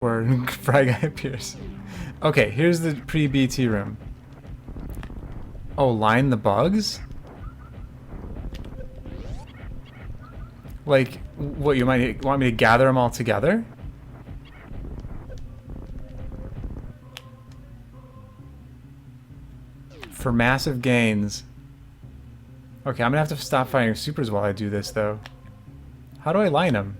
Where Fry Guy appears. Okay, here's the pre-BT room. Oh, line the bugs? Like, what, you might want me to gather them all together? For massive gains. Okay, I'm gonna have to stop firing supers while I do this, though. How do I line them?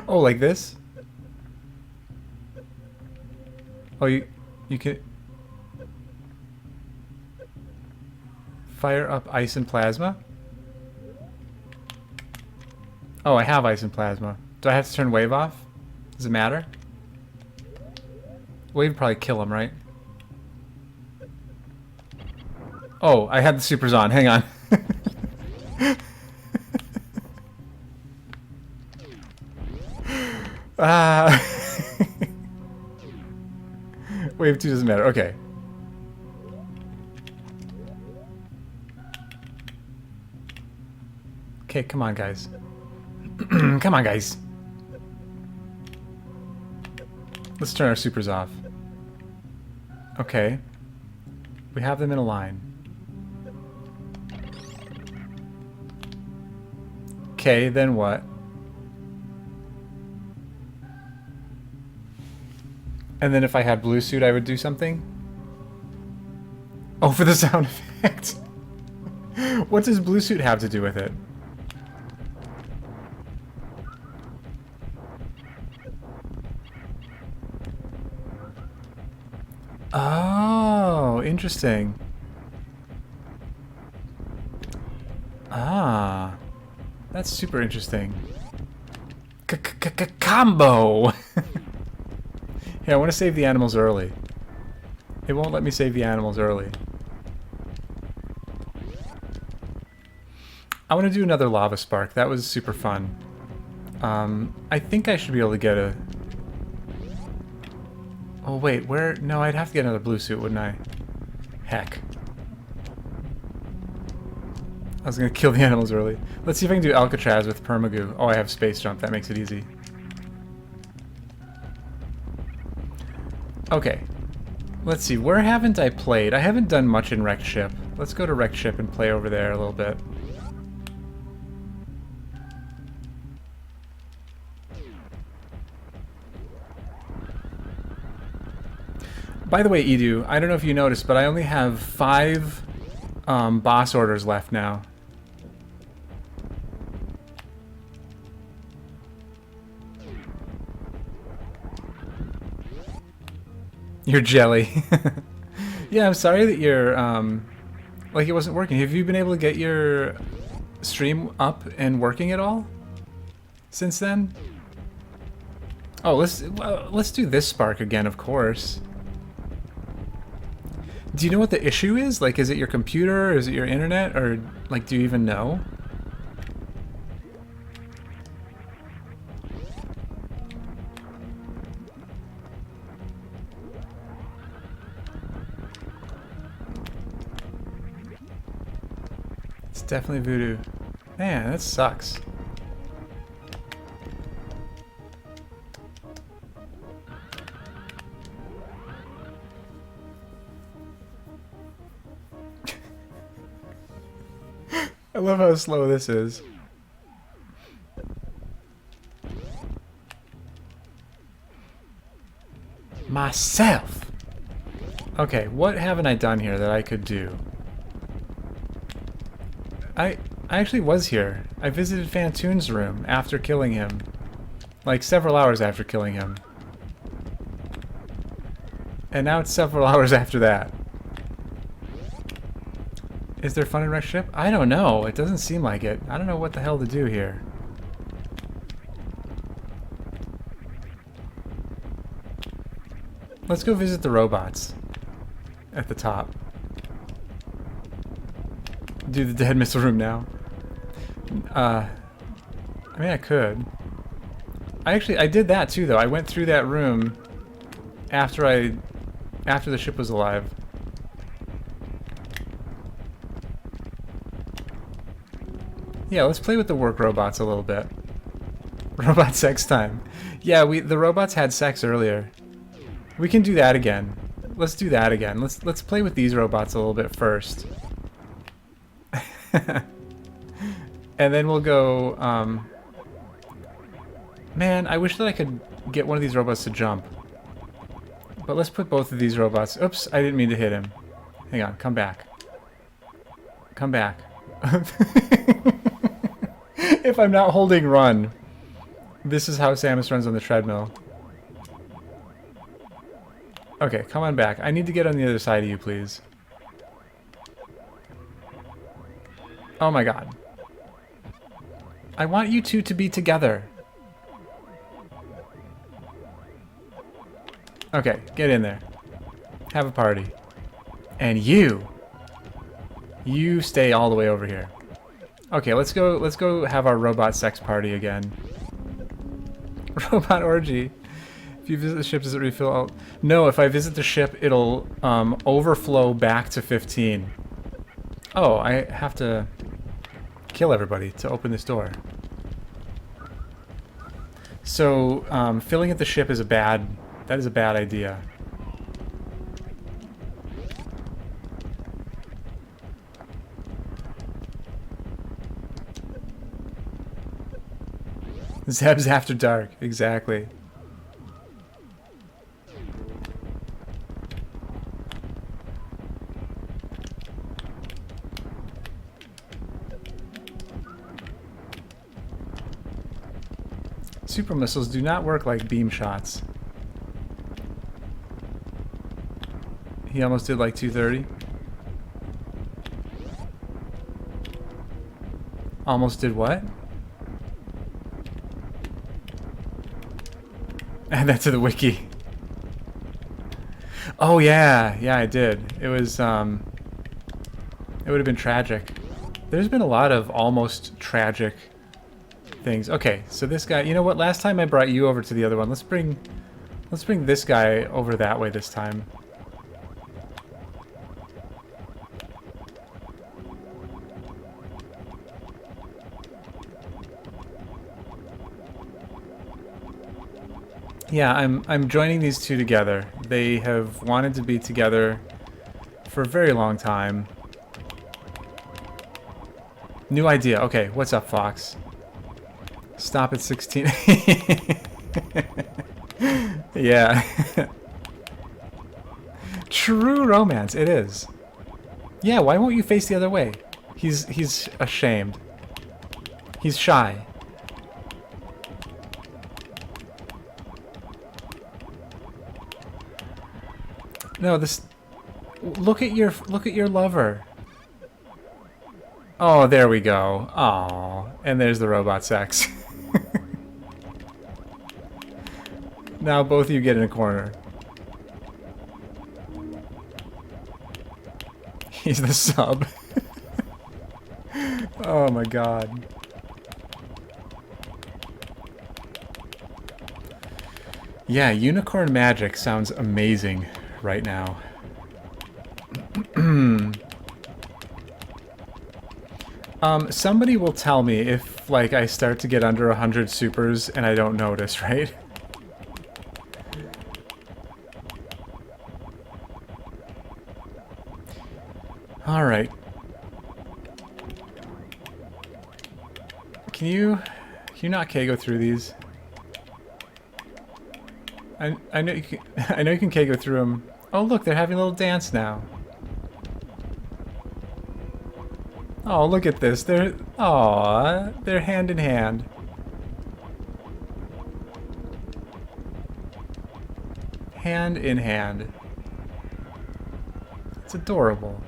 Oh, like this? Oh, you can fire up ice and plasma? Oh, I have ice and plasma. Do I have to turn wave off? Does it matter? Wave would probably kill him, right? Oh, I had the supers on. Hang on. Ah. Wave 2 doesn't matter. Okay. Okay, come on, guys. Come on, guys. Let's turn our supers off. Okay. We have them in a line. Okay, then what? And then if I had blue suit, I would do something? Oh, for the sound effect. What does blue suit have to do with it? Oh, interesting. Ah, that's super interesting. Combo! Hey, I want to save the animals early. It won't let me save the animals early. I want to do another lava spark. That was super fun. I think I should be able to get a... Oh, wait, where... No, I'd have to get another blue suit, wouldn't I? Heck. I was going to kill the animals early. Let's see if I can do Alcatraz with Permagoo. Oh, I have space jump. That makes it easy. Okay. Let's see. Where haven't I played? I haven't done much in Wrecked Ship. Let's go to Wrecked Ship and play over there a little bit. By the way, Edu, I don't know if you noticed, but I only have 5 boss orders left now. You're jelly. Yeah, I'm sorry that you're, like it wasn't working. Have you been able to get your stream up and working at all since then? Oh, let's do this spark again, of course. Do you know what the issue is? Like, is it your computer, or is it your internet, or, like, do you even know? It's definitely voodoo. Man, that sucks. I love how slow this is. Myself! Okay, what haven't I done here that I could do? I actually was here. I visited Fantoon's room after killing him. Like, several hours after killing him. And now it's several hours after that. Is there fun in Wrecked Ship? I don't know. It doesn't seem like it. I don't know what the hell to do here. Let's go visit the robots. At the top. Do the dead missile room now. I mean, I could. I did that too, though. I went through that room after the ship was alive. Yeah, let's play with the work robots a little bit. Robot sex time. Yeah, the robots had sex earlier. We can do that again. Let's do that again. Let's play with these robots a little bit first. And then we'll go, man, I wish that I could get one of these robots to jump. But let's put both of these robots... Oops, I didn't mean to hit him. Hang on, come back. Come back. If I'm not holding run. This is how Samus runs on the treadmill. Okay, come on back. I need to get on the other side of you, please. Oh my god. I want you two to be together. Okay, get in there. Have a party. And you stay all the way over here. Okay, let's go have our robot sex party again. Robot orgy. If you visit the ship, does it refill? No, if I visit the ship, it'll overflow back to 15. Oh, I have to kill everybody to open this door. So, filling at the ship is that is a bad idea. Zeb's after dark, exactly. Super missiles do not work like beam shots. He almost did like 230. Almost did what? Add that to the wiki. Oh yeah, yeah I did. It was, it would have been tragic. There's been a lot of almost tragic things. Okay, so this guy, you know what? Last time I brought you over to the other one. Let's bring this guy over that way this time. Yeah, I'm joining these two together. They have wanted to be together for a very long time. New idea. Okay, what's up, Fox? Stop at 16. Yeah. True romance, it is. Yeah, why won't you face the other way? He's ashamed. He's shy. No, this. Look at your lover. Oh, there we go. Aw, and there's the robot sex. Now both of you get in a corner. He's the sub. Oh my god. Yeah, unicorn magic sounds amazing right now. Somebody will tell me if, like, I start to get under 100 supers and I don't notice, right? Alright. Can you not K-go through these? I know you can, I know you can K-go through them. Oh look, they're having a little dance now. Oh, look at this. They're hand in hand. Hand in hand. It's adorable.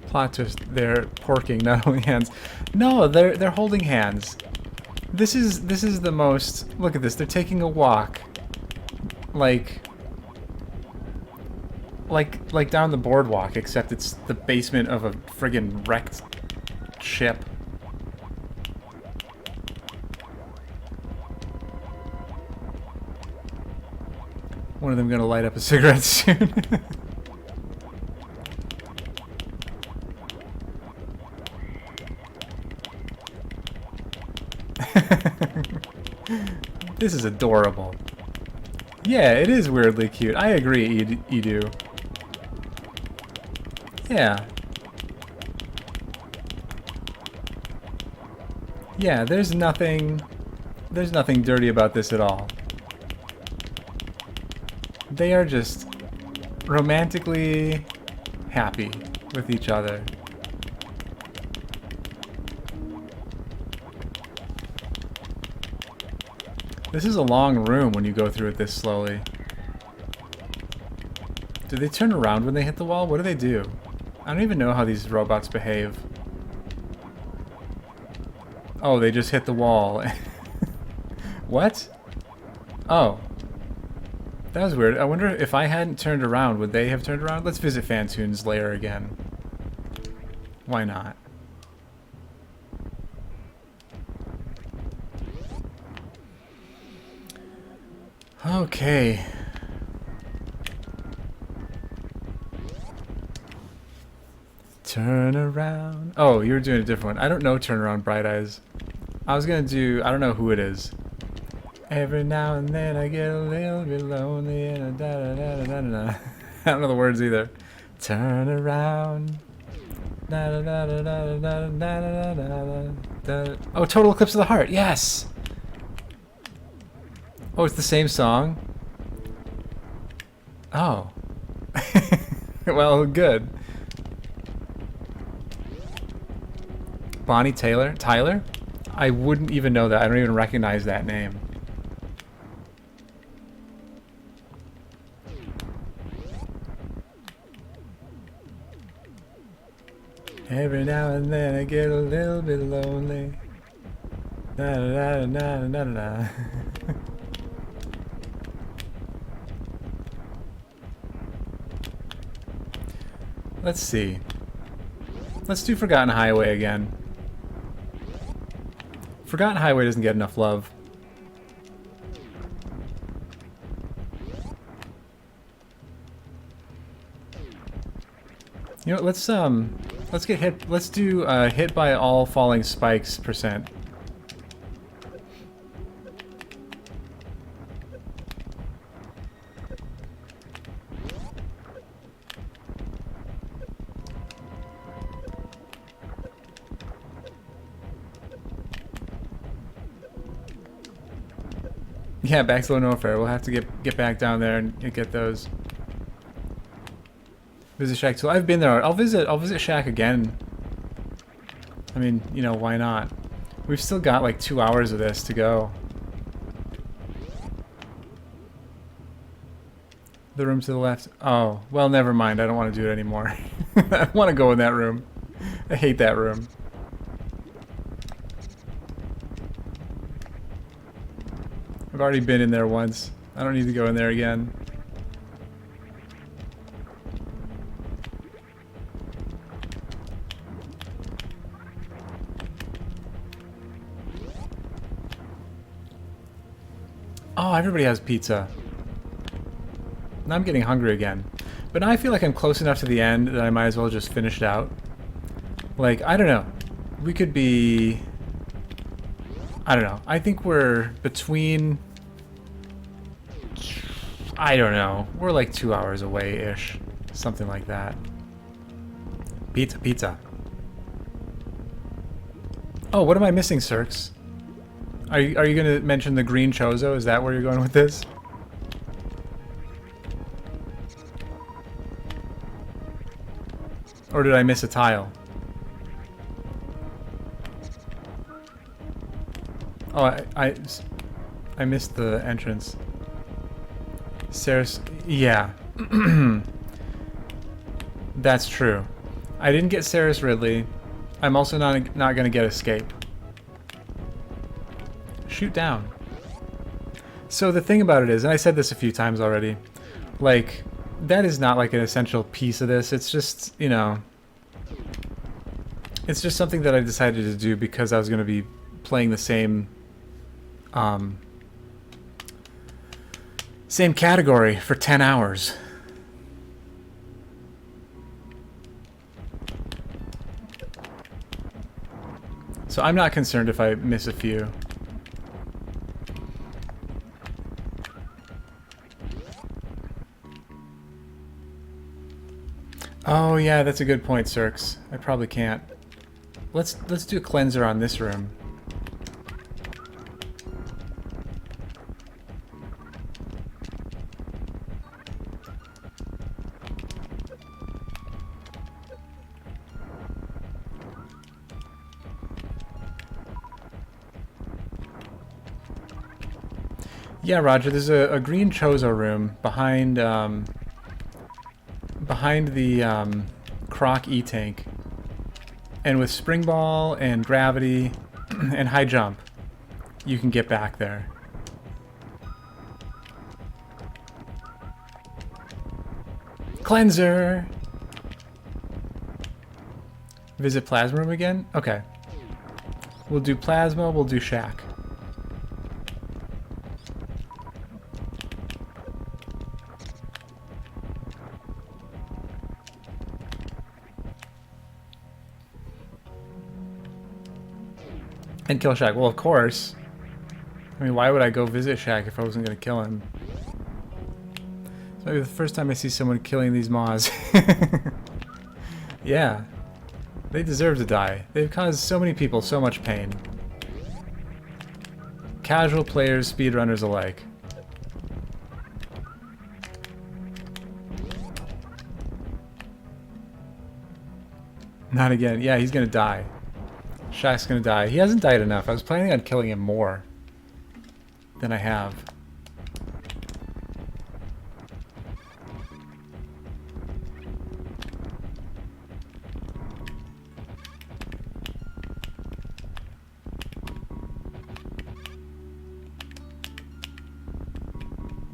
Plot twist, they're porking, not holding hands. No, they're holding hands. This is the most. Look at this. They're taking a walk. Like down the boardwalk, except it's the basement of a friggin' wrecked ship. One of them gonna light up a cigarette soon. This is adorable. Yeah, it is weirdly cute. I agree, Edu. Yeah. Yeah, there's nothing dirty about this at all. They are just romantically happy with each other. This is a long room when you go through it this slowly. Do they turn around when they hit the wall? What do they do? I don't even know how these robots behave. Oh, they just hit the wall. What? Oh. That was weird. I wonder if I hadn't turned around, would they have turned around? Let's visit Fantoon's lair again. Why not? Okay. Turn around. Oh, you're doing a different one. I don't know Turn Around Bright Eyes. I was gonna do, I don't know who it is. Every now and then I get a little bit lonely and a da da da da da da. I don't know the words either. Turn around. Da da da da da da da da da da. Oh, Total Eclipse of the Heart. Yes. Oh, it's the same song? Oh. Well, good. Bonnie Tyler? Tyler? I wouldn't even know that. I don't even recognize that name. Every now and then I get a little bit lonely. Da da da da da da da. Let's see. Let's do Forgotten Highway again. Forgotten Highway doesn't get enough love. You know, let's get hit. Let's do hit by all falling spikes %. Yeah, back to No Fair. We'll have to get back down there and get those. Visit Shack 2. I've been there. I'll visit Shack again. I mean, you know, why not? We've still got like 2 hours of this to go. The room to the left. Oh, well, never mind. I don't want to do it anymore. I don't want to go in that room. I hate that room. I've already been in there once. I don't need to go in there again. Oh, everybody has pizza. Now I'm getting hungry again. But now I feel like I'm close enough to the end that I might as well just finish it out. Like, I don't know. We could be... I don't know. I think we're between... I don't know. We're like 2 hours away-ish. Something like that. Pizza, pizza. Oh, what am I missing, Cirques? Are you going to mention the green chozo? Is that where you're going with this? Or did I miss a tile? Oh, I missed the entrance. Sarah's... Yeah. That's true. I didn't get Sarah's Ridley. I'm also not going to get Escape. Shoot down. So the thing about it is, and I said this a few times already, like, that is not like an essential piece of this. It's just, you know... It's just something that I decided to do because I was going to be playing the same... Same category for 10 hours. So I'm not concerned if I miss a few. Oh yeah, that's a good point, Cirx. I probably can't. Let's do a cleanser on this room. Yeah, Roger, there's a green Chozo room behind behind the Croc E-Tank. And with Spring Ball and Gravity and High Jump, you can get back there. Cleanser! Visit Plasma Room again? Okay. We'll do Plasma, we'll do Shack. And kill Shaq. Well, of course. I mean, why would I go visit Shaq if I wasn't going to kill him? It's maybe the first time I see someone killing these Maws. Yeah. They deserve to die. They've caused so many people so much pain. Casual players, speedrunners alike. Not again. Yeah, he's going to die. Shaq's gonna die. He hasn't died enough. I was planning on killing him more than I have.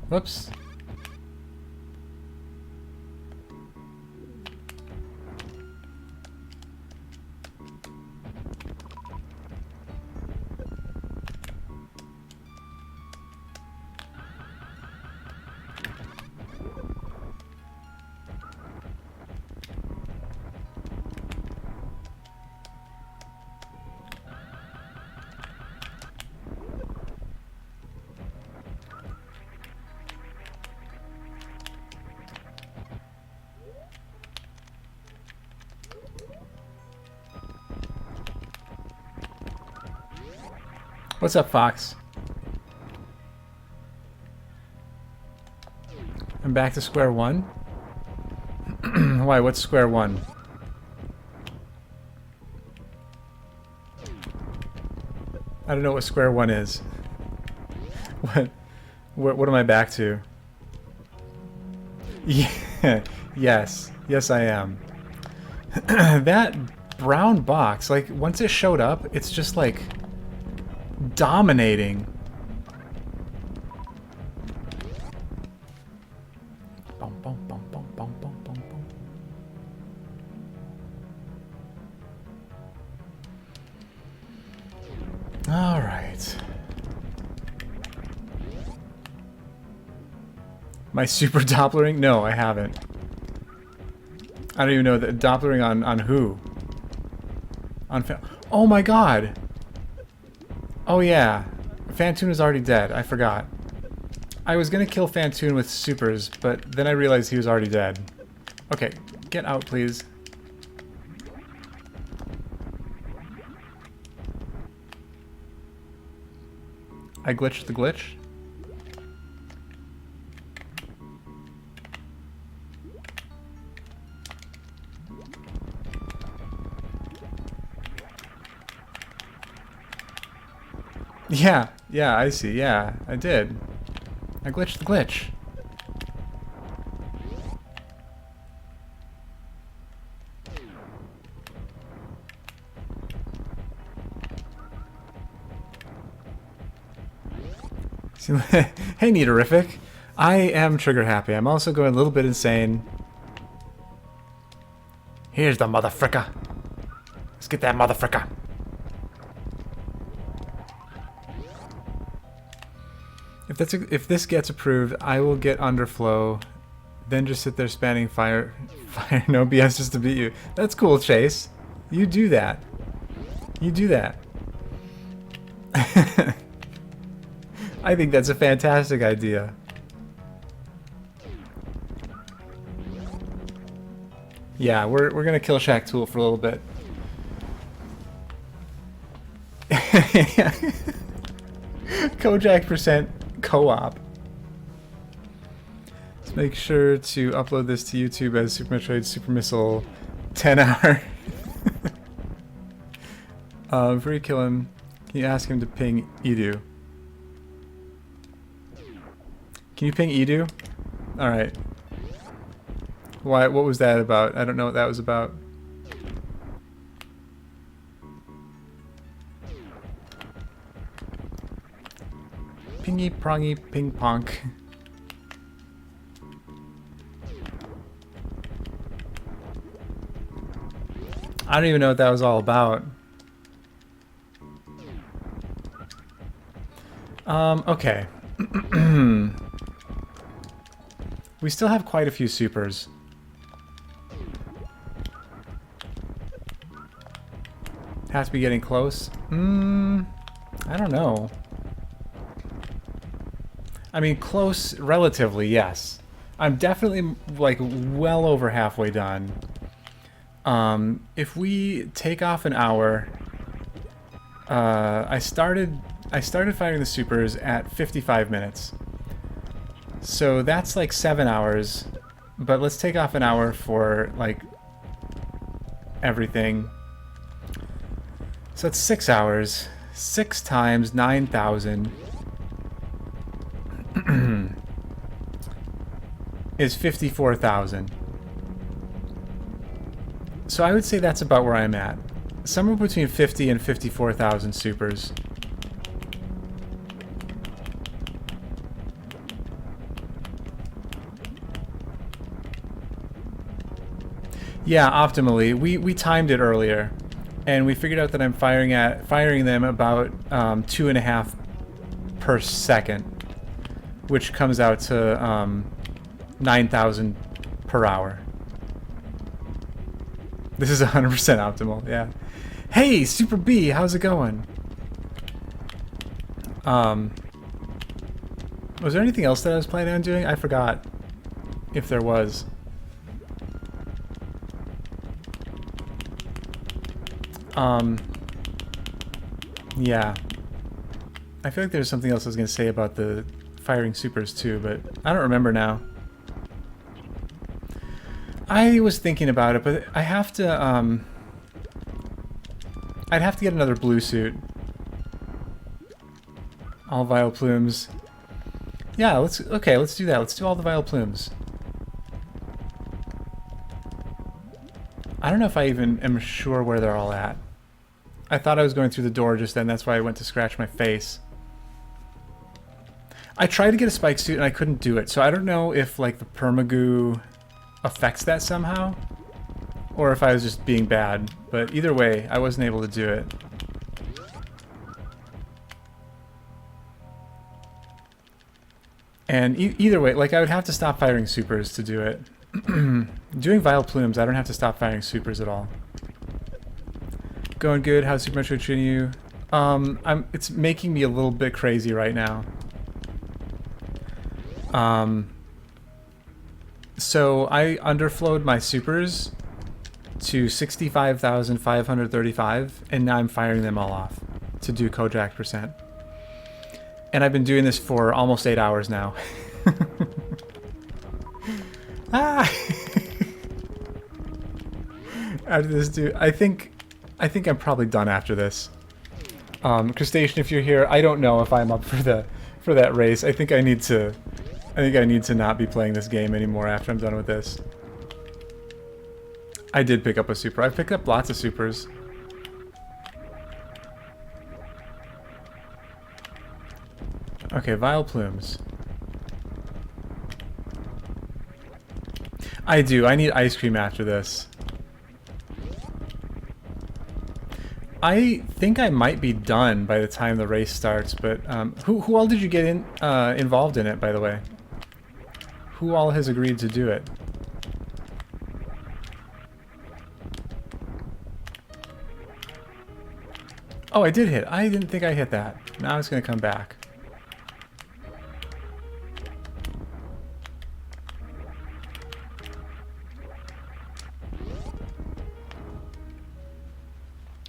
Whoops. What's up, Fox? I'm back to square one. Why? What's square one? I don't know what square one is. What am I back to? Yeah. Yes. Yes, I am. That brown box, like, once it showed up, it's just like dominating. Bum, bum, bum, bum, bum, bum, bum, bum. All right. My super Dopplering? No, I haven't. I don't even know that Dopplering on who? On oh my god! Oh yeah, Fantoon is already dead. I forgot. I was gonna kill Fantoon with supers, but then I realized he was already dead. Okay, get out, please. I glitched the glitch. Yeah, I see. Yeah, I did. I glitched the glitch. Hey, Neaterific. I am trigger happy. I'm also going a little bit insane. Here's the motherfricker. Let's get that motherfricker. If If this gets approved, I will get underflow, then just sit there spamming fire, no BS just to beat you. That's cool, Chase. You do that. You do that. I think that's a fantastic idea. Yeah, we're gonna kill Shack Tool for a little bit. Kojakt percent co-op. Let's make sure to upload this to YouTube as Super Metroid Super Missile 10 hour. Before you kill him, can you ask him to ping Edu? Can you ping Edu? Alright. Why? What was that about? I don't know what that was about. Pingy prongy ping ponk. I don't even know what that was all about. Okay. We still have quite a few supers. Has to be getting close. I don't know. I mean, close relatively, yes. I'm definitely like well over halfway done. If we take off an hour, I started firing the supers at 55 minutes. So that's like 7 hours, but let's take off an hour for like everything. So that's 6 hours. 6 times 9,000 is 54,000. So I would say that's about where I'm at. Somewhere between 50 and 54,000 supers. Yeah, optimally. We timed it earlier, and we figured out that I'm firing them about 2.5 per second, which comes out to 9,000 per hour. This is 100% optimal, yeah. Hey, Super B, how's it going? Was there anything else that I was planning on doing? I forgot if there was. Yeah. I feel like there's something else I was going to say about the firing supers too, but I don't remember now. I was thinking about it, but I have to, I'd have to get another blue suit. All Vile Plumes. Yeah, let's do that. Let's do all the Vile Plumes. I don't know if I even am sure where they're all at. I thought I was going through the door just then, that's why I went to scratch my face. I tried to get a spike suit and I couldn't do it, so I don't know if like the permagoo affects that somehow, or if I was just being bad, but either way, I wasn't able to do it. And either way, like I would have to stop firing supers to do it. Doing Vile Plumes, I don't have to stop firing supers at all. Going good, how's Super Metroid treating you? It's making me a little bit crazy right now. So I underflowed my supers to 65,535, and now I'm firing them all off to do kojakt percent. And I've been doing this for almost 8 hours now. Ah! After this, dude, I think I'm probably done after this. Crustacean, if you're here, I don't know if I'm up for that race. I think I need to not be playing this game anymore after I'm done with this. I did pick up a super. I've picked up lots of supers. Okay, Vile Plumes. I do. I need ice cream after this. I think I might be done by the time the race starts, but who all did you get involved in it, by the way? Who all has agreed to do it? Oh, I did hit. I didn't think I hit that. Now it's going to come back.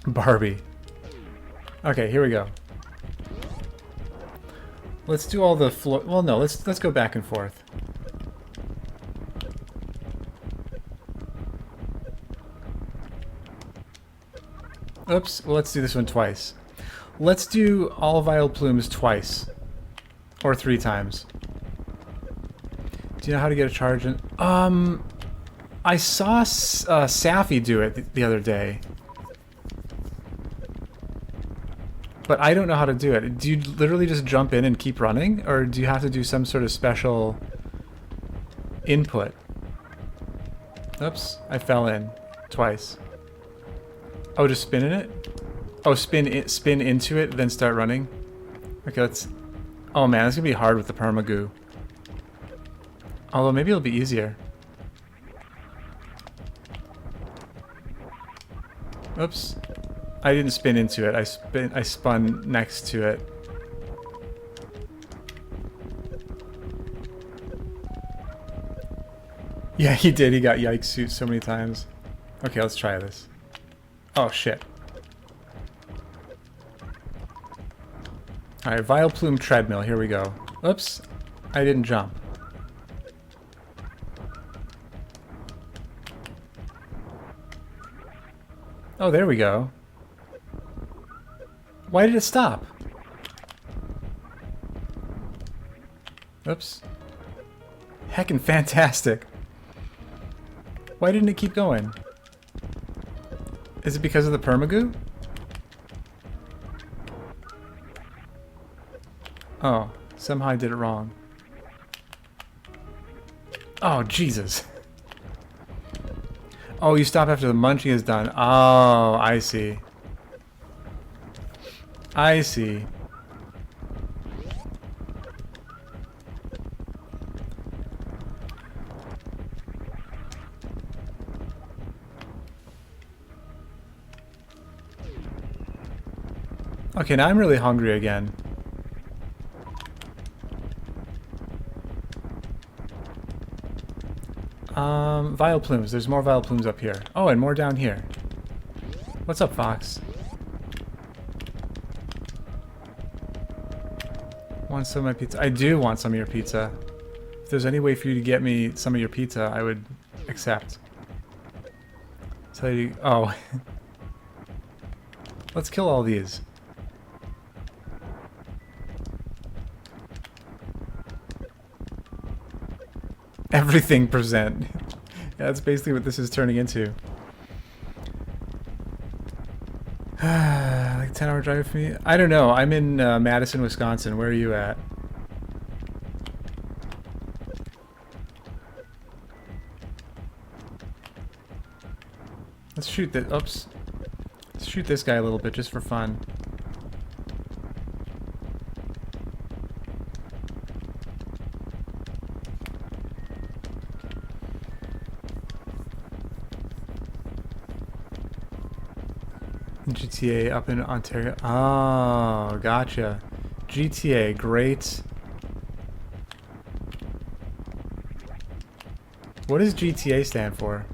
Barbie. Okay, here we go. Let's do all the floor. Well, no, let's go back and forth. Oops. Well, let's do this one twice. Let's do all Vile Plumes twice, or 3 times. Do you know how to get a charge in? I saw Safi do it the other day. But I don't know how to do it. Do you literally just jump in and keep running? Or do you have to do some sort of special input? Oops, I fell in twice. Oh, just spin in it? Oh, spin into it, then start running? Okay, let's... Oh man, it's gonna be hard with the permagoo. Although maybe it'll be easier. Oops. I didn't spin into it. I spun next to it. Yeah, he did. He got yikes suit so many times. Okay, let's try this. Oh shit. Alright, Vile Plume treadmill. Here we go. Oops. I didn't jump. Oh, there we go. Why did it stop? Oops. Heckin' fantastic. Why didn't it keep going? Is it because of the permagoo? Oh, somehow I did it wrong. Oh, Jesus. Oh, you stop after the munching is done. Oh, I see. I see. Okay, now I'm really hungry again. Vile Plumes. There's more Vile Plumes up here. Oh, and more down here. What's up, Fox? Want some of my pizza? I do want some of your pizza. If there's any way for you to get me some of your pizza, I would accept. Tell you... Oh. Let's kill all these. Everything present. Yeah, that's basically what this is turning into. Like a 10-hour drive for me? I don't know. I'm in Madison, Wisconsin. Where are you at? Let's shoot this. Oops. Let's shoot this guy a little bit just for fun. GTA up in Ontario. Oh, gotcha. GTA, great. What does GTA stand for?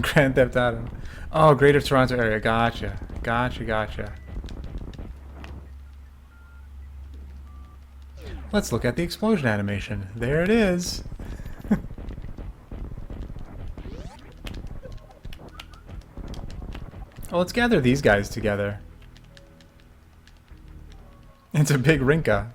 Grand Theft Auto. Oh, Greater Toronto Area. Gotcha. Gotcha, gotcha. Let's look at the explosion animation. There it is. Well, let's gather these guys together. It's a big Rinka.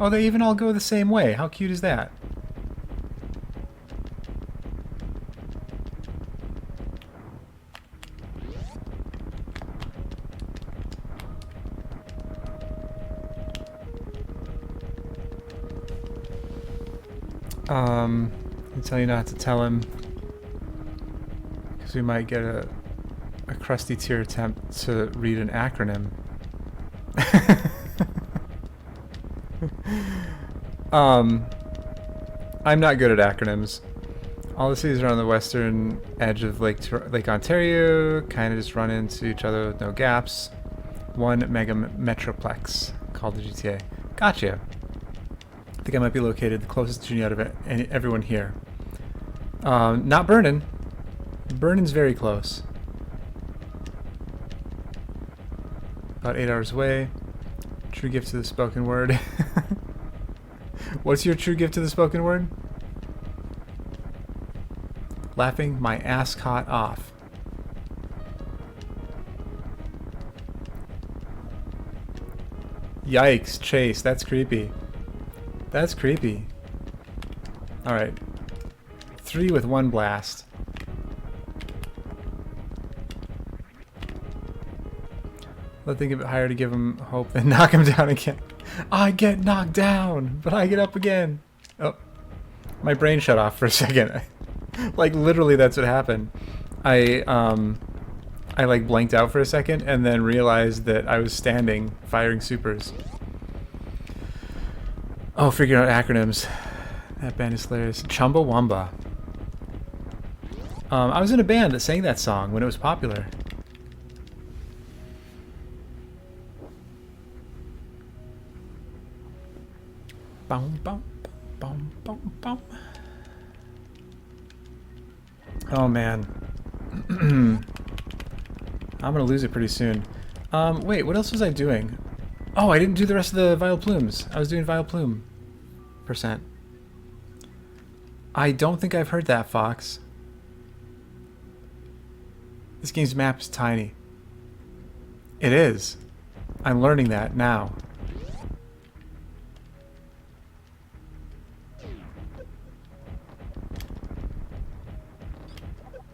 Oh, they even all go the same way. How cute is that? I tell you not to tell him, because we might get a crusty tier attempt to read an acronym. I'm not good at acronyms. All the cities are on the western edge of Lake Ontario, kind of just run into each other with no gaps. One mega metroplex called the GTA. Gotcha. I think I might be located the closest to you out of everyone here. Not Burnin. Burnin's very close. About 8 hours away. True gift to the spoken word. What's your true gift to the spoken word? Laughing my ascot off. Yikes, Chase, that's creepy. That's creepy. Alright. 3 with 1 blast. Let's think of it higher to give him hope than knock him down again. I get knocked down, but I get up again. Oh. My brain shut off for a second. Like, literally, that's what happened. I like blanked out for a second and then realized that I was standing firing supers. Oh, figuring out acronyms. That band is hilarious. Chumbawamba. I was in a band that sang that song when it was popular. Bum, bum, bum, bum, bum. Oh man. I'm gonna lose it pretty soon. Wait, what else was I doing? Oh, I didn't do the rest of the Vile Plumes. I was doing Vile Plume %. I don't think I've heard that, Fox. This game's map is tiny. It is. I'm learning that now.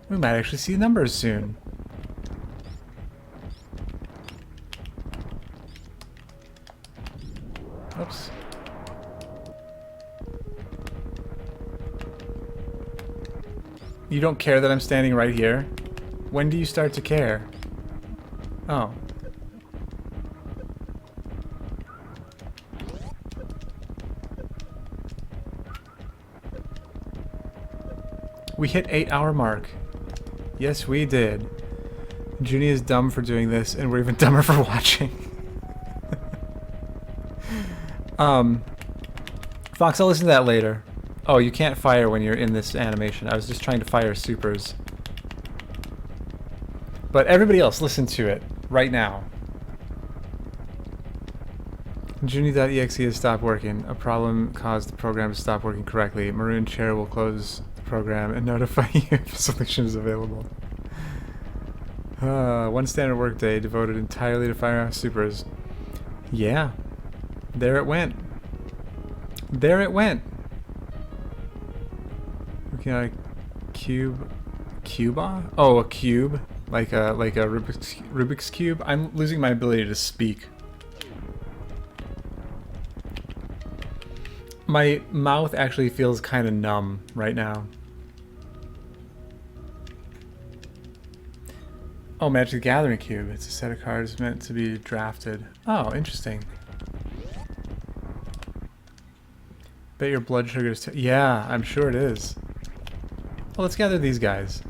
We might actually see numbers soon. Oops. You don't care that I'm standing right here? When do you start to care? Oh. We hit 8-hour mark. Yes, we did. Junie is dumb for doing this, and we're even dumber for watching. Fox, I'll listen to that later. Oh, you can't fire when you're in this animation. I was just trying to fire supers. But everybody else, listen to it right now. Junie.exe has stopped working. A problem caused the program to stop working correctly. Maroon Chair will close the program and notify you if a solution is available. One standard workday devoted entirely to firing off supers. Yeah. There it went. There it went. Looking at a cube. Cuba? Oh, a cube. Like a Rubik's Cube. I'm losing my ability to speak. My mouth actually feels kind of numb right now. Oh, Magic the Gathering Cube. It's a set of cards meant to be drafted. Oh, interesting. Bet your blood sugar is... yeah, I'm sure it is. Well, let's gather these guys.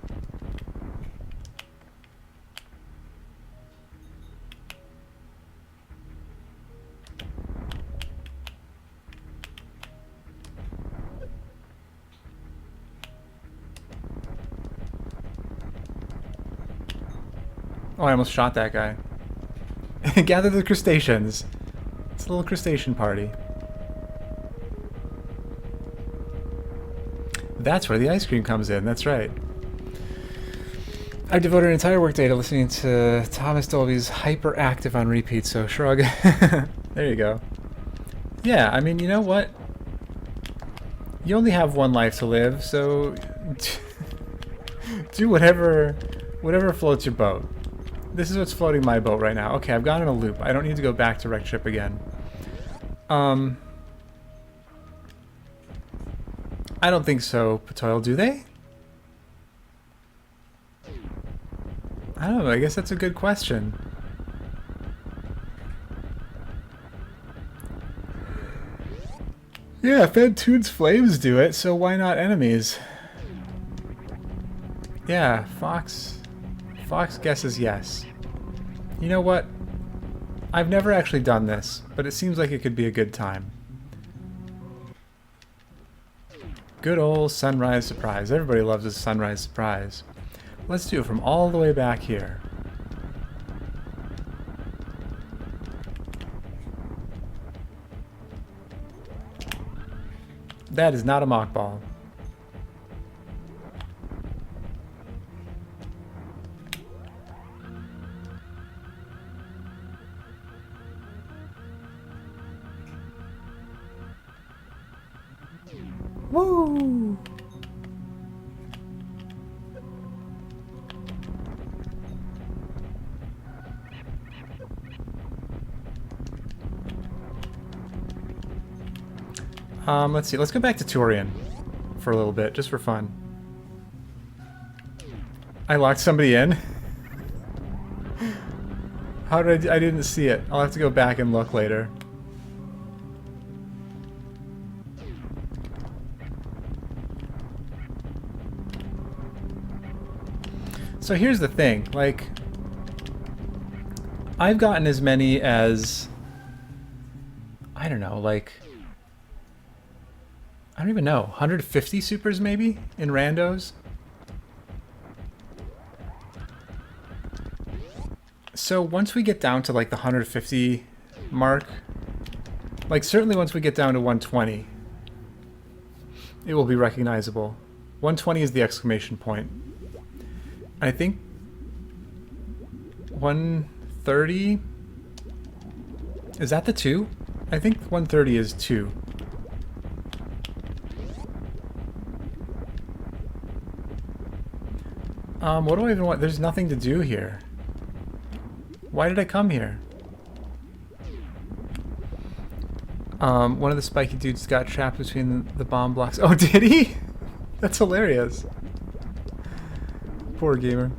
Oh, I almost shot that guy. Gather the crustaceans. It's a little crustacean party. That's where the ice cream comes in, that's right. I devoted an entire workday to listening to Thomas Dolby's Hyperactive on repeat, so shrug. There you go. Yeah, I mean, you know what? You only have one life to live, so do whatever floats your boat. This is what's floating my boat right now. Okay, I've gone in a loop. I don't need to go back to wreck ship again. I don't think so, Patoil. Do they? I don't know. I guess that's a good question. Yeah, Fentoon's flames do it, so why not enemies? Yeah, Fox. Fox guesses yes. You know what? I've never actually done this, but it seems like it could be a good time. Good old sunrise surprise. Everybody loves a sunrise surprise. Let's do it from all the way back here. That is not a mock ball. Woo! Let's see. Let's go back to Turian for a little bit, just for fun. I locked somebody in. How did I didn't see it. I'll have to go back and look later. So here's the thing, like, I've gotten as many as, I don't know, like, I don't even know, 150 supers maybe in randos? So once we get down to like the 150 mark, like certainly once we get down to 120, it will be recognizable. 120 is the exclamation point. I think 130, is that the 2? I think 130 is 2. What do I even want? There's nothing to do here. Why did I come here? One of the spiky dudes got trapped between the bomb blocks. Oh, did he? That's hilarious. Poor gamer.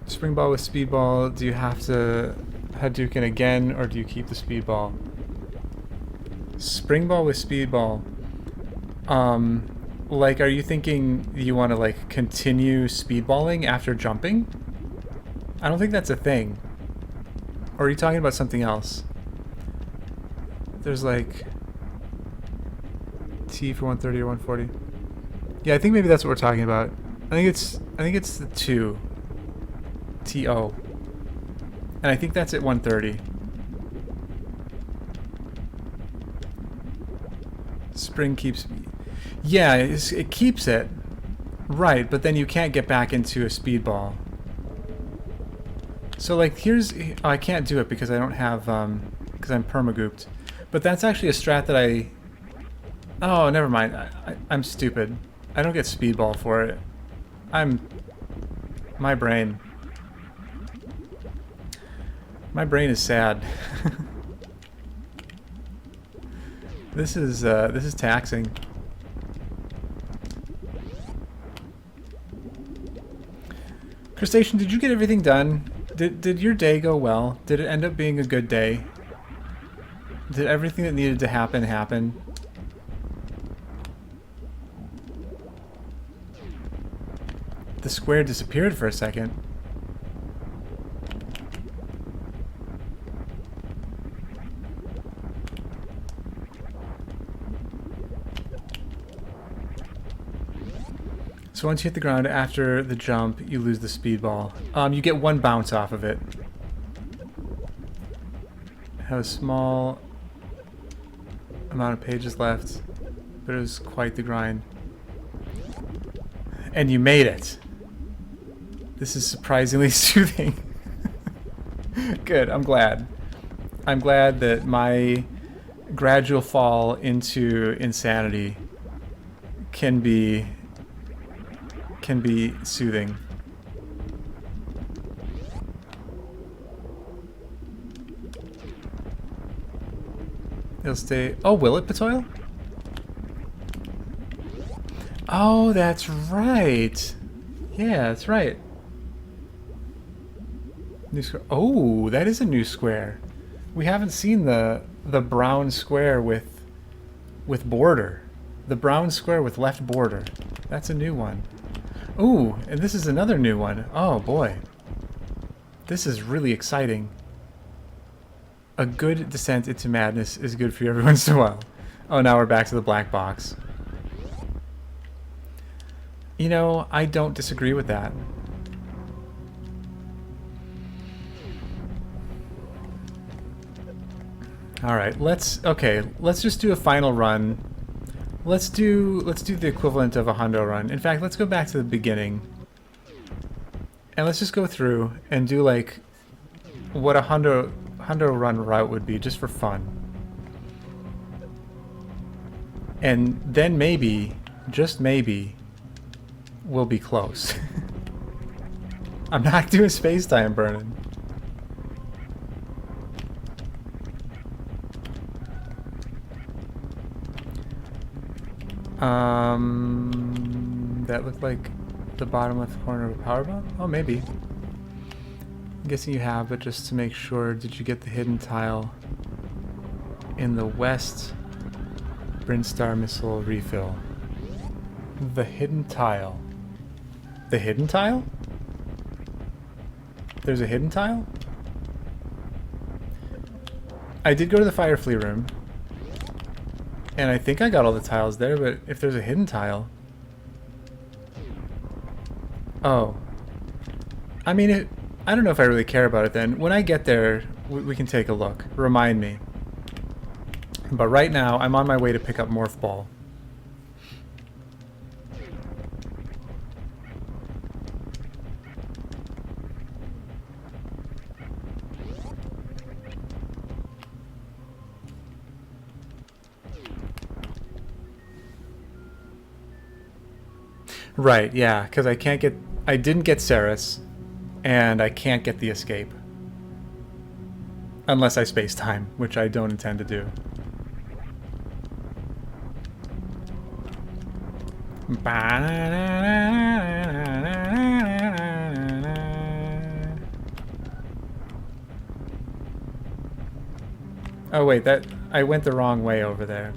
Spring ball with speed ball. Do you have to Hadouken again, or do you keep the speed ball? Spring ball with speed ball. Like, are you thinking you want to, like, continue speedballing after jumping? I don't think that's a thing. Or are you talking about something else? There's, like, T for 130 or 140. Yeah, I think maybe that's what we're talking about. I think it's the 2. T-O. And I think that's at 130. Spring keeps... Yeah, it keeps it. Right, but then you can't get back into a speedball. So, like, here's... Oh, I can't do it because I don't have... because I'm permagooped. But that's actually a strat that I... Oh, never mind. I'm stupid. I don't get speedball for it. My brain. My brain is sad. This is taxing. Crustacean, did you get everything done? Did your day go well? Did it end up being a good day? Did everything that needed to happen happen? The square disappeared for a second. So once you hit the ground after the jump, you lose the speedball. You get 1 bounce off of it. Have a small amount of pages left, but it was quite the grind. And you made it. This is surprisingly soothing. Good, I'm glad. I'm glad that my gradual fall into insanity can be soothing. It'll stay... Oh, will it, Patoil? Oh, that's right. Yeah, that's right. New square. Oh, that is a new square. We haven't seen the brown square with border. The brown square with left border. That's a new one. Ooh, and this is another new one. Oh boy. This is really exciting. A good descent into madness is good for you every once in a while. Oh, now we're back to the black box. You know, I don't disagree with that. Alright, let's just do a final run. Let's do the equivalent of a hundo run. In fact, let's go back to the beginning. And let's just go through and do like what a hundo run route would be, just for fun. And then maybe, just maybe, we'll be close. I'm not doing space-time burning. That looked like the bottom left corner of a power bomb? Oh, maybe. I'm guessing you have, but just to make sure, did you get the hidden tile in the west Brinstar missile refill? The hidden tile. The hidden tile? There's a hidden tile? I did go to the fire flea room. And I think I got all the tiles there, but if there's a hidden tile... Oh. I mean, I don't know if I really care about it then. When I get there, we can take a look. Remind me. But right now, I'm on my way to pick up Morph Ball. Right, yeah, because I didn't get Ceres, and I can't get the escape. Unless I space time, which I don't intend to do. Oh wait, I went the wrong way over there.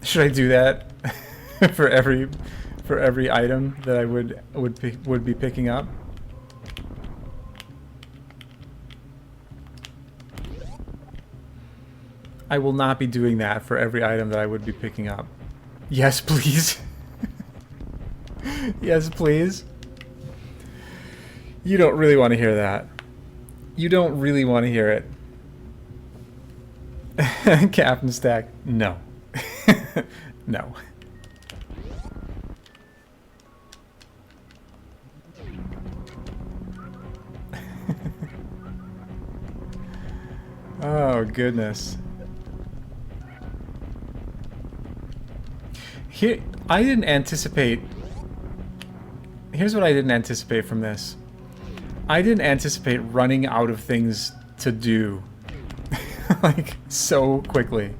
Should I do that for every item that I would be picking up? I will not be doing that for every item that I would be picking up. Yes, please. Yes, please. You don't really want to hear that. You don't really want to hear it. Captain Stack, no. No. Oh, goodness. Here, I didn't anticipate... Here's what I didn't anticipate from this. I didn't anticipate running out of things to do. Like, so quickly.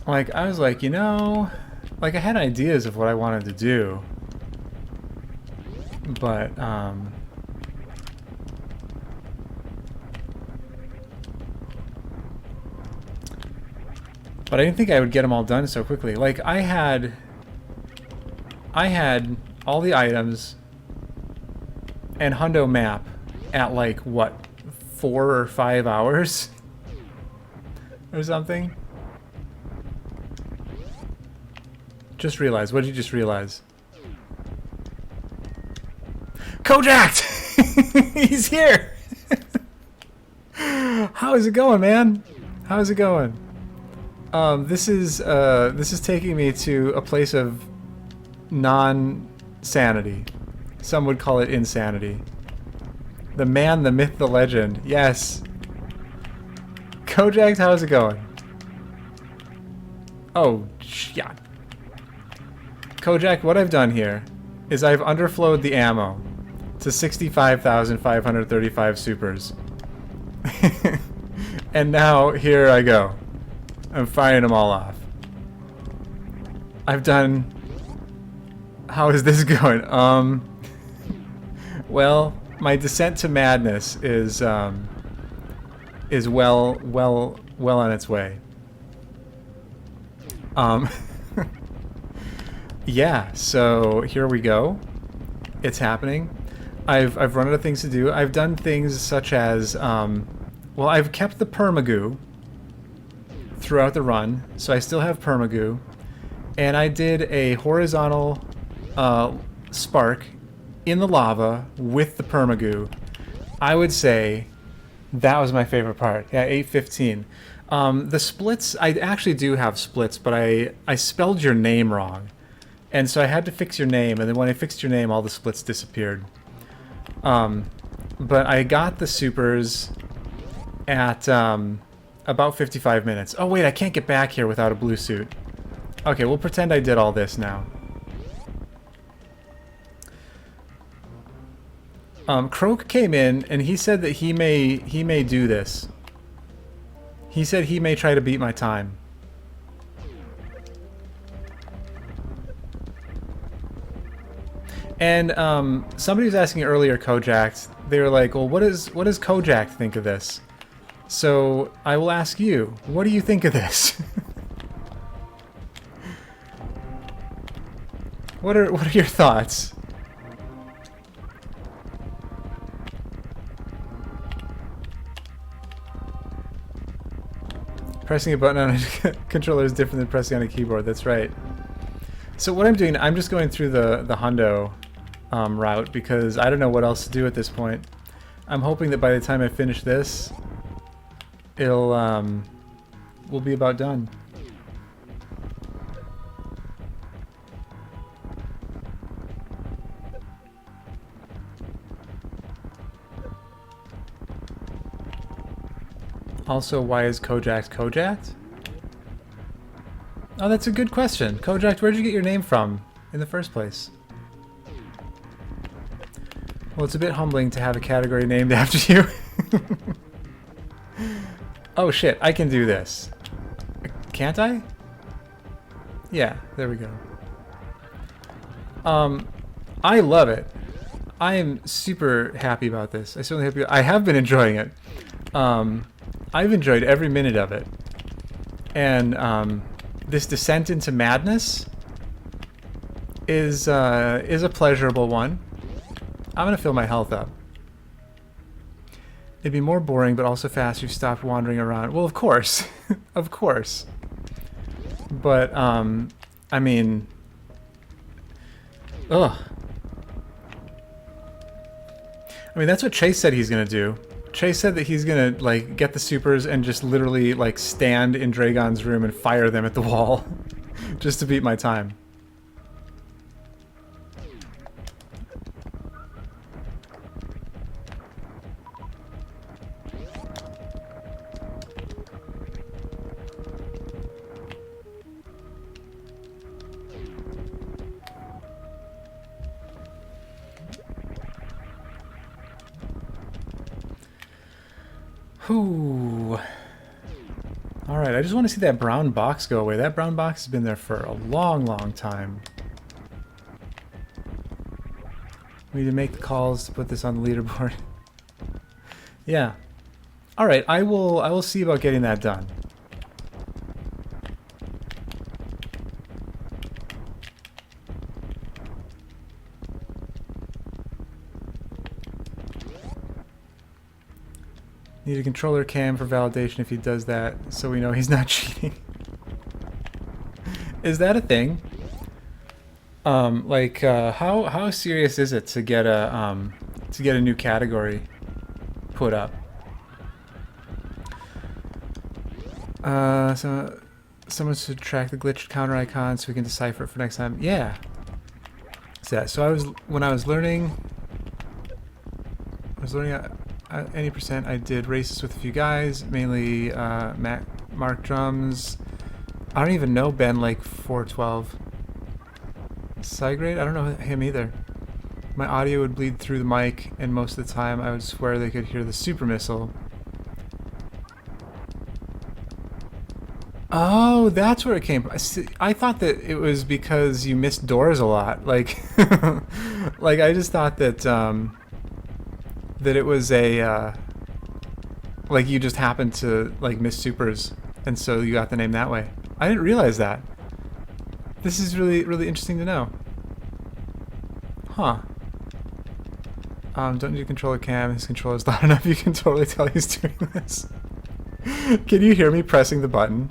Like, I was like, you know, like I had ideas of what I wanted to do, but, but I didn't think I would get them all done so quickly. Like, I had all the items and Hundo map at like, what, 4 or 5 hours? Or something? Just realized. What did you just realize? Kojakt! He's here! How is it going, man? How is it going? This is taking me to a place of non-sanity. Some would call it insanity. The man, the myth, the legend. Yes. Kojakt, how's it going? Oh, yeah. Kojakt, what I've done here is I've underflowed the ammo to 65,535 supers. And now, here I go. I'm firing them all off. I've done... How is this going? Well, my descent to madness is well on its way. Yeah, so here we go. It's happening. I've run out of things to do. I've done things such as, well, I've kept the permagoo throughout the run, so I still have permagoo, and I did a horizontal spark in the lava with the permagoo. I would say that was my favorite part. Yeah, 8:15. The splits, I actually do have splits, but I spelled your name wrong. And so I had to fix your name, and then when I fixed your name, all the splits disappeared. But I got the supers at about 55 minutes. Oh wait, I can't get back here without a blue suit. Okay, we'll pretend I did all this now. Croak came in, and he said that he may do this. He said he may try to beat my time. And somebody was asking earlier, Kojakt. They were like, "Well, what does Kojakt think of this?" So I will ask you, what do you think of this? What are your thoughts? Pressing a button on a controller is different than pressing on a keyboard. That's right. So what I'm doing, I'm just going through the hundo route because I don't know what else to do at this point. I'm hoping that by the time I finish this, we'll be about done. Also, why is Kojakt Kojakt? Oh, that's a good question. Kojakt, where'd you get your name from in the first place? Well, it's a bit humbling to have a category named after you. Oh shit, I can do this. Can't I? Yeah, there we go. I love it. I am super happy about this. I certainly hope I have been enjoying it. I've enjoyed every minute of it. And this descent into madness is a pleasurable one. I'm gonna fill my health up. It'd be more boring, but also fast if you stopped wandering around. Well, of course, of course. But I mean, ugh. I mean, that's what Chase said he's gonna do. Chase said that he's gonna like get the supers and just literally like stand in Dragon's room and fire them at the wall, just to beat my time. Whew. Alright, I just want to see that brown box go away. That brown box has been there for a long, long time. We need to make the calls to put this on the leaderboard. Yeah. Alright, I will see about getting that done. Need a controller cam for validation if he does that, so we know he's not cheating. Is that a thing? How serious is it to get a new category put up? So someone should track the glitched counter icon so we can decipher it for next time. Yeah. So when I was learning any percent. I did races with a few guys, mainly Mark drums. I don't even know Ben like 412. Sigrade? I don't know him either. My audio would bleed through the mic, and most of the time I would swear they could hear the super missile. Oh, that's where it came from. I thought that it was because you missed doors a lot. Like, like I just thought that that it was a like you just happened to like miss supers, and so you got the name that way. I didn't realize that. This is really interesting to know. Huh. Don't need to control a cam. His controller's loud enough. You can totally tell he's doing this. Can you hear me pressing the button?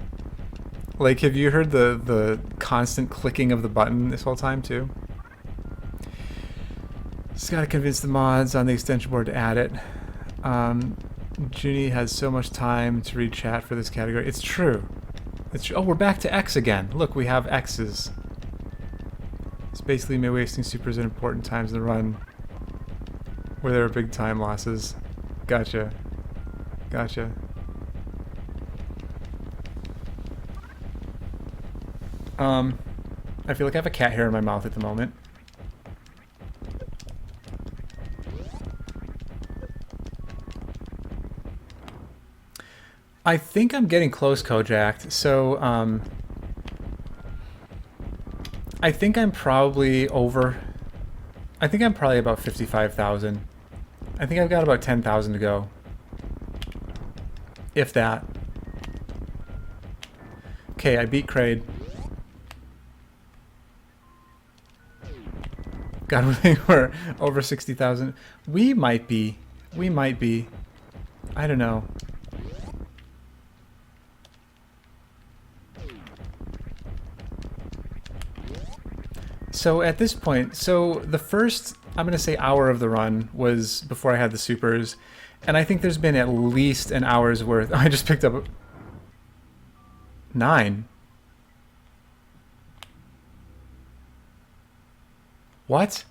Like, have you heard the constant clicking of the button this whole time too? Just gotta convince the mods on the extension board to add it. Junie has so much time to read chat for this category. It's true. It's true. Oh, we're back to X again. Look, we have X's. It's basically me wasting supers at important times in the run where there are big time losses. Gotcha. Gotcha. I feel like I have a cat hair in my mouth at the moment. I think I'm getting close, Kojakt. So, I think I'm probably over. I think I'm probably about 55,000. I think I've got about 10,000 to go. If that. Okay, I beat Kraid. God, we think we're over 60,000. We might be. We might be. I don't know. So at this point, so the first, I'm going to say hour of the run was before I had the supers. And I think there's been at least an hour's worth. I just picked up 9. What?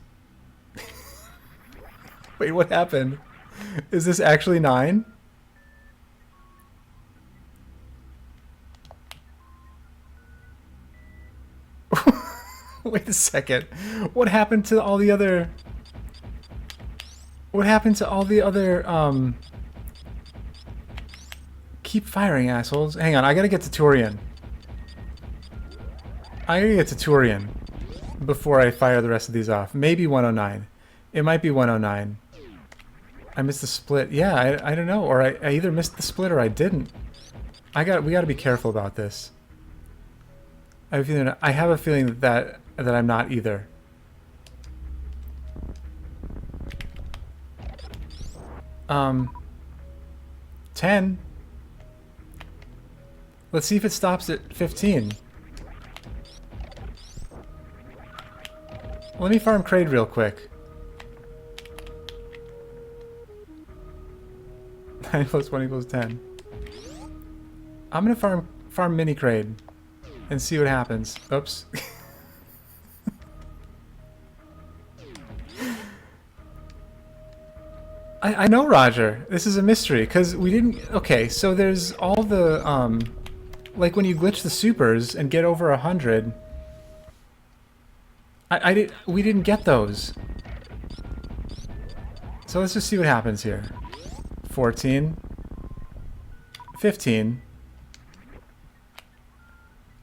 Wait, what happened? Is this actually 9? Wait a second. What happened to all the other... What happened to all the other, Keep firing, assholes. Hang on, I gotta get to Turian. I gotta get to Turian before I fire the rest of these off. Maybe 109. It might be 109. I missed the split. Yeah, I don't know. Or I either missed the split or I didn't. We gotta be careful about this. I have a feeling that I'm not either. Um, 10. Let's see if it stops at 15. Let me farm Kraid real quick. 9 plus 1 equals 10. I'm gonna farm mini Kraid and see what happens. Oops. I know, Roger. This is a mystery because we didn't. Okay, so there's all the like when you glitch the supers and get over 100. We didn't get those. So let's just see what happens here. 14. 15.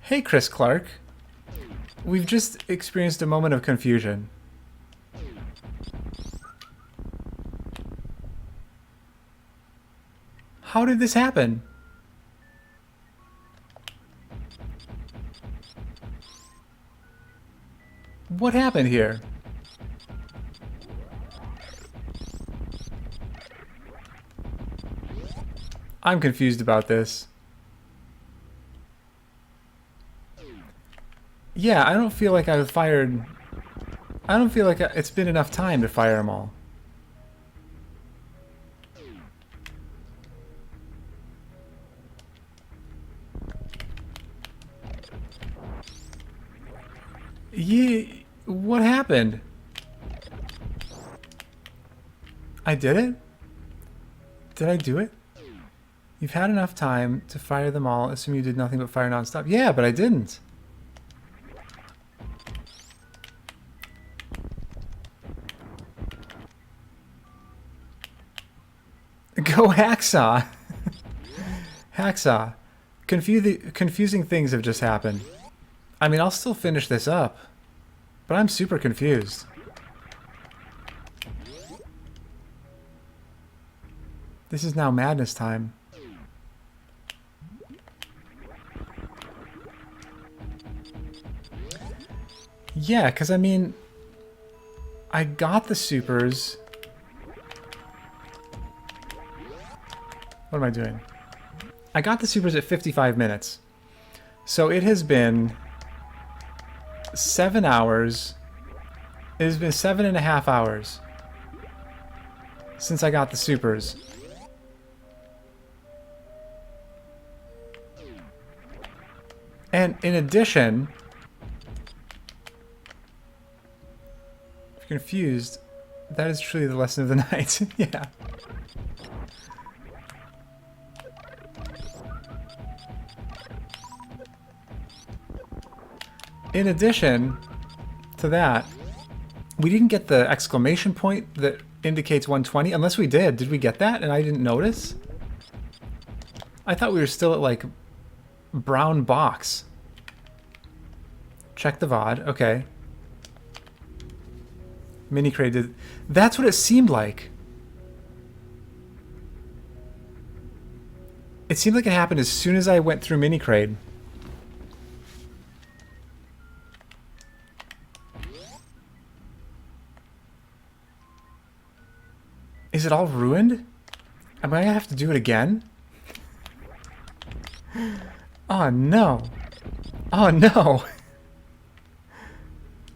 Hey, Chris Clark. We've just experienced a moment of confusion. How did this happen? What happened here? I'm confused about this. Yeah, I don't feel like I've fired I don't feel like it's been enough time to fire them all. Yeah, what happened? I did it? Did I do it? You've had enough time to fire them all. Assume you did nothing but fire nonstop. Yeah, but I didn't. Go Hacksaw! Hacksaw. Confusing things have just happened. I mean, I'll still finish this up, but I'm super confused. This is now madness time. Yeah, because I mean, I got the supers. What am I doing? I got the supers at 55 minutes. So it has been 7 hours. It has been 7.5 hours since I got the supers. And in addition, if you're confused, that is truly the lesson of the night. Yeah. In addition to that, we didn't get the exclamation point that indicates 120, unless we did. Did we get that and I didn't notice? I thought we were still at like brown box. Check the VOD. Okay. Mini crate did. That's what it seemed like. It seemed like it happened as soon as I went through mini crate. Is it all ruined? Am I gonna have to do it again? Oh no. Oh no.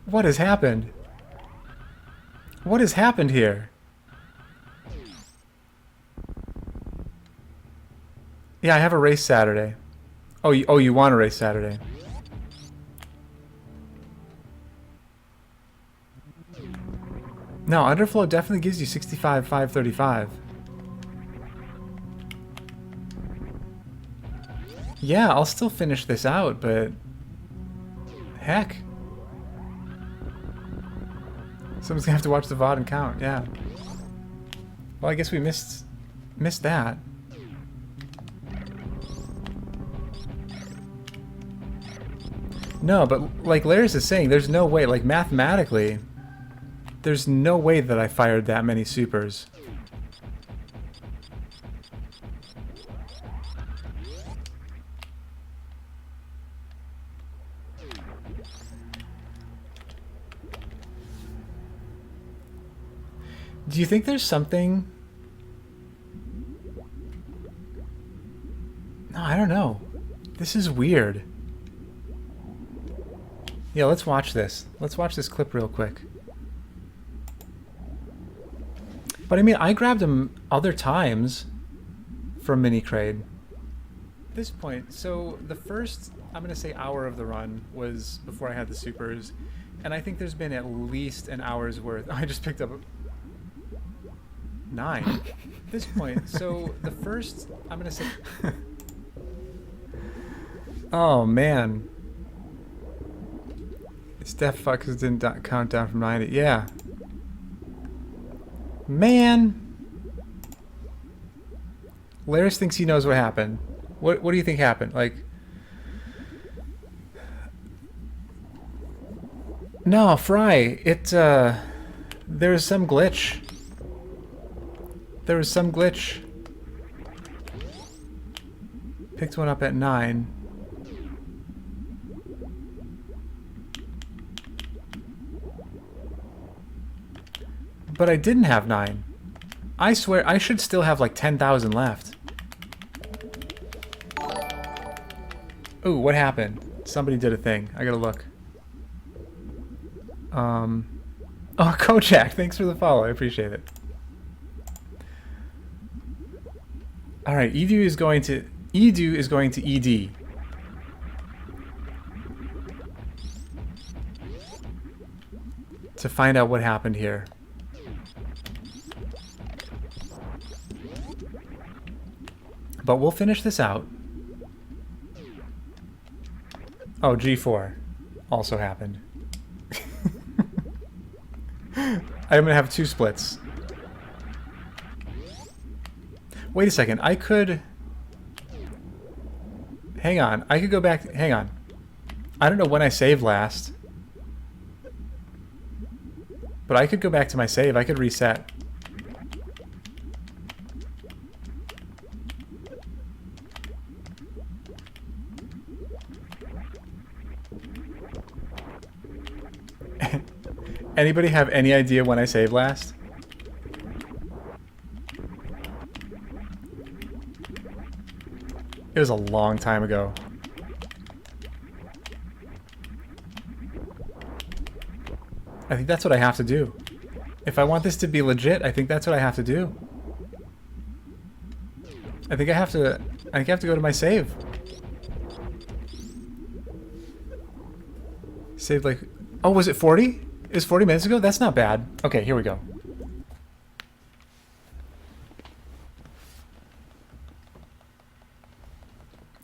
What has happened? What has happened here? Yeah, I have a race Saturday. Oh, you want a race Saturday? No, underflow definitely gives you 65, 535. Yeah, I'll still finish this out, but heck. Someone's gonna have to watch the VOD and count, yeah. Well, I guess we missed that. No, but like Laris is saying, there's no way, like mathematically, there's no way that I fired that many supers. Do you think there's something? No, I don't know. This is weird. Yeah, let's watch this. Let's watch this clip real quick. But I mean, I grabbed him other times from Mini Crade. At this point, so the first, I'm going to say hour of the run was before I had the supers. And I think there's been at least an hour's worth. I just picked up 9 at this point. So the first, I'm going to say... Oh, man. It's Def Fuckers didn't count down from 90. Yeah. Man. Laris thinks he knows what happened. What do you think happened? Like... No, Fry. There was some glitch. There was some glitch. Picked one up at 9. But I didn't have 9. I swear, I should still have like 10,000 left. Ooh, what happened? Somebody did a thing. I gotta look. Oh, kojakt, thanks for the follow. I appreciate it. All right, Edu is going to ED to find out what happened here. But we'll finish this out. Oh, G4 also happened. I'm gonna have two splits. Wait a second, I could... Hang on, I could go back... Hang on. I don't know when I saved last. But I could go back to my save, I could reset. Anybody have any idea when I saved last? It was a long time ago. I think that's what I have to do. If I want this to be legit, I think that's what I have to do. I think I have to go to my save. Saved like... Oh, was it 40? It was 40 minutes ago? That's not bad. Okay, here we go.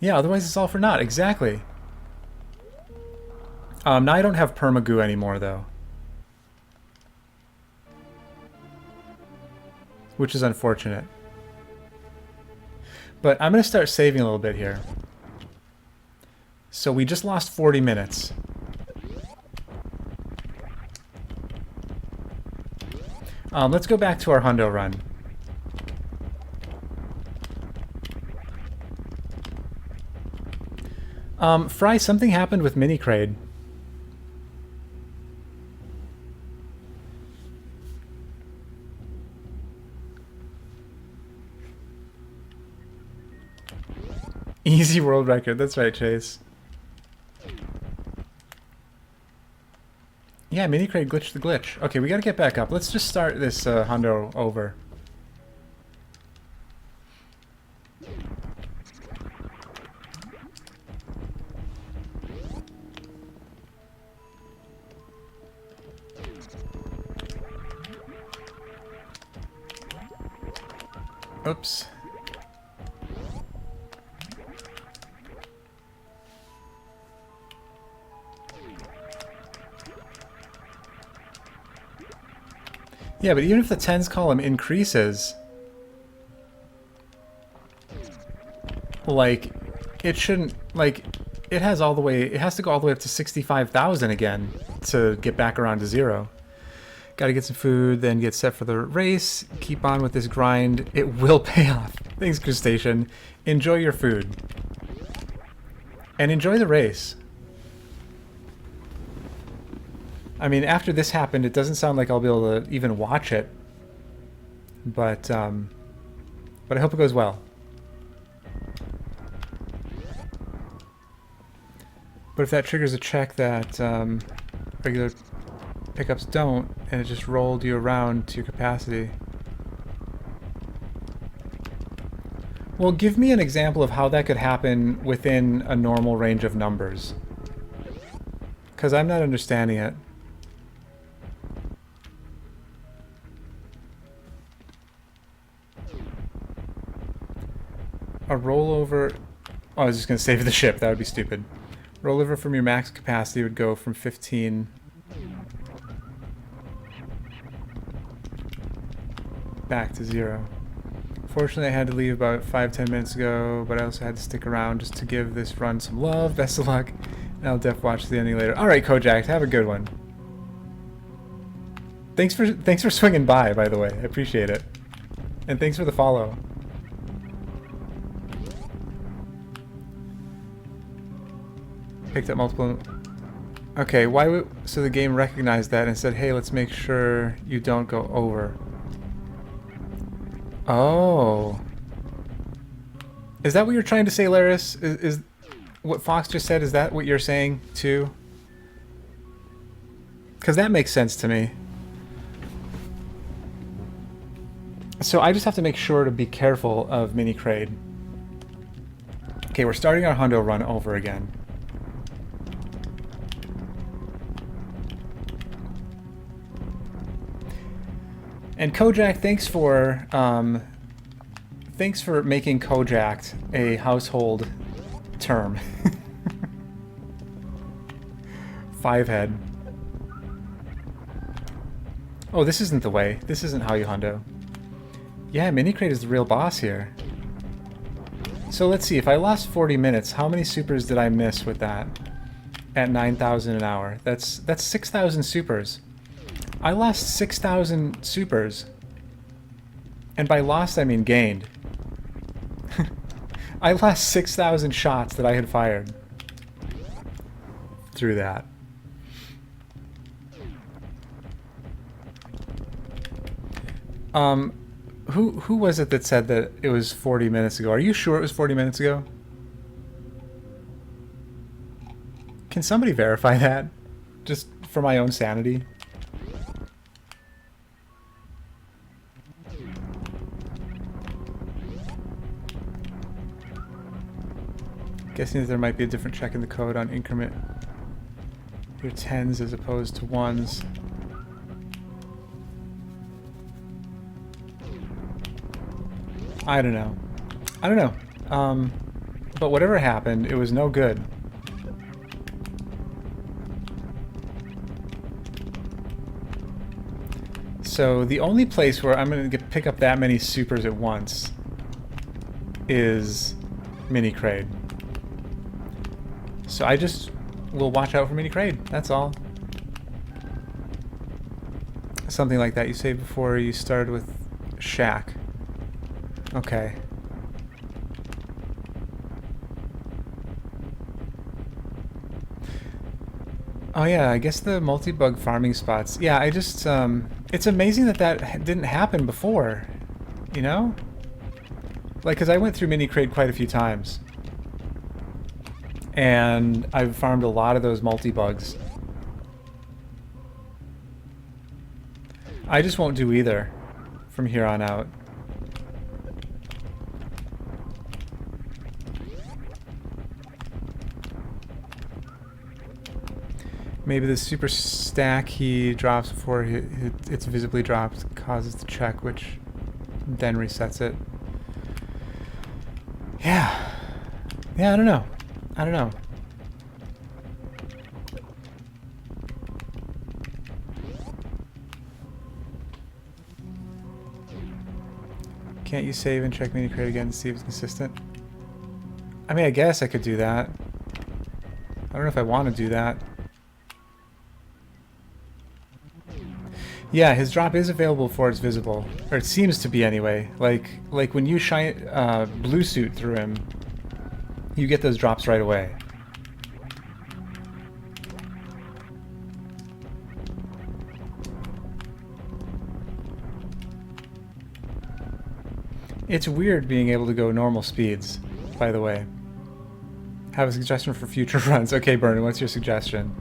Yeah, otherwise it's all for naught. Exactly. Now I don't have permagoo anymore, though. Which is unfortunate. But I'm going to start saving a little bit here. So we just lost 40 minutes. Let's go back to our hundo run. Fry, something happened with Minicrade. Easy world record. That's right, Chase. Yeah, Minicrade glitched the glitch. Okay, we gotta get back up. Let's just start this hundo over. Oops. Yeah, but even if the tens column increases, like, it shouldn't, like, it has all the way, it has to go all the way up to 65,000 again to get back around to zero. Gotta get some food, then get set for the race. Keep on with this grind. It will pay off. Thanks, Crustacean. Enjoy your food. And enjoy the race. I mean, after this happened, it doesn't sound like I'll be able to even watch it. But I hope it goes well. But if that triggers a check that regular pickups don't, and it just rolled you around to your capacity. Well, give me an example of how that could happen within a normal range of numbers. Because I'm not understanding it. A rollover... Oh, I was just going to save the ship. That would be stupid. Rollover from your max capacity would go from 15... back to 0. Fortunately, I had to leave about 5-10 minutes ago, but I also had to stick around just to give this run some love. Best of luck, and I'll def watch the ending later. Alright, Kojakt, have a good one. Thanks for swinging by the way. I appreciate it. And thanks for the follow. Picked up multiple... Okay, why would... So the game recognized that and said, hey, let's make sure you don't go over. Oh. Is that what you're trying to say, Laris? Is what Fox just said, is that what you're saying, too? Because that makes sense to me. So I just have to make sure to be careful of Mini Kraid. Okay, we're starting our Hundo run over again. And Kojakt, thanks for making kojakt a household term. 5-head. Oh, this isn't the way. This isn't how you hundo. Yeah, Mini Kraid is the real boss here. So let's see, if I lost 40 minutes, how many supers did I miss with that? At 9,000 an hour. That's 6,000 supers. I lost 6,000 supers. And by lost, I mean gained. I lost 6,000 shots that I had fired through that. Who was it that said that it was 40 minutes ago? Are you sure it was 40 minutes ago? Can somebody verify that? Just for my own sanity. Guessing that there might be a different check in the code on increment your 10s as opposed to 1s. I don't know. I don't know. But whatever happened, it was no good. So the only place where I'm going to pick up that many supers at once is Mini Kraid. So I just will watch out for Mini Kraid. That's all. Something like that you say before you started with Shack. Okay. Oh yeah, I guess the multi-bug farming spots. Yeah, I just, it's amazing that that didn't happen before, you know? Like, because I went through Mini Kraid quite a few times. And I've farmed a lot of those multi-bugs. I just won't do either from here on out. Maybe the super stack he drops before it's visibly dropped causes the check, which then resets it. Yeah. Yeah, I don't know. I don't know. Can't you save and check Mini Kraid again to see if it's consistent? I mean, I guess I could do that. I don't know if I want to do that. Yeah, his drop is available before it's visible. Or it seems to be anyway. Like when you shine blue suit through him, you get those drops right away. It's weird being able to go normal speeds, by the way. Have a suggestion for future runs. Okay, Vernon, what's your suggestion?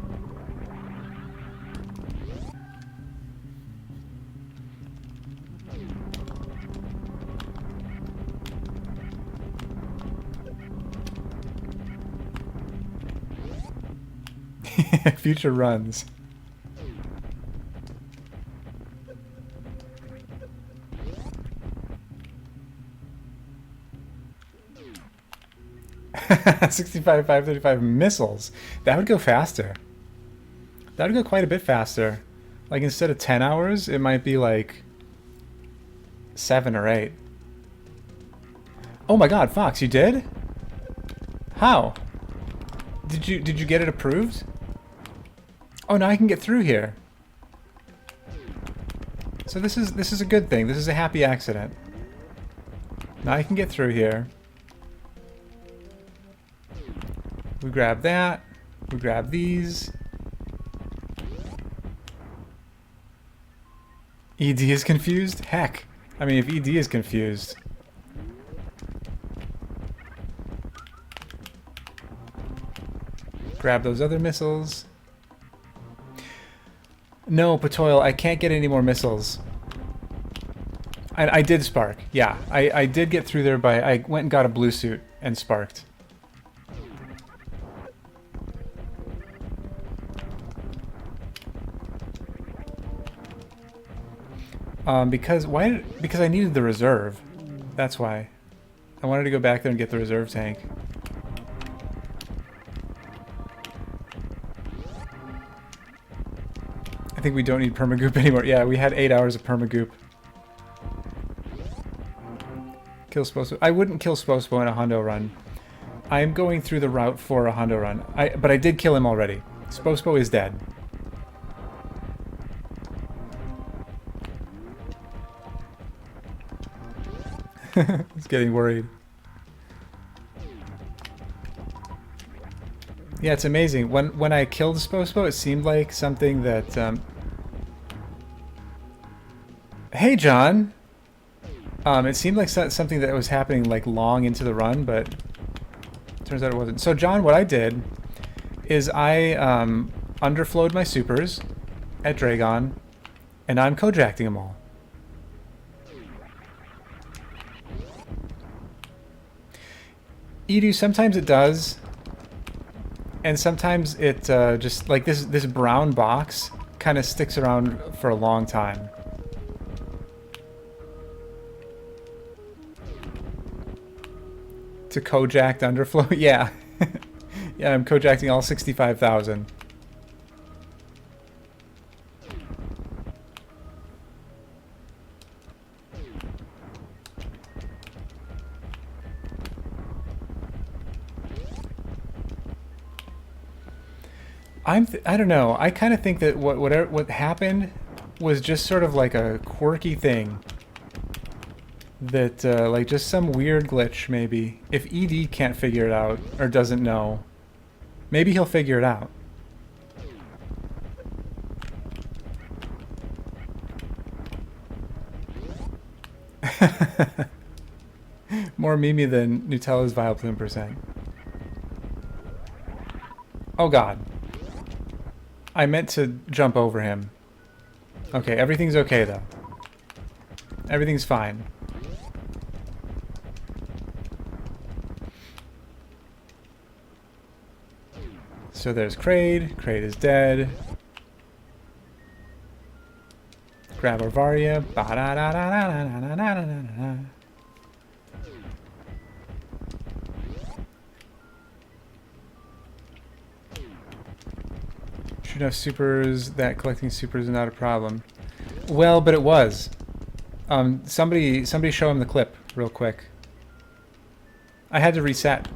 Future runs. $65, $535 missiles. That would go faster. That would go quite a bit faster. Like instead of 10 hours, it might be like 7 or 8. Oh my god, Fox, you did? How? Did you get it approved? Oh, now I can get through here. So this is a good thing. This is a happy accident. Now I can get through here. We grab that. We grab these. ED is confused? Heck. I mean, if ED is confused. Grab those other missiles. No, Patoil, I can't get any more missiles. I did spark. Yeah, I did get through there by... I went and got a blue suit and sparked. Because I needed the reserve. That's why. I wanted to go back there and get the reserve tank. I think we don't need permagoop anymore. Yeah, we had 8 hours of permagoop. Kill Spospo. I wouldn't kill Spospo in a hundo run. I'm going through the route for a hundo run. But I did kill him already. Spospo is dead. He's getting worried. Yeah, it's amazing. When I killed Spospo, it seemed like something that... Hey, John! It seemed like something that was happening like long into the run, but turns out it wasn't. So, John, what I did is I underflowed my supers at Dragon, and I'm kojakting them all. Edu, sometimes it does, and sometimes it just like this brown box kind of sticks around for a long time. To kojakt underflow? Yeah. Yeah, I'm kojakting all 65,000. I don't know. I kind of think that what happened was just sort of like a quirky thing. That, like, just some weird glitch, maybe. If ED can't figure it out, or doesn't know, maybe he'll figure it out. More Mimi than Nutella's Vileplume %. Oh god. I meant to jump over him. Okay, everything's okay, though. Everything's fine. So there's Kraid. Kraid is dead. Grab Arvaria. Should have supers. That collecting supers is not a problem. Well, but it was. Somebody show him the clip real quick. I had to reset.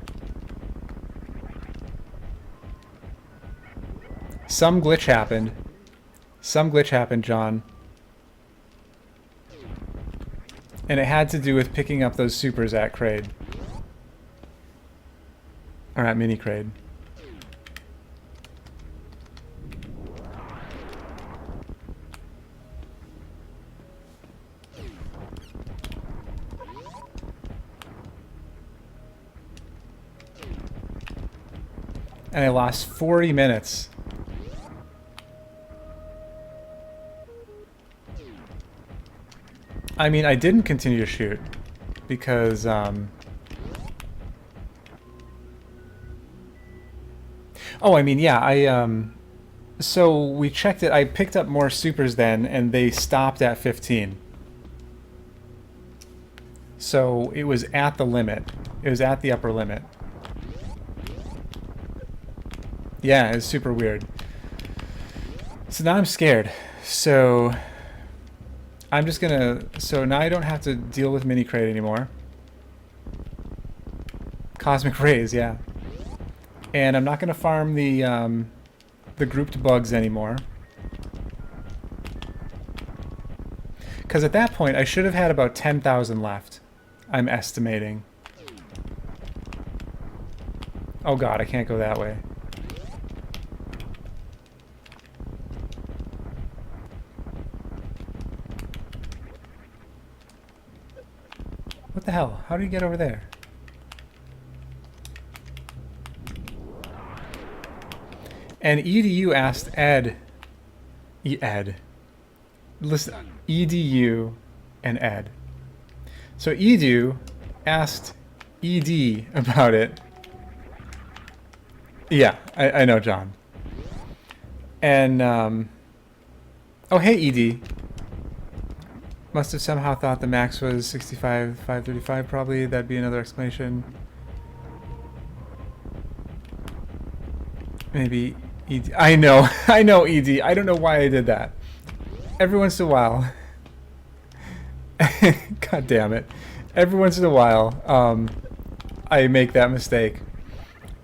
Some glitch happened. Some glitch happened, John. And it had to do with picking up those supers at Kraid. Or at Mini Kraid. And I lost 40 minutes. I mean, I didn't continue to shoot because oh, I mean, yeah, so we checked it. I picked up more supers then, and they stopped at 15. So it was at the limit. It was at the upper limit. Yeah, it's super weird. So now I'm scared. So I'm just gonna... So now I don't have to deal with Mini Kraid anymore. Cosmic Rays, yeah. And I'm not gonna farm the grouped bugs anymore. Because at that point, I should have had about 10,000 left. I'm estimating. Oh god, I can't go that way. What the hell? How do you get over there? And EDU asked Ed... Ed. Listen, EDU and Ed. So Edu asked ED about it. Yeah, I know, John. And, oh, hey, ED. Must have somehow thought the max was 65,535 probably. That'd be another explanation. Maybe ED. I know, I know, ED. I don't know why I did that. Every once in a while. God damn it. Every once in a while, I make that mistake.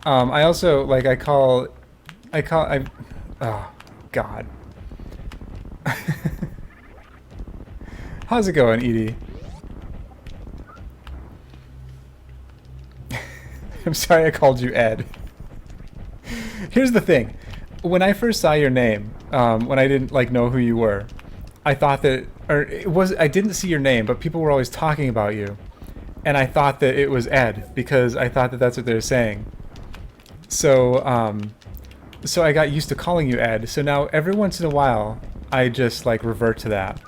I also, like, oh, God. How's it going, Edie? I'm sorry I called you Ed. Here's the thing. When I first saw your name, when I didn't, like, know who you were, I thought that, I didn't see your name, but people were always talking about you. And I thought that it was Ed, because I thought that that's what they were saying. So, so I got used to calling you Ed. So now every once in a while, I just, like, revert to that.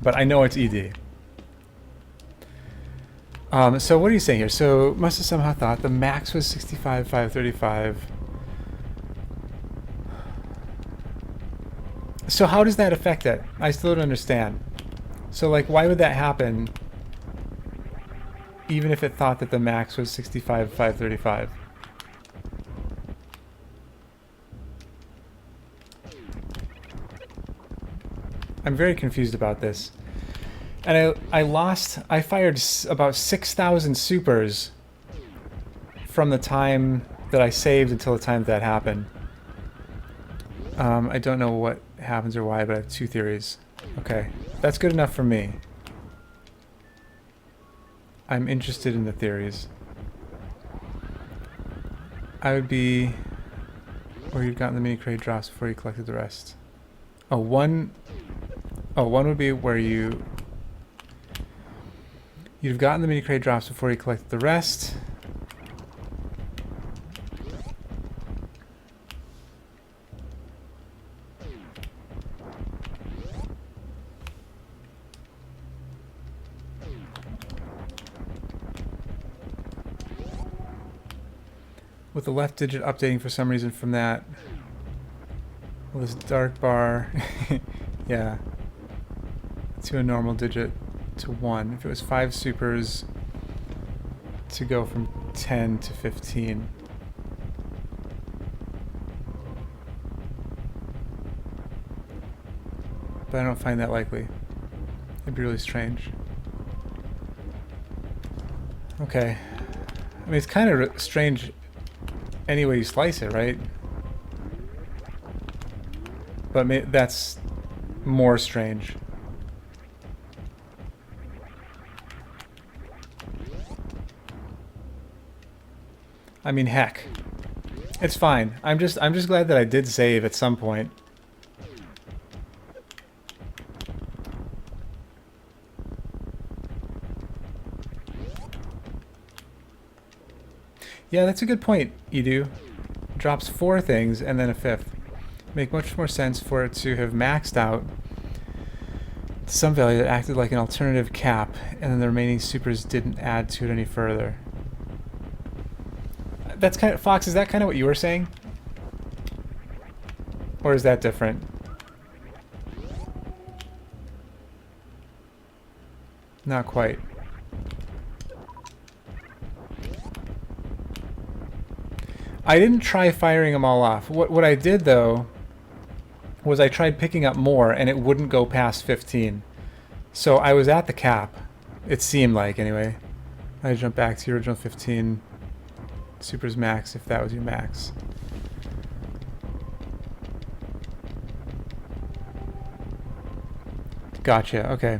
But I know it's ED. So what are you saying here? So must have somehow thought the max was 65,535. So how does that affect it? I still don't understand. So, like, why would that happen even if it thought that the max was 65,535? I'm very confused about this. And I fired about 6,000 supers from the time that I saved until the time that happened. I don't know what happens or why, but I have two theories. Okay, that's good enough for me. I'm interested in the theories. I would be where you'd gotten the mini crate drops before you collected the rest. Oh, one would be where you'd have gotten the mini crate drops before you collected the rest. With the left digit updating for some reason from that. Well, this dark bar, yeah, to a normal digit to 1. If it was 5 supers to go from 10 to 15. But I don't find that likely. It'd be really strange. Okay. I mean, it's kind of strange any way you slice it, right? But that's more strange. I mean, heck. It's fine. I'm just glad that I did save at some point. Yeah, that's a good point, Edu. Drops 4 things and then a 5th. Make much more sense for it to have maxed out to some value that acted like an alternative cap, and then the remaining supers didn't add to it any further. That's kind of, Fox, is that kind of what you were saying? Or is that different? Not quite. I didn't try firing them all off. What I did, though, was I tried picking up more, and it wouldn't go past 15. So I was at the cap. It seemed like, anyway. I jump back to your original 15. Super's max, if that was your max. Gotcha, okay.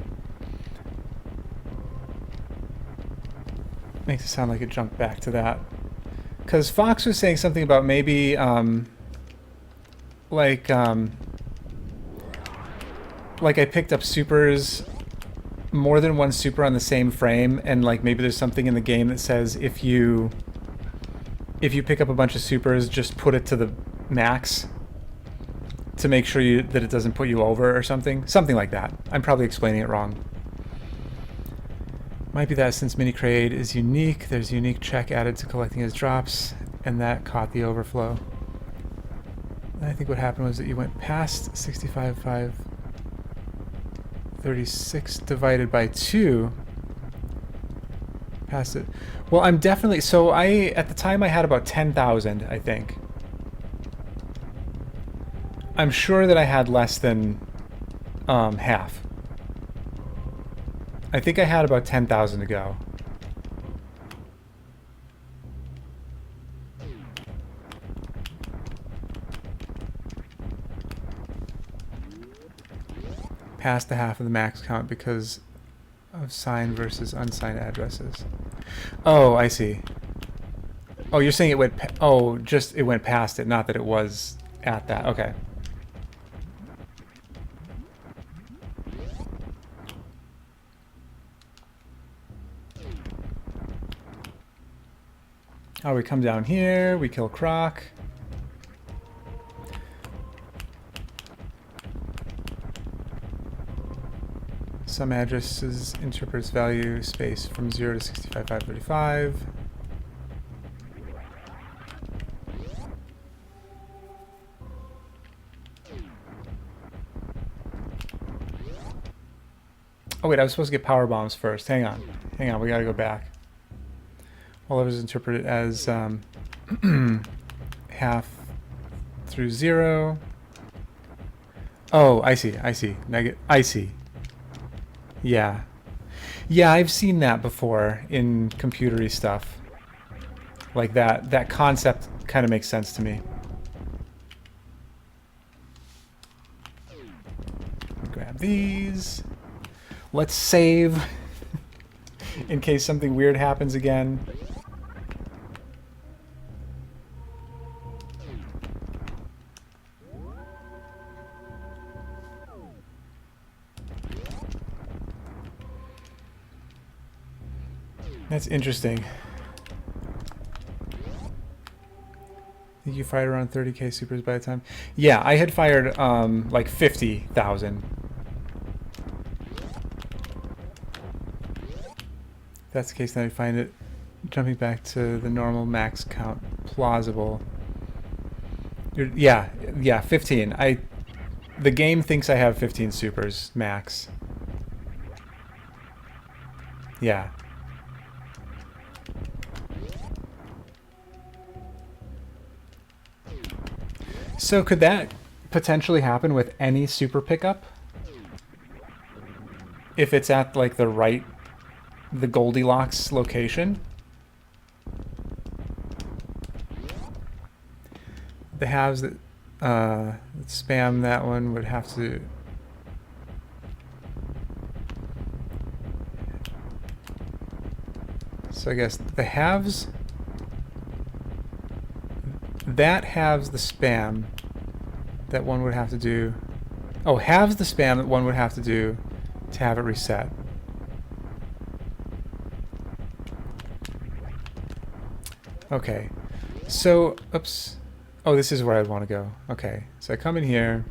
Makes it sound like it jumped back to that. Because Fox was saying something about maybe, like I picked up supers, more than one super on the same frame, and like maybe there's something in the game that says if you pick up a bunch of supers, just put it to the max to make sure that it doesn't put you over or something. Something like that. I'm probably explaining it wrong. Might be that since mini crate is unique, there's a unique check added to collecting his drops, and that caught the overflow. And I think what happened was that you went past 65,536 divided by 2. Past it. Well, I'm definitely... So at the time I had about 10,000, I think. I'm sure that I had less than half. I think I had about 10,000 to go. Past the half of the max count because of signed versus unsigned addresses. Oh, I see. Oh, you're saying it went... Oh, just it went past it, not that it was at that. Okay. Oh, we come down here, we kill Croc. Some addresses interprets value space from 0 to 65,535. Oh wait, I was supposed to get power bombs first. Hang on, we gotta go back. All of it is interpreted as half through 0. Oh, I see. I see. Yeah. Yeah, I've seen that before in computery stuff. Like that concept kind of makes sense to me. Grab these. Let's save in case something weird happens again. That's interesting. I think you fired around 30k supers by the time. Yeah, I had fired like 50,000. If that's the case, then I find it jumping back to the normal max count plausible. Yeah, 15. The game thinks I have 15 supers max. Yeah. So could that potentially happen with any super pickup? If it's at like the Goldilocks location? The halves that spam that one would have to... So I guess the halves... That halves the spam that one would have to do... Oh, halves the spam that one would have to do to have it reset. Okay. So, oops. Oh, this is where I'd want to go. Okay. So I come in here.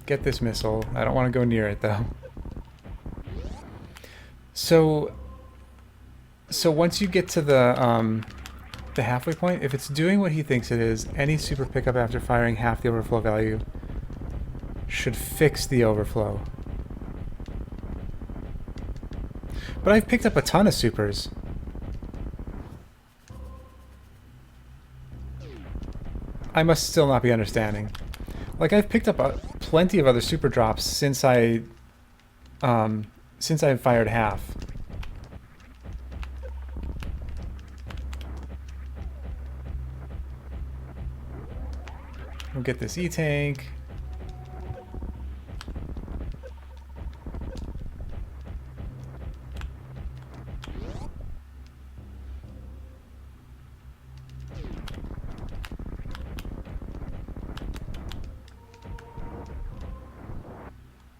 Get this missile. I don't want to go near it, though. So once you get to the halfway point, if it's doing what he thinks it is, any super pickup after firing half the overflow value should fix the overflow. But I've picked up a ton of supers. I must still not be understanding. Like, I've picked up plenty of other super drops since I fired half. We'll get this E-tank.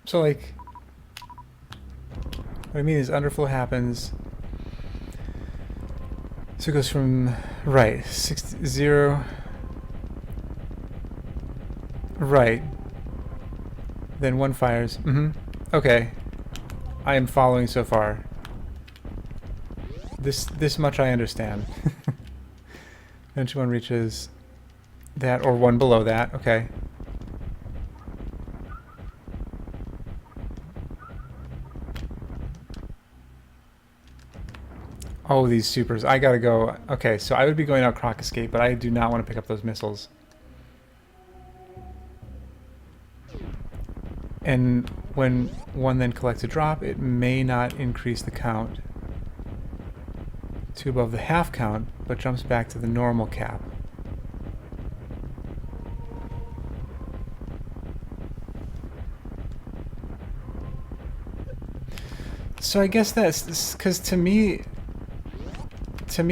So, like, what I mean is underflow happens. So it goes from, right, 0... Right. Then one fires. Okay. I am following so far. This much I understand. Eventually one reaches that or one below that. Okay. Oh, these supers. I gotta go. Okay, so I would be going out Croc Escape, but I do not want to pick up those missiles. And when one then collects a drop, it may not increase the count to above the half count, but jumps back to the normal cap. So I guess that's because to me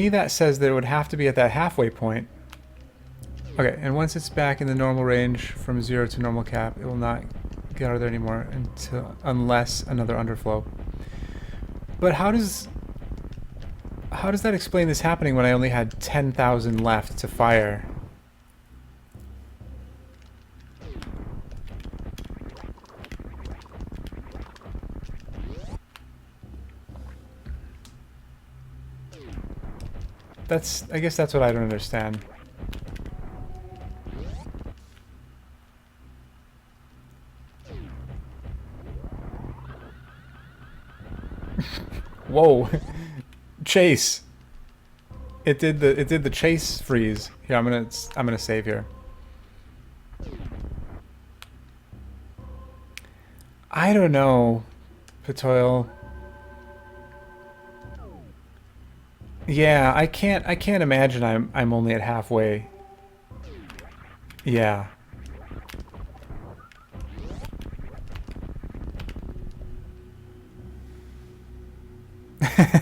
that says that it would have to be at that halfway point. Okay, and once it's back in the normal range from 0 to normal cap, it will not get out of there anymore unless another underflow. But how does that explain this happening when I only had 10,000 left to fire? I guess that's what I don't understand. Whoa. Chase. It did the chase freeze. Here, I'm gonna save here. I don't know, Patoil. Yeah, I can't imagine I'm only at halfway. Yeah.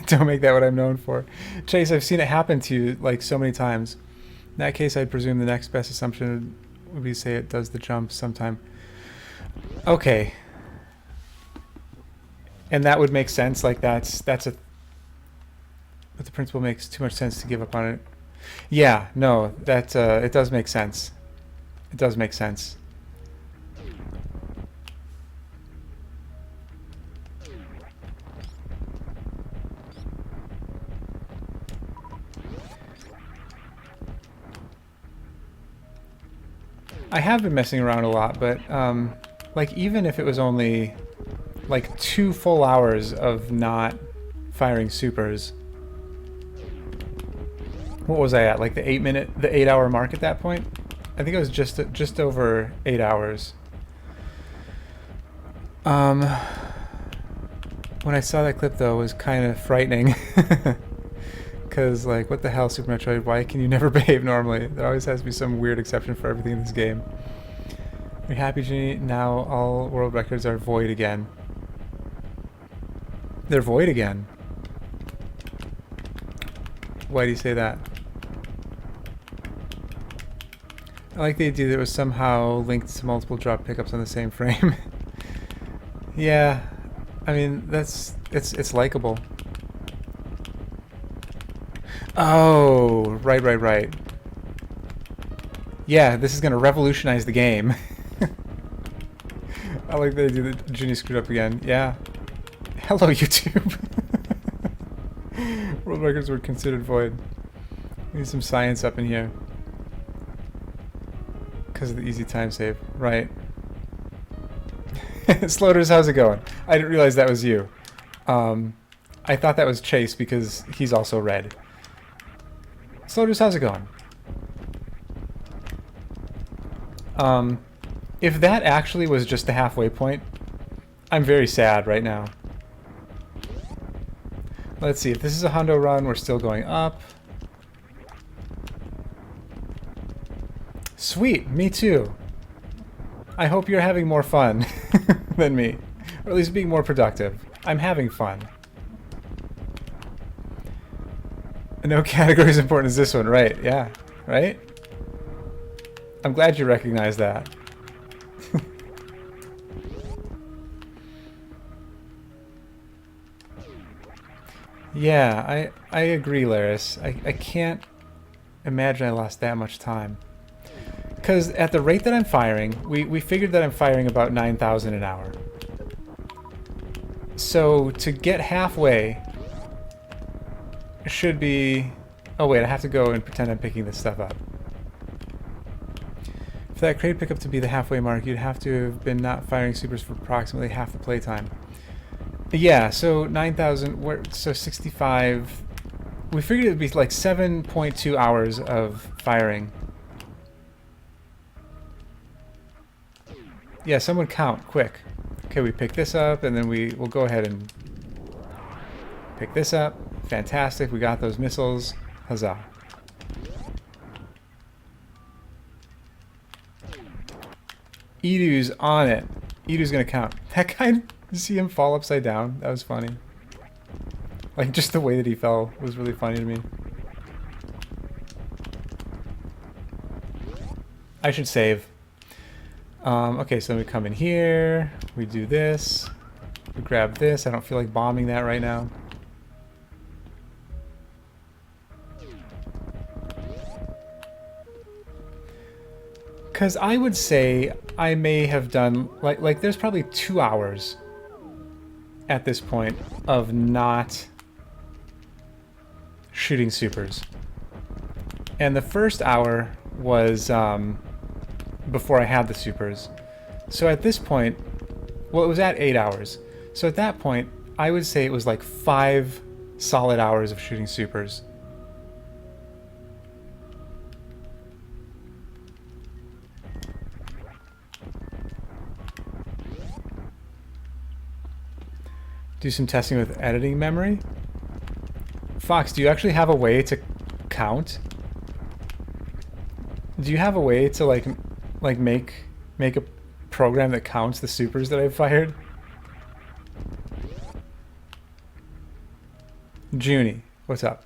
Don't make that what I'm known for. Chase, I've seen it happen to you like so many times. In that case, I'd presume the next best assumption would be say it does the jump sometime. Okay. And that would make sense, like that's a... But the principle makes too much sense to give up on it. Yeah, no, that it does make sense. It does make sense. I have been messing around a lot, but like even if it was only like 2 full hours of not firing supers, what was I at? Like the 8-hour mark at that point? I think it was just over 8 hours. When I saw that clip though, it was kind of frightening. Because, like, what the hell, Super Metroid? Why can you never behave normally? There always has to be some weird exception for everything in this game. Are you happy, Ginny? Now all world records are void again. They're void again. Why do you say that? I like the idea that it was somehow linked to multiple drop pickups on the same frame. Yeah, I mean, it's likable. Oh, right. Yeah, this is going to revolutionize the game. I like that idea that Ginny screwed up again. Yeah. Hello, YouTube. World records were considered void. We need some science up in here. Because of the easy time save. Right. Sloters, how's it going? I didn't realize that was you. I thought that was Chase because he's also red. Sloters, how's it going? If that actually was just the halfway point, I'm very sad right now. Let's see, if this is a hundo run, we're still going up. Sweet, me too. I hope you're having more fun than me. Or at least being more productive. I'm having fun. No category as important as this one, right? Yeah, right? I'm glad you recognize that. Yeah, I agree, Laris. I can't imagine I lost that much time. Because at the rate that I'm firing, we figured that I'm firing about 9,000 an hour. So to get halfway should be... Oh wait, I have to go and pretend I'm picking this stuff up. For that crate pickup to be the halfway mark, you'd have to have been not firing supers for approximately half the playtime. Yeah, so 9,000, so 65... We figured it would be like 7.2 hours of firing. Yeah, someone count, quick. Okay, we pick this up, and then we'll go ahead and pick this up. Fantastic, we got those missiles. Huzzah. Edu's on it. Edu's gonna count. That guy, you see him fall upside down? That was funny. Like, just the way that he fell was really funny to me. I should save. Okay, so we come in here. We do this. We grab this. I don't feel like bombing that right now. Because I would say I may have done... Like there's probably 2 hours at this point of not shooting supers. And the first hour was before I had the supers. So at this point, well, it was at 8 hours. So at that point, I would say it was like 5 solid hours of shooting supers. Do some testing with editing memory. Fox, do you actually have a way to count? Do you have a way to like make a program that counts the supers that I've fired? Junie, what's up?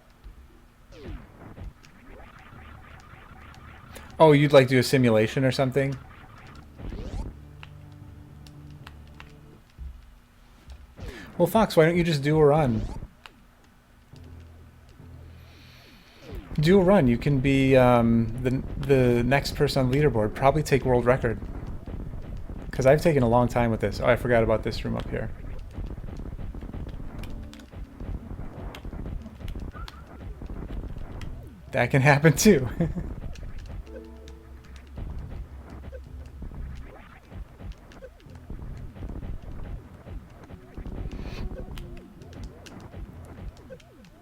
Oh, you'd like do a simulation or something? Well, Fox, why don't you just do a run? Do a run. You can be the next person on the leaderboard. Probably take world record. Because I've taken a long time with this. Oh, I forgot about this room up here. That can happen too.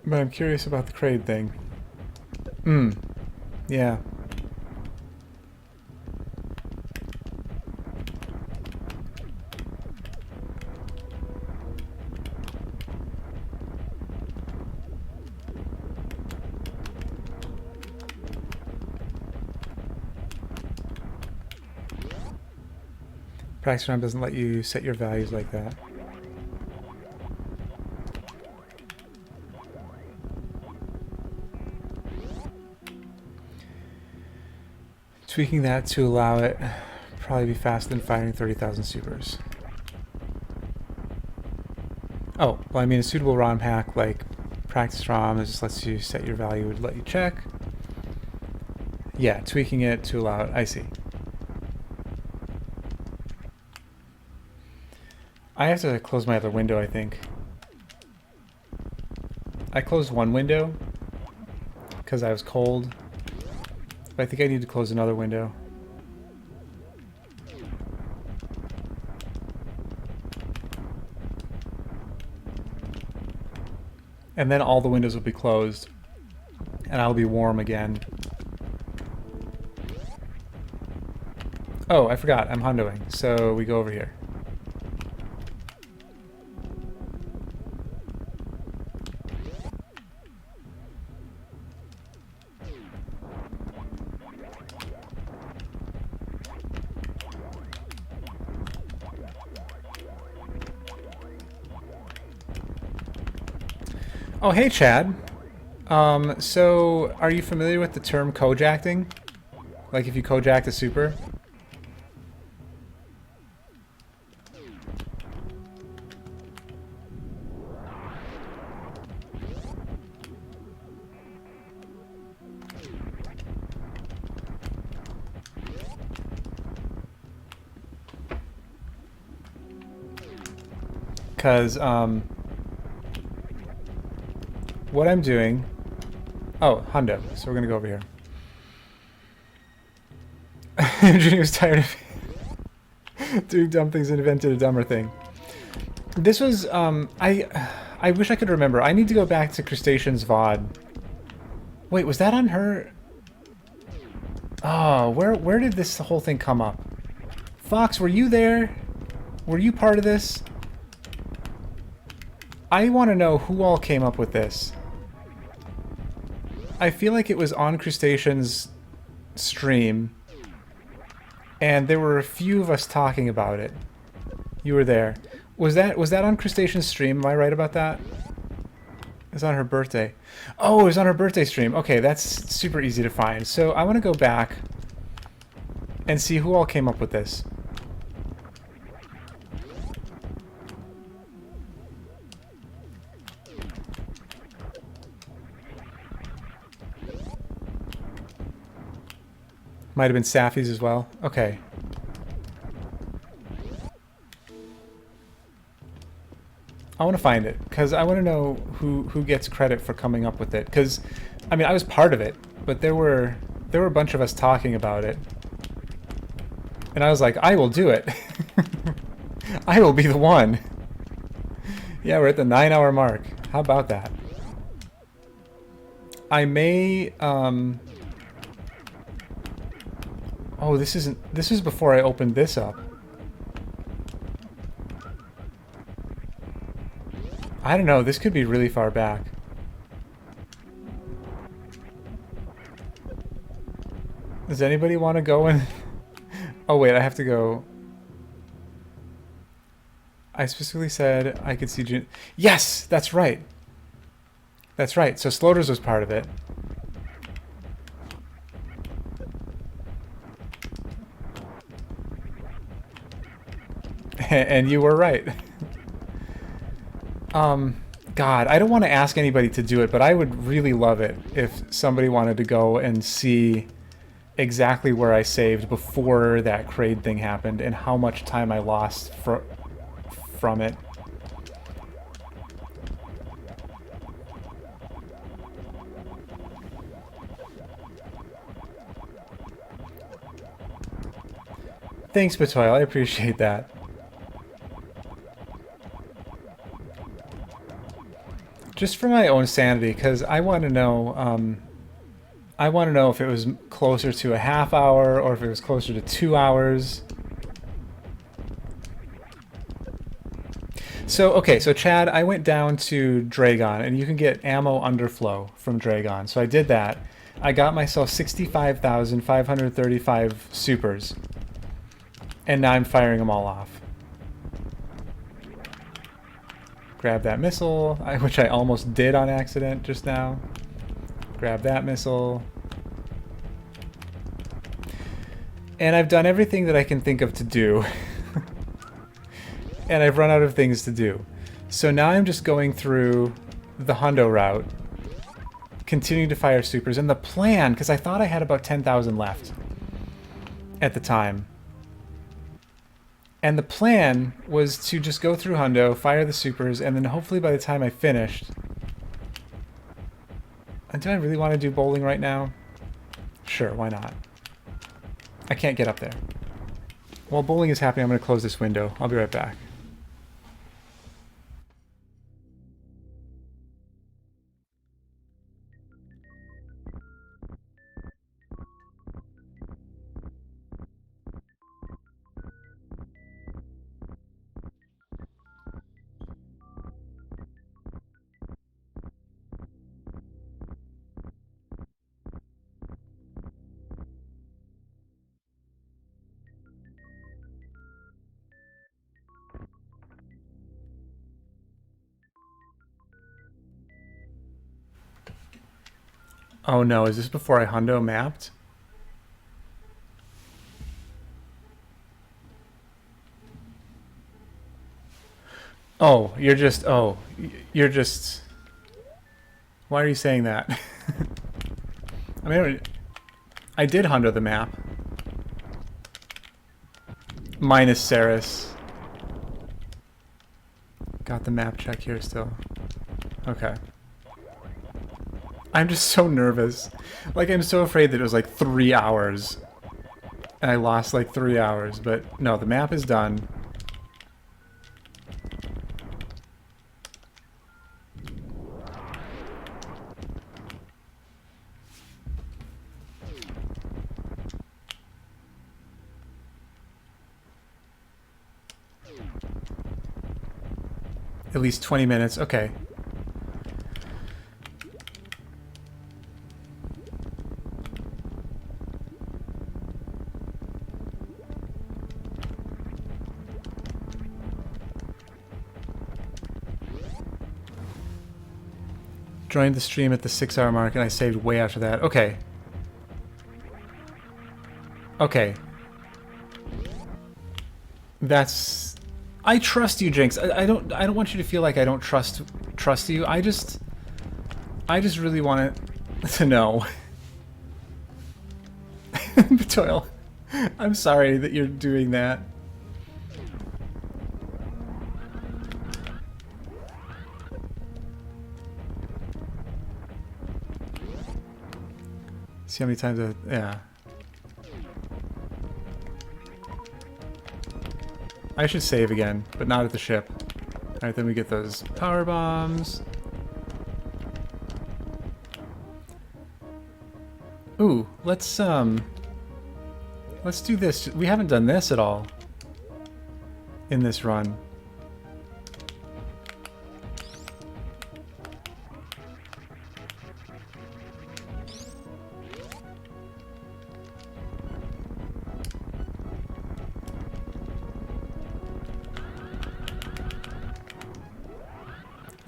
But I'm curious about the crate thing. Yeah. Practice round doesn't let you set your values like that. Tweaking that to allow it probably be faster than firing 30,000 supers. Oh, well, I mean a suitable ROM hack like practice ROM that just lets you set your value would let you check. Yeah, tweaking it to allow it. I see. I have to close my other window, I think. I closed one window because I was cold. But I think I need to close another window. And then all the windows will be closed. And I'll be warm again. Oh, I forgot. I'm hundoing. So we go over here. Oh, hey, Chad. So, are you familiar with the term kojakting? Like if you kojakt a super? because what I'm doing... Oh, Hundo. So we're going to go over here. Junior was tired of doing dumb things and invented a dumber thing. This was, I wish I could remember. I need to go back to Crustacean's VOD. Wait, was that on her? Oh, where did this whole thing come up? Fox, were you there? Were you part of this? I want to know who all came up with this. I feel like it was on Crustacean's stream, and there were a few of us talking about it. You were there. Was that on Crustacean's stream? Am I right about that? It was on her birthday. Oh, it was on her birthday stream. Okay, that's super easy to find. So I want to go back and see who all came up with this. Might have been Safi's as well. Okay. I want to find it, because I want to know who gets credit for coming up with it. Because, I mean, I was part of it, but there were a bunch of us talking about it. And I was like, I will do it. I will be the one. Yeah, we're at the 9-hour mark. How about that? I may, Oh, this is before I opened this up. I don't know, this could be really far back. Does anybody want to go and... Oh wait, I have to go... I specifically said I could see June... Yes! That's right! That's right, so Sloters was part of it. And you were right. God, I don't want to ask anybody to do it, but I would really love it if somebody wanted to go and see exactly where I saved before that Kraid thing happened and how much time I lost from it. Thanks, Batoil. I appreciate that. Just for my own sanity, because I want to know. I want to know if it was closer to a half hour or if it was closer to 2 hours. So, okay, so Chad, I went down to Dragon, and you can get ammo underflow from Dragon. So I did that. I got myself 65,535 supers. And now I'm firing them all off. Grab that missile, which I almost did on accident just now. Grab that missile. And I've done everything that I can think of to do. And I've run out of things to do. So now I'm just going through the Hundo route, continuing to fire supers. And the plan, because I thought I had about 10,000 left at the time. And the plan was to just go through Hundo, fire the supers, and then hopefully by the time I finished... And do I really want to do bowling right now? Sure, why not? I can't get up there. While bowling is happening, I'm going to close this window. I'll be right back. Oh no, is this before I Hundo mapped? Oh, you're just... Oh, you're just... Why are you saying that? I mean, I did Hundo the map. Minus Ceres. Got the map check here still. Okay. I'm just so nervous. Like, I'm so afraid that it was like 3 hours. And I lost like 3 hours. But no, the map is done. At least 20 minutes. Okay. Joined the stream at the 6-hour mark and I saved way after that. Okay. Okay. That's... I trust you, Jinx. I don't want you to feel like I don't trust you. I just really want to know. Betoil, I'm sorry that you're doing that. See how many times yeah. I should save again, but not at the ship. Alright, then we get those power bombs. Ooh, let's do this. We haven't done this at all in this run.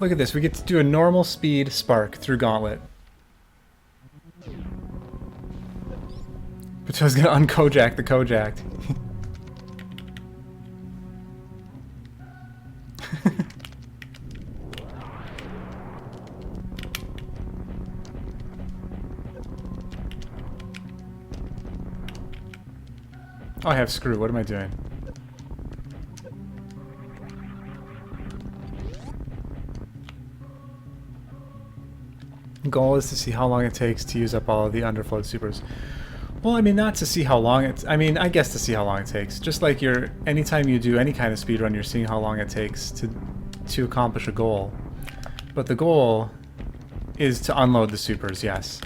Look at this, we get to do a normal speed spark through Gauntlet. But I was gonna unkojakt the kojakt. Oh, I have screw, what am I doing? Goal is to see how long it takes to use up all of the underflowed supers. Well, I mean, not to see how long I mean, I guess to see how long it takes. Just like anytime you do any kind of speedrun, you're seeing how long it takes to accomplish a goal. But the goal is to unload the supers, yes.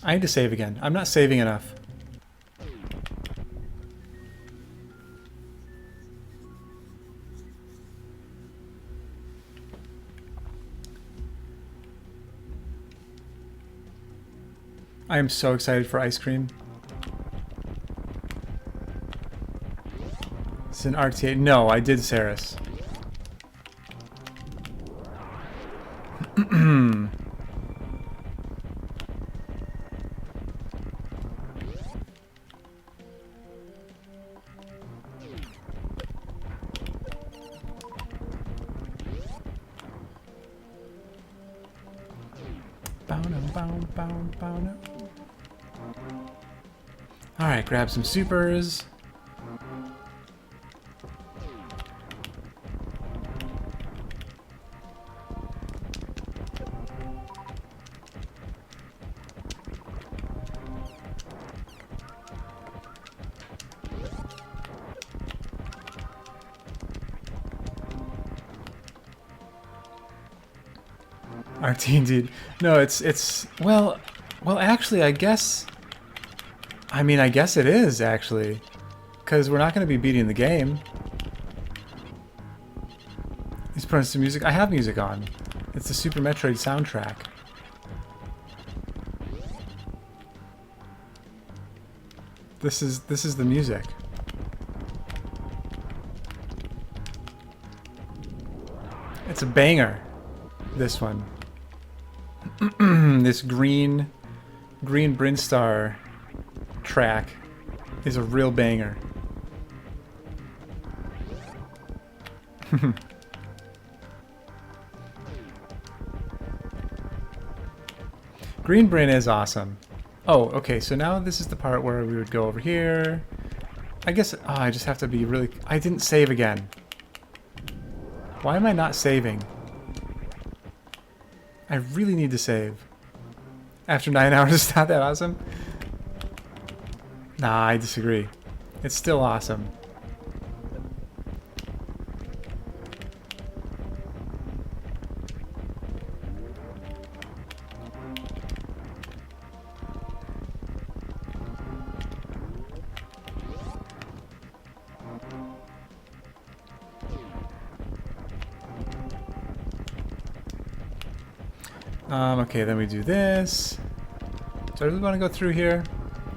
I need to save again. I'm not saving enough. I am so excited for ice cream. It's an RTA. No, I did Saris. Alright, grab some supers. RT indeed. No, it's well actually I guess I guess it is actually, because we're not going to be beating the game. He's putting some music. I have music on. It's the Super Metroid soundtrack. This is the music. It's a banger. This one. This green Brinstar track is a real banger. Green Bryn is awesome. Oh, okay, so now this is the part where we would go over here. I guess, I just have to be really... I didn't save again. Why am I not saving? I really need to save. After 9 hours, it's not that awesome? Nah, I disagree. It's still awesome. Okay, then we do this. Do I really want to go through here?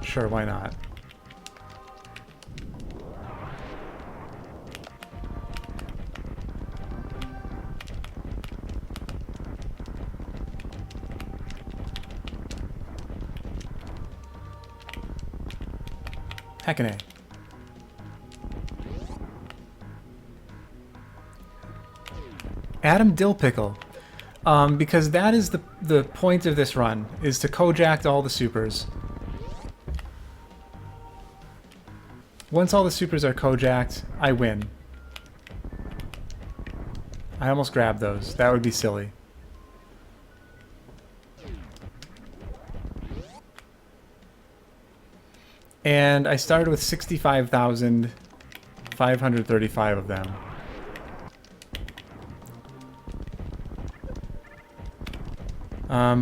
Sure, why not? Heckin' A. Adam Dillpickle. Because that is the point of this run, is to kojakt all the supers. Once all the supers are kojakt, I win. I almost grabbed those. That would be silly. And I started with 65,535 of them.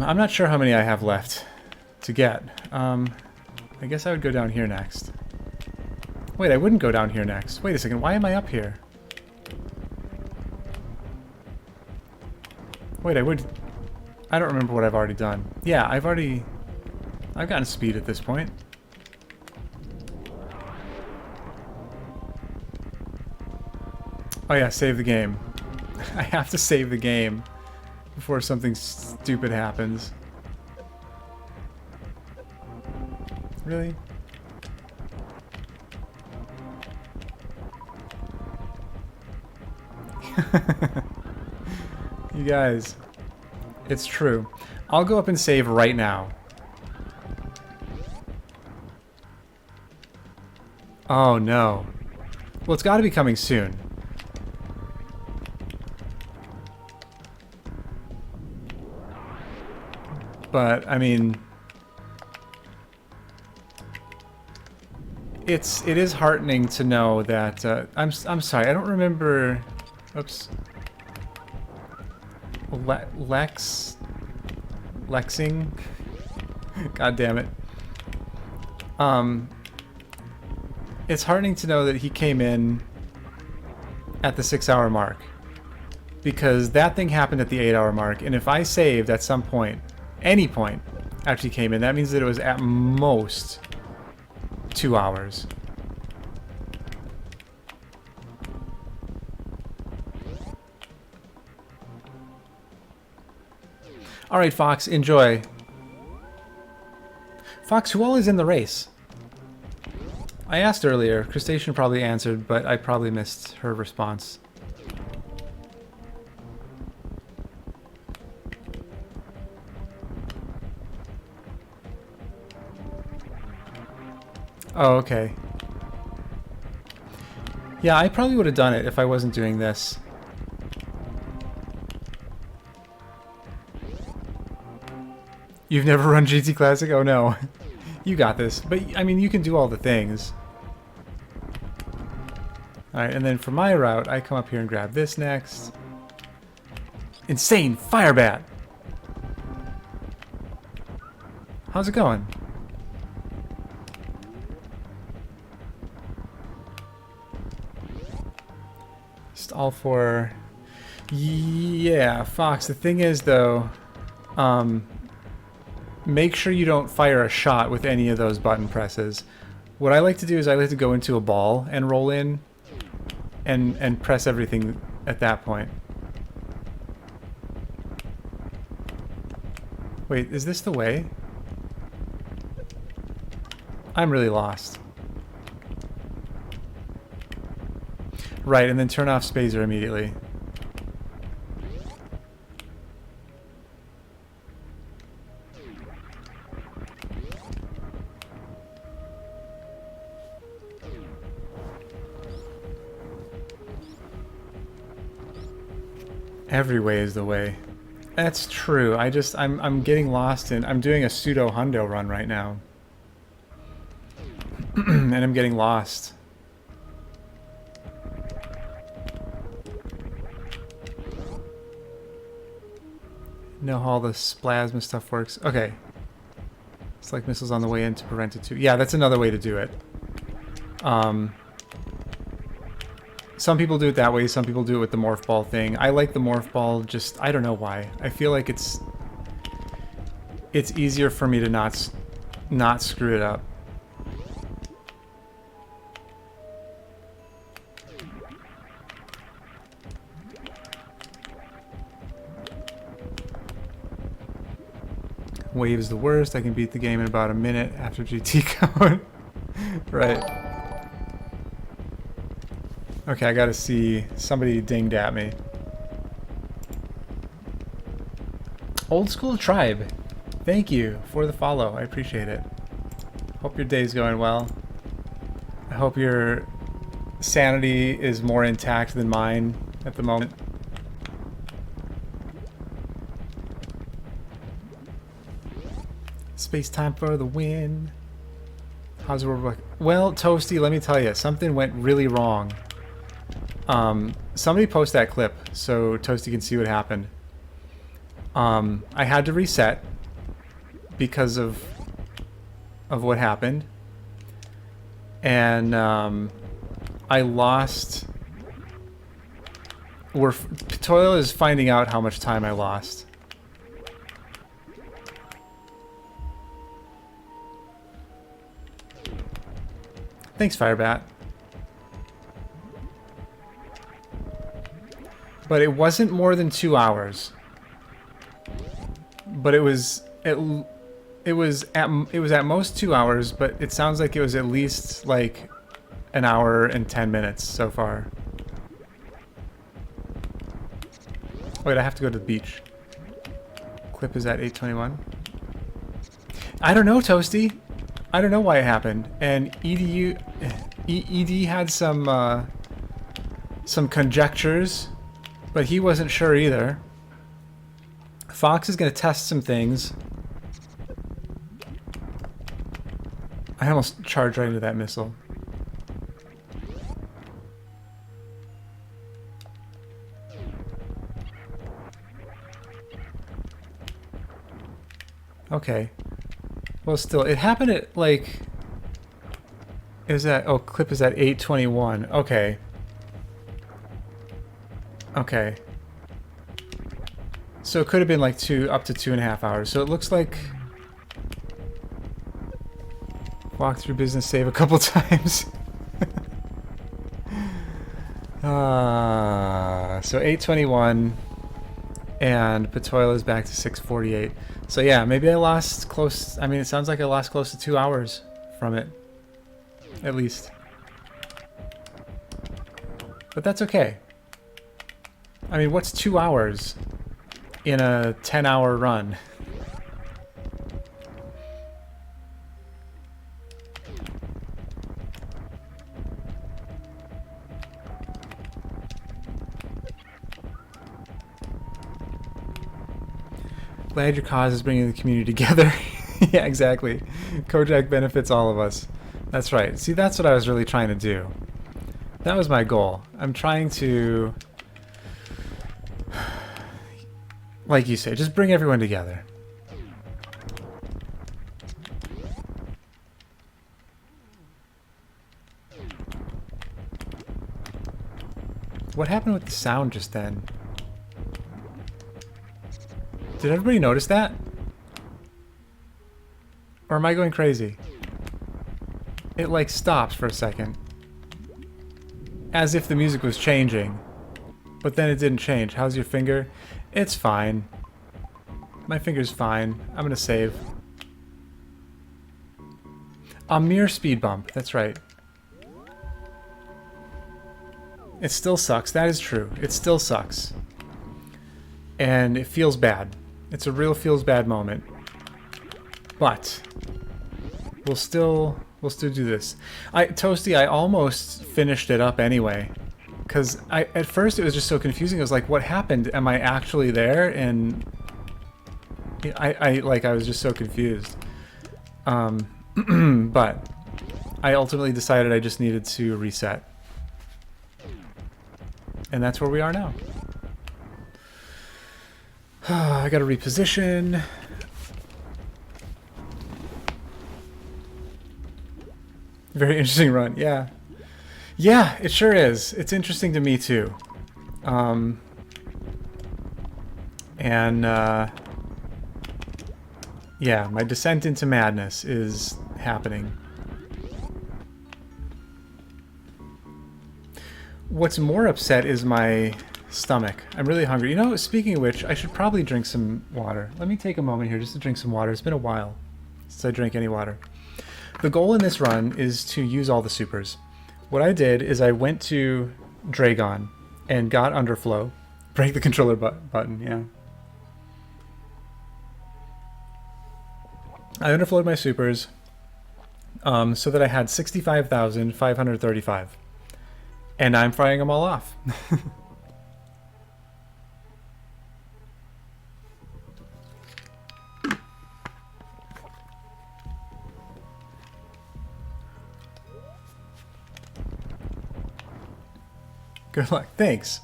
I'm not sure how many I have left to get. I guess I would go down here next. Wait, I wouldn't go down here next. Wait a second, why am I up here? Wait, I don't remember what I've already done. Yeah, I've gotten speed at this point. Oh yeah, save the game. I have to save the game before something stupid happens. Really? You guys, it's true. I'll go up and save right now. Oh no. Well, it's got to be coming soon. But, I mean, it is heartening to know that, I'm sorry, I don't remember, oops, Lexing, god damn it, it's heartening to know that he came in at the 6-hour mark, because that thing happened at the 8-hour mark, and if I saved at some point, any point after he came in, that means that it was at most 2 hours. Alright, Fox, enjoy. Fox, who all is in the race? I asked earlier. Crustacean probably answered, but I probably missed her response. Oh, okay. Yeah, I probably would have done it if I wasn't doing this. You've never run GT Classic? Oh no. You got this. But, I mean, you can do all the things. Alright, and then for my route, I come up here and grab this next. Insane Firebat! How's it going? Just all for... Yeah, Fox, the thing is, though, make sure you don't fire a shot with any of those button presses. What I like to do is I like to go into a ball and roll in and press everything at that point. Wait, is this the way? I'm really lost. Right, and then turn off Spazer immediately. Every way is the way. That's true. I'm getting lost in... I'm doing a pseudo hundo run right now. And I'm getting lost. Know how all this plasma stuff works. Okay. It's like missiles on the way in to prevent it to... Yeah, that's another way to do it. Some people do it that way, some people do it with the morph ball thing. I like the morph ball, just... I don't know why. I feel like it's easier for me to not screw it up. Wave is the worst. I can beat the game in about a minute after GT code. Right. Okay, I gotta see. Somebody dinged at me. Old School Tribe. Thank you for the follow. I appreciate it. Hope your day's going well. I hope your sanity is more intact than mine at the moment. Space time for the win. How's the world? Well, Toasty, let me tell you, something went really wrong. Somebody post that clip so Toasty can see what happened. I had to reset because of what happened, and I lost. Toil is finding out how much time I lost. Thanks, Firebat. But it wasn't more than 2 hours. But it was at most 2 hours, but it sounds like it was at least like an hour and 10 minutes so far. Wait, I have to go to the beach. Clip is at 8:21. I don't know, Toasty. I don't know why it happened. And ED had some conjectures, but he wasn't sure either. Fox is going to test some things. I almost charged right into that missile. Okay. Well, still, it happened at, like... Is that... Oh, clip is at 8:21. Okay. Okay. So it could have been like up to 2.5 hours. So it looks like... Walk through business save a couple times. So 8:21. And Patoila is back to 6:48. So yeah, maybe I lost close... I mean, it sounds like I lost close to 2 hours from it. At least. But that's okay. I mean, what's 2 hours in a 10-hour run? Glad your cause is bringing the community together. Yeah, exactly. Kojak benefits all of us. That's right. See, that's what I was really trying to do. That was my goal. I'm trying to, like you say, just bring everyone together. What happened with the sound just then? Did everybody notice that? Or am I going crazy? It like stops for a second. As if the music was changing. But then it didn't change. How's your finger? It's fine. My finger's fine. I'm gonna save. A mere speed bump, that's right. It still sucks, that is true. It still sucks. And it feels bad. It's a real feels bad moment. But we'll still do this. Toasty, I almost finished it up anyway. Because at first it was just so confusing. It was like, what happened? Am I actually there? And I was just so confused. But I ultimately decided I just needed to reset. And that's where we are now. I gotta reposition. Very interesting run, yeah. Yeah, it sure is. It's interesting to me too. Yeah, my descent into madness is happening. What's more upset is my stomach. I'm really hungry. You know, speaking of which, I should probably drink some water. Let me take a moment here just to drink some water. It's been a while since I drank any water. The goal in this run is to use all the supers. What I did is I went to Dragon and got underflow. Break the controller button, yeah. I underflowed my supers so that I had 65,535. And I'm firing them all off. Good luck. Thanks.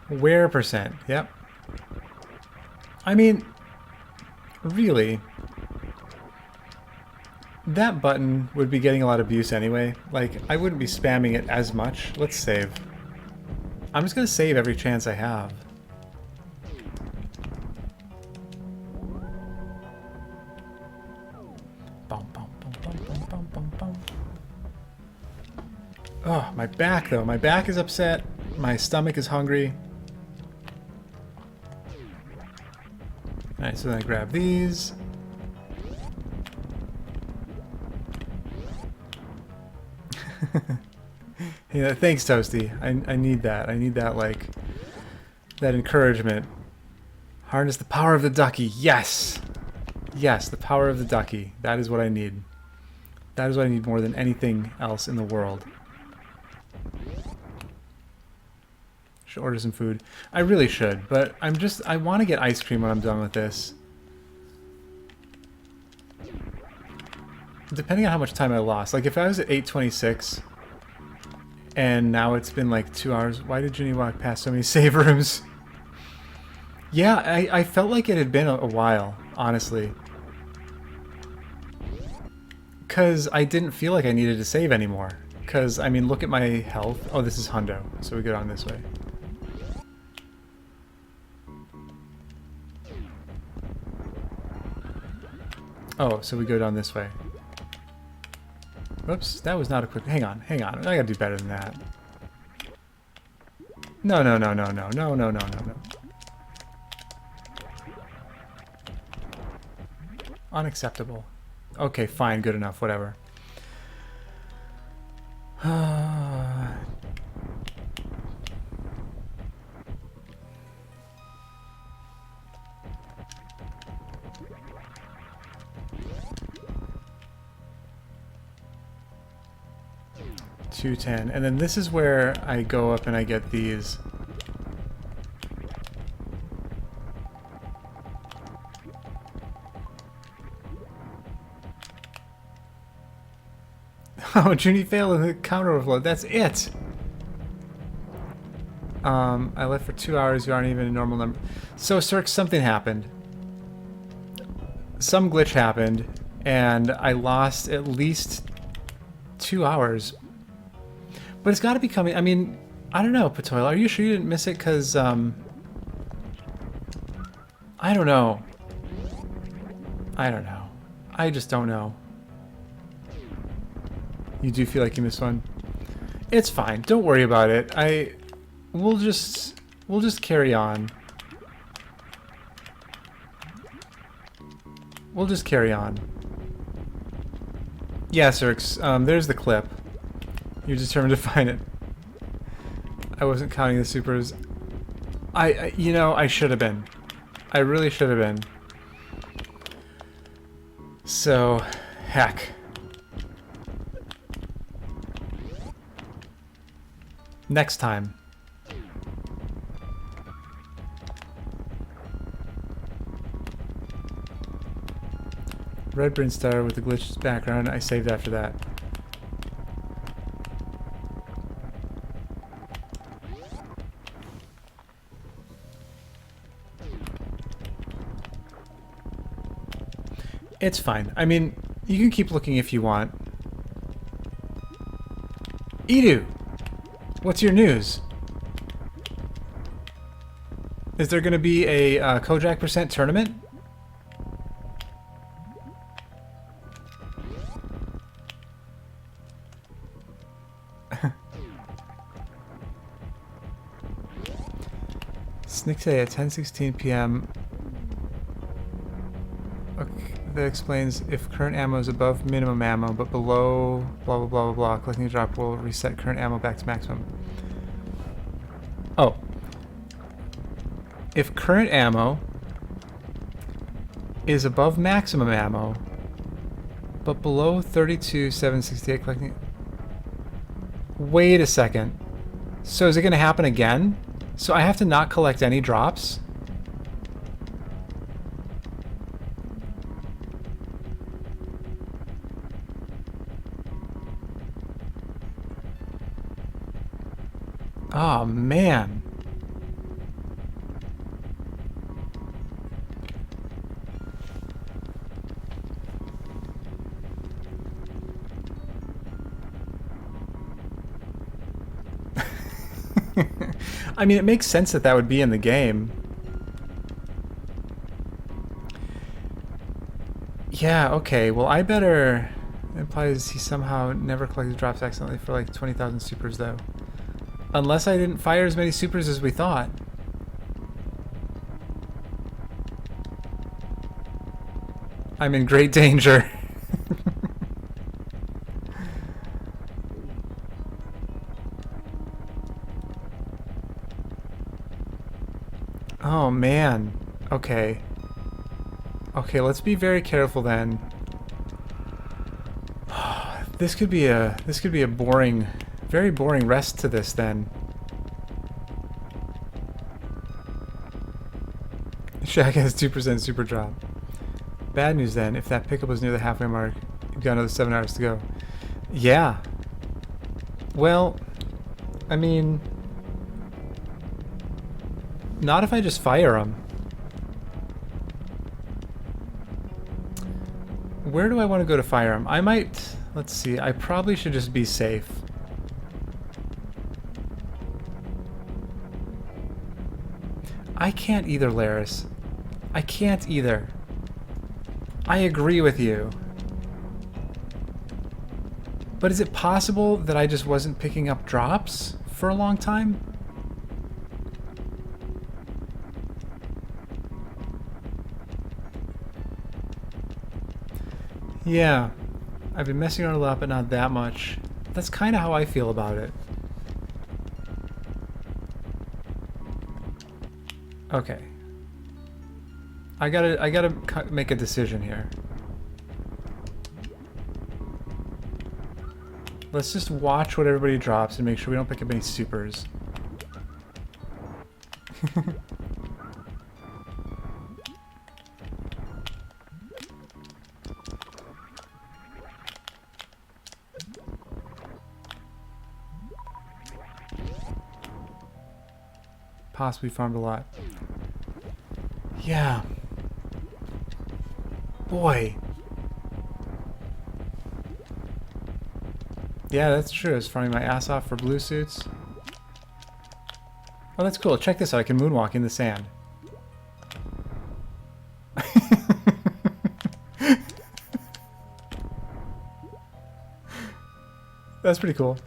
Where percent? Yep. I mean, really, that button would be getting a lot of abuse anyway. Like, I wouldn't be spamming it as much. Let's save. I'm just going to save every chance I have. Oh, my back though. My back is upset. My stomach is hungry. Alright, so then I grab these. Yeah, thanks, Toasty. I need that. I need that, like, that encouragement. Harness the power of the ducky. Yes! Yes, the power of the ducky. That is what I need. That is what I need more than anything else in the world. Should order some food. I really should, but I want to get ice cream when I'm done with this. Depending on how much time I lost. Like, if I was at 8:26 and now it's been like 2 hours, why did Ginny walk past so many save rooms? Yeah, I felt like it had been a while, honestly. Because I didn't feel like I needed to save anymore. Because, I mean, look at my health. Oh, this is Hundo, so we go on this way. Oh, so we go down this way. Whoops, that was not a quick... Hang on, hang on. I gotta do better than that. No, no, no, no, no, no, no, no, no, no. Unacceptable. Okay, fine, good enough, whatever. 210, and then this is where I go up and I get these. Oh, Junie failed in the counter overload. That's it. I left for 2 hours. You aren't even a normal number. So, Cirque, something happened. Some glitch happened, and I lost at least 2 hours. But it's got to be coming. I mean, I don't know, Patoil. Are you sure you didn't miss it? Because, I don't know. I don't know. I just don't know. You do feel like you missed one? It's fine. Don't worry about it. We'll just carry on. We'll just carry on. Yeah, Cirx, there's the clip. You're determined to find it. I wasn't counting the supers. You know, I should have been. I really should have been. So, heck. Next time. Red Brinstar with the glitched background. I saved after that. It's fine. I mean, you can keep looking if you want. Edu! What's your news? Is there going to be a kojakt percent tournament? Snickday at 10:16 p.m. Okay, that explains if current ammo is above minimum ammo, but below blah blah blah blah blah. Collecting a drop will reset current ammo back to maximum. Oh. If current ammo is above maximum ammo, but below 32,768 collecting... Wait a second. So is it going to happen again? So I have to not collect any drops? Oh, man. I mean, it makes sense that that would be in the game. Yeah, okay. Well, I better... It implies he somehow never collected drops accidentally for like 20,000 supers, though. Unless I didn't fire as many supers as we thought. I'm in great danger. Oh man. Okay. Okay, let's be very careful then. This could be a boring, very boring rest to this then. Shaq has 2% super drop. Bad news then, if that pickup was near the halfway mark, you've got another 7 hours to go. Yeah. Well, I mean... Not if I just fire him. Where do I want to go to fire him? I might... Let's see, I probably should just be safe. I can't either, Laris. I can't either. I agree with you. But is it possible that I just wasn't picking up drops for a long time? Yeah. I've been messing around a lot, but not that much. That's kind of how I feel about it. Okay. I gotta make a decision here. Let's just watch what everybody drops and make sure we don't pick up any supers. Possibly farmed a lot. Yeah. Boy. Yeah, that's true. I was farming my ass off for blue suits. Oh, that's cool. Check this out. I can moonwalk in the sand. That's pretty cool.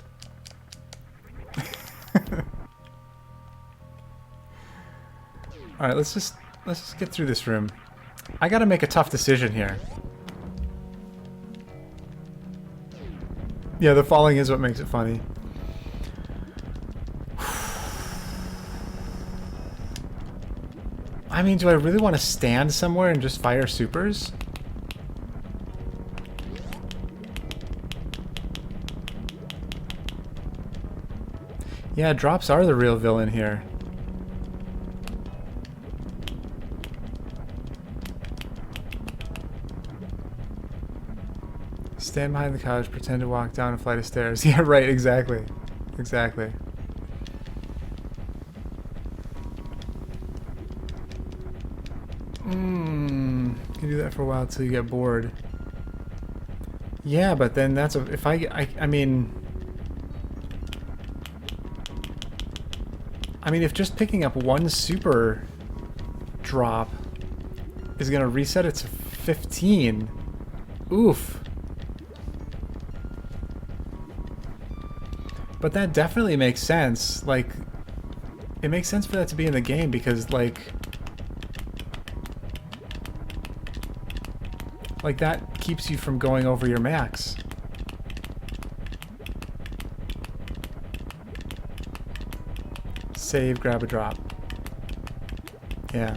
All right, let's just get through this room. I gotta make a tough decision here. Yeah, the falling is what makes it funny. I mean, do I really want to stand somewhere and just fire supers? Yeah, drops are the real villain here. Stand behind the couch, pretend to walk down a flight of stairs. Yeah, right, exactly. Exactly. You can do that for a while till you get bored. Yeah, but then that's a... If I mean... I mean, if just picking up one super drop is going to reset it to 15... Oof. But that definitely makes sense. Like, it makes sense for that to be in the game because, like that keeps you from going over your max. Save, grab a drop. Yeah.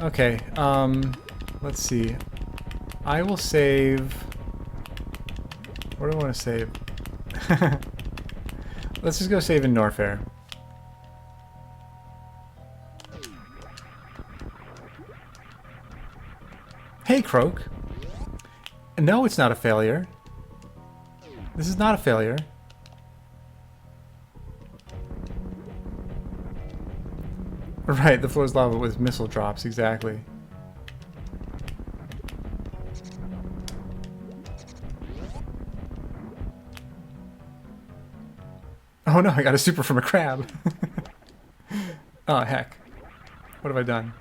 Okay, let's see. I will save... Where do I want to save? Let's just go save in Norfair. Hey, Croak. No, it's not a failure. This is not a failure. Right, the floor is lava with missile drops, exactly. Oh no, I got a super from a crab. Oh, heck. What have I done?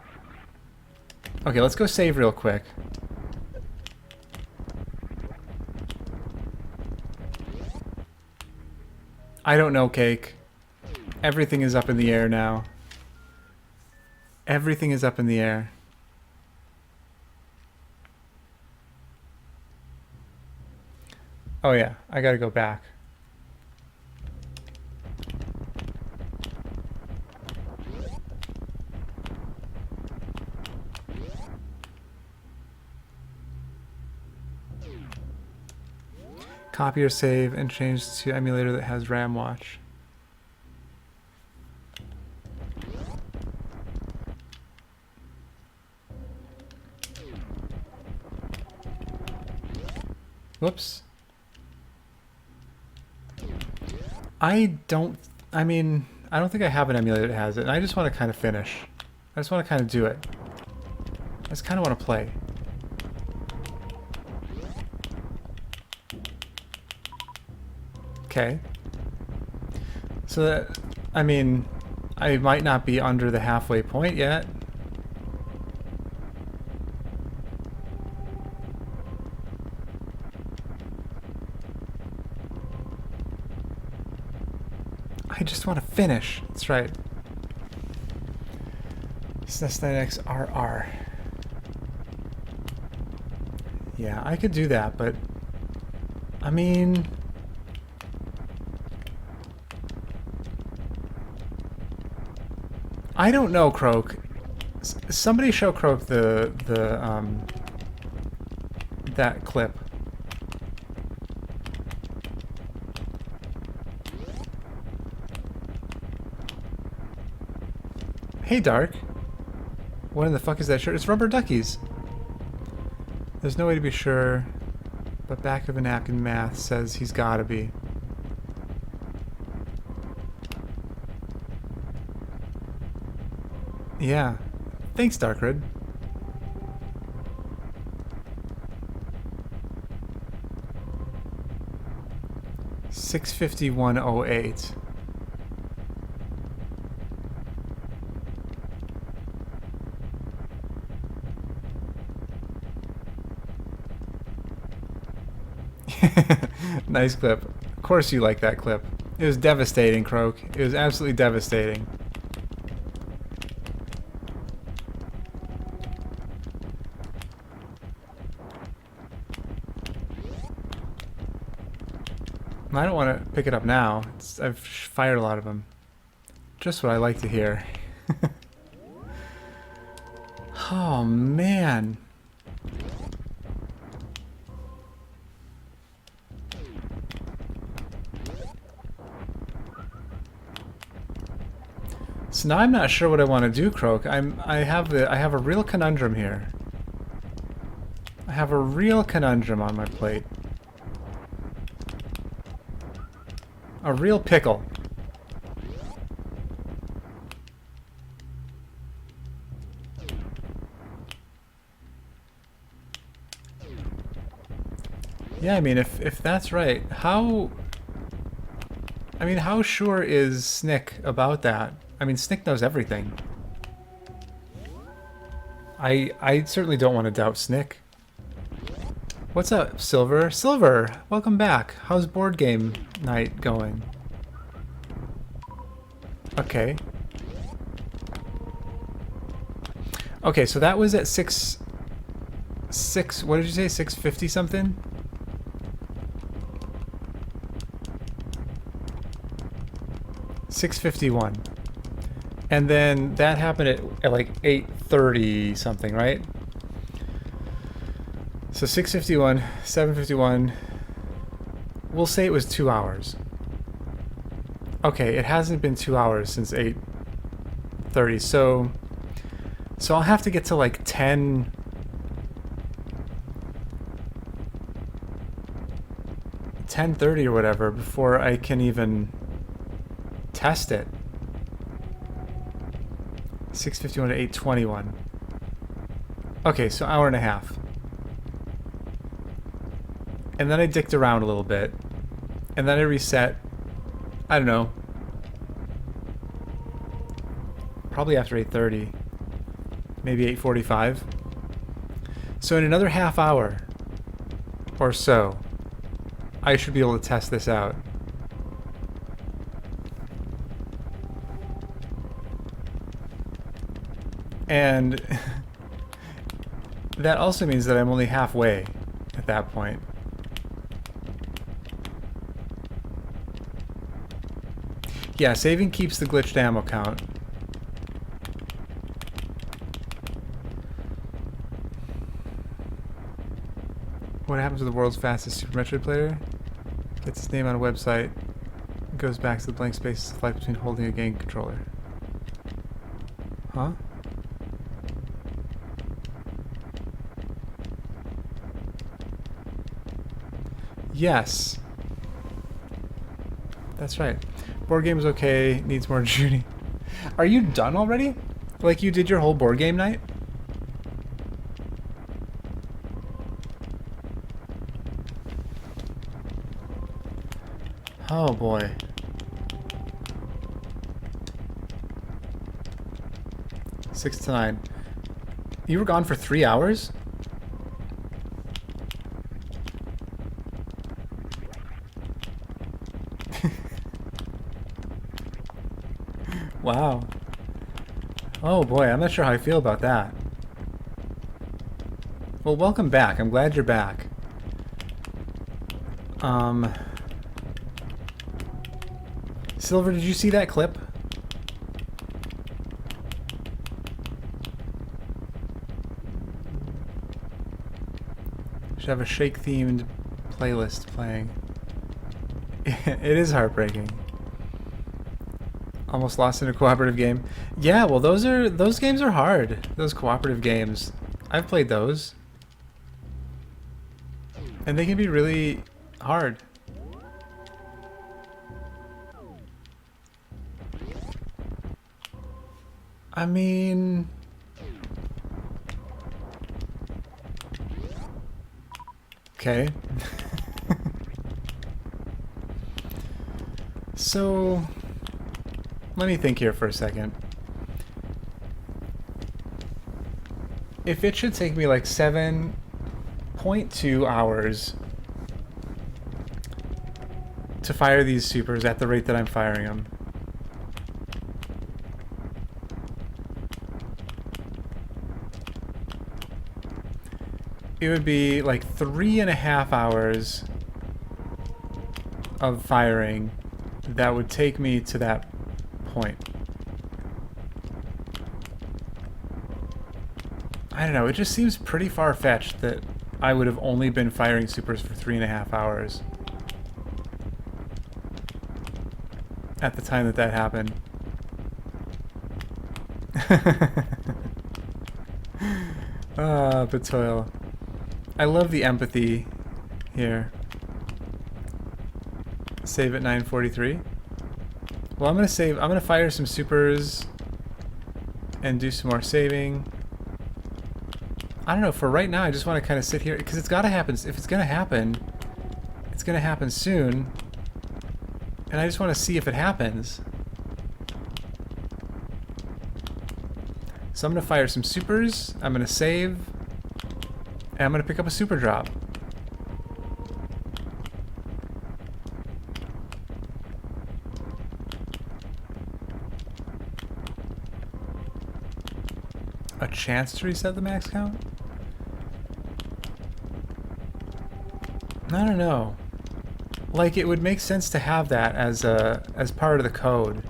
Okay, let's go save real quick. I don't know, Cake. Everything is up in the air now. Everything is up in the air. Oh yeah, I gotta go back. Copy or save and change to emulator that has RAM watch. Whoops. I don't think I have an emulator that has it, and I just want to kind of finish. I just want to kind of do it. I just kind of want to play. Okay. So that, I mean, I might not be under the halfway point yet. I just want to finish. That's right. SNES RR. Yeah, I could do that, but I mean, I don't know, Croak. Somebody show Croak that clip. Hey, Dark. What in the fuck is that shirt? It's rubber duckies. There's no way to be sure, but back of a napkin math says he's gotta be. Yeah. Thanks, Darkred. $651.08. Nice clip. Of course you like that clip. It was devastating, Croak. It was absolutely devastating. I don't want to pick it up now. I've fired a lot of them. Just what I like to hear. Oh, man. So now I'm not sure what I want to do, Croak. I have a real conundrum here. I have a real conundrum on my plate. A real pickle. Yeah, I mean, if that's right, how... I mean, how sure is Snick about that? I mean, Snick knows everything. I certainly don't want to doubt Snick. What's up, Silver? Silver, welcome back. How's board game night going? Okay. Okay, so that was at six. What did you say? 650 something? $651. And then that happened at like 8:30 something, right? So 651, 751. We'll say it was 2 hours. Okay, it hasn't been 2 hours since 8:30. So I'll have to get to like 10:30 or whatever before I can even test it. 651 to 821. Okay, so hour and a half. And then I dicked around a little bit. And then I reset. I don't know. Probably after 8:30. Maybe 8:45. So in another half hour or so, I should be able to test this out. And that also means that I'm only halfway at that point. Yeah, saving keeps the glitched ammo count. What happens to the world's fastest Super Metroid player? Gets his name on a website. Goes back to the blank space left between holding a game controller. Huh? Yes. That's right. Board game is okay, needs more Judy. Are you done already? Like you did your whole board game night? Oh boy. Six to 9. You were gone for 3 hours? Wow. Oh boy, I'm not sure how I feel about that. Well, welcome back. I'm glad you're back. Silver, did you see that clip? Should have a Shake-themed playlist playing. It is heartbreaking. Almost lost in a cooperative game. Yeah, well, those games are hard. Those cooperative games. I've played those. And they can be really hard. I mean... Okay. So... let me think here for a second. If it should take me like 7.2 hours to fire these supers at the rate that I'm firing them, it would be like 3.5 hours of firing that would take me to that point. I don't know, it just seems pretty far-fetched that I would have only been firing supers for 3.5 hours at the time that that happened. Betoil. I love the empathy here. Save at 9:43. Well, I'm gonna fire some supers and do some more saving. I don't know, for right now I just want to kind of sit here, because it's gotta happen. If it's gonna happen, it's gonna happen soon. And I just want to see if it happens. So I'm gonna fire some supers, I'm gonna save, and I'm gonna pick up a super drop. A chance to reset the max count? I don't know. Like, it would make sense to have that as part of the code,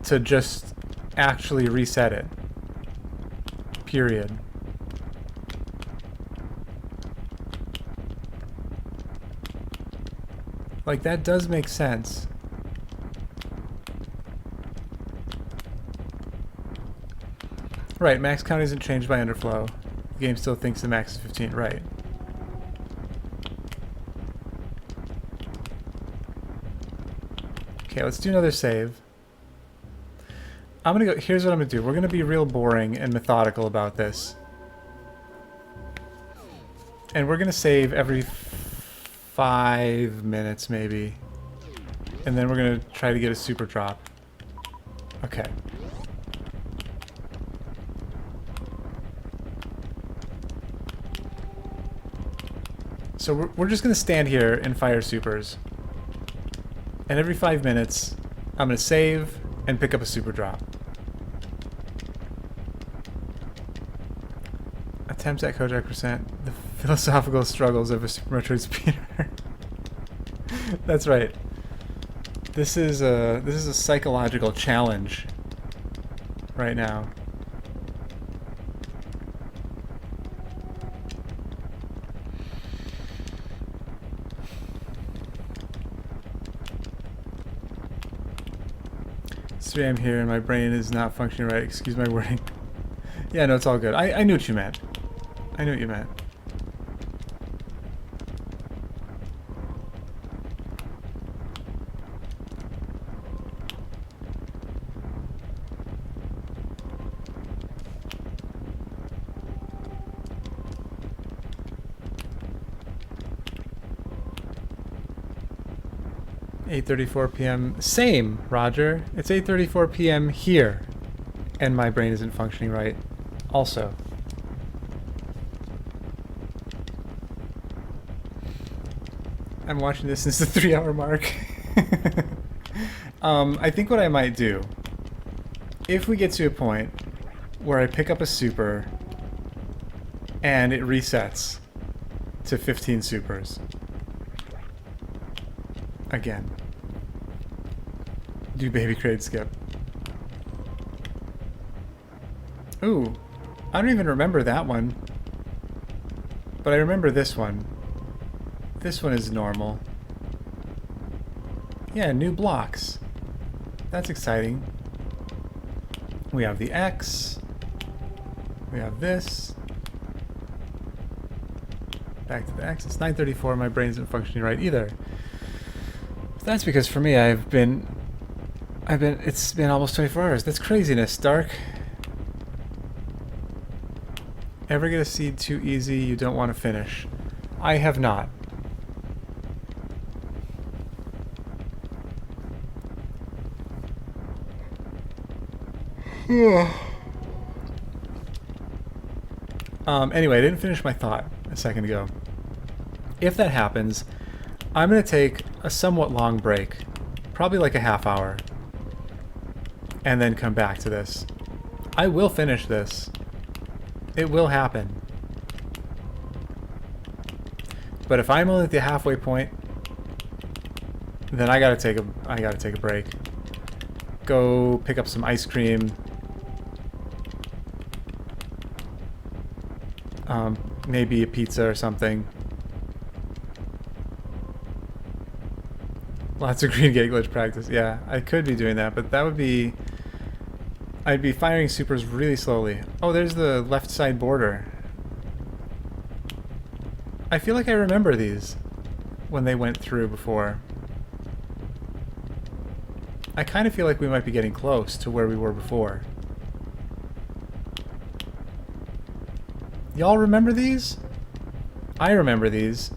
to just actually reset it. Period. Like, that does make sense. Right, max count isn't changed by underflow. The game still thinks the max is 15, right. Okay, let's do another save. I'm gonna go, here's what I'm gonna do. We're gonna be real boring and methodical about this. And we're gonna save every 5 minutes, maybe. And then we're gonna try to get a super drop. Okay. So we're just gonna stand here and fire supers. And every 5 minutes, I'm gonna save and pick up a super drop. Attempts at kojakt percent. The philosophical struggles of a Super Metroid speeder. That's right. This is a psychological challenge right now. It's 3 AM here and my brain is not functioning right. Excuse my wording. Yeah, no, it's all good. I knew what you meant. I knew what you meant. "8:34 p.m. Same, Roger. It's 8:34 p.m. here, and my brain isn't functioning right. Also." I'm watching this since the 3-hour mark. I think what I might do, if we get to a point where I pick up a super and it resets to 15 supers again, do baby crate skip. Ooh, I don't even remember that one, but I remember this one. This one is normal. Yeah, new blocks. That's exciting. We have the X. We have this. Back to the X. It's 9:34. My brain isn't functioning right either. That's because for me, it's been almost 24 hours. That's craziness, Dark. Ever get a seed too easy you don't want to finish? I have not. Anyway, I didn't finish my thought a second ago. If that happens, I'm going to take a somewhat long break, probably like a half hour, and then come back to this. I will finish this. It will happen. But if I'm only at the halfway point, Then I gotta take a break. Go pick up some ice cream. Maybe a pizza or something. Lots of green gate glitch practice. Yeah, I could be doing that, but that would be... I'd be firing supers really slowly. Oh, there's the left side border. I feel like I remember these when they went through before. I kind of feel like we might be getting close to where we were before. Y'all remember these? I remember these.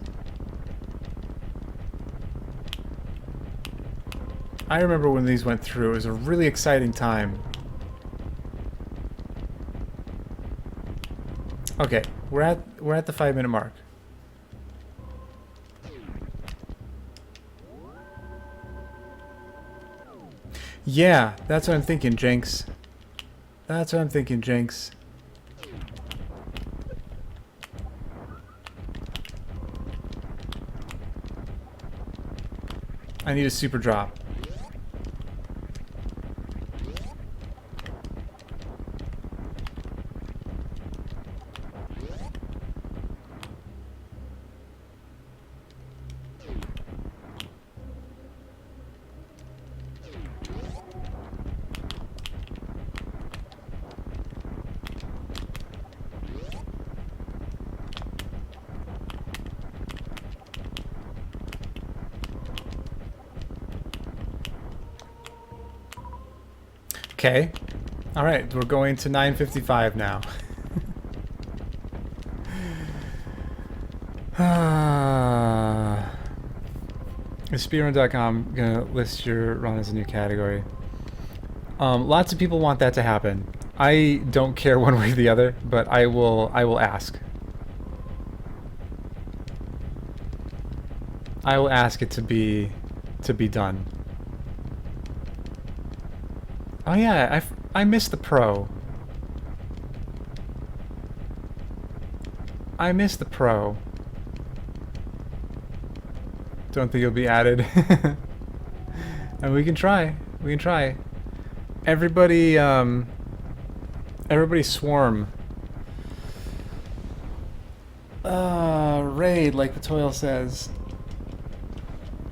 I remember when these went through. It was a really exciting time. Okay, we're at the 5-minute mark. Yeah, that's what I'm thinking, Jinx. That's what I'm thinking, Jinx. I need a super drop. Okay. Alright, we're going to 9:55 now. Is speedrun.com gonna list your run as a new category? Lots of people want that to happen. I don't care one way or the other, but I will ask. I will ask it to be done. Oh yeah, I missed the pro. I missed the pro. Don't think it'll be added. And we can try. We can try. Everybody, everybody swarm. Raid, like the toil says.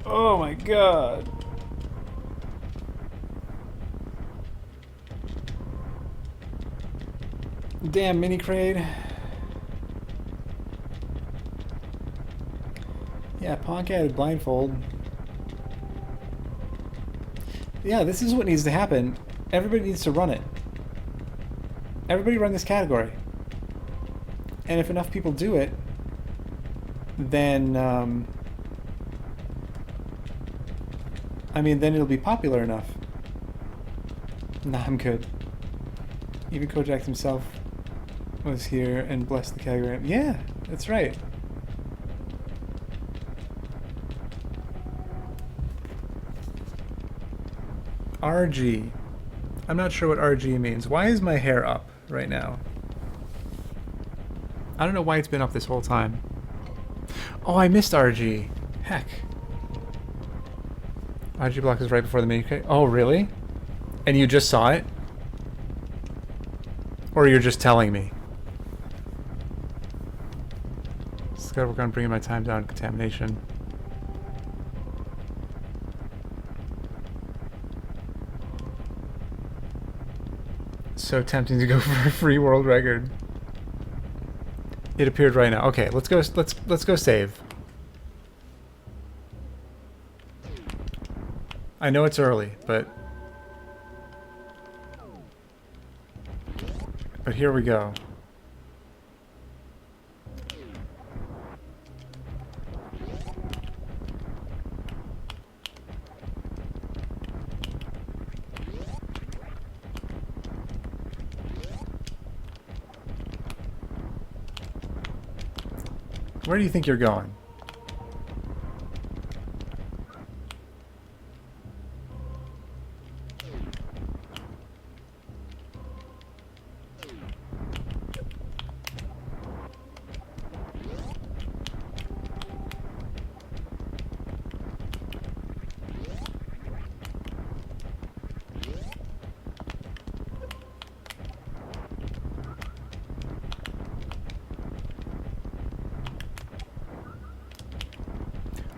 Oh my god. Damn, mini crade. Yeah, Ponk added blindfold. Yeah, this is what needs to happen. Everybody needs to run it. Everybody run this category. And if enough people do it, then, I mean, then it'll be popular enough. Nah, I'm good. Even Kojakt himself was here and blessed the category. Yeah, that's right. RG. I'm not sure what RG means. Why is my hair up right now? I don't know why it's been up this whole time. Oh, I missed RG. Heck. RG block is right before the mini crate. Oh, really? And you just saw it? Or you're just telling me? Just gotta work on bringing my time down contamination. So tempting to go for a free world record. It appeared right now. Okay, let's go save. I know it's early, but here we go. Where do you think you're going?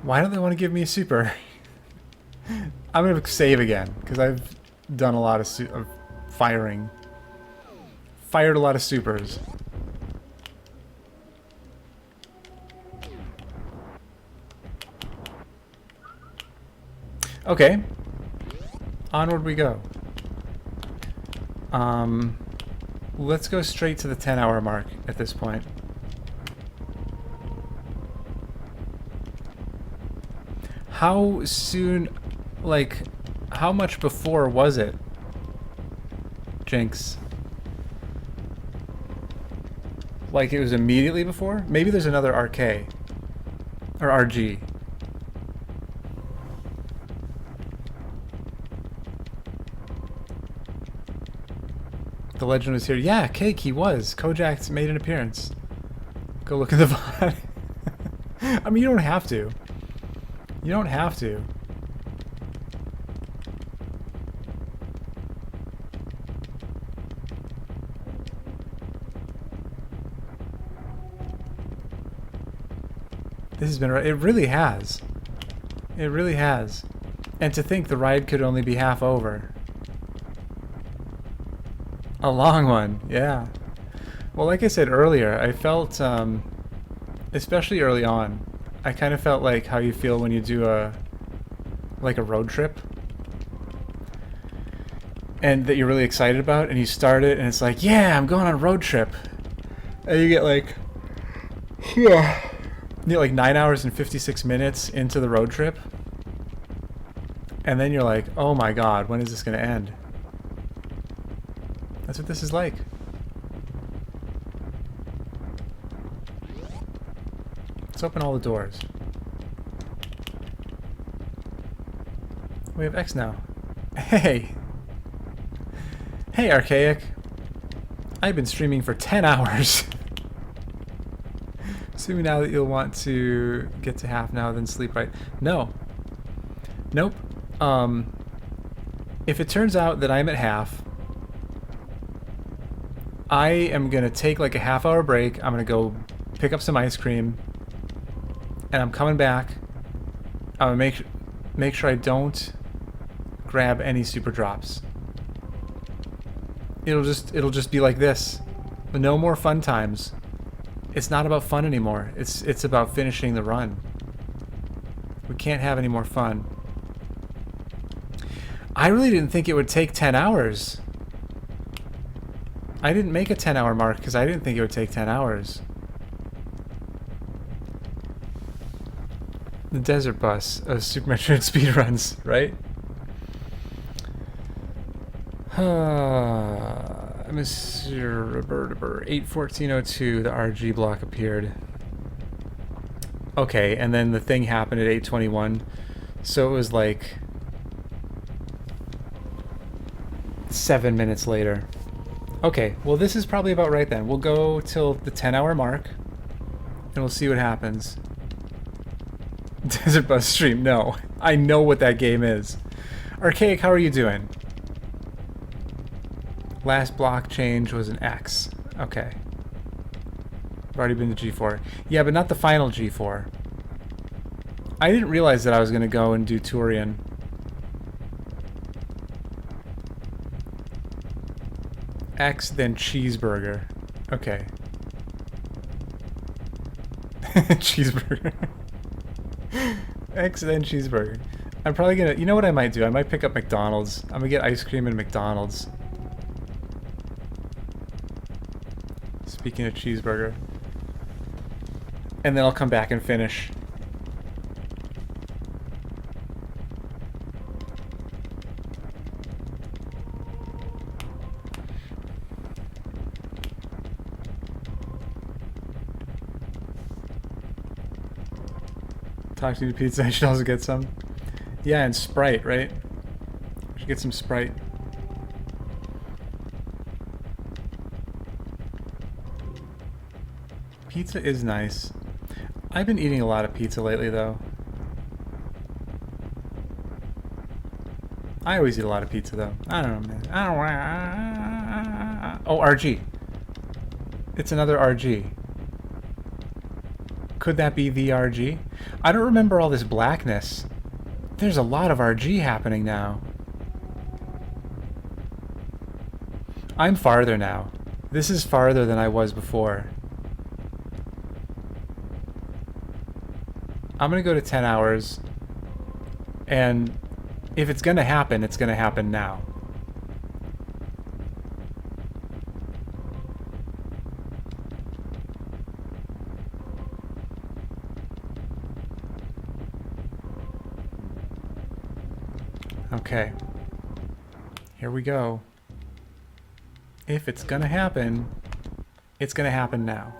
Why don't they want to give me a super? I'm going to save again, because I've done a lot of firing. Fired a lot of supers. Okay. Onward we go. Let's go straight to the 10-hour mark at this point. How soon, like, how much before was it, Jinx? Like, it was immediately before? Maybe there's another RK. Or RG. The legend was here. Yeah, Cake, he was. Kojakt made an appearance. Go look at the VOD. I mean, you don't have to. You don't have to. This has been... It really has. It really has. And to think the ride could only be half over. A long one, yeah. Well, like I said earlier, I felt, especially early on, I kind of felt like how you feel when you do a road trip. And that you're really excited about, and you start it, and it's like, yeah, I'm going on a road trip. And you get like, yeah. You get like 9 hours and 56 minutes into the road trip. And then you're like, oh my god, when is this going to end? That's what this is like. Let's open all the doors. We have X now. Hey! Hey, Archaic! I've been streaming for 10 hours. Assuming now that you'll want to get to half now, then sleep right. No. Nope. If it turns out that I'm at half, I am gonna take like a half-hour break. I'm gonna go pick up some ice cream, and I'm coming back. I'm gonna make sure I don't grab any super drops. It'll just be like this. No more fun times. It's not about fun anymore. It's about finishing the run. We can't have any more fun. I really didn't think it would take 10 hours. I didn't make a 10-hour mark because I didn't think it would take 10 hours. The desert bus of Super Metroid speedruns, right? Mr. 8:14:02, the RG block appeared. Okay, and then the thing happened at 8:21, so it was like 7 minutes later. Okay, well this is probably about right then. We'll go till the 10-hour mark, and we'll see what happens. Desert Bus stream, no. I know what that game is. Archaic, how are you doing? Last block change was an X. Okay. I've already been to G4. Yeah, but not the final G4. I didn't realize that I was going to go and do Turian. X, then cheeseburger. Okay. Cheeseburger. X, then cheeseburger. I'm probably going to... You know what I might do? I might pick up McDonald's. I'm going to get ice cream at McDonald's. Speaking of cheeseburger. And then I'll come back and finish. Talk to the pizza, I should also get some. Yeah, and Sprite, right? I should get some Sprite. Pizza is nice. I've been eating a lot of pizza lately, though. I always eat a lot of pizza, though. I don't know, man. I don't... Oh, RG. It's another RG. Could that be the RG? I don't remember all this blackness. There's a lot of RG happening now. I'm farther now. This is farther than I was before. I'm gonna go to 10 hours, and if it's gonna happen, it's gonna happen now. Okay. Here we go. If it's gonna happen, it's gonna happen now.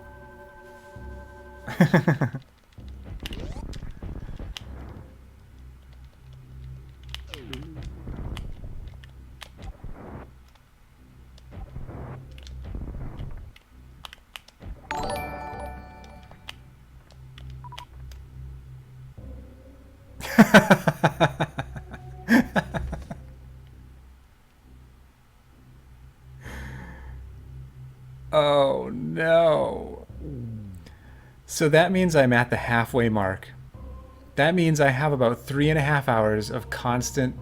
Oh no. So that means I'm at the halfway mark. That means I have about 3.5 hours of constant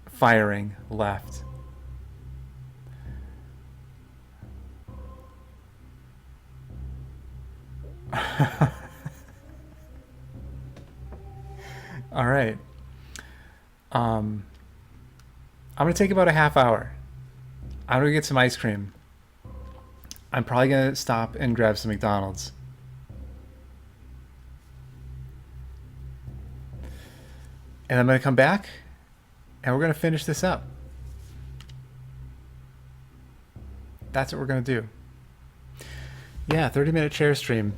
firing left. All right. I'm gonna take about a half hour. I'm gonna get some ice cream. I'm probably gonna stop and grab some McDonald's. And I'm gonna come back and we're gonna finish this up. That's what we're gonna do. Yeah, 30-minute chair stream.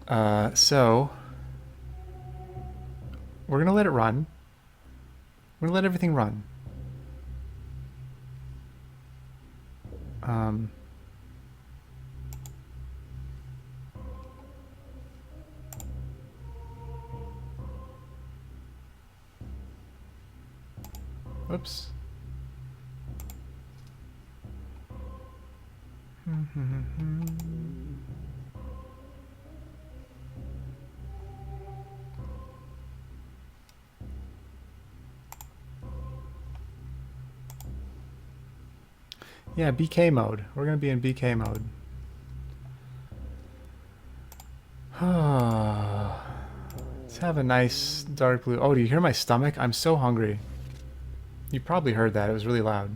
So we're gonna let it run. We're gonna let everything run. Whoops. Yeah, BK mode. We're gonna be in BK mode. Let's have a nice dark blue. Oh, do you hear my stomach? I'm so hungry. You probably heard that. It was really loud.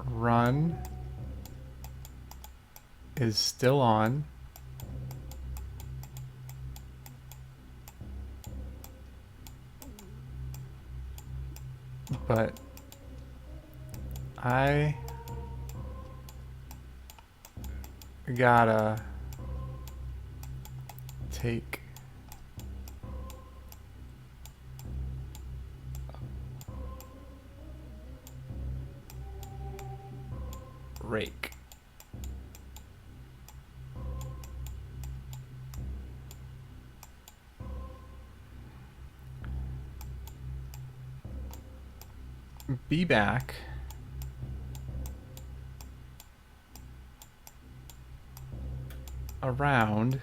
Run is still on. But I gotta take rake. Be back. Around.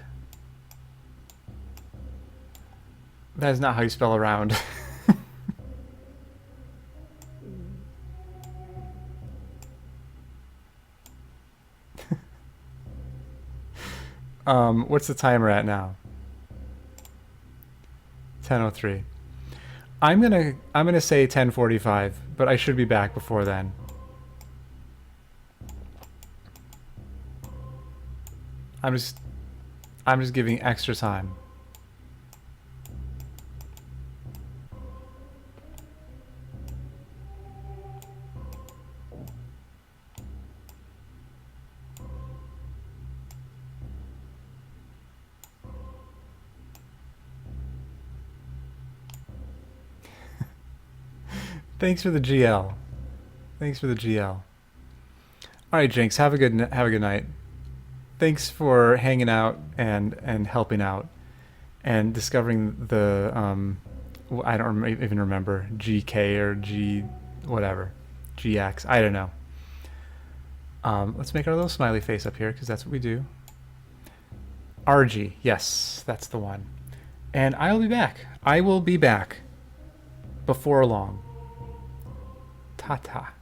That is not how you spell around. What's the timer at now? 10:03. I'm gonna say 10:45, but I should be back before then. I'm just giving extra time. Thanks for the GL. Thanks for the GL. All right, Jinx, have a good night. Thanks for hanging out and helping out and discovering the I don't even remember, GK or G whatever. GX. I don't know. Let's make our little smiley face up here because that's what we do. RG. Yes, that's the one. And I will be back. I will be back before long. Ta ta.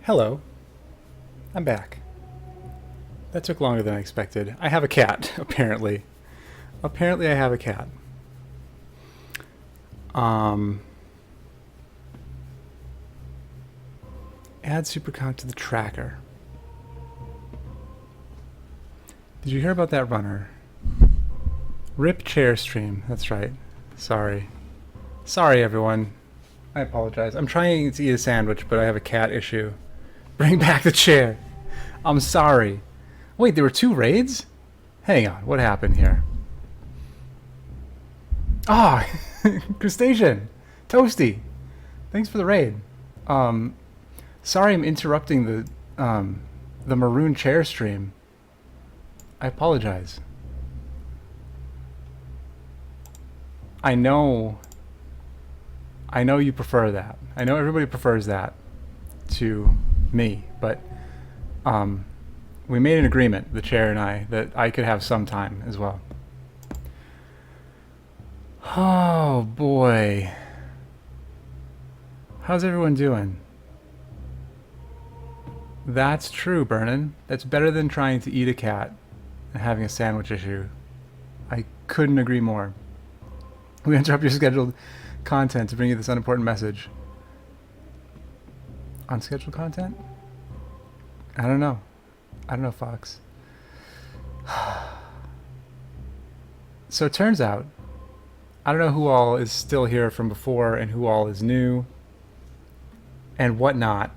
Hello. I'm back. That took longer than I expected. I have a cat, apparently. Apparently I have a cat. Add super count to the tracker. Did you hear about that runner? Rip chair stream. That's right. Sorry. Sorry, everyone. I apologize. I'm trying to eat a sandwich, but I have a cat issue. Bring back the chair. I'm sorry. Wait, there were 2 raids? Hang on. What happened here? Ah, Crustacean. Toasty. Thanks for the raid. Sorry I'm interrupting the maroon chair stream. I apologize. I know you prefer that. I know everybody prefers that to me, but we made an agreement, the chair and I, that I could have some time as well. Oh boy. How's everyone doing? That's true, Vernon. That's better than trying to eat a cat and having a sandwich issue. I couldn't agree more. We interrupt your scheduled content to bring you this unimportant message. Unscheduled content? I don't know. I don't know, Fox. So it turns out, I don't know who all is still here from before and who all is new and whatnot.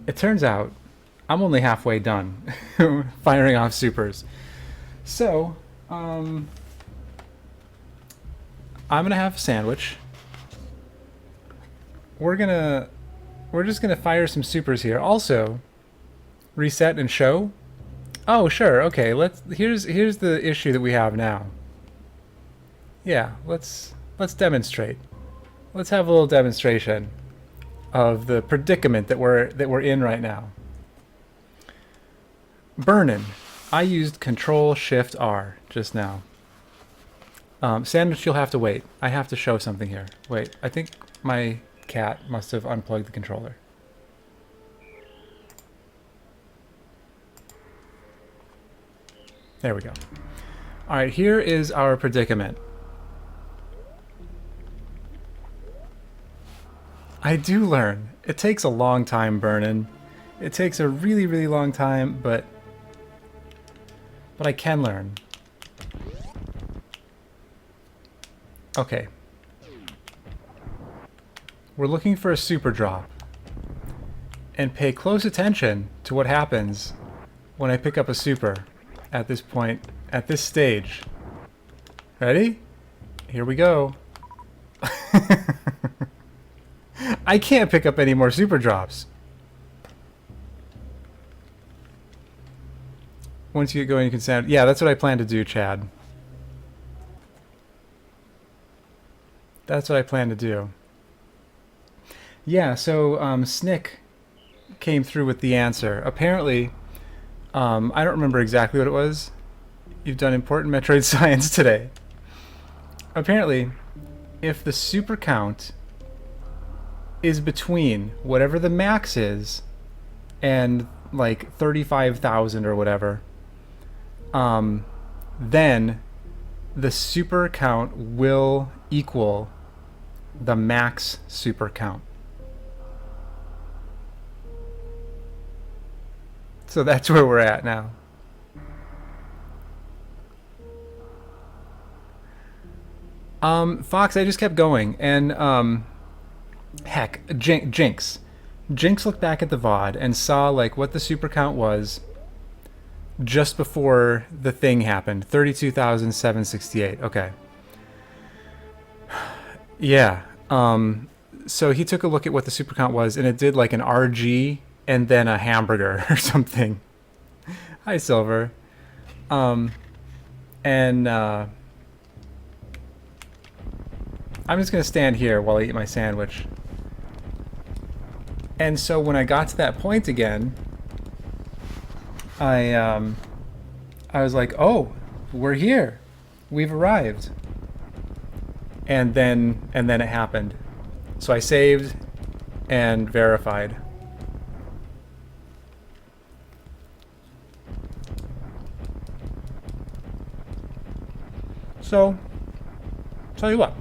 It turns out I'm only halfway done firing off supers. So, I'm gonna have a sandwich. We're just gonna fire some supers here. Also, reset and show. Oh, sure. Okay. Here's the issue that we have now. Yeah. Let's demonstrate. Let's have a little demonstration of the predicament that we're in right now. Burnin'. I used Control-Shift-R just now. Sandwich, you'll have to wait. I have to show something here. Wait, I think my cat must have unplugged the controller. There we go. Alright, here is our predicament. I do learn. It takes a long time, Burnin'. It takes a really, really long time, but I can learn. Okay. We're looking for a super drop. And pay close attention to what happens when I pick up a super at this point, at this stage. Ready? Here we go. I can't pick up any more super drops. Once you get going, you can sound. Yeah, that's what I plan to do, Chad. That's what I plan to do. Yeah, so Snick came through with the answer. Apparently, I don't remember exactly what it was. You've done important Metroid science today. Apparently, if the super count is between whatever the max is and like 35,000 or whatever, then the super count will equal the max super count. So that's where we're at now. Fox, I just kept going, and heck, Jinx looked back at the VOD and saw like what the super count was just before the thing happened. 32,768. Okay. Yeah. So he took a look at what the super count was, and it did like an RG and then a hamburger or something. Hi, Silver. I'm just gonna stand here while I eat my sandwich. And so when I got to that point again, I was like, oh, we're here. We've arrived. And then it happened. So I saved and verified. So, tell you what.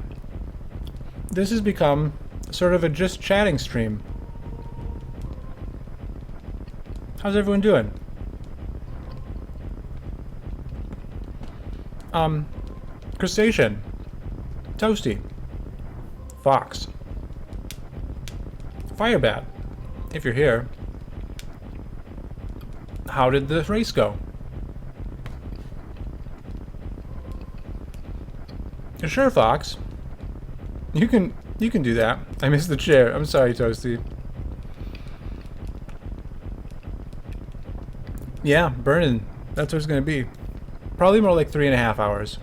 This has become sort of a just chatting stream. How's everyone doing? Crustacean. Toasty. Fox. Firebat. If you're here. How did the race go? Sure, Fox. You can do that. I missed the chair. I'm sorry, Toasty. Yeah, burning. That's what it's gonna be. Probably more like 3.5 hours.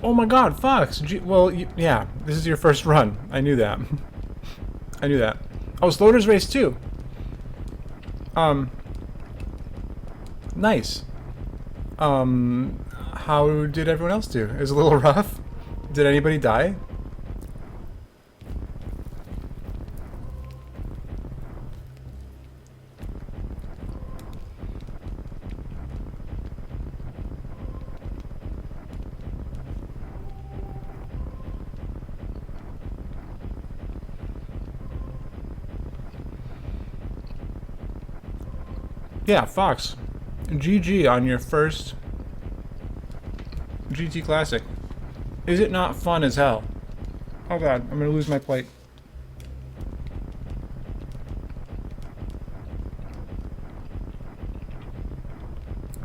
Oh my God, Fox! Well, yeah, this is your first run. I knew that. I knew that. Oh, Sloater's race too. Nice. How did everyone else do? It was a little rough. Did anybody die? Yeah, Fox. GG on your first GT Classic. Is it not fun as hell? Oh God, I'm gonna lose my plate.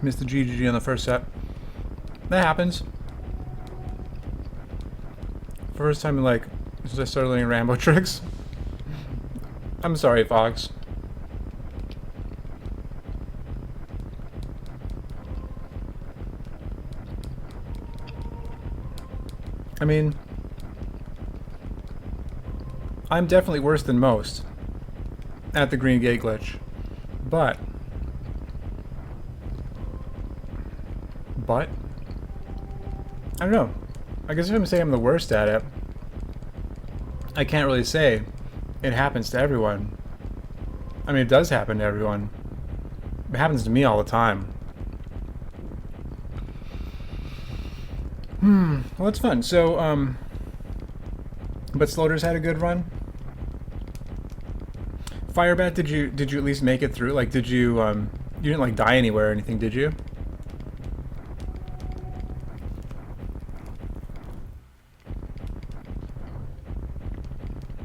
Missed the GG on the first set. That happens. First time in like, since I started learning Rambo tricks. I'm sorry, Fox. I mean, I'm definitely worse than most at the green gate glitch, but I don't know. I guess if I'm saying I'm the worst at it, I can't really say it happens to everyone. I mean, it does happen to everyone. It happens to me all the time. Well, that's fun. So, but Sloater's had a good run. Firebat, did you at least make it through? Like, did you, you didn't like die anywhere or anything, did you?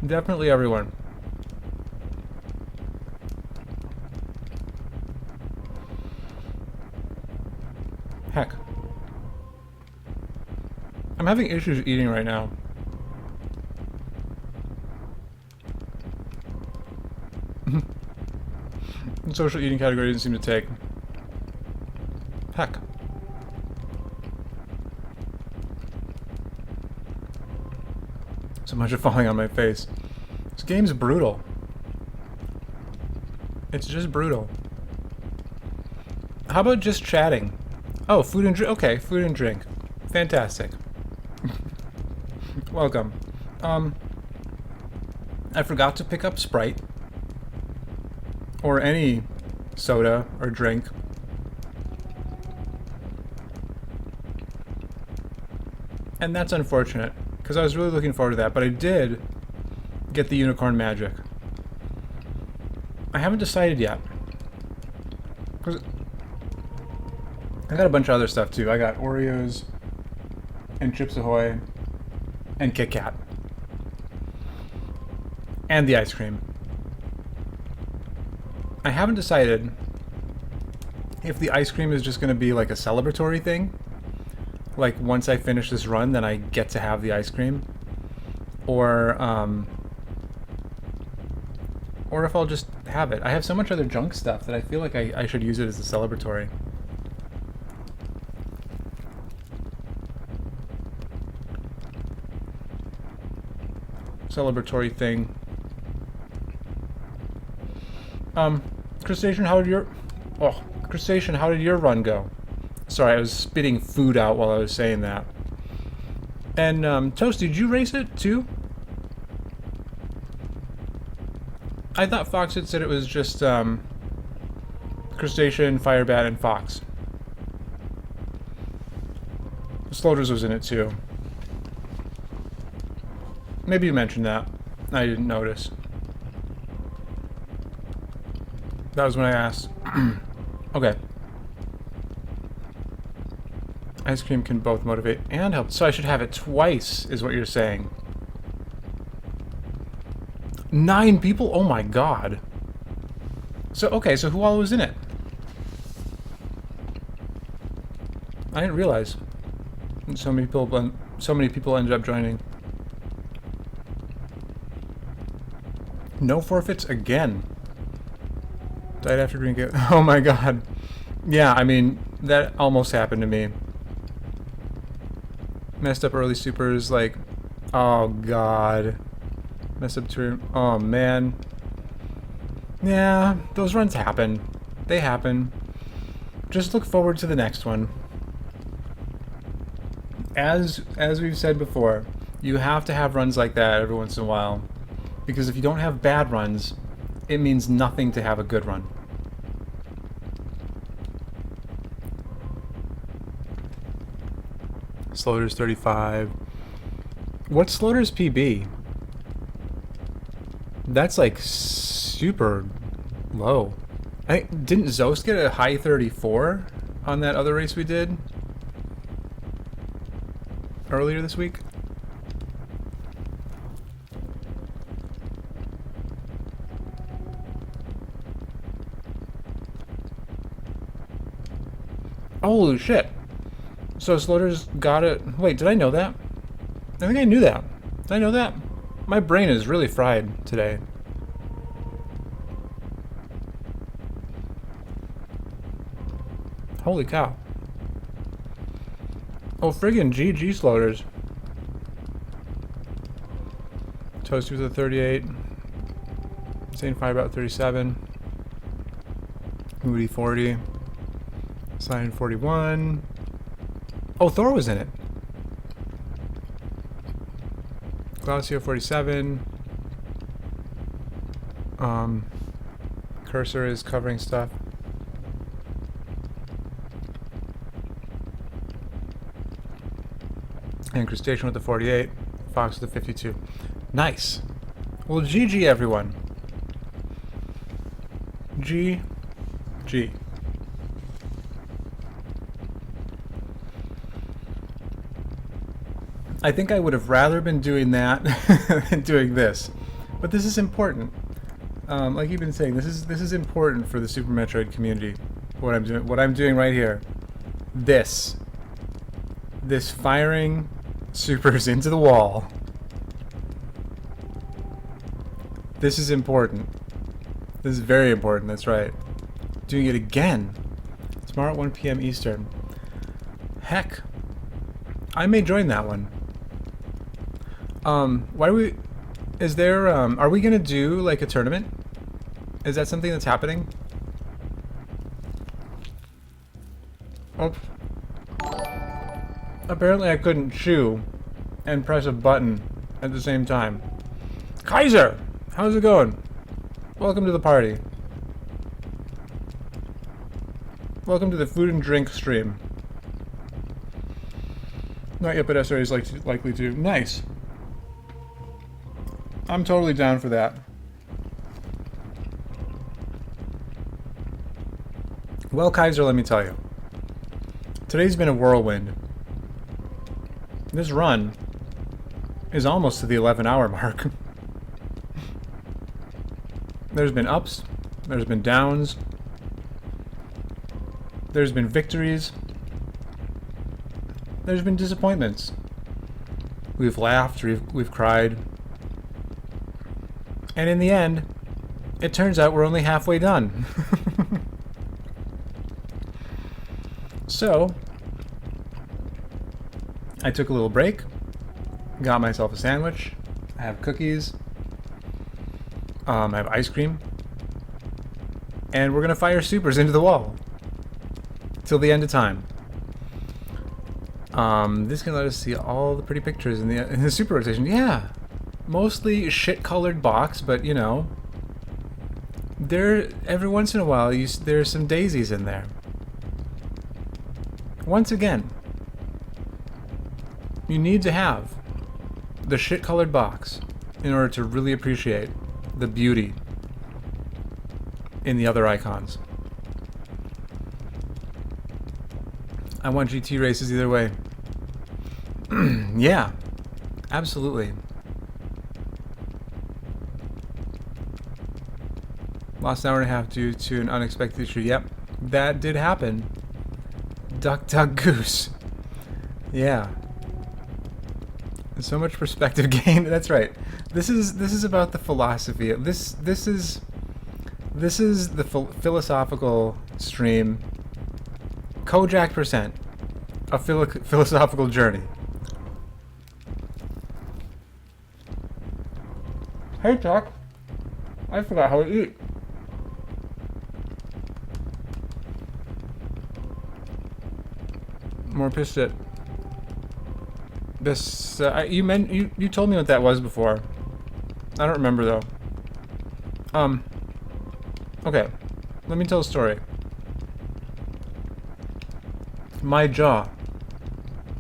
Definitely everyone. Heck. I'm having issues eating right now. Social eating category didn't seem to take. Heck. So much of falling on my face. This game's brutal. It's just brutal. How about just chatting? Oh, food and drink. Okay, food and drink. Fantastic. Welcome. I forgot to pick up Sprite. Or any soda or drink. And that's unfortunate, because I was really looking forward to that, but I did get the unicorn magic. I haven't decided yet. Because I got a bunch of other stuff too. I got Oreos and Chips Ahoy and Kit Kat. And the ice cream. I haven't decided if the ice cream is just going to be like a celebratory thing. Like, once I finish this run, then I get to have the ice cream. Or if I'll just have it. I have so much other junk stuff that I feel like I should use it as a celebratory. Celebratory thing. Crustacean, how did your... Oh, Crustacean, how did your run go? Sorry, I was spitting food out while I was saying that. And, Toast, did you race it, too? I thought Fox had said it was just, Crustacean, Firebat, and Fox. Sloters was in it too. Maybe you mentioned that. I didn't notice. That was when I asked. Okay. Ice cream can both motivate and help. So I should have it twice, is what you're saying. 9 people? Oh my god. So, okay, so who all was in it? I didn't realize. So many people ended up joining. No forfeits again. Died after drinking. Oh my god. Yeah, I mean, that almost happened to me. Messed up early supers, like, oh god. Messed up turn. Oh man. Yeah, those runs happen. They happen. Just look forward to the next one. As we've said before, you have to have runs like that every once in a while. Because if you don't have bad runs, it means nothing to have a good run. Sloters 35. What's Sloters PB? That's like super low. Didn't Zost get a high 34 on that other race we did earlier this week? Holy shit. So Sloters got it. Wait, did I know that? I think I knew that. Did I know that? My brain is really fried today. Holy cow. Oh, friggin' GG Sloters. Toasty with a 38. Sane Fire about 37. Moody 40. Sign 41. Oh, Thor was in it. Glacio 47. Cursor is covering stuff. And Crustacean with the 48. Fox with the 52. Nice. Well, GG everyone. GG. I think I would have rather been doing that than doing this, but this is important. Like you've been saying, this is important for the Super Metroid community. What I'm doing right here, this firing supers into the wall. This is important. This is very important. That's right. Doing it again tomorrow at 1 p.m. Eastern. Heck, I may join that one. Why do we... Is there, are we gonna do, like, a tournament? Is that something that's happening? Oops. Apparently I couldn't chew and press a button at the same time. Kaiser! How's it going? Welcome to the party. Welcome to the food and drink stream. Not yet, but SRA is likely to. Nice. I'm totally down for that. Well, Kaiser, let me tell you. Today's been a whirlwind. This run is almost to the 11-hour mark. There's been ups, there's been downs, there's been victories, there's been disappointments. We've laughed, we've cried. And in the end, it turns out we're only halfway done. So, I took a little break, got myself a sandwich, I have cookies, I have ice cream, and we're gonna fire supers into the wall till the end of time. This can let us see all the pretty pictures in the super rotation. Yeah, mostly shit-colored box, but you know, every once in a while there's some daisies in there. Once again, You need to have the shit-colored box in order to really appreciate the beauty in the other icons. I want GT races either way. Yeah, absolutely. Lost an hour and a half due to an unexpected issue. Yep, that did happen. Duck, duck, goose. Yeah. So much perspective gained. That's right. This is about the philosophy. This is the philosophical stream. Kojakt percent. A philosophical journey. Hey, Chuck. I forgot how to eat. More pissed at this. You told me what that was before. I don't remember though. Okay, let me tell a story. My jaw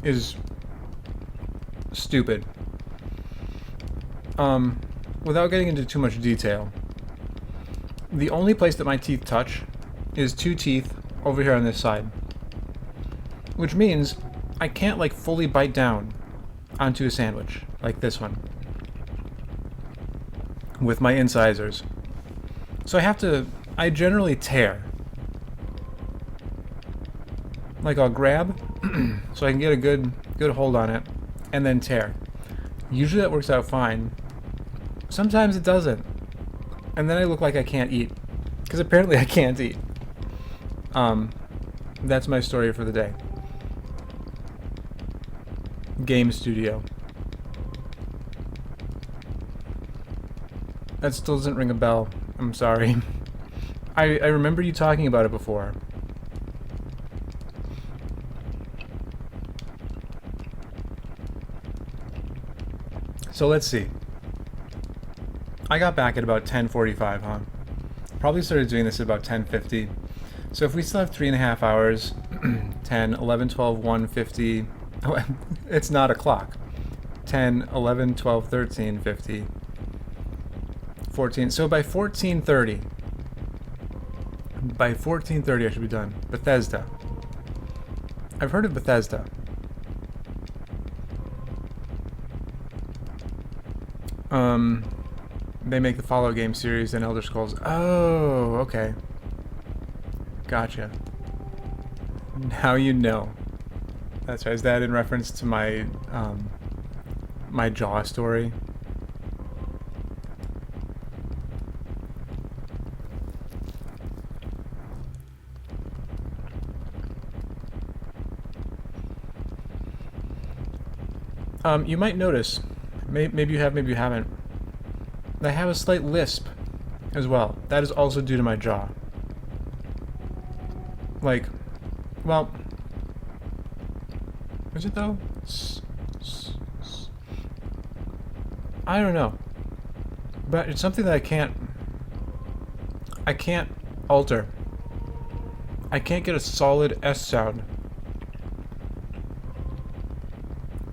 is stupid. Without getting into too much detail, the only place that my teeth touch is two teeth over here on this side. Which means I can't like fully bite down onto a sandwich like this one with my incisors. So I generally tear. Like I'll grab so I can get a good hold on it and then tear. Usually that works out fine. Sometimes it doesn't. And then I look like I can't eat. Because apparently I can't eat. That's my story for the day. Game studio. That still doesn't ring a bell. I'm sorry. I remember you talking about it before. So let's see. I got back at about 10:45, huh? Probably started doing this at about 10:50. So if we still have 3.5 hours, 10, 11, 12, 1, 50... it's not a clock. 10, 11, 12, 13, 50, 14. So by 14:30... By 14:30 I should be done. Bethesda. I've heard of Bethesda. They make the Fallout game series and Elder Scrolls. Oh, okay. Gotcha. Now you know. That's right. Is that in reference to my my jaw story? You might notice, maybe you have, maybe you haven't, I have a slight lisp as well. That is also due to my jaw. Like, well, is it though? I don't know. But it's something that I can't alter. I can't get a solid S sound.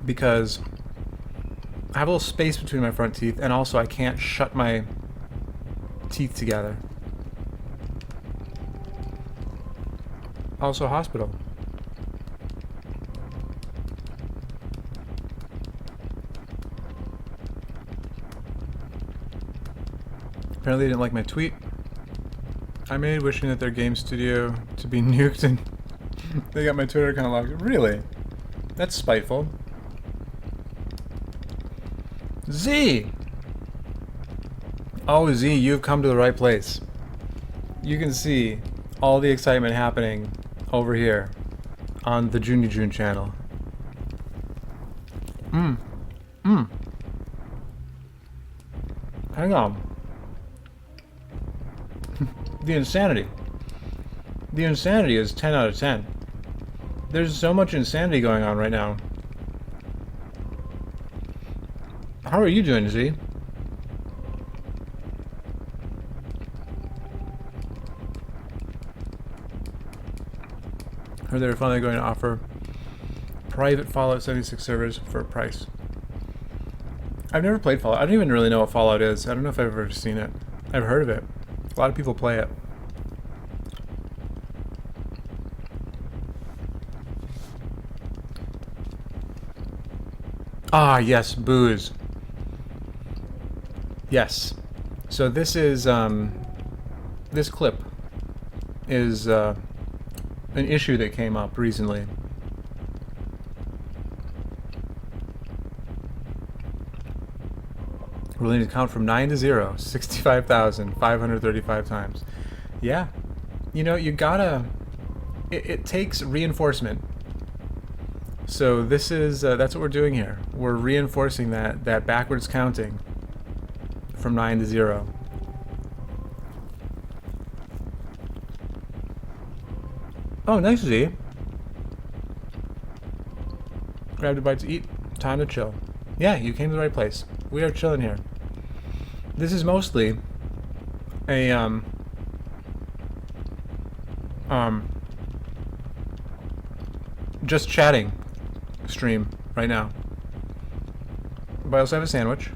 Because I have a little space between my front teeth, and also I can't shut my teeth together. Also hospital. Apparently they didn't like my tweet I made wishing that their game studio to be nuked, and they got my Twitter account locked. Really? That's spiteful. Z! Oh, Z, you've come to the right place. You can see all the excitement happening over here on the Juni June channel. Hang on. The insanity. The insanity is 10 out of 10. There's so much insanity going on right now. How are you doing, Z? Heard they were finally going to offer private Fallout 76 servers for a price. I've never played Fallout. I don't even really know what Fallout is. I don't know if I've ever seen it. I've heard of it. A lot of people play it. Ah, yes, booze. Yes. So this is, this clip is, an issue that came up recently. We're going to count from 9 to 0, 65,535 times. Yeah. You know, you gotta... It takes reinforcement. So this is, that's what we're doing here. We're reinforcing that backwards counting from 9 to 0. Oh, nice, Z. Grabbed a bite to eat. Time to chill. Yeah, you came to the right place. We are chilling here. This is mostly a, just chatting stream right now. But I also have a sandwich.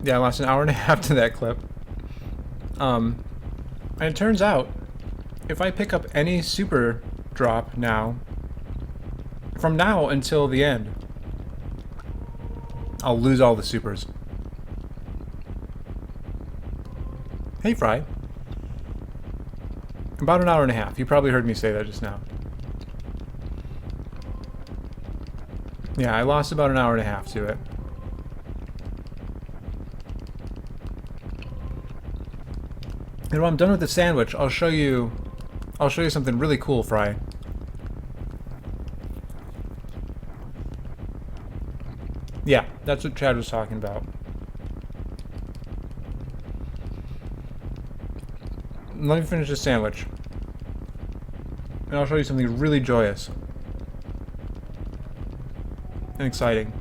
Yeah, I lost an hour and a half to that clip. And it turns out, if I pick up any super drop now, from now until the end, I'll lose all the supers. Hey, Fry. About an hour and a half. You probably heard me say that just now. Yeah, I lost about an hour and a half to it. And when I'm done with the sandwich, I'll show you something really cool, Fry. Yeah, that's what Chad was talking about. Let me finish this sandwich. And I'll show you something really joyous. And exciting.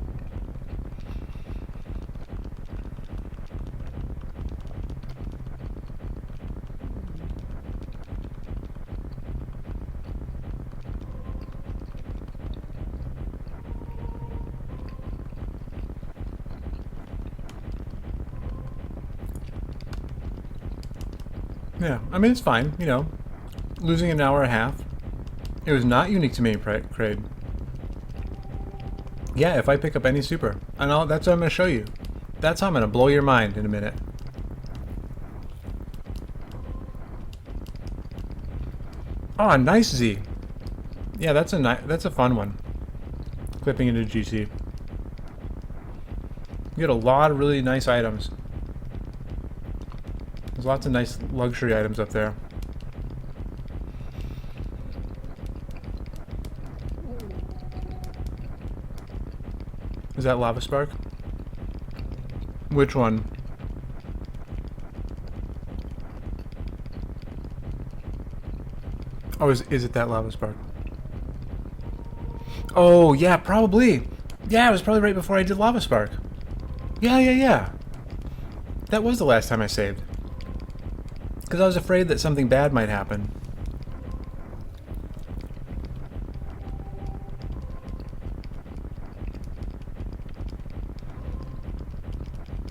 Yeah, I mean, it's fine, you know. Losing an hour and a half. It was not unique to me, Craig. Yeah, if I pick up any super. And that's what I'm going to show you. That's how I'm going to blow your mind in a minute. Oh, nice Z. Yeah, that's a fun one. Clipping into GC. You get a lot of really nice items. There's lots of nice luxury items up there. Is that lava spark? Which one? Oh, is it that lava spark? Oh, yeah, probably. Yeah, it was probably right before I did lava spark. Yeah. That was the last time I saved. Because I was afraid that something bad might happen.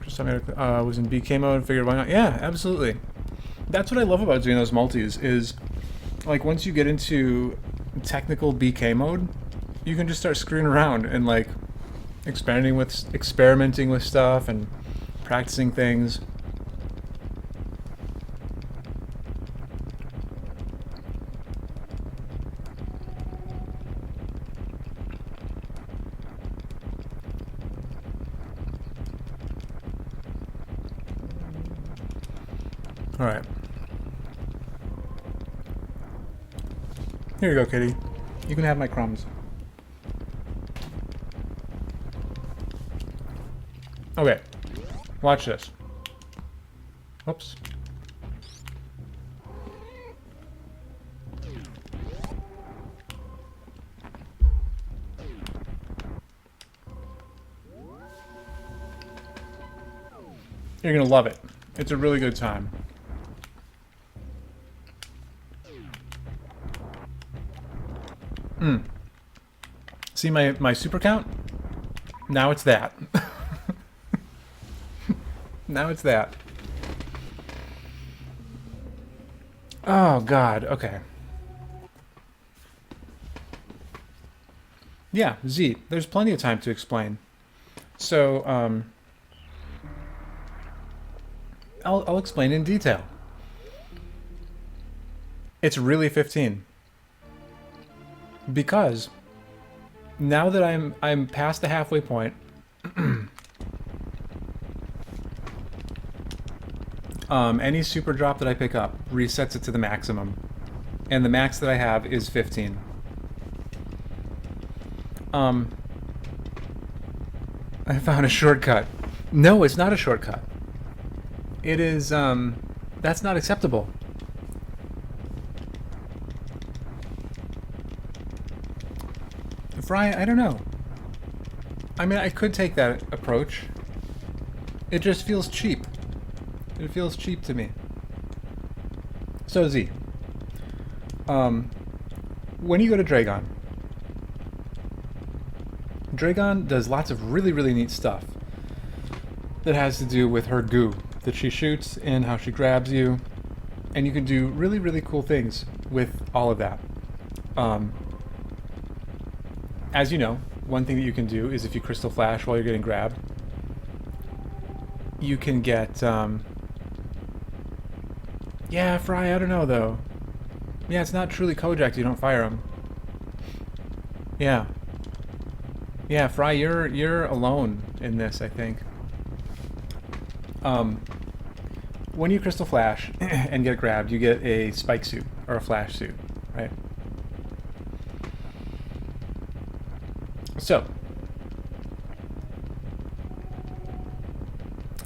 Just time I was in BK mode and figured why not. Yeah, absolutely. That's what I love about doing those multis is, like, once you get into technical BK mode, you can just start screwing around and, like, experimenting with stuff and practicing things. Alright. Here you go, kitty. You can have my crumbs. Okay. Watch this. Whoops. You're gonna love it. It's a really good time. See my super count? Now it's that. Now it's that. Oh, God. Okay. Yeah, Z. There's plenty of time to explain. So, I'll explain in detail. It's really 15. Because now that I'm past the halfway point, any super drop that I pick up resets it to the maximum. And the max that I have is 15. I found a shortcut. No, it's not a shortcut. It is, that's not acceptable. Fry, I don't know. I mean, I could take that approach. It just feels cheap. It feels cheap to me. So Z, when you go to Dragon does lots of really, really neat stuff that has to do with her goo that she shoots and how she grabs you, and you can do really, really cool things with all of that. As you know, one thing that you can do is if you crystal flash while you're getting grabbed, you can get, yeah, Fry, I don't know, though. Yeah, it's not truly kojakt, you don't fire them. Yeah. Yeah, Fry, you're alone in this, I think. When you crystal flash and get grabbed, you get a spike suit, or a flash suit, right? So,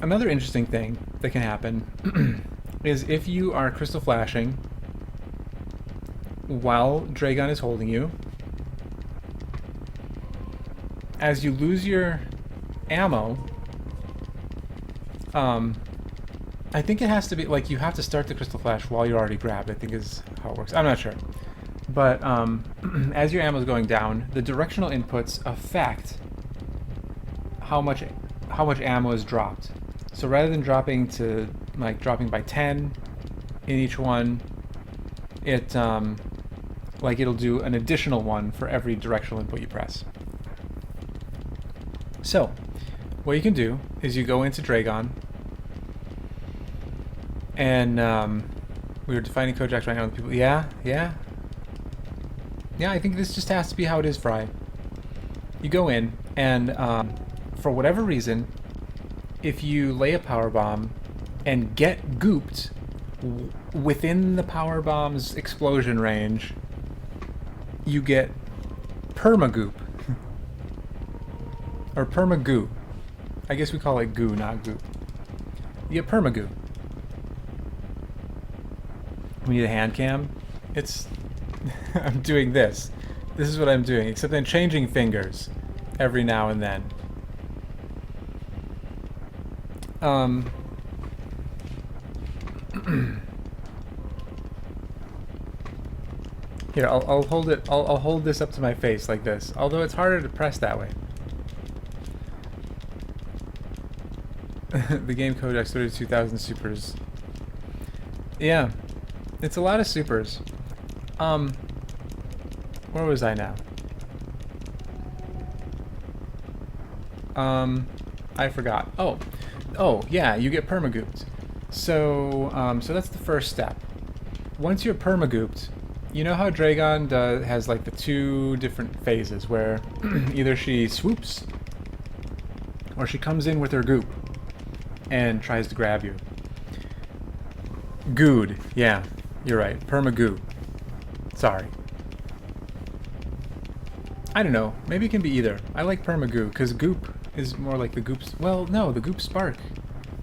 another interesting thing that can happen is if you are crystal flashing while Dragon is holding you, as you lose your ammo, I think it has to be, like, you have to start the crystal flash while you're already grabbed, I think is how it works. I'm not sure. But as your ammo is going down, the directional inputs affect how much ammo is dropped. So rather than dropping by 10 in each one, it it'll do an additional one for every directional input you press. So what you can do is you go into Dragon, and we were defining kojakt right now with people. Yeah, I think this just has to be how it is, Fry. You go in, and for whatever reason, if you lay a power bomb and get gooped within the power bomb's explosion range, you get permagoop. Or permagoo. I guess we call it goo, not goop. You get permagoo. We need a hand cam. It's... I'm doing this. This is what I'm doing, except I'm changing fingers every now and then. Here, I'll hold it. I'll hold this up to my face like this. Although it's harder to press that way. The game kojakt 32,000 supers. Yeah, it's a lot of supers. Where was I now? I forgot. Oh, yeah, you get permagooped. So that's the first step. Once you're permagooped, you know how Dragon has like the two different phases where either she swoops or she comes in with her goop and tries to grab you. Good. Yeah, you're right. Permagoo. Sorry. I don't know. Maybe it can be either. I like permagoo because goop is more like the goops. Well, no, the goop spark.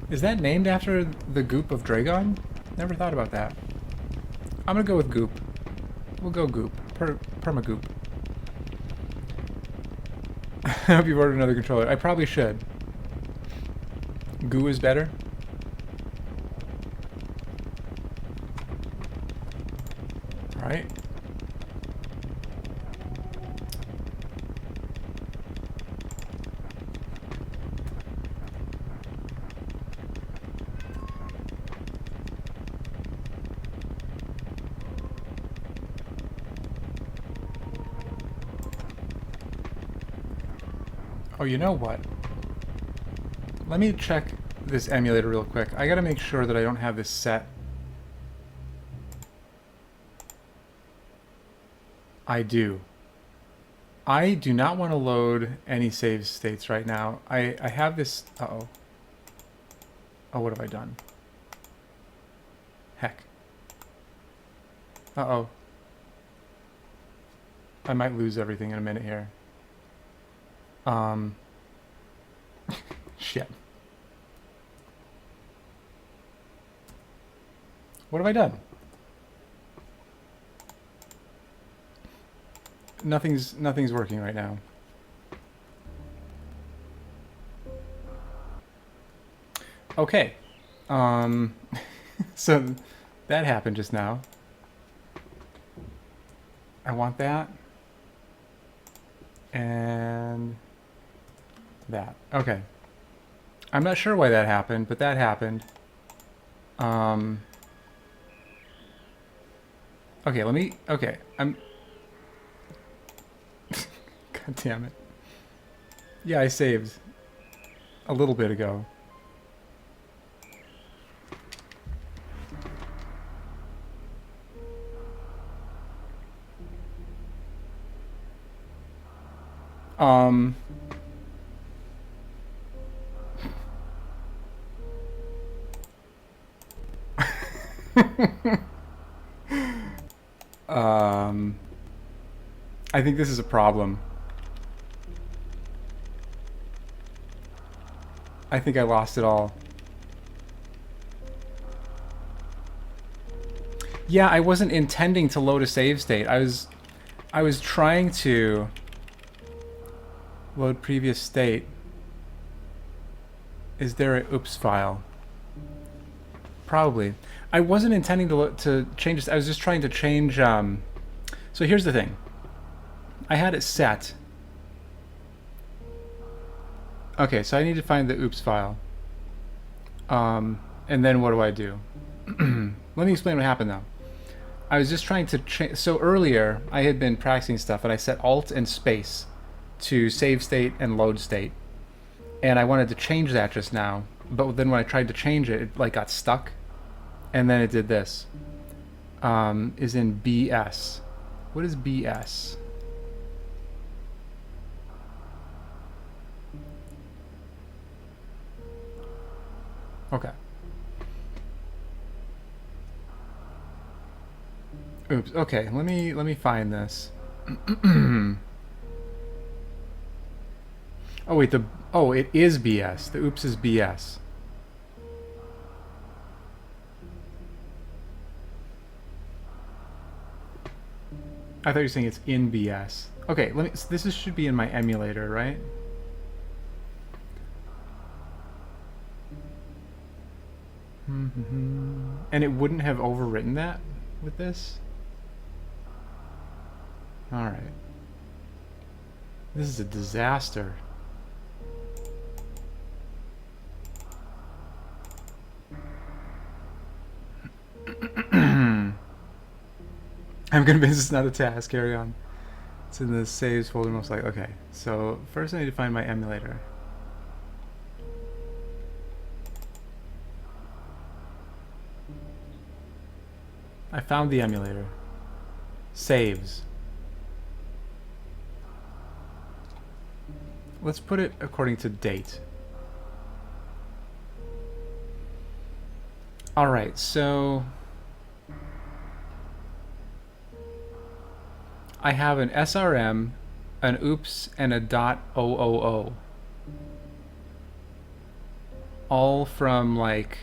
Is that named after the goop of Dragon? Never thought about that. I'm gonna go with goop. We'll go goop. Permagoop. I hope you've ordered another controller. I probably should. Goo is better. Alright. Oh, you know what? Let me check this emulator real quick. I gotta make sure that I don't have this set. I do. I do not want to load any save states right now. I have this... Uh-oh. Oh, what have I done? Heck. Uh-oh. I might lose everything in a minute here. Shit. What have I done? Nothing's working right now. Okay. So that happened just now. I want that. And that. Okay. I'm not sure why that happened, but that happened. Okay, let me... Okay, I'm... God damn it. Yeah, I saved a little bit ago. I think this is a problem. I think I lost it all. Yeah, I wasn't intending to load a save state. I was trying to load previous state. Is there a oops file? Probably. I wasn't intending to change this. I was just trying to change. So here's the thing. I had it set. Okay, so I need to find the oops file. And then what do I do? Let me explain what happened though. I was just trying to change. So earlier, I had been practicing stuff, and I set Alt and Space to save state and load state. And I wanted to change that just now, but then when I tried to change it, it like got stuck, and then it did this. Is in BS. What is BS? Okay. Oops. Okay. Let me find this. Oh wait. It is BS. The oops is BS. I thought you were saying it's in BS. Okay. This should be in my emulator, right? And it wouldn't have overwritten that with this? Alright. This is a disaster. I'm convinced it's not a task. Carry on. It's in the saves folder most likely. Okay, so first I need to find my emulator. I found the emulator. Saves. Let's put it according to date. Alright, so I have an SRM, an oops, and a .000. All from like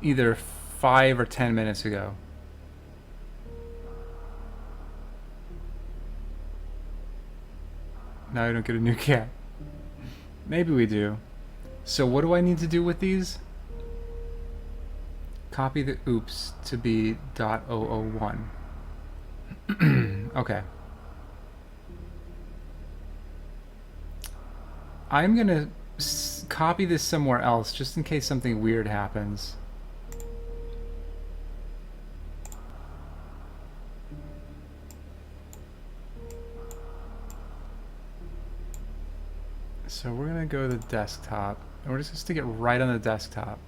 either 5 or 10 minutes ago. Now I don't get a new cat. Maybe we do. So what do I need to do with these? Copy the oops to be .001. Okay. I'm gonna copy this somewhere else just in case something weird happens. So we're gonna go to the desktop, and we're just gonna stick it right on the desktop.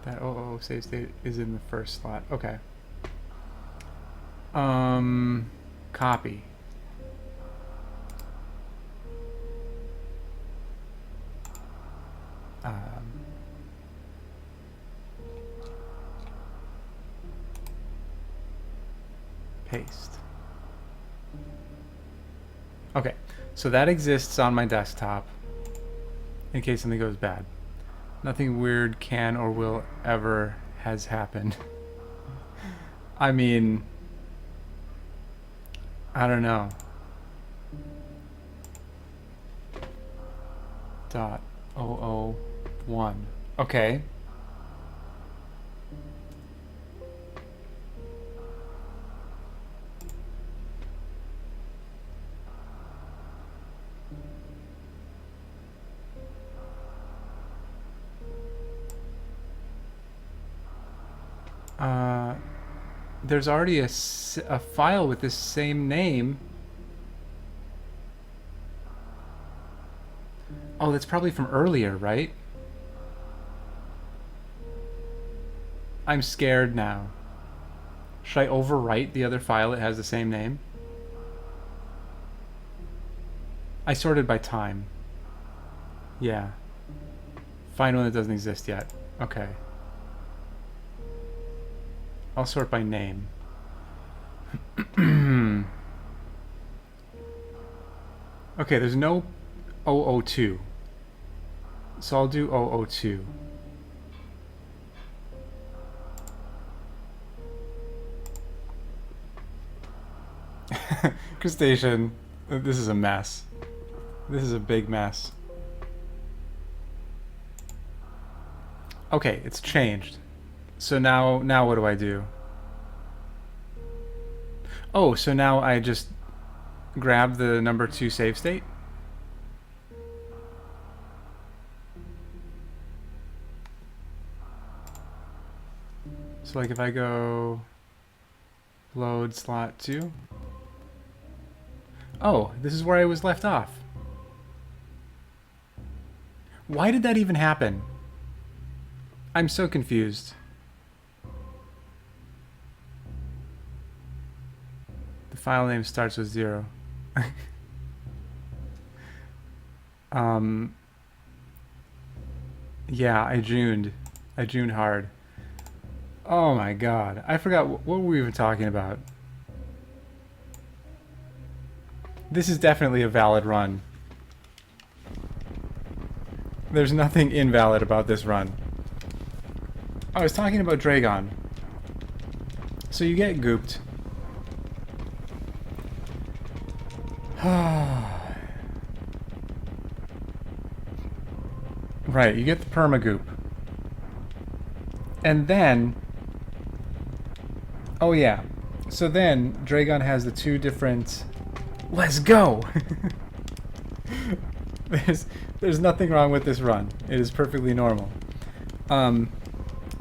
That 000 save state is in the first slot. Okay. Copy. Paste. Okay, so that exists on my desktop in case something goes bad. Nothing weird can or will ever has happened. I mean, I don't know. Dot 001. Okay. There's already a file with this same name. Oh, that's probably from earlier, right? I'm scared now. Should I overwrite the other file that has the same name? I sorted by time. Yeah. Find one that doesn't exist yet. Okay. I'll sort by name. Okay, there's no 002. So I'll do 002. Crustacean, this is a mess. This is a big mess. Okay, it's changed. So now what do I do? Oh, so now I just grab the number 2 save state? So like if I go load slot 2. Oh, this is where I was left off. Why did that even happen? I'm so confused. The file name starts with 0. Yeah, I juned hard. Oh my god. I forgot, what were we even talking about? This is definitely a valid run. There's nothing invalid about this run. I was talking about Dragon. So you get gooped. Right, you get the permagoop. And then... Oh yeah. So then, Dragon has the 2 different... Let's go! There's nothing wrong with this run. It is perfectly normal.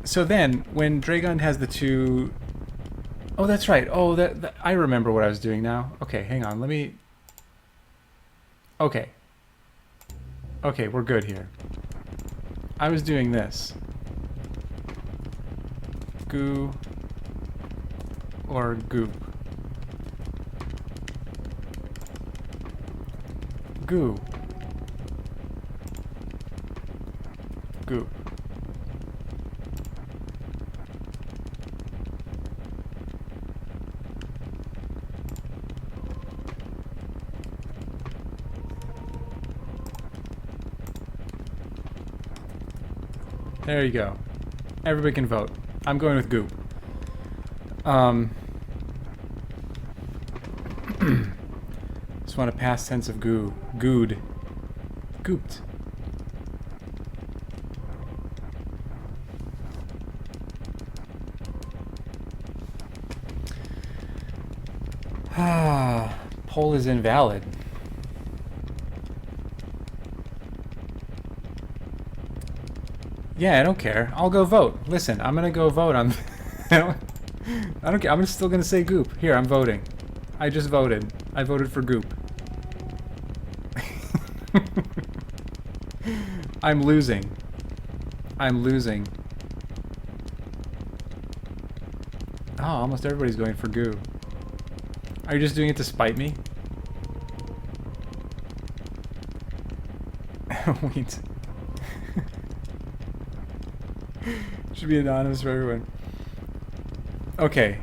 So then, when Dragon has the 2... Oh, that's right. Oh, that I remember what I was doing now. Okay, hang on. Let me... Okay. Okay, we're good here. I was doing this. Goo or goop. Goo. Goop. There you go. Everybody can vote. I'm going with goop. Just want a past tense of goo. Gooed. Gooped. Ah, poll is invalid. Yeah, I don't care. I'll go vote. Listen, I'm gonna go vote on... I don't care. I'm still gonna say goop. Here, I'm voting. I just voted. I voted for goop. I'm losing. I'm losing. Oh, almost everybody's going for goo. Are you just doing it to spite me? Wait. Should be anonymous for everyone. Okay.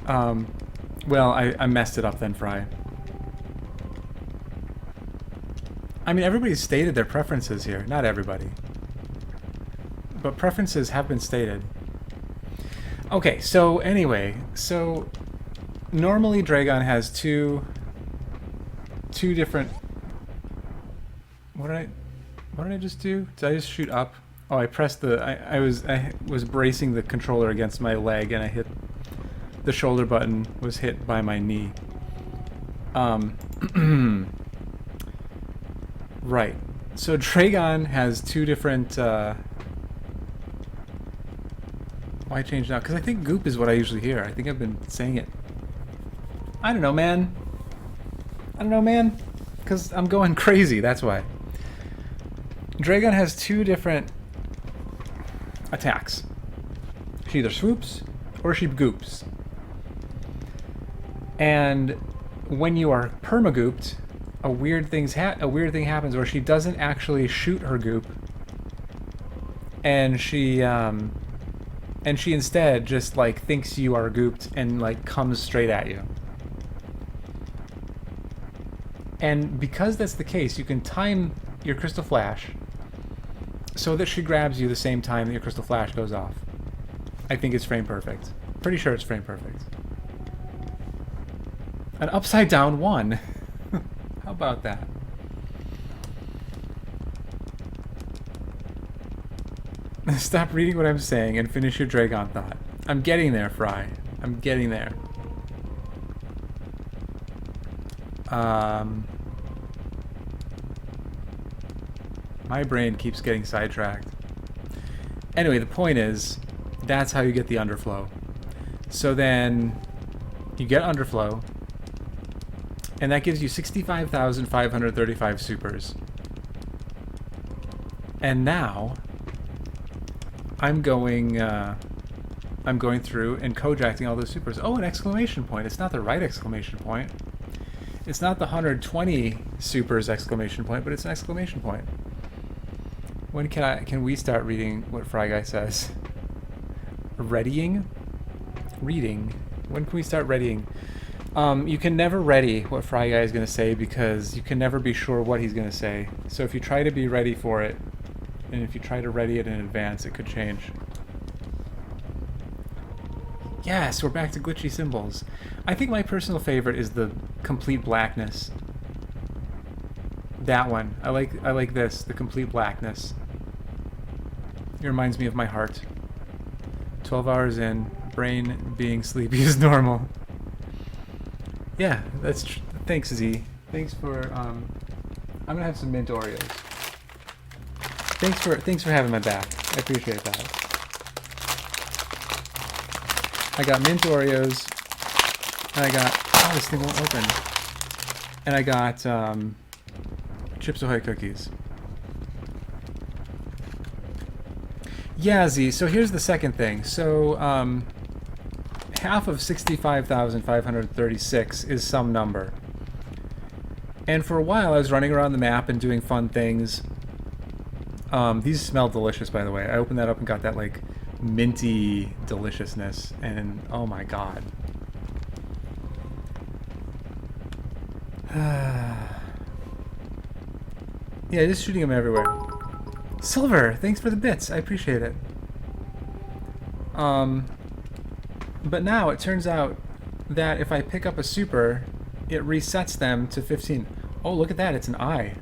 Well, I messed it up then, Fry. I mean, everybody's stated their preferences here. Not everybody. But preferences have been stated. Okay, so anyway, so normally Dragon has two different... What did I just do? Did I just shoot up? Oh, I pressed the... I was bracing the controller against my leg and I hit... The shoulder button was hit by my knee. Right. So Dragon has two different... Why change now? Because I think goop is what I usually hear. I think I've been saying it. I don't know, man. I don't know, man. Because I'm going crazy, that's why. Dragon has two different attacks. She either swoops or she goops. And when you are permagooped, a weird thing happens where she doesn't actually shoot her goop, and she instead just like thinks you are gooped and like comes straight at you. And because that's the case, you can time your crystal flash so that she grabs you the same time that your crystal flash goes off. I think it's frame perfect. Pretty sure it's frame perfect. An upside down one. How about that? Stop reading what I'm saying and finish your Dragon thought. I'm getting there, Fry. I'm getting there. My brain keeps getting sidetracked. Anyway, the point is, that's how you get the underflow. So then, you get underflow, and that gives you 65,535 supers. And now, I'm going through and kojakting all those supers. Oh, an exclamation point. It's not the right exclamation point. It's not the 120 supers exclamation point, but it's an exclamation point. When can we start reading what Fry Guy says? Readying? Reading. When can we start readying? You can never ready what Fry Guy is going to say because you can never be sure what he's going to say. So if you try to be ready for it, and if you try to ready it in advance, it could change. Yes, we're back to glitchy symbols. I think my personal favorite is the complete blackness. That one. I like this, the complete blackness. It reminds me of my heart. 12 hours in, brain being sleepy is normal. Yeah, that's thanks, Z. Thanks for I'm gonna have some mint Oreos. Thanks for having my back. I appreciate that. I got mint Oreos, and I got this thing won't open. And I got Chips Ahoy cookies. Yeah, Z. So here's the second thing. So half of 65,536 is some number. And for a while, I was running around the map and doing fun things. These smell delicious, by the way. I opened that up and got that like minty deliciousness, and oh my god. Yeah, just shooting them everywhere. Silver, thanks for the bits. I appreciate it. But now it turns out that if I pick up a super, it resets them to 15. Oh, look at that, it's an eye.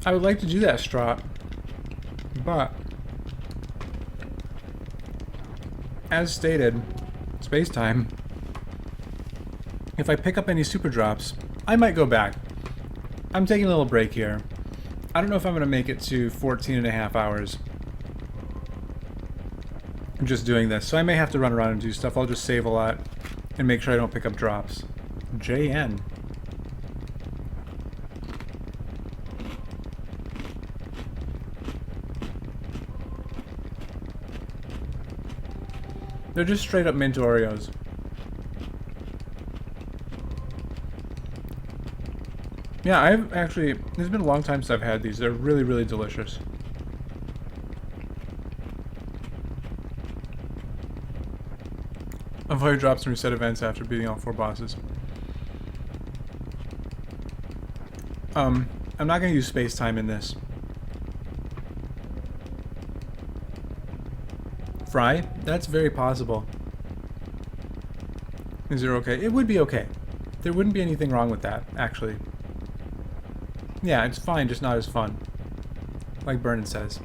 I would like to do that, Strop, but as stated, space time. If I pick up any super drops, I might go back. I'm taking a little break here. I don't know if I'm going to make it to 14 and a half hours. I'm just doing this, so I may have to run around and do stuff. I'll just save a lot and make sure I don't pick up drops. JN. They're just straight up mint Oreos. Yeah, I've actually... It's been a long time since I've had these. They're really, really delicious. Avoid drops and reset events after beating all 4 bosses. I'm not going to use space time in this. Fry? That's very possible. Is it okay? It would be okay. There wouldn't be anything wrong with that, actually. Yeah, it's fine, just not as fun. Like Vernon says.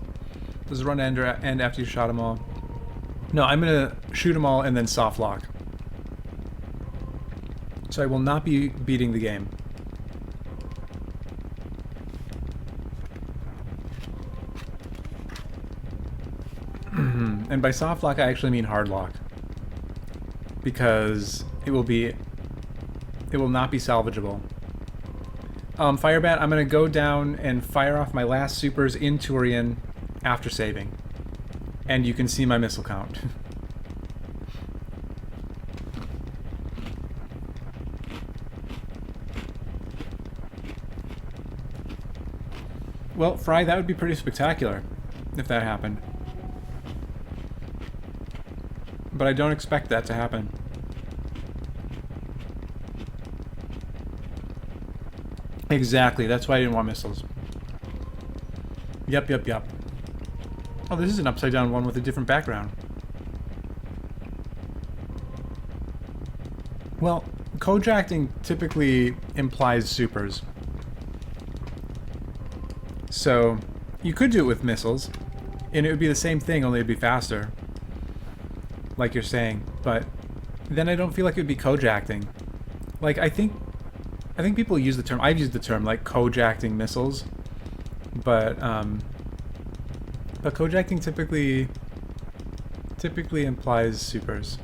Does the run end after you shot them all? No, I'm gonna shoot them all and then soft lock. So I will not be beating the game. And by soft lock, I actually mean hard lock. Because it will not be salvageable. Firebat, I'm going to go down and fire off my last supers in Turian after saving. And you can see my missile count. Well, Fry, that would be pretty spectacular if that happened. But I don't expect that to happen. Exactly, that's why I didn't want missiles. Yep. Oh, this is an upside down one with a different background. Well, kojakting typically implies supers. So, you could do it with missiles, and it would be the same thing, only it'd be faster. Like you're saying, but then I don't feel like it would be kojakting. Like, I think people use the term, I've used the term, like, kojakting missiles, but kojakting typically implies supers.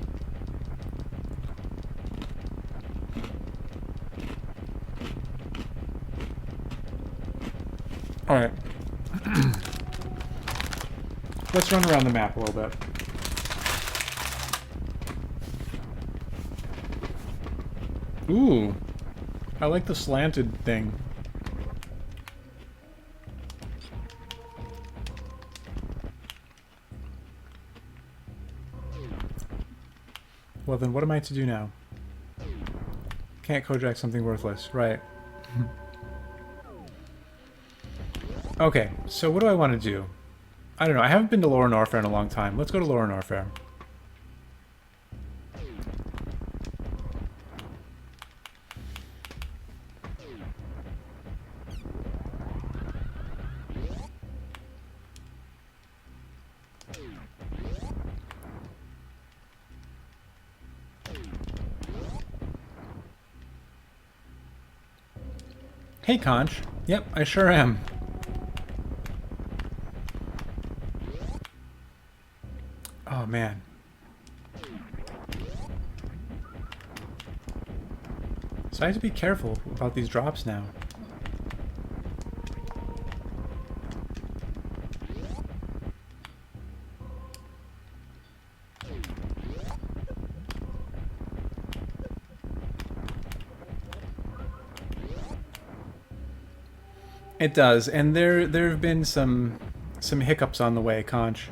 Alright. Let's run around the map a little bit. Ooh. I like the slanted thing. Well then, what am I to do now? Can't kojak something worthless, right. Okay, so what do I want to do? I don't know, I haven't been to Lower Norfair in a long time. Let's go to Lower Norfair. Hey, Conch. Yep, I sure am. Oh, man. So I have to be careful about these drops now. It does, and there have been some hiccups on the way, Conch.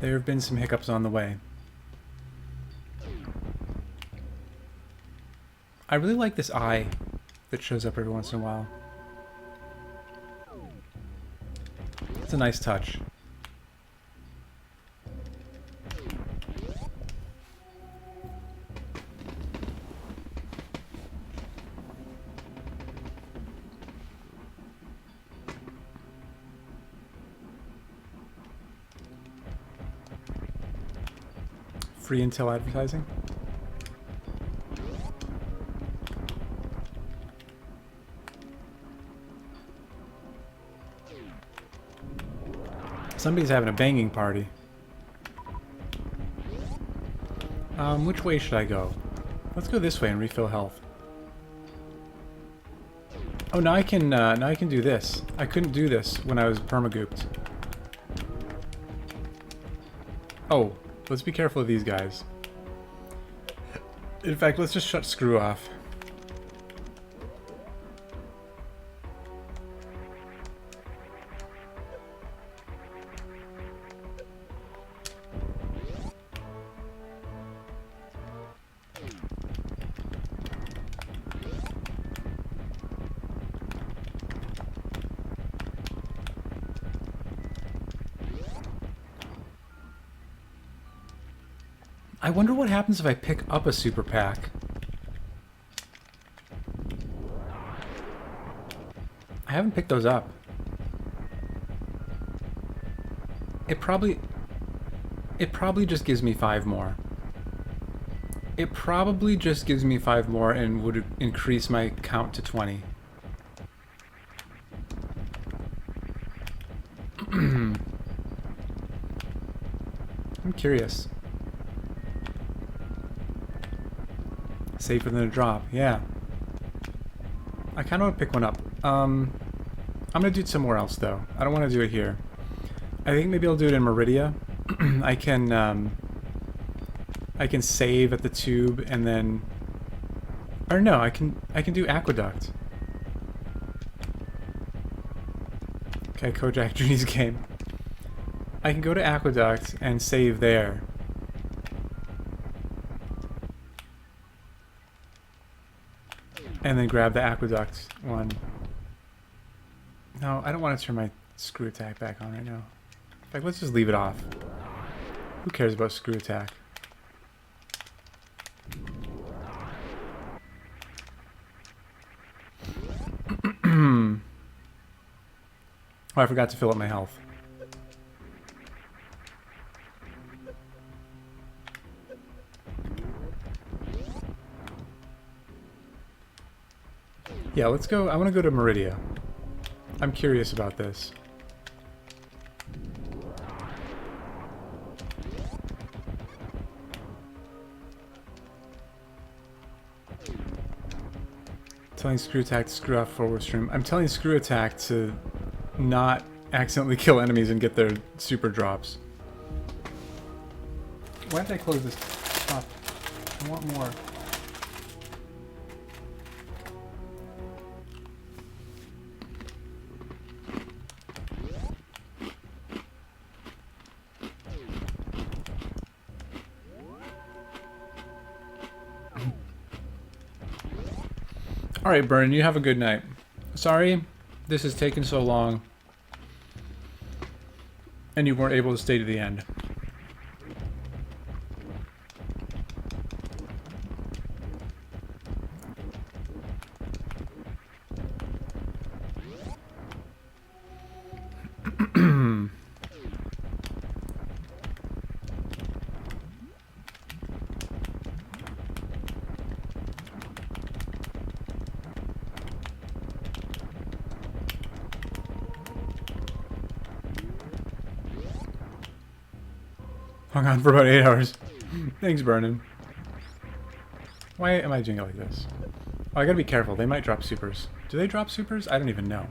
There have been some hiccups on the way. I really like this eye that shows up every once in a while. It's a nice touch. Free intel advertising. Somebody's having a banging party. Which way should I go? Let's go this way and refill health. Oh, now I can do this. I couldn't do this when I was permagooped. Oh, let's be careful of these guys. In fact, let's just shut Screw off. I wonder what happens if I pick up a super pack. I haven't picked those up. It probably just gives me 5 more. It probably just gives me 5 more and would increase my count to 20. I'm curious. Safer than a drop, yeah. I kind of want to pick one up. I'm gonna do it somewhere else though. I don't want to do it here. I think maybe I'll do it in Meridia. I can save at the tube and then, or no, I can do Aqueduct. Okay, Kojak Juni's game. I can go to Aqueduct and save there. And then grab the Aqueduct one. No, I don't want to turn my screw attack back on right now. In fact, let's just leave it off. Who cares about screw attack? Oh, I forgot to fill up my health. Yeah, let's go. I want to go to Meridia. I'm curious about this. Telling Screw Attack to screw off forward stream. I'm telling Screw Attack to not accidentally kill enemies and get their super drops. Why did I close this up? I want more. Alright, Burn, you have a good night. Sorry this has taken so long and you weren't able to stay to the end. Hung on for about 8 hours. Thanks, Vernon. Why am I doing it like this? Oh, I gotta be careful. They might drop supers. Do they drop supers? I don't even know.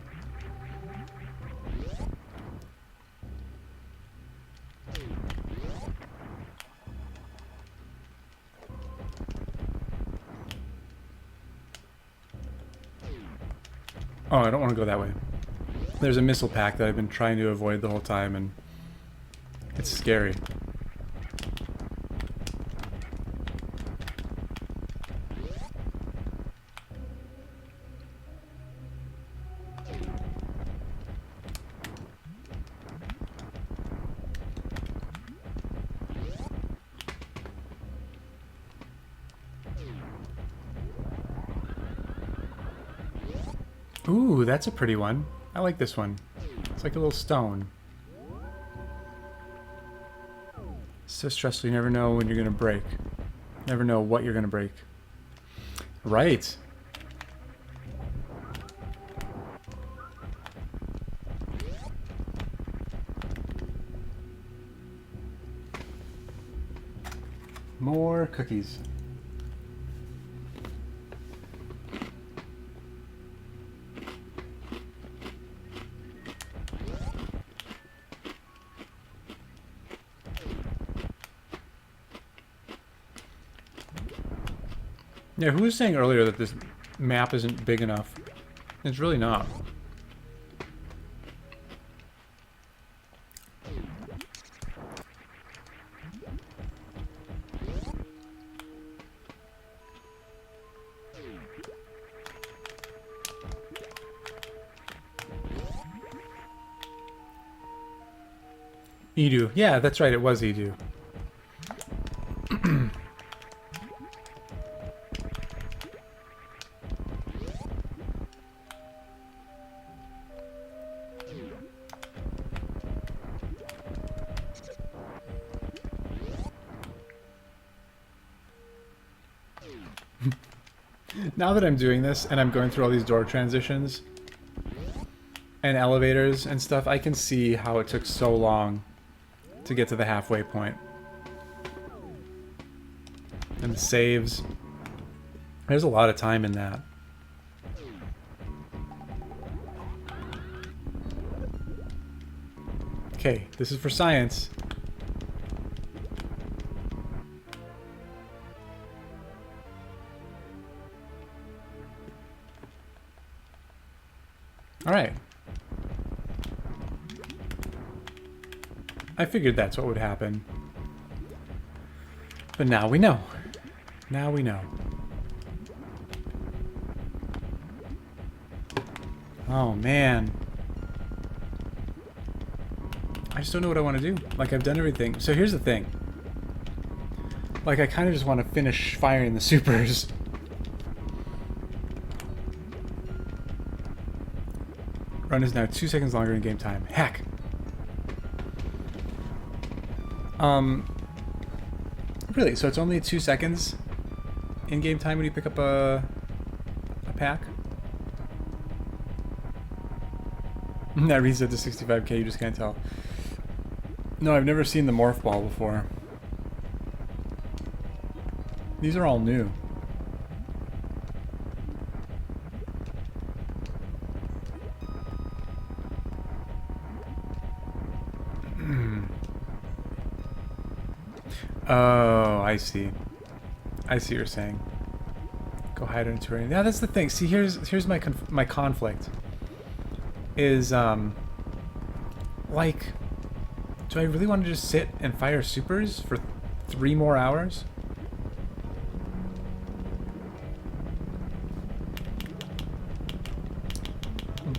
Oh, I don't want to go that way. There's a missile pack that I've been trying to avoid the whole time, and it's scary. Ooh, that's a pretty one. I like this one. It's like a little stone. So stressful. You never know when you're gonna break. Never know what you're gonna break. Right. More cookies. Yeah, who was saying earlier that this map isn't big enough? It's really not. Edu. Yeah, that's right, it was Edu. Now that I'm doing this and I'm going through all these door transitions and elevators and stuff, I can see how it took so long to get to the halfway point. And the saves. There's a lot of time in that. Okay, this is for science. Alright. I figured that's what would happen. But now we know. Now we know. Oh, man. I just don't know what I want to do. Like, I've done everything. So here's the thing. Like, I kind of just want to finish firing the supers. Run is now 2 seconds longer in game time. Heck. Really, so it's only 2 seconds in game time when you pick up a pack? That reset to 65k, you just can't tell. No, I've never seen the morph ball before. These are all new. Oh, I see. I see what you're saying. Go hide into terrain. Yeah, that's the thing. See, here's my my conflict. Is like, do I really want to just sit and fire supers for 3 more hours?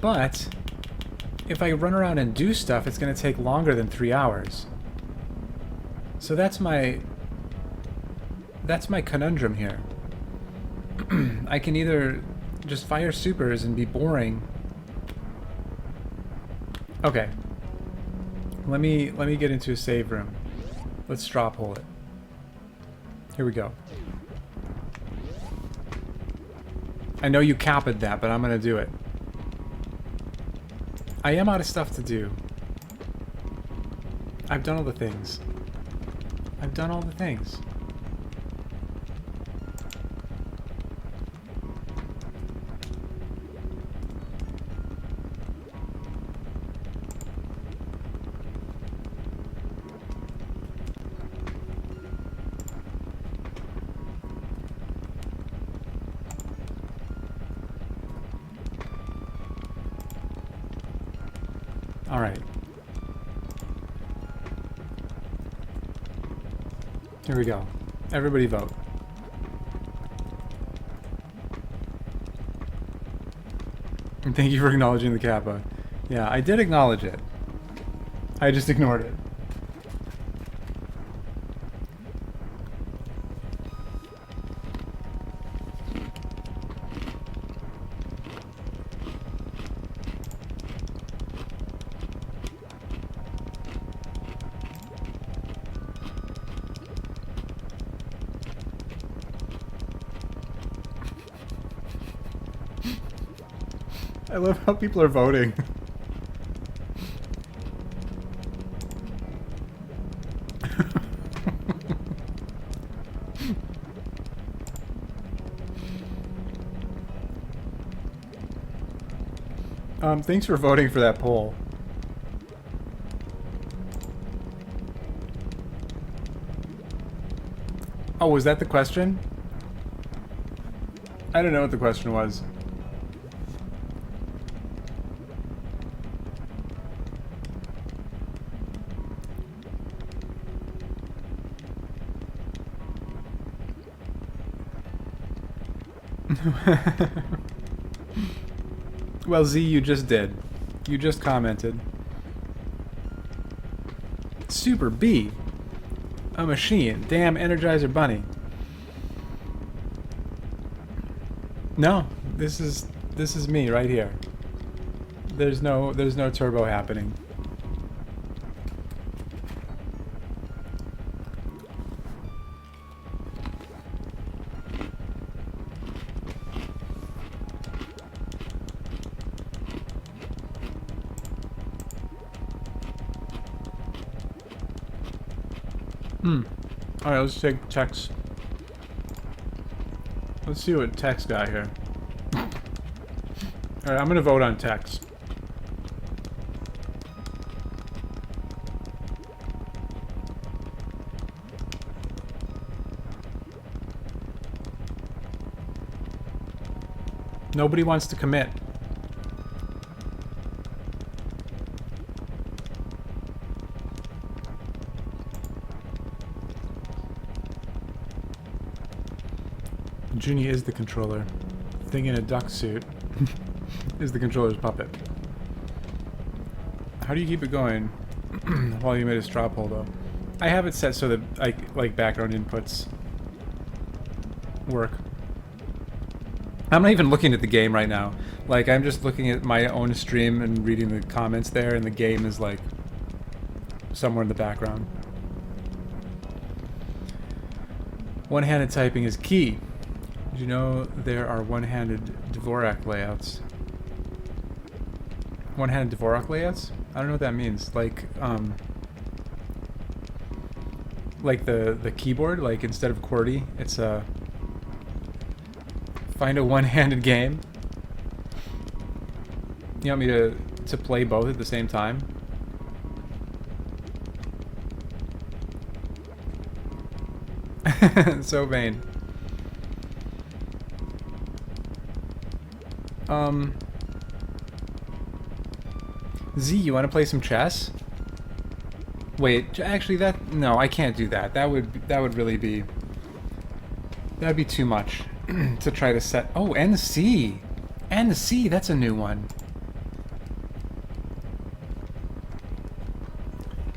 But if I run around and do stuff, it's going to take longer than 3 hours. So that's my conundrum here. I can either just fire supers and be boring. Okay. Let me get into a save room. Let's straw pull it. Here we go. I know you capped that, but I'm gonna do it. I am out of stuff to do. I've done all the things. I've done all the things. All right. Here we go. Everybody vote. And thank you for acknowledging the kappa. Yeah, I did acknowledge it. I just ignored it. I love how people are voting. Thanks for voting for that poll. Oh, was that the question? I don't know what the question was. Well, Z, you just did. You just commented. Super B. A machine. Damn Energizer Bunny. No, this is me right here. There's no turbo happening. Alright, let's take Tex. Let's see what Tex got here. Alright, I'm gonna vote on Tex. Nobody wants to commit. Junie is the controller. Thing in a duck suit is the controller's puppet. How do you keep it going while you made a straw poll, though? I have it set so that like background inputs work. I'm not even looking at the game right now. Like, I'm just looking at my own stream and reading the comments there, and the game is like somewhere in the background. One-handed typing is key. Did you know there are one-handed Dvorak layouts? One-handed Dvorak layouts? I don't know what that means. Like the keyboard, like instead of QWERTY, it's a find a one-handed game. You want me to play both at the same time? So vain. Z, you want to play some chess? Wait, actually no, I can't do that. That would really be... That would be too much to try to set... Oh, and the C! And the C, that's a new one.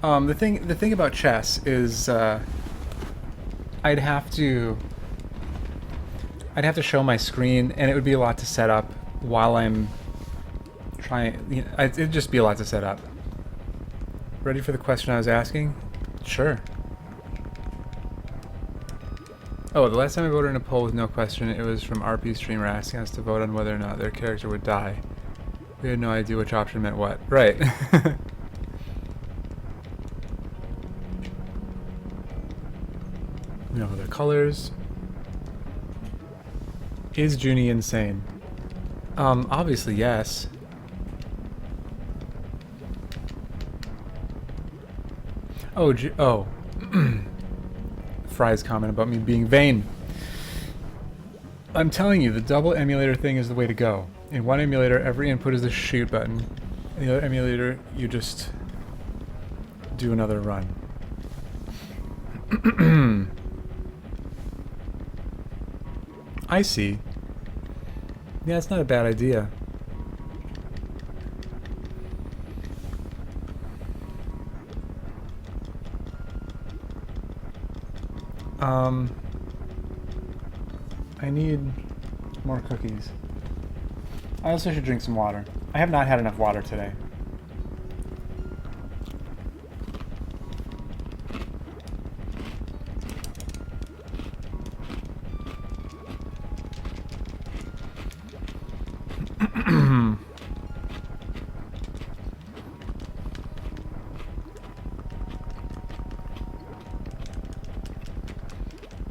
The thing about chess is, I'd have to show my screen, and it would be a lot to set up while I'm trying. You know, it'd just be a lot to set up. Ready for the question I was asking? Sure. Oh, the last time I voted in a poll with no question, it was from RP streamer asking us to vote on whether or not their character would die. We had no idea which option meant what. Right. You know, the colors. Is Junie insane? Obviously yes. Oh, Fry's comment about me being vain. I'm telling you, the double emulator thing is the way to go. In one emulator, every input is the shoot button. In the other emulator, you just do another run. I see. Yeah, it's not a bad idea. I need more cookies. I also should drink some water. I have not had enough water today.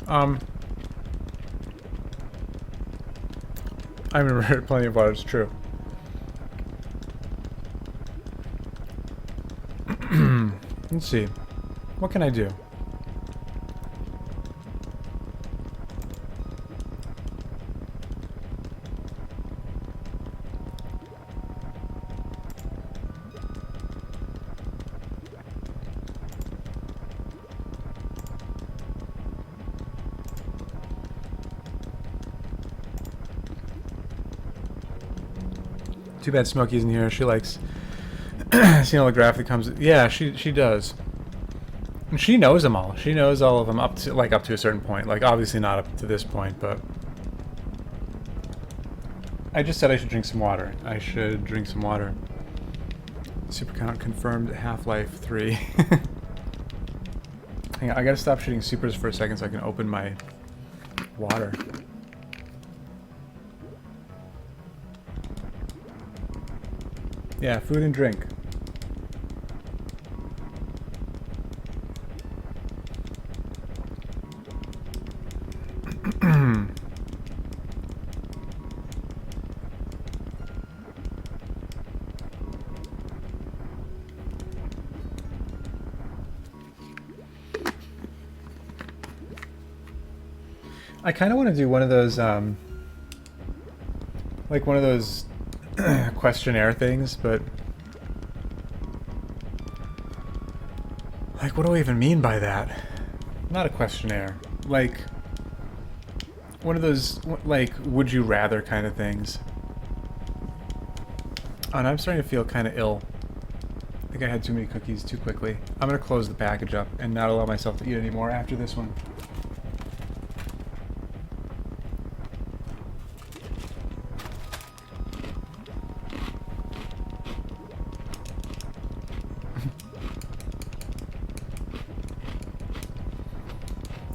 I remember plenty of water, it's true. Let's see. What can I do? Too bad Smokey isn't here. She likes seeing all the graph that comes. Yeah, she does. And she knows them all. She knows all of them up to a certain point. Like obviously not up to this point, but I just said I should drink some water. I should drink some water. Super count confirmed. Half-Life 3. Hang on, I gotta stop shooting supers for a second so I can open my water. Yeah, food and drink. I kind of want to do one of those, like one of those questionnaire things, but like, what do I even mean by that? Not a questionnaire. Like, one of those, like, would you rather kind of things. Oh, and I'm starting to feel kind of ill. I think I had too many cookies too quickly. I'm going to close the package up and not allow myself to eat anymore after this one.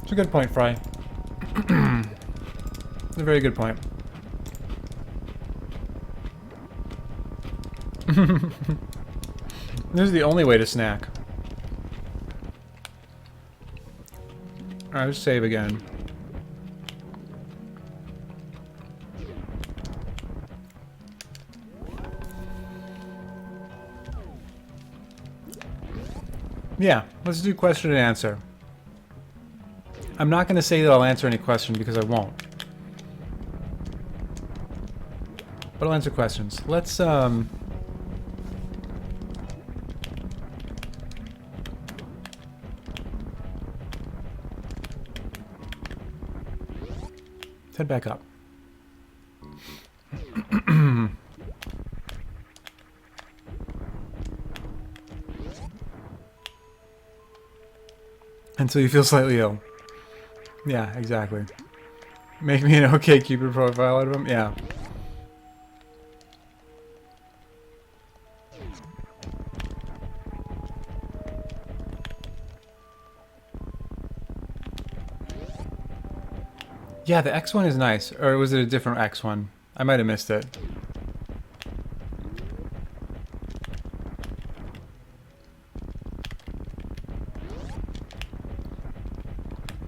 It's a good point, Fry. It's a very good point. This is the only way to snack. Alright, let's save again. Yeah, let's do question and answer. I'm not going to say that I'll answer any question because I won't. But I'll answer questions. Let's, head back up. Until you feel slightly ill. Yeah, exactly. Make me an OK Cupid profile out of him? Yeah. Yeah, the X one is nice. Or was it a different X one? I might have missed it.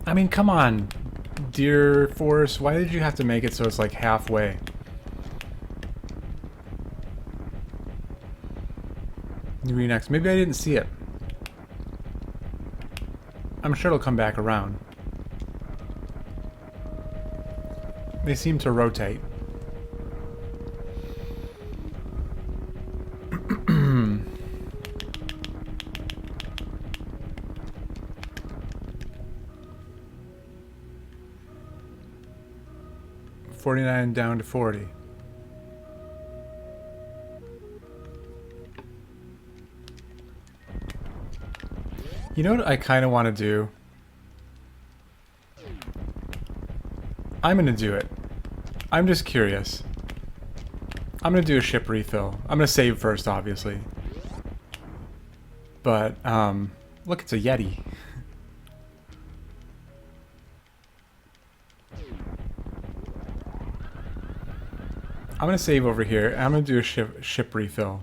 I mean, come on, Deer Force. Why did you have to make it so it's like halfway? Next. Maybe I didn't see it. I'm sure it'll come back around. They seem to rotate. $49 down to 40. You know what I kind of want to do? I'm going to do it. I'm just curious. I'm going to do a ship refill. I'm going to save first, obviously. But, look, it's a Yeti. I'm going to save over here. I'm going to do a ship refill.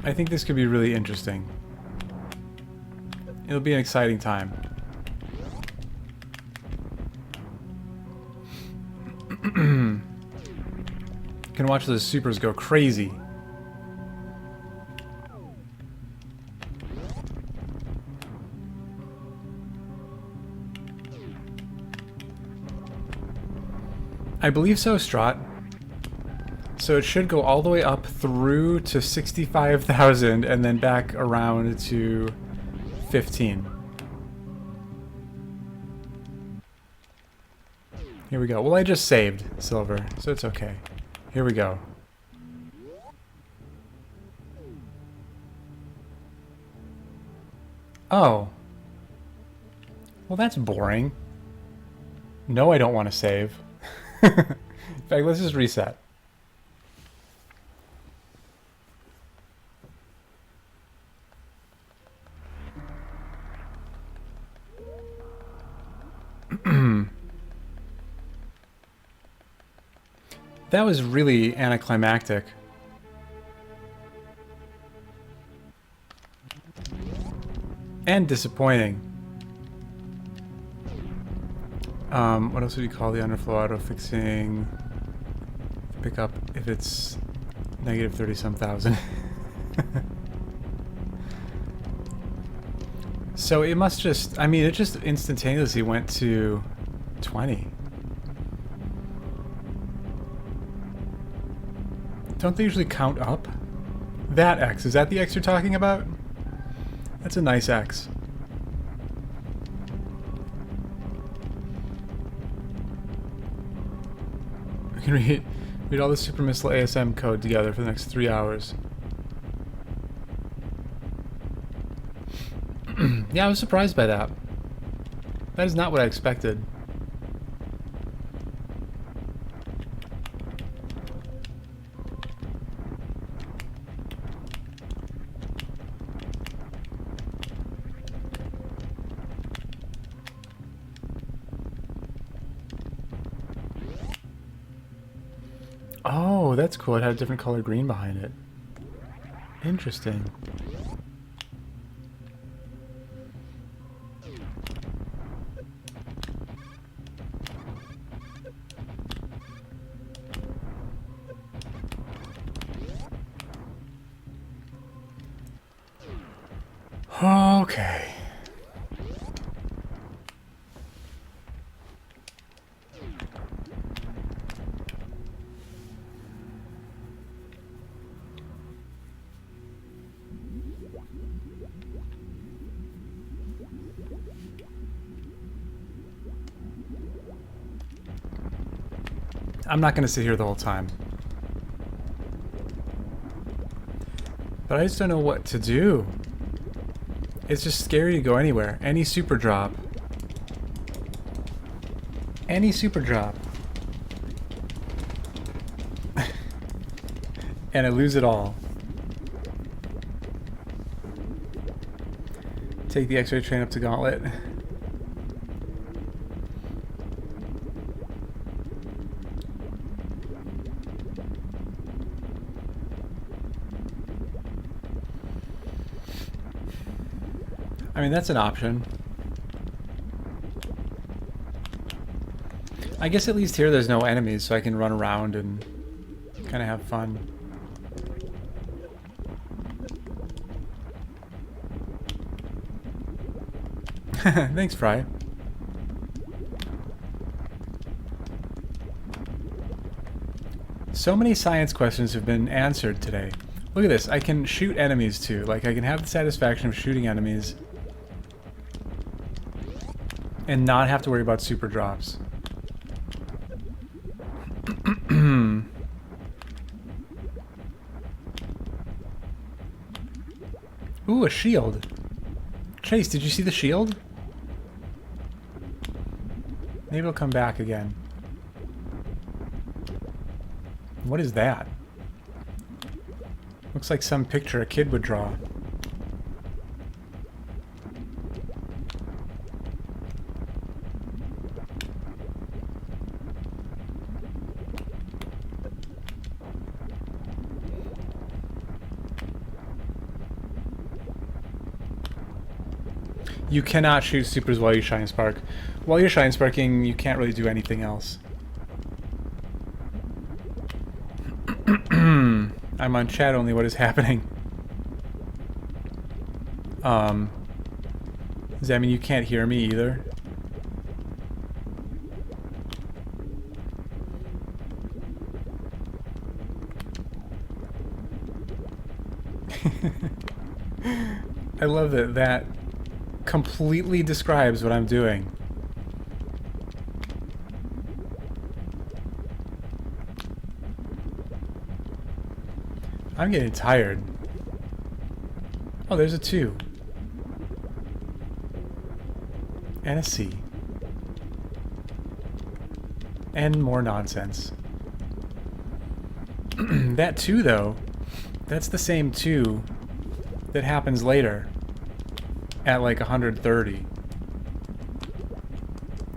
I think this could be really interesting. It'll be an exciting time. Can watch those supers go crazy. I believe so, Strat. So it should go all the way up through to 65,000 and then back around to 15. Here we go. Well, I just saved silver, so it's okay. Here we go. Oh. Well, that's boring. No, I don't want to save. In fact, let's just reset. That was really anticlimactic. And disappointing. What else would you call the underflow auto fixing? Pick up if it's negative 30-some thousand. So it must just, I mean, it just instantaneously went to 20. Don't they usually count up? That X, is that the X you're talking about? That's a nice X. We can read all the Super Missile ASM code together for the next 3 hours. Yeah, I was surprised by that. That is not what I expected. Oh, that's cool. It had a different color green behind it. Interesting. Okay. I'm not going to sit here the whole time. But I just don't know what to do. It's just scary to go anywhere. Any super drop. Any super drop. And I lose it all. Take the X-ray train up to Gauntlet. I mean, that's an option. I guess at least here there's no enemies, so I can run around and kind of have fun. Thanks, Fry. So many science questions have been answered today. Look at this. I can shoot enemies too. Like, I can have the satisfaction of shooting enemies and not have to worry about super drops. Ooh, a shield. Chase, did you see the shield? Maybe it'll come back again. What is that? Looks like some picture a kid would draw. You cannot shoot supers while you shine spark. While you're shine sparking, you can't really do anything else. I'm on chat only. What is happening? Does that mean you can't hear me either? I love that that completely describes what I'm doing. I'm getting tired. Oh, there's a 2. And a C. And more nonsense. That 2, though, that's the same 2 that happens later at like 130.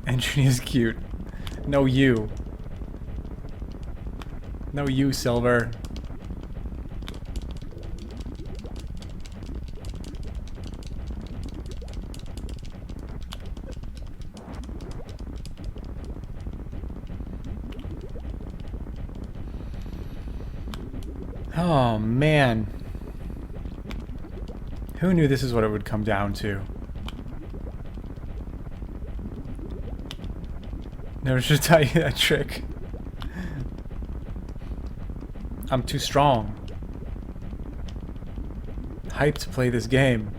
And Junior's cute. No you. No you, Silver. Oh, man. Who knew this is what it would come down to? Never should tell you that trick. I'm too strong. Hyped to play this game.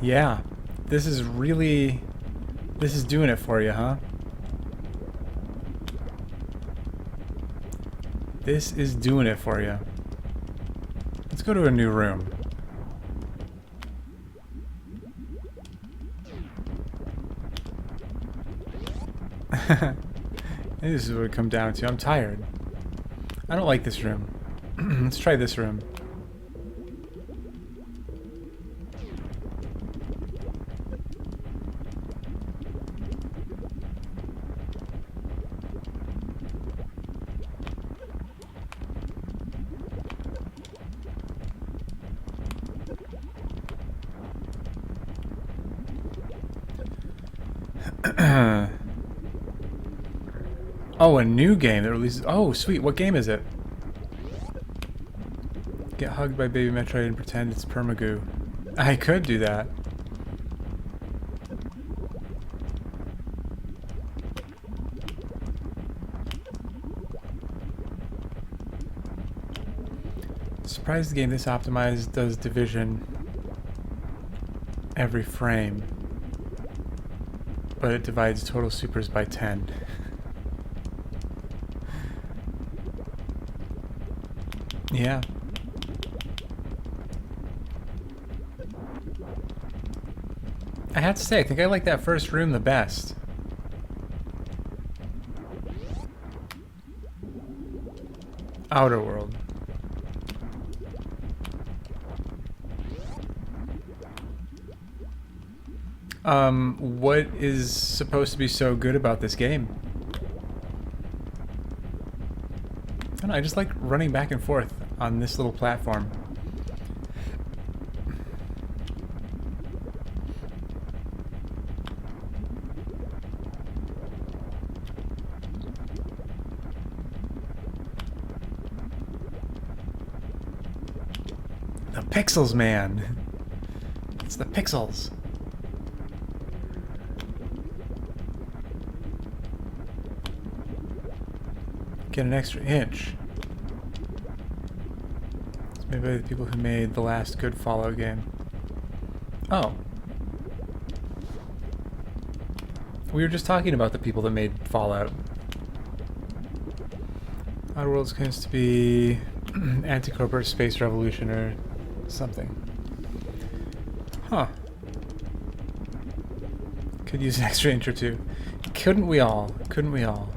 Yeah. This is really... This is doing it for you, huh? This is doing it for you. Let's go to a new room. This is what it comes down to. I'm tired. I don't like this room. Let's try this room. Oh, a new game that releases... Oh, sweet. What game is it? Get hugged by Baby Metroid and pretend it's Permagoo. I could do that. Surprised the game this optimized does division every frame, but it divides total supers by 10. Yeah. I have to say, I think I like that first room the best. Outer World. What is supposed to be so good about this game? I don't know, I just like running back and forth on this little platform. The pixels, man. It's the pixels. Get an extra inch. It's made by the people who made the last good Fallout game. Oh. We were just talking about the people that made Fallout. Outer Worlds claims to be anti-corporate space revolution or something. Huh. Could use an extra inch or two. Couldn't we all? Couldn't we all?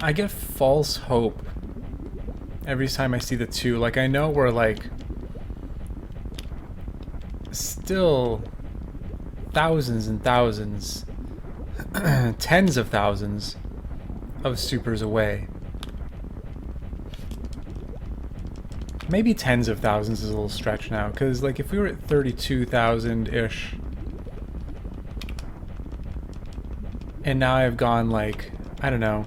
I get false hope every time I see the 2. Like, I know we're, like, still thousands and thousands, tens of thousands of supers away. Maybe tens of thousands is a little stretch now, because, like, if we were at 32,000-ish, and now I've gone, like, I don't know,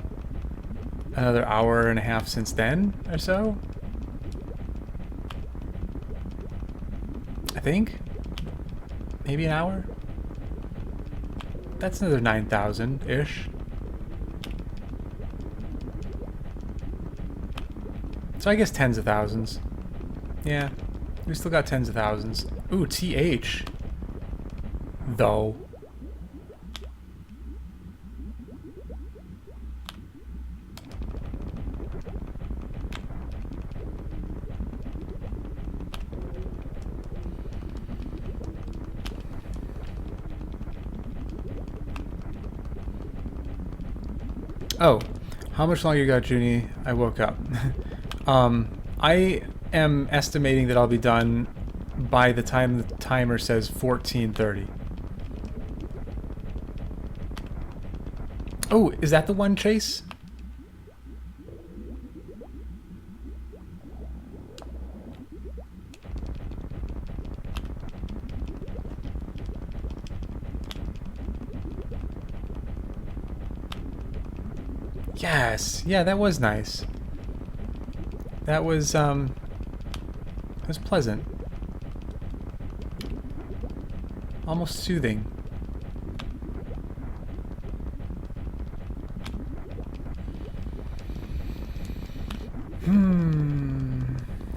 another hour and a half since then, or so? I think? Maybe an hour? That's another 9,000-ish. So I guess tens of thousands. Yeah, we still got tens of thousands. Ooh, TH. Though. Oh, how much longer you got, Junie? I woke up. I am estimating that I'll be done by the time the timer says 14:30. Oh, is that the one, Chase? Yes. Yeah, that was nice. That was pleasant. Almost soothing.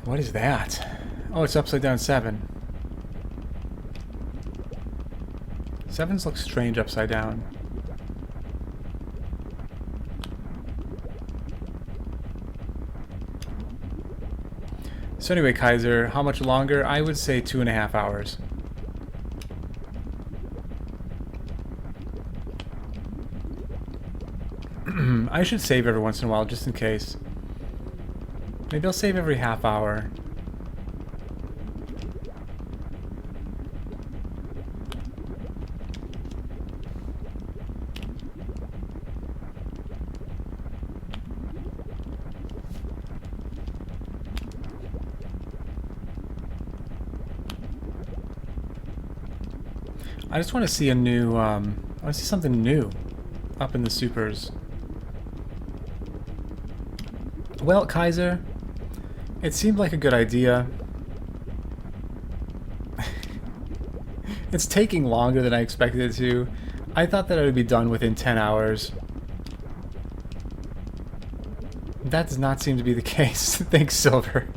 What is that? Oh, it's upside down 7. 7s look strange upside down. So anyway, Kaiser, how much longer? I would say 2.5 hours. I should save every once in a while, just in case. Maybe I'll save every half hour. I just want to see a new, I want to see something new up in the supers. Well, Kaiser, it seemed like a good idea. It's taking longer than I expected it to. I thought that it would be done within 10 hours. That does not seem to be the case. Thanks, Silver.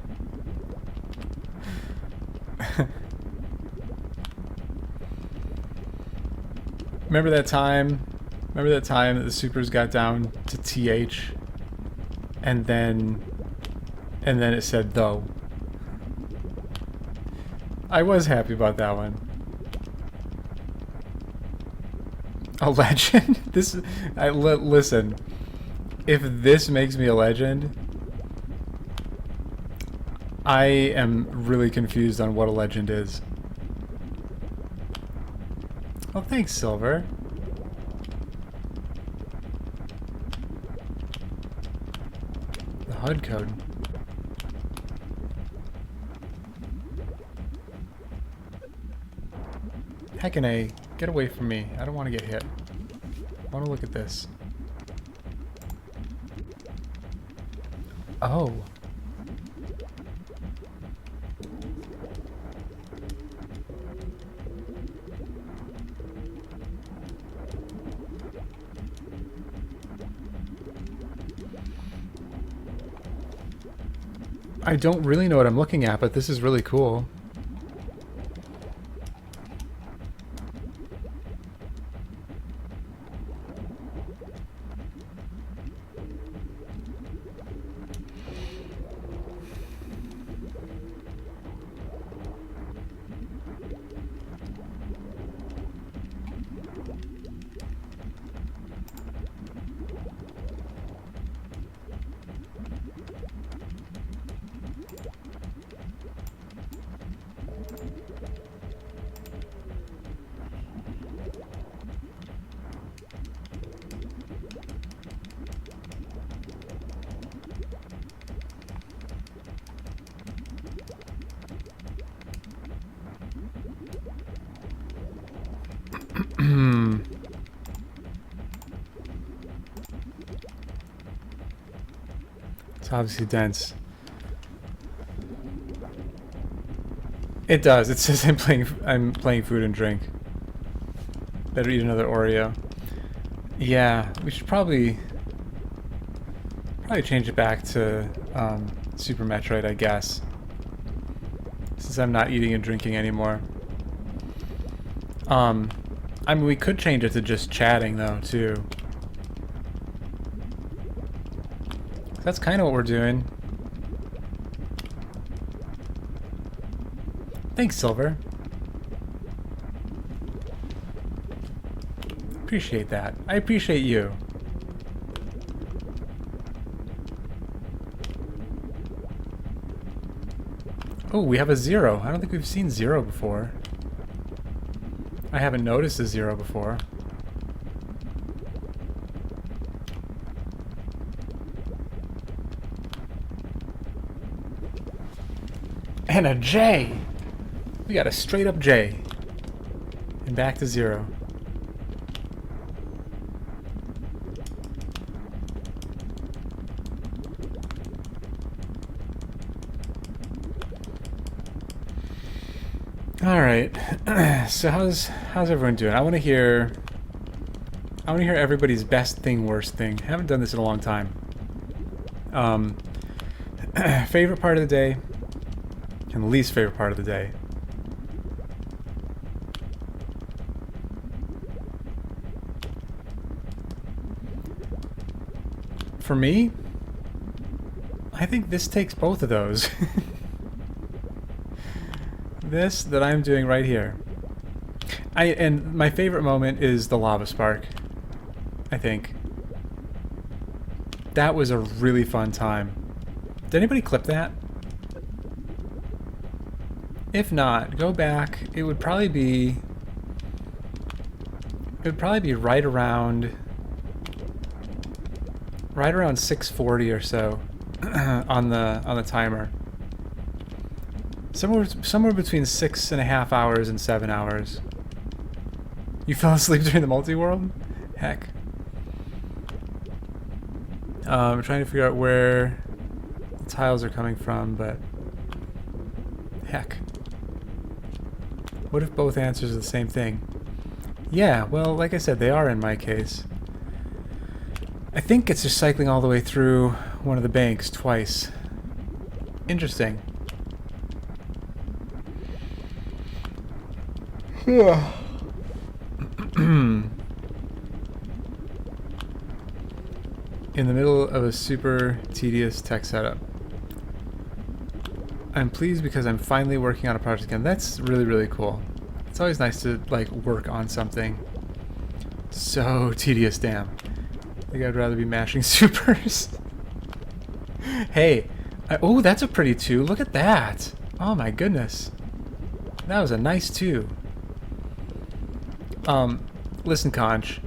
Remember that time? Remember that time that the supers got down to TH? And then it said though. I was happy about that one. A legend? Listen. If this makes me a legend, I am really confused on what a legend is. Oh, thanks, Silver. The HUD code. Heckin' A, get away from me. I don't want to get hit. I want to look at this. Oh. I don't really know what I'm looking at, but this is really cool. It's obviously dense. It does. It says I'm playing food and drink. Better eat another Oreo. Yeah, we should probably change it back to Super Metroid, I guess. Since I'm not eating and drinking anymore. I mean, we could change it to just chatting, though, too. That's kind of what we're doing. Thanks, Silver. Appreciate that. I appreciate you. Oh, we have a 0. I don't think we've seen 0 before. I haven't noticed a 0 before. And a J! We got a straight up J. And back to 0. All right. So how's everyone doing? I want to hear everybody's best thing, worst thing. I haven't done this in a long time. Favorite part of the day and the least favorite part of the day. For me, I think this takes both of those. This that I'm doing right here. And my favorite moment is the lava spark, I think. That was a really fun time. Did anybody clip that? If not, go back. It would probably be right around 6:40 or so on the timer. Somewhere between 6.5 hours and 7 hours. You fell asleep during the multi-world? Heck. I'm trying to figure out where the tiles are coming from, but heck. What if both answers are the same thing? Yeah, well, like I said, they are in my case. I think it's just cycling all the way through one of the banks twice. Interesting. In the middle of a super tedious tech setup. I'm pleased because I'm finally working on a project again. That's really, really cool. It's always nice to, like, work on something. So tedious, damn. I think I'd rather be mashing supers. Hey, oh, that's a pretty 2. Look at that. Oh my goodness. That was a nice 2. Listen, Conch.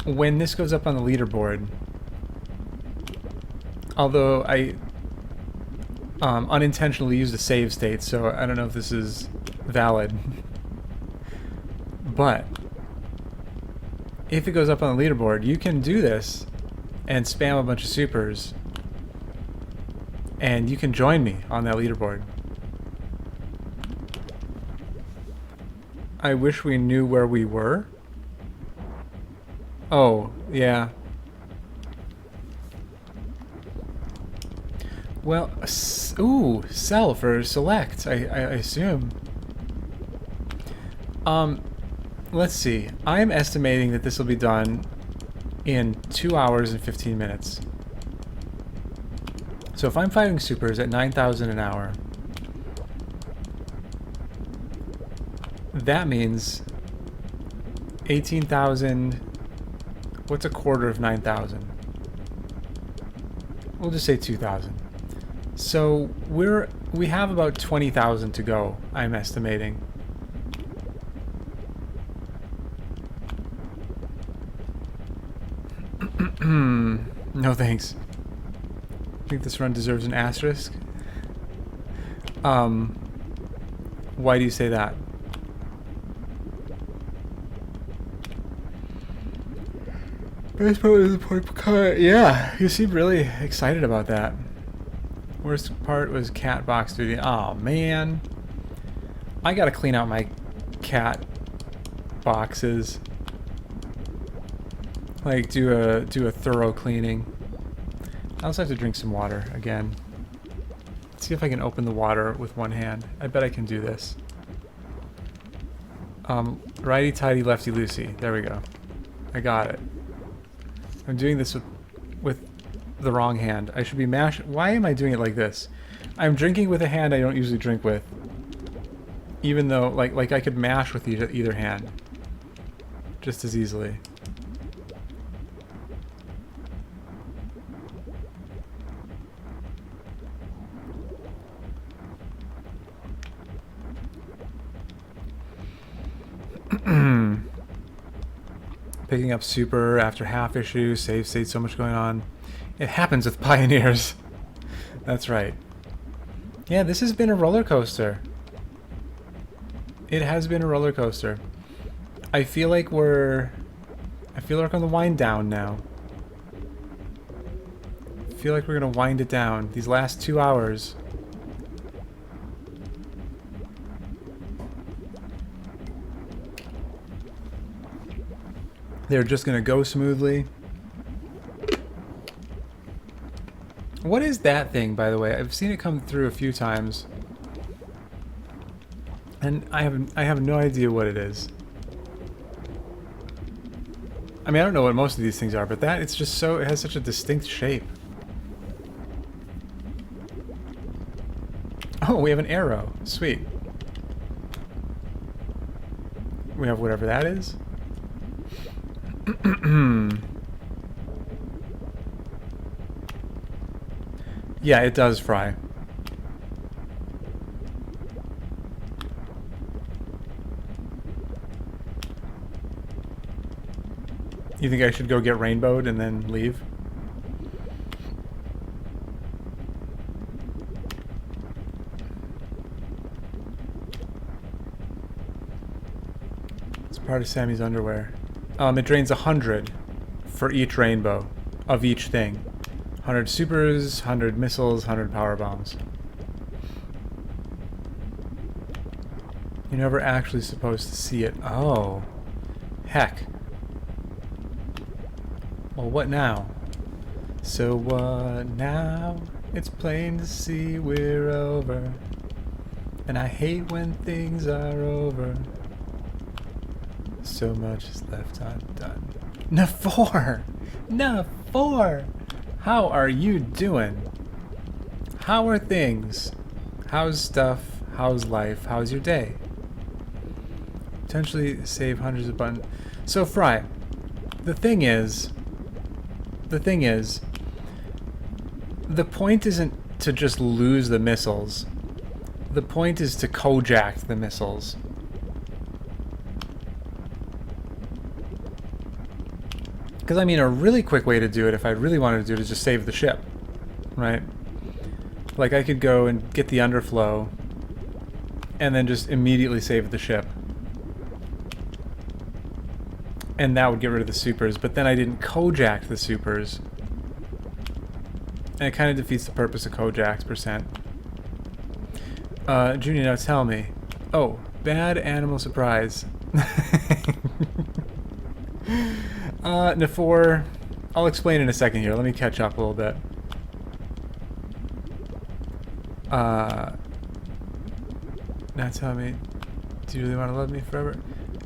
When this goes up on the leaderboard, although I unintentionally used a save state, so I don't know if this is valid, but if it goes up on the leaderboard, you can do this and spam a bunch of supers, and you can join me on that leaderboard. I wish we knew where we were. Oh, yeah. Well, ooh, sell for select, I assume. Let's see. I'm estimating that this will be done in 2 hours and 15 minutes. So if I'm fighting supers at 9,000 an hour, that means 18,000. What's a quarter of 9,000? We'll just say 2,000. So we have about 20,000 to go, I'm estimating. No thanks. I think this run deserves an asterisk. Why do you say that? Best part was the pork car. Yeah, you seemed really excited about that. Worst part was cat box duty. Oh man, I gotta clean out my cat boxes. Like do a thorough cleaning. I also have to drink some water again. Let's see if I can open the water with one hand. I bet I can do this. Righty tighty, lefty loosey. There we go. I got it. I'm doing this with the wrong hand. I should be mash. Why am I doing it like this? I'm drinking with a hand I don't usually drink with. Even though, like I could mash with either hand. Just as easily. Picking up super after half issue, save state, so much going on. It happens with pioneers. That's right. Yeah, this has been a roller coaster. It has been a roller coaster. I feel like we're on the wind down now. I feel like we're gonna wind it down. These last 2 hours. They're just gonna go smoothly. What is that thing, by the way? I've seen it come through a few times. And I have no idea what it is. I mean, I don't know what most of these things are, but that, it's just so, it has such a distinct shape. Oh, we have an arrow. Sweet. We have whatever that is. Yeah, it does fry. You think I should go get rainbowed and then leave? It's part of Sammy's underwear. It drains 100 for each rainbow of each thing. 100 supers, 100 missiles, 100 power bombs. You're never actually supposed to see it. Oh. Heck. Well, what now? So what now? It's plain to see we're over. And I hate when things are over. So much is left undone. Nafor! Nafor! How are you doing? How are things? How's stuff? How's life? How's your day? Potentially save hundreds of buttons. So Fry, the thing is, the point isn't to just lose the missiles. The point is to kojakt the missiles. Because, I mean, a really quick way to do it, if I really wanted to do it, is just save the ship. Right? Like, I could go and get the underflow, and then just immediately save the ship. And that would get rid of the supers, but then I didn't kojakt the supers. And it kind of defeats the purpose of kojaks, %. Junior, now tell me. Oh, bad animal surprise. Nafor, I'll explain in a second here. Let me catch up a little bit. Now tell me, do you really want to love me forever?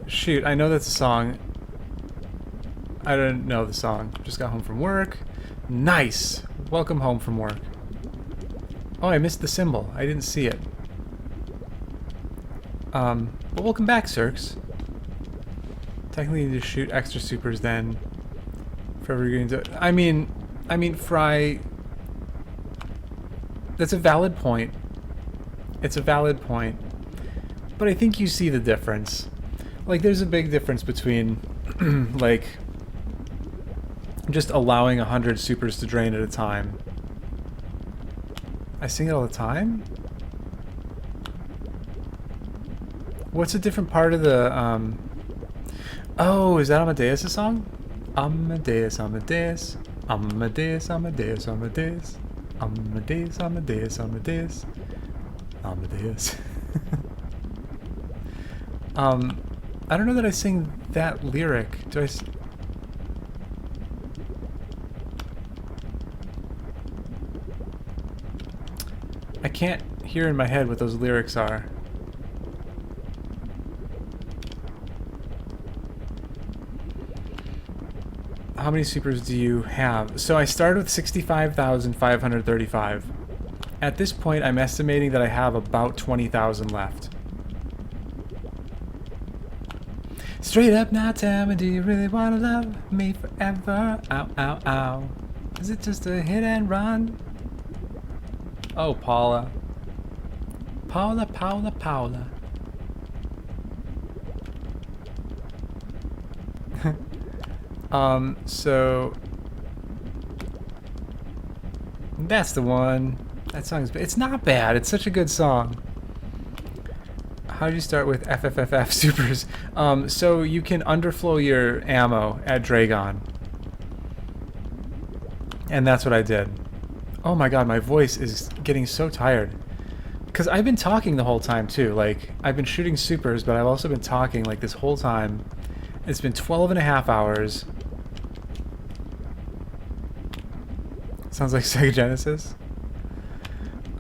Shoot, I know that's a song. I don't know the song. Just got home from work. Nice! Welcome home from work. Oh, I missed the symbol. I didn't see it. Well, welcome back, Cirques. Technically, you need to shoot extra supers then. Forever you're going to... I mean, Fry... That's a valid point. It's a valid point. But I think you see the difference. Like, there's a big difference between, like, just allowing 100 supers to drain at a time. I sing it all the time? What's a different part of the, Oh, is that Amadeus' song? Amadeus, Amadeus, Amadeus, Amadeus, Amadeus, Amadeus, Amadeus, Amadeus, Amadeus. I don't know that I sing that lyric. Do I? I can't hear in my head what those lyrics are. How many supers do you have? So I started with 65,535. At this point, I'm estimating that I have about 20,000 left. Straight up now, tell me, do you really want to love me forever? Ow, ow, ow. Is it just a hit and run? Oh, Paula. Paula, Paula, Paula. So that's the one. That song's it's not bad. It's such a good song. How do you start with FFFF supers? So you can underflow your ammo at Dragon. And that's what I did. Oh my god, my voice is getting so tired. Because I've been talking the whole time too. Like, I've been shooting supers, but I've also been talking like this whole time. It's been 12 and a half hours. Sounds like Sega Genesis.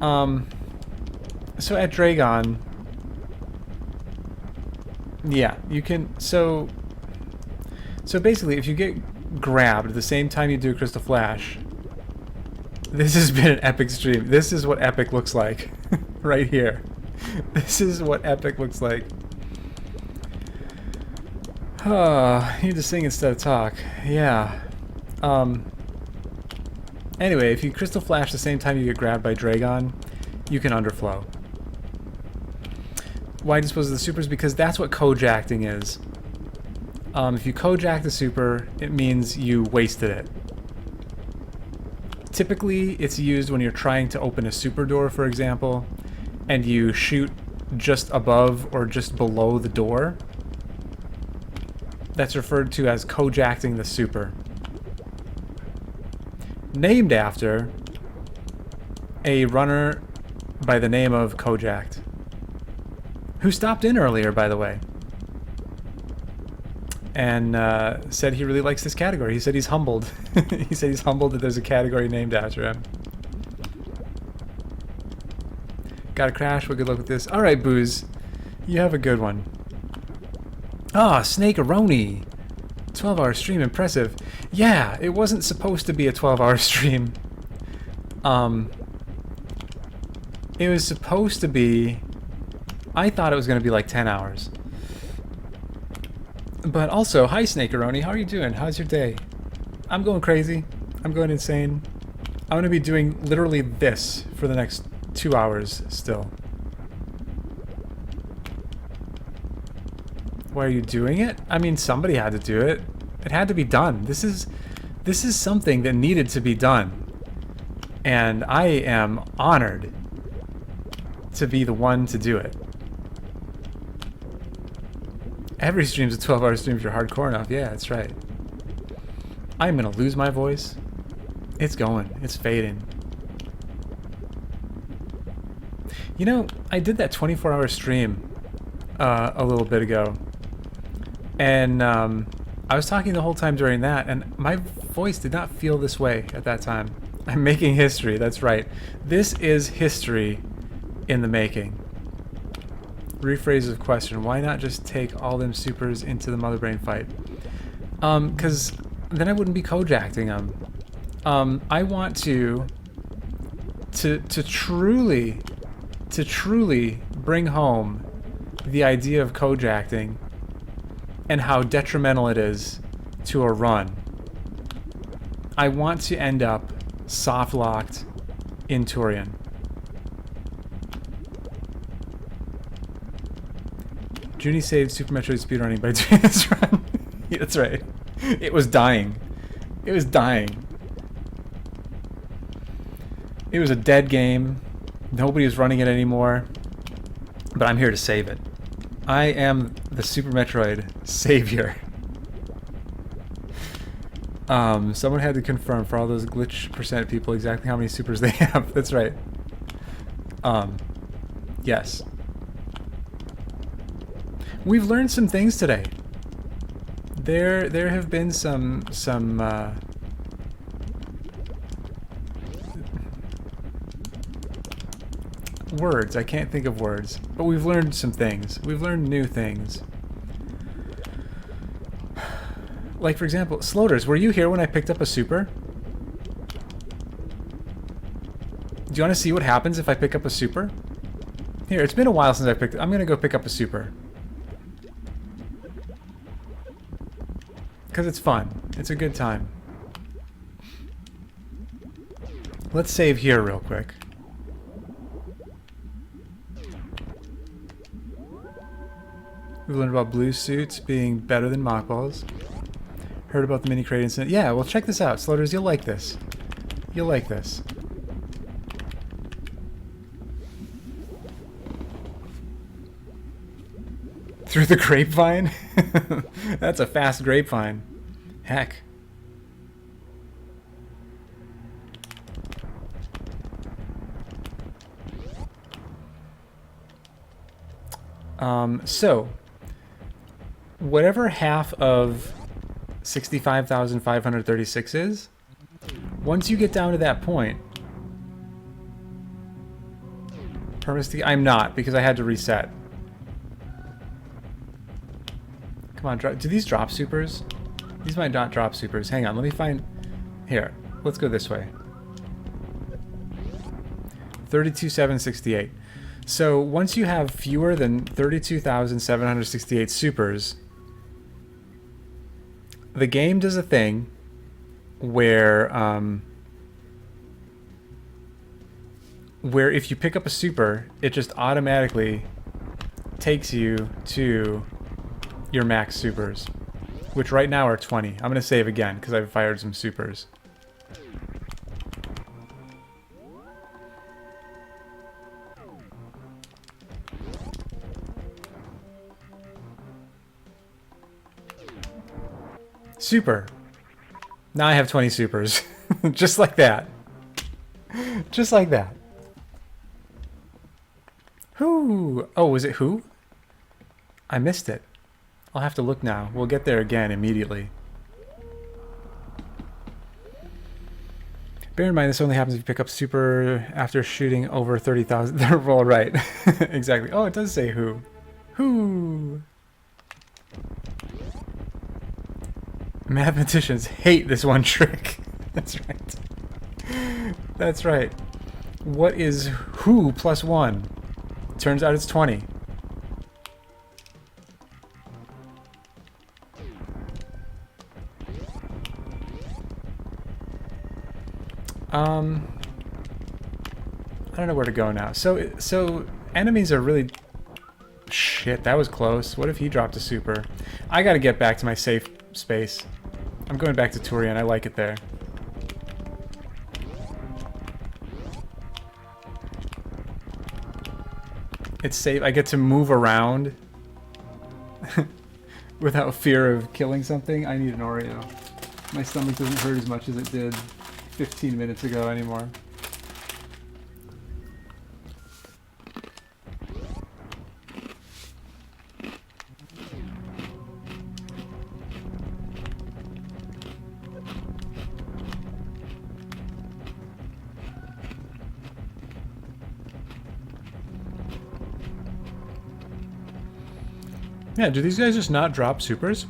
So at Dragon, yeah, you can, so basically if you get grabbed the same time you do Crystal Flash, this has been an epic stream. This is what epic looks like. Right here. This is what epic looks like. I need to sing instead of talk. Yeah. Anyway, if you Crystal Flash the same time you get grabbed by Dragon, you can underflow. Why dispose of the supers? Because that's what kojakting is. If you kojakt the super, it means you wasted it. Typically, it's used when you're trying to open a super door, for example, and you shoot just above or just below the door. That's referred to as kojakting the super. Named after a runner by the name of Kojakt, who stopped in earlier, by the way, and said he really likes this category. He said he's humbled. He said he's humbled that there's a category named after him. Got a crash? Well, good luck with this. All right, Booze. You have a good one. Ah, Snake-a-roni. 12-hour stream, impressive. Yeah, it wasn't supposed to be a 12-hour stream. It was supposed to be... I thought it was going to be like 10 hours. But also, hi Snake-a-roni, how are you doing? How's your day? I'm going crazy. I'm going insane. I'm going to be doing literally this for the next 2 hours still. Why are you doing it? I mean, somebody had to do it. It had to be done. This is something that needed to be done. And I am honored to be the one to do it. Every stream's a 12-hour stream if you're hardcore enough. Yeah, that's right. I'm gonna lose my voice. It's going. It's fading. You know, I did that 24-hour stream a little bit ago. And I was talking the whole time during that, and my voice did not feel this way at that time. I'm making history, that's right. This is history in the making. Rephrase the question, why not just take all them supers into the Mother Brain fight? Because then I wouldn't be kojakting them. I want to truly bring home the idea of kojakting and how detrimental it is to a run. I want to end up soft-locked in Turian. Junie saved Super Metroid speedrunning by doing this run. Yeah, that's right. It was dying. It was dying. It was a dead game. Nobody was running it anymore. But I'm here to save it. I am the Super Metroid savior. Someone had to confirm for all those glitch percent people exactly how many supers they have. That's right. Yes. We've learned some things today. There have been some words. I can't think of words, but we've learned some things. We've learned new things. Like, for example, Sloters, were you here when I picked up a super? Do you want to see what happens if I pick up a super? Here, it's been a while since I picked it. I'm going to go pick up a super. Because it's fun. It's a good time. Let's save here real quick. We've learned about blue suits being better than mockballs. Heard about the mini crate incident. Yeah, well, check this out. Sloters, you'll like this. You'll like this. Through the grapevine? That's a fast grapevine. Heck. So, whatever half of 65,536 is, once you get down to that point, I'm not, because I had to reset. Come on, do these drop supers? These might not drop supers. Hang on, let me find... Here, let's go this way. 32,768. So once you have fewer than 32,768 supers, the game does a thing where if you pick up a super, it just automatically takes you to your max supers, which right now are 20. I'm going to save again because I've fired some supers. Super. Now I have 20 supers. Just like that. Just like that. Who? Oh, was it who? I missed it. I'll have to look now. We'll get there again immediately. Bear in mind, this only happens if you pick up super after shooting over 30,000. They're all right. Exactly. Oh, it does say who. Who? Mathematicians hate this one trick. That's right. That's right. What is who plus 1? Turns out it's 20. I don't know where to go now. So enemies are really... Shit, that was close. What if he dropped a super? I gotta get back to my safe space. I'm going back to Turian. I like it there. It's safe. I get to move around without fear of killing something. I need an Oreo. My stomach doesn't hurt as much as it did 15 minutes ago anymore. Yeah, do these guys just not drop supers?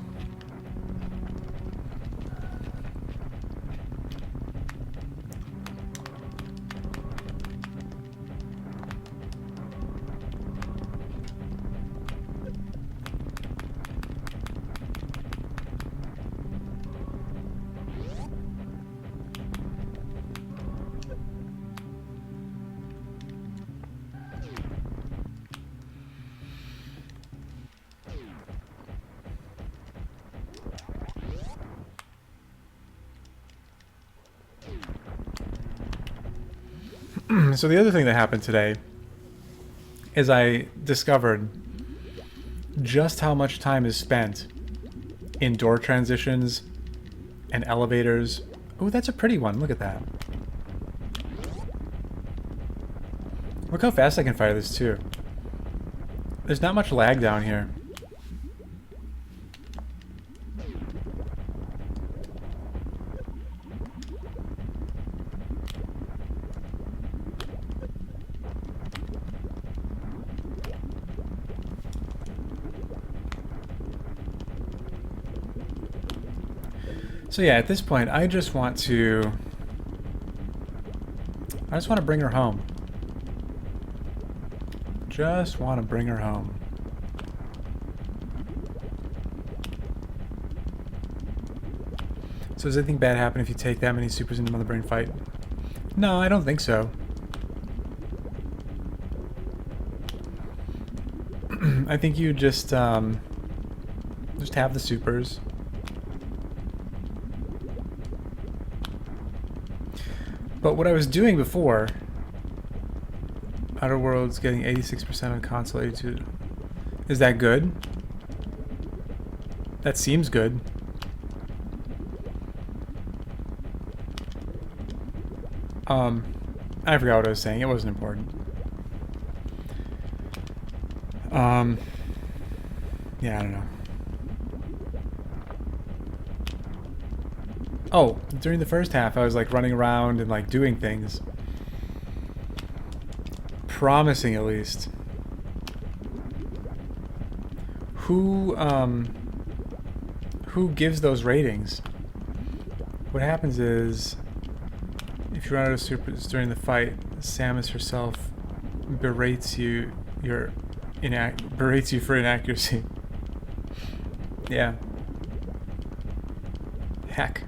So the other thing that happened today is I discovered just how much time is spent in door transitions and elevators. Oh, that's a pretty one. Look at that. Look how fast I can fire this too. There's not much lag down here. So yeah, at this point, I just want to bring her home. Just want to bring her home. So does anything bad happen if you take that many supers into Mother Brain fight? No, I don't think so. I think you just have the supers. But what I was doing before, Outer Worlds getting 86% on console, 82. Is that good? That seems good. I forgot what I was saying. It wasn't important. Yeah, I don't know. Oh, during the first half, I was like running around and like doing things. Promising, at least. Who gives those ratings? What happens is, if you run out of supers during the fight, Samus herself berates you for inaccuracy. Yeah. Heck.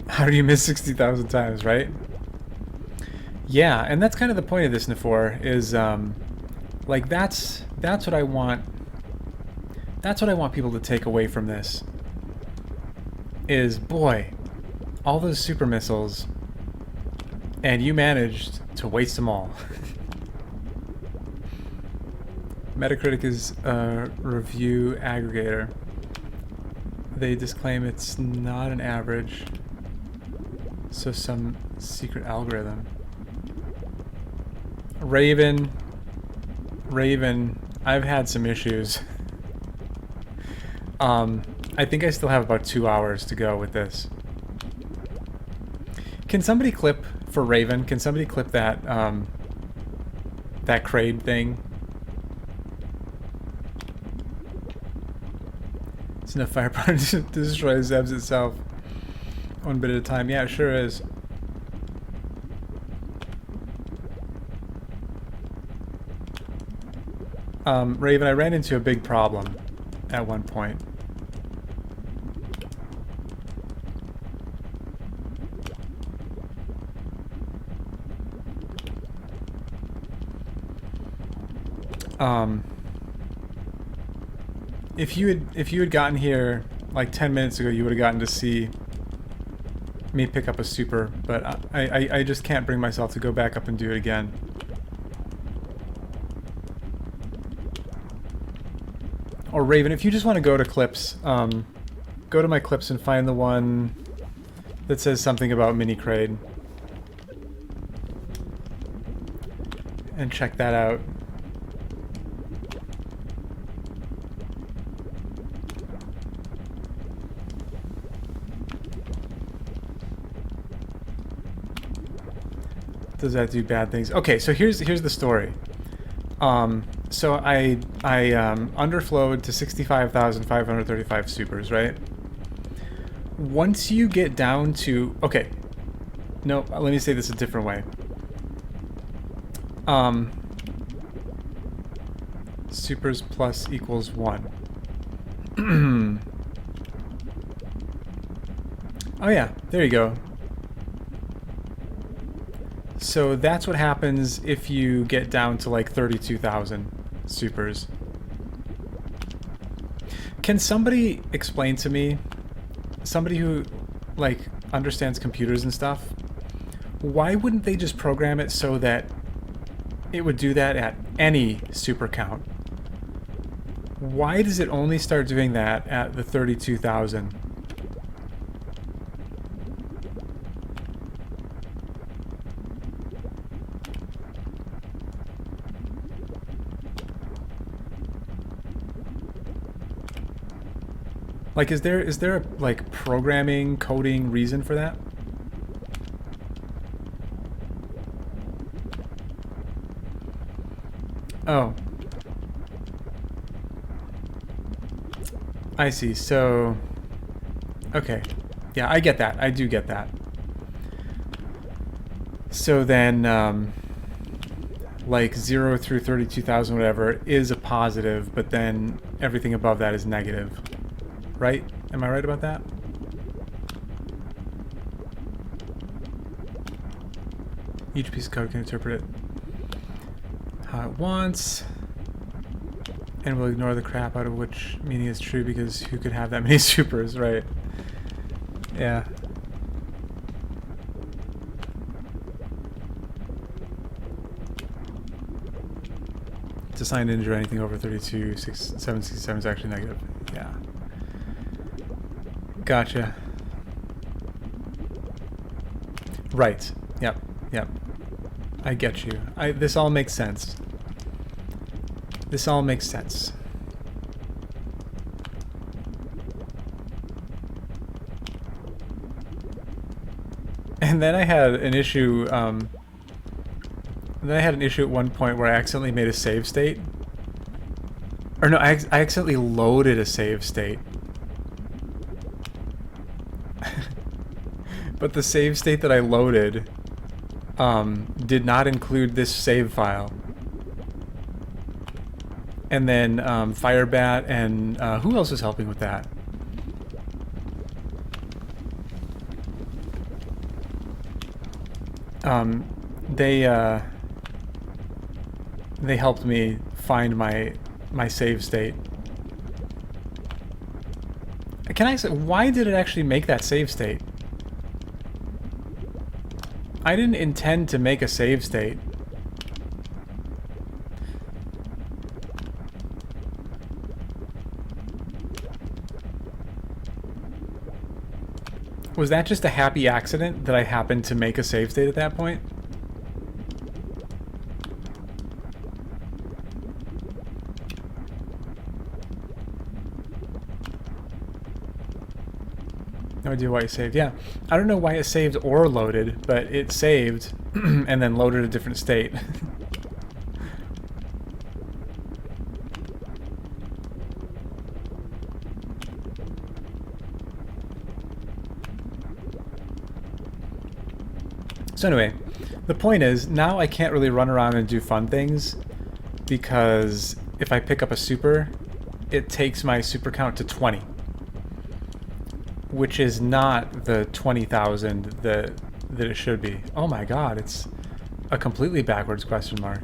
How do you miss 60,000 times, right? Yeah, and that's kind of the point of this Nafor, is like that's what I want. That's what I want people to take away from this. Is, boy, all those super missiles, and you managed to waste them all. Metacritic is a review aggregator. They disclaim it's not an average. So some secret algorithm. Raven, I've had some issues. I think I still have about 2 hours to go with this. Can somebody clip for Raven? Can somebody clip that that Kraid thing? It's enough firepower to destroy Zebs itself. One bit at a time. Yeah, it sure is. Raven, I ran into a big problem at one point. If you had gotten here like 10 minutes ago, you would have gotten to see me pick up a super, but I just can't bring myself to go back up and do it again. Or Raven, if you just want to go to clips, go to my clips and find the one that says something about Mini Kraid. And check that out. Does that do bad things? Okay, so here's the story. So I underflowed to 65,535 supers, right? Once you get down to... Okay. No, let me say this a different way. Supers plus equals 1. Oh yeah, there you go. So that's what happens if you get down to like 32,000 supers. Can somebody explain to me, somebody who, like, understands computers and stuff, why wouldn't they just program it so that it would do that at any super count? Why does it only start doing that at the 32,000? Like, is there a, like, programming, coding reason for that? Oh. I see. So, okay. Yeah, I get that. I do get that. So then, like 0 through 32,000, whatever, is a positive, but then everything above that is negative. Right? Am I right about that? Each piece of code can interpret it how it wants, and will ignore the crap out of which meaning is true, because who could have that many supers, right? Yeah. To assign integer anything over 32,767 is actually negative. Yeah. Gotcha. Right. Yep. Yep. I get you. This all makes sense. This all makes sense. And then I had an issue, then I had an issue at one point where I accidentally made a save state. Or no, I accidentally loaded a save state. But the save state that I loaded did not include this save file. And then Firebat and who else was helping with that? They helped me find my save state. Can I say, why did it actually make that save state? I didn't intend to make a save state. Was that just a happy accident that I happened to make a save state at that point? No idea why it saved. Yeah, I don't know why it saved or loaded, but it saved and then loaded a different state. So anyway, the point is, now I can't really run around and do fun things, because if I pick up a super, it takes my super count to 20. Which is not the 20,000 that it should be. Oh my god, it's a completely backwards question mark.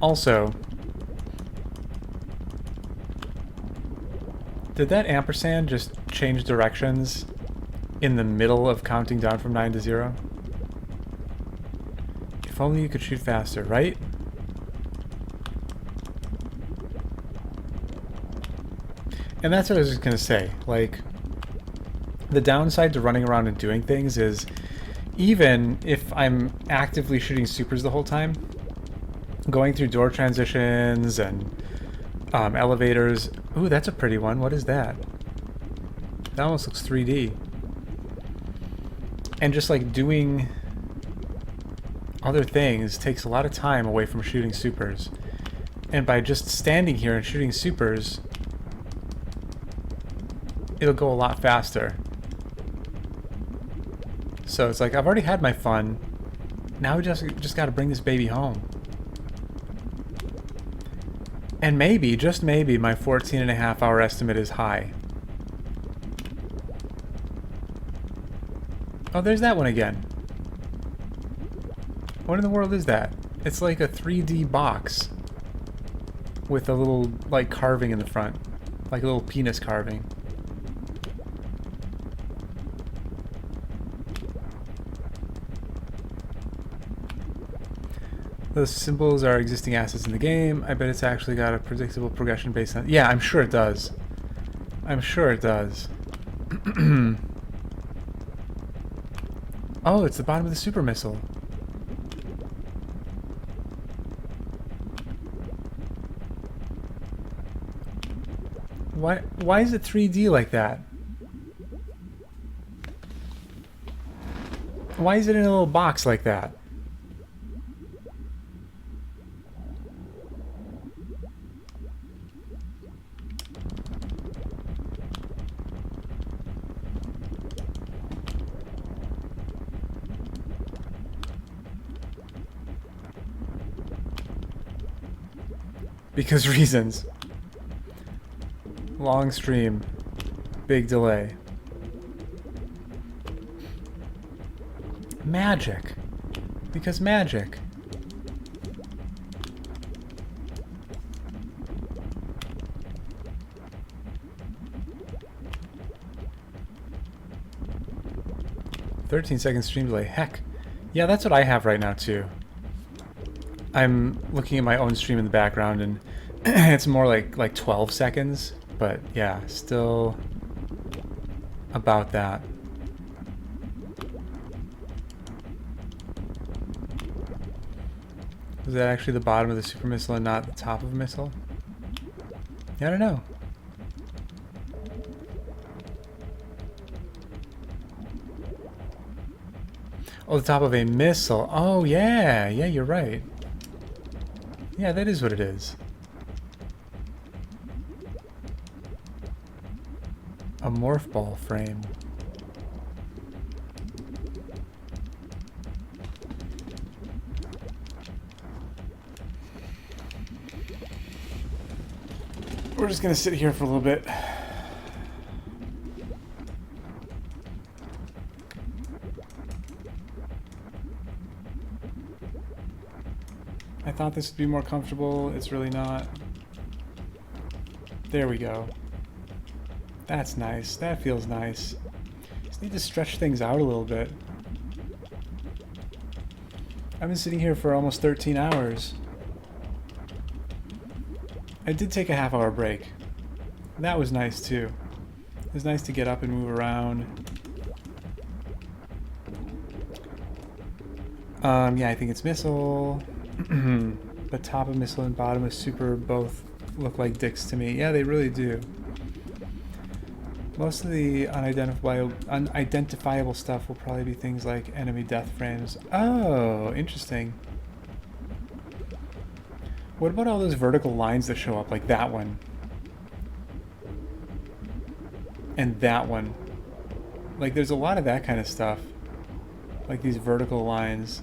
Also, did that ampersand just change directions in the middle of counting down from 9 to 0? If only you could shoot faster, right? And that's what I was just gonna say. Like, the downside to running around and doing things is, even if I'm actively shooting supers the whole time, going through door transitions and elevators. Ooh, that's a pretty one. What is that? That almost looks 3D. And just like doing other things takes a lot of time away from shooting supers. And by just standing here and shooting supers, it'll go a lot faster. So it's like, I've already had my fun. Now we just got to bring this baby home. And maybe, just maybe, my 14.5-hour estimate is high. Oh, there's that one again. What in the world is that? It's like a 3D box with a little, like, carving in the front. Like a little penis carving. Those symbols are existing assets in the game. I bet it's actually got a predictable progression based on... Yeah, I'm sure it does. I'm sure it does. Oh, it's the bottom of the super missile. Why is it 3D like that? Why is it in a little box like that? Because reasons. Long stream. Big delay. Magic. Because magic. "13-second stream delay." Heck. Yeah, that's what I have right now too. I'm looking at my own stream in the background and it's more like 12 seconds, but yeah, still about that. Was that actually the bottom of the super missile and not the top of a missile? Yeah, I don't know. Oh, the top of a missile. Oh, yeah. Yeah, you're right. Yeah, that is what it is. A morph ball frame. We're just gonna sit here for a little bit. I thought this would be more comfortable. It's really not. There we go. That's nice. That feels nice. Just need to stretch things out a little bit. I've been sitting here for almost 13 hours. I did take a half-hour break. That was nice too. It was nice to get up and move around. Yeah, I think it's missile. The top of missile and bottom of super both look like dicks to me. Yeah, they really do. Most of the unidentifiable stuff will probably be things like enemy death frames. Oh, interesting. What about all those vertical lines that show up, like that one? And that one. Like, there's a lot of that kind of stuff. Like these vertical lines.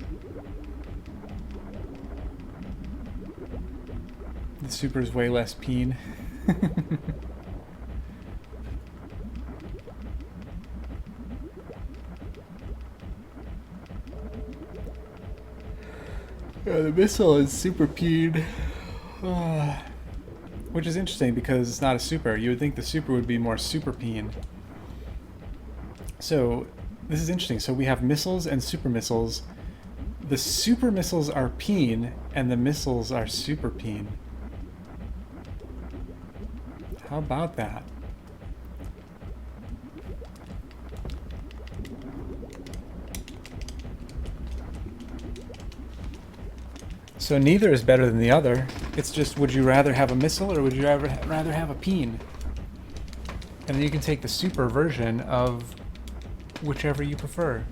The super's way less peen. Yeah, the missile is super peen. Which is interesting because it's not a super. You would think the super would be more super peen. So, this is interesting. So we have missiles and super missiles. The super missiles are peen, and the missiles are super peen. How about that? So neither is better than the other. It's just, would you rather have a missile or would you rather have a peen? And then you can take the super version of whichever you prefer.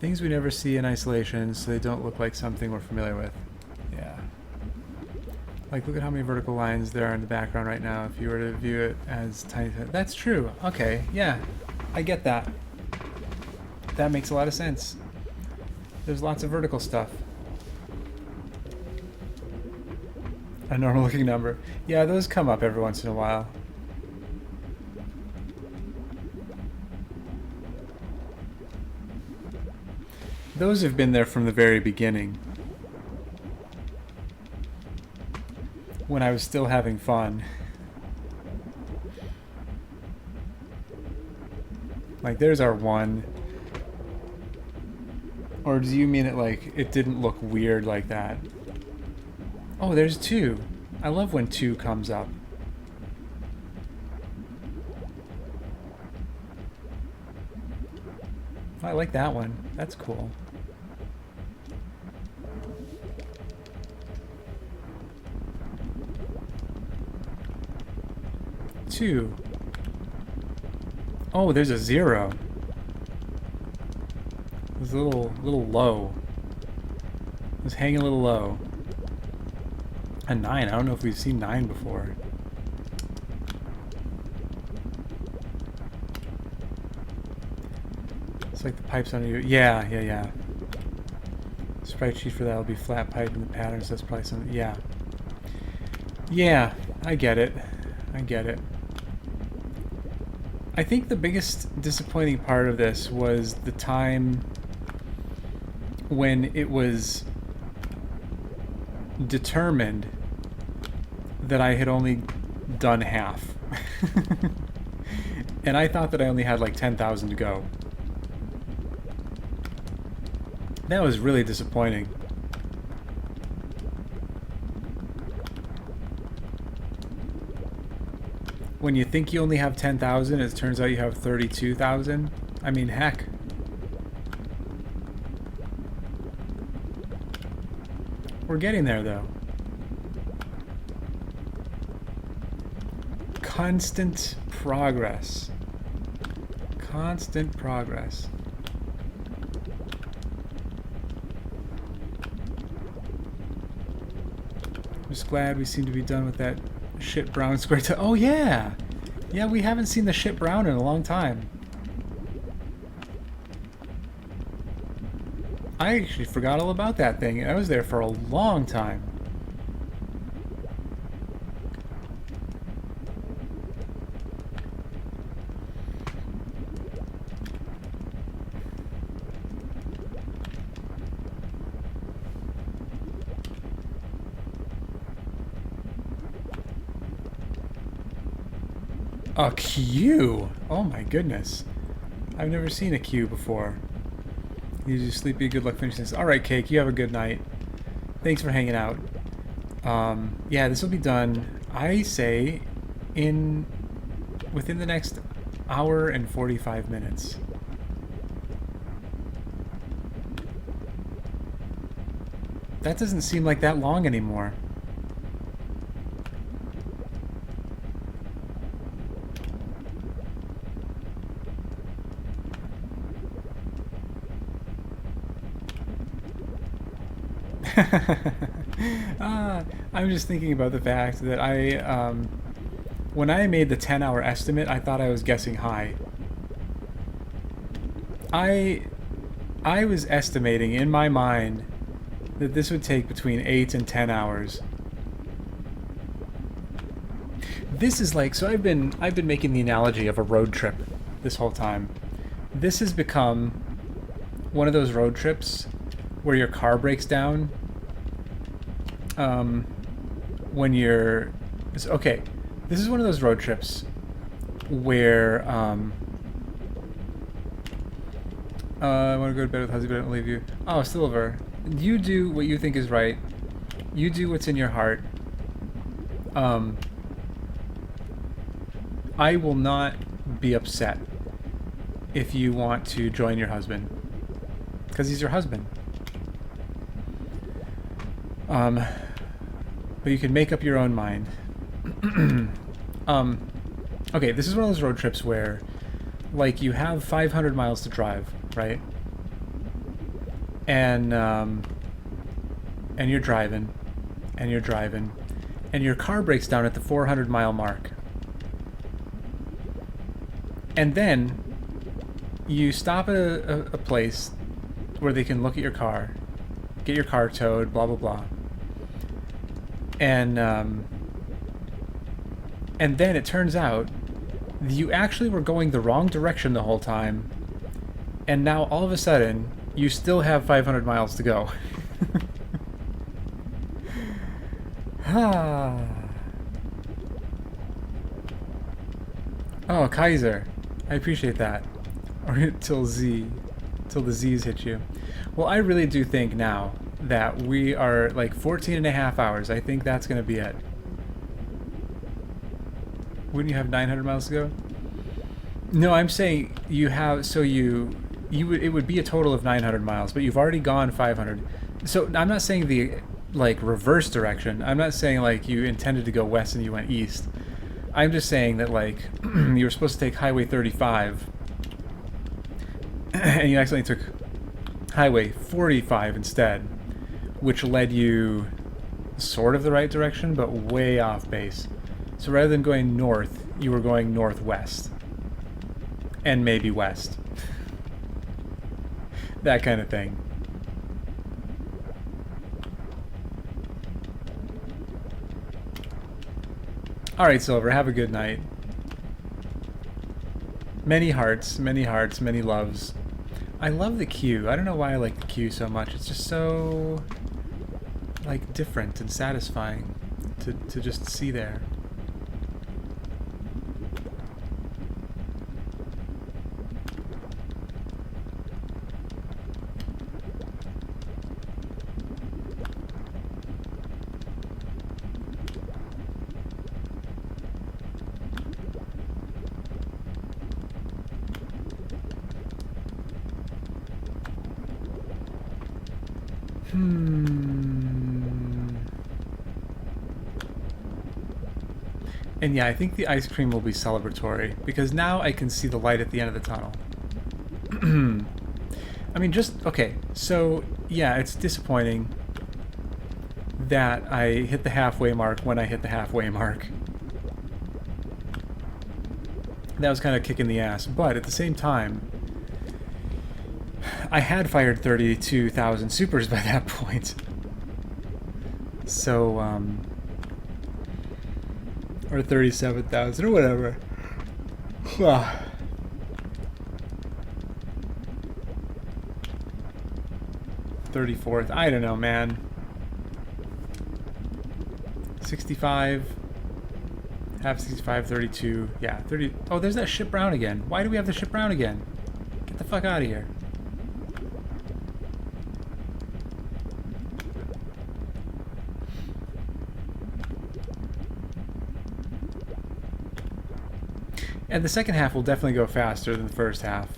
Things we never see in isolation, so they don't look like something we're familiar with. Yeah. Like, look at how many vertical lines there are in the background right now if you were to view it as tiny. That's true. Okay, yeah. I get that. That makes a lot of sense. There's lots of vertical stuff. A normal looking number. Yeah, those come up every once in a while. Those have been there from the very beginning. When I was still having fun. Like, there's our one. Or do you mean it like it didn't look weird like that? Oh, there's 2. I love when 2 comes up. Oh, I like that one. That's cool. Two. Oh, there's a 0. It's a little low. It's hanging a little low. A 9. I don't know if we've seen 9 before. It's like the pipes under you. Yeah. Sprite sheet for that will be flat pipe in the pattern, so that's probably something. Yeah. Yeah, I get it. I think the biggest disappointing part of this was the time when it was determined that I had only done half. And I thought that I only had like 10,000 to go. That was really disappointing. When you think you only have 10,000, it turns out you have 32,000. I mean, heck. We're getting there, though. Constant progress. Constant progress. I'm just glad we seem to be done with that shit brown square. Oh, yeah! Yeah, we haven't seen the shit brown in a long time. I actually forgot all about that thing. I was there for a long time. A queue? Oh my goodness. I've never seen a queue before. You sleepy, good luck finishing this. Alright, Cake, you have a good night. Thanks for hanging out. Yeah, this will be done, I say, within the next hour and 45 minutes. That doesn't seem like that long anymore. I'm just thinking about the fact that when I made the 10-hour estimate, I thought I was guessing high. I was estimating in my mind that this would take between 8 and 10 hours. This is like, so I've been making the analogy of a road trip this whole time. This has become one of those road trips where your car breaks down when you're... Okay, this is one of those road trips where I want to go to bed with Huzzy, but I don't leave you. Oh, Silver, you do what you think is right. You do what's in your heart. I will not be upset if you want to join your husband, because he's your husband. But you can make up your own mind. Okay, this is one of those road trips where, like, you have 500 miles to drive, right? And you're driving, and your car breaks down at the 400-mile mark. And then you stop at a place where they can look at your car, get your car towed, blah, blah, blah. And then it turns out you actually were going the wrong direction the whole time, and now all of a sudden you still have 500 miles to go. Oh, Kaiser. I appreciate that. Or till the Z's hit you. Well, I really do think now that we are like 14 and a half hours. I think that's going to be it. Wouldn't you have 900 miles to go? No, I'm saying you have, so you would, it would be a total of 900 miles, but you've already gone 500. So I'm not saying the like reverse direction. I'm not saying like you intended to go west and you went east. I'm just saying that like you were supposed to take Highway 35 and you accidentally took Highway 45 instead, which led you sort of the right direction, but way off base. So rather than going north, you were going northwest. And maybe west. That kind of thing. Alright, Silver, have a good night. Many hearts, many hearts, many loves. I love the queue. I don't know why I like the queue so much. It's just so, like, different and satisfying to just see there. And yeah, I think the ice cream will be celebratory, because now I can see the light at the end of the tunnel. I mean, just, okay, so, yeah, it's disappointing that I hit the halfway mark when I hit the halfway mark. That was kind of kicking the ass, but at the same time, I had fired 32,000 supers by that point. So, or 37,000 or whatever. 34th, I don't know, man. 65, half 65, 32, yeah, 30. Oh, there's that ship brown again. Why do we have the ship brown again? Get the fuck out of here. And the second half will definitely go faster than the first half.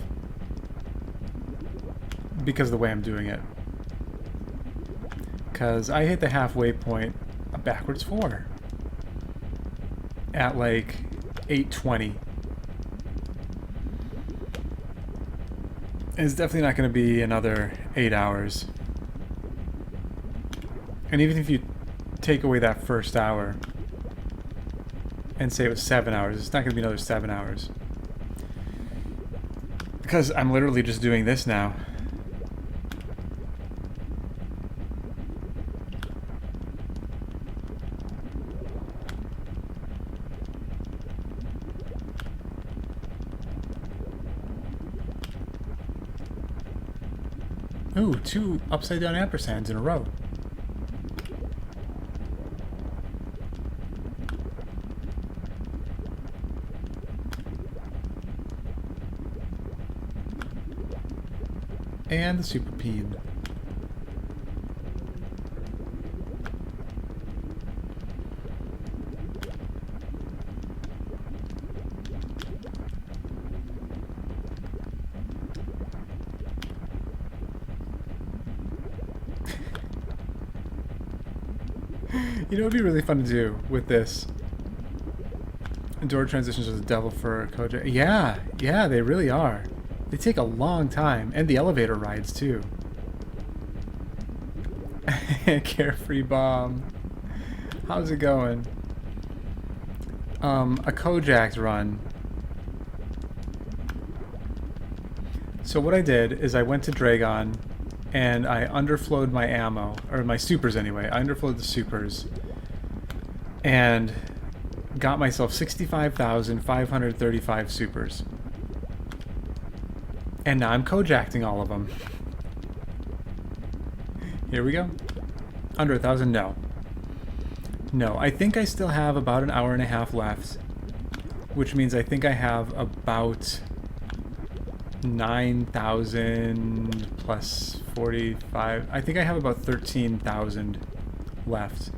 Because of the way I'm doing it. Because I hit the halfway point a backwards 4. At like 8:20. And it's definitely not going to be another 8 hours. And even if you take away that first hour and say it was 7 hours, it's not going to be another 7 hours. Because I'm literally just doing this now. Ooh, 2 upside down ampersands in a row. And the super peen. You know what would be really fun to do with this? Door transitions are the devil for kojakt. Yeah, yeah, they really are. They take a long time, and the elevator rides too. Carefree bomb. How's it going? A kojakt run. So what I did is I went to Dragon and I underflowed my ammo, or my supers anyway. I underflowed the supers and got myself 65,535 supers. And now I'm kojakting all of them. Here we go. Under 1,000? No. No, I think I still have about an hour and a half left, which means I think I have about 9,000 plus 45. I think I have about 13,000 left.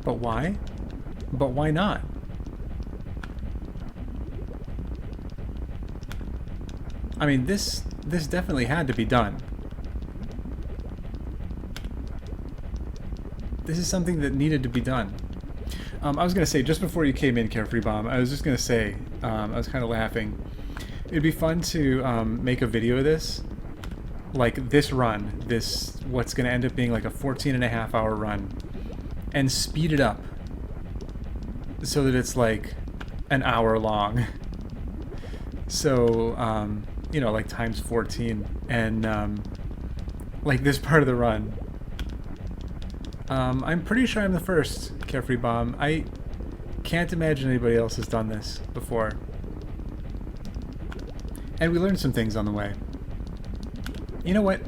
But why? But why not? I mean, this definitely had to be done. This is something that needed to be done. I was going to say, just before you came in, Carefree Bomb, I was just going to say, I was kind of laughing. It'd be fun to make a video of this. Like this run, what's going to end up being like a 14.5-hour run. And speed it up. So that it's like an hour long. So, you know, like times 14, and like this part of the run. I'm pretty sure I'm the first, Carefree Bomb. I can't imagine anybody else has done this before. And we learned some things on the way. You know what?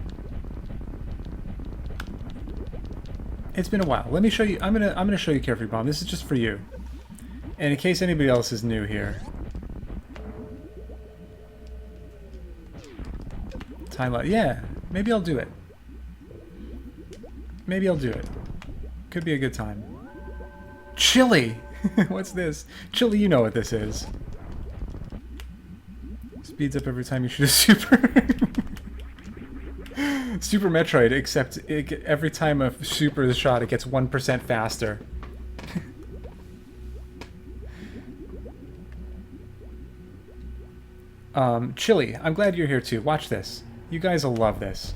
It's been a while. Let me show you. I'm gonna show you Carefree Bomb. This is just for you. And in case anybody else is new here. Timeline. Yeah, maybe I'll do it. Maybe I'll do it. Could be a good time. Chili! What's this? Chili, you know what this is. Speeds up every time you shoot a super. Super Metroid, except every time a super is shot, it gets 1% faster. Chili, I'm glad you're here too. Watch this. You guys will love this.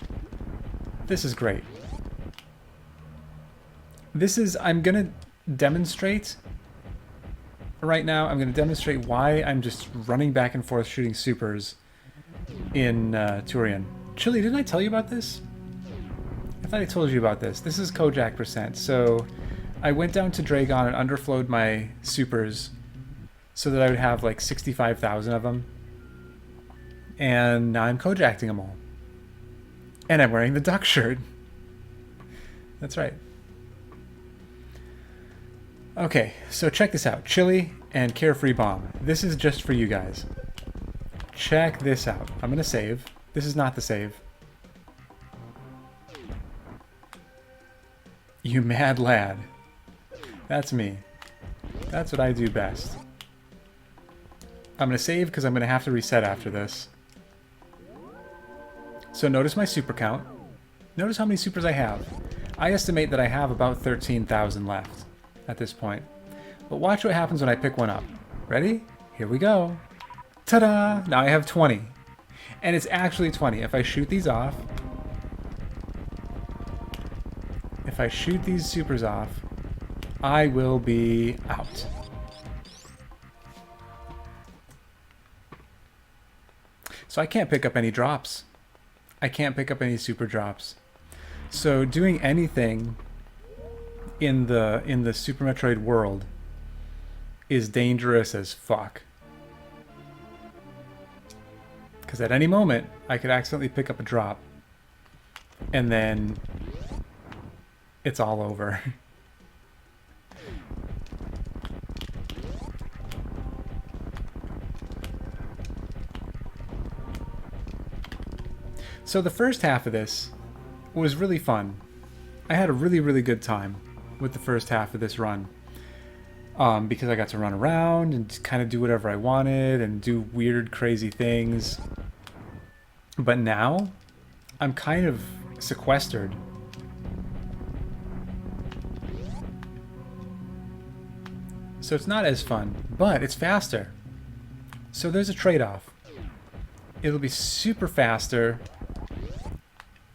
This is great. I'm gonna demonstrate right now. I'm gonna demonstrate why I'm just running back and forth shooting supers in Turian. Chili, didn't I tell you about this? I thought I told you about this. This is kojakt percent. So I went down to Dragon and underflowed my supers so that I would have like 65,000 of them. And now I'm kojakting them all. And I'm wearing the duck shirt. That's right. Okay, so check this out. Chili and Carefree Bomb. This is just for you guys. Check this out. I'm gonna save. This is not the save. You mad lad. That's me. That's what I do best. I'm gonna save because I'm gonna have to reset after this. So notice my super count. Notice how many supers I have. I estimate that I have about 13,000 left at this point. But watch what happens when I pick one up. Ready? Here we go. Ta-da! Now I have 20. And it's actually 20. If I shoot these off... If I shoot these supers off, I will be out. So I can't pick up any drops. I can't pick up any super drops. So doing anything in the Super Metroid world is dangerous as fuck. Because at any moment, I could accidentally pick up a drop. And then it's all over. So the first half of this was really fun. I had a really, really good time with the first half of this run. Because I got to run around and kind of do whatever I wanted and do weird, crazy things. But now, I'm kind of sequestered. So So it's not as fun, but it's faster. So there's a trade-off. It'll be super faster.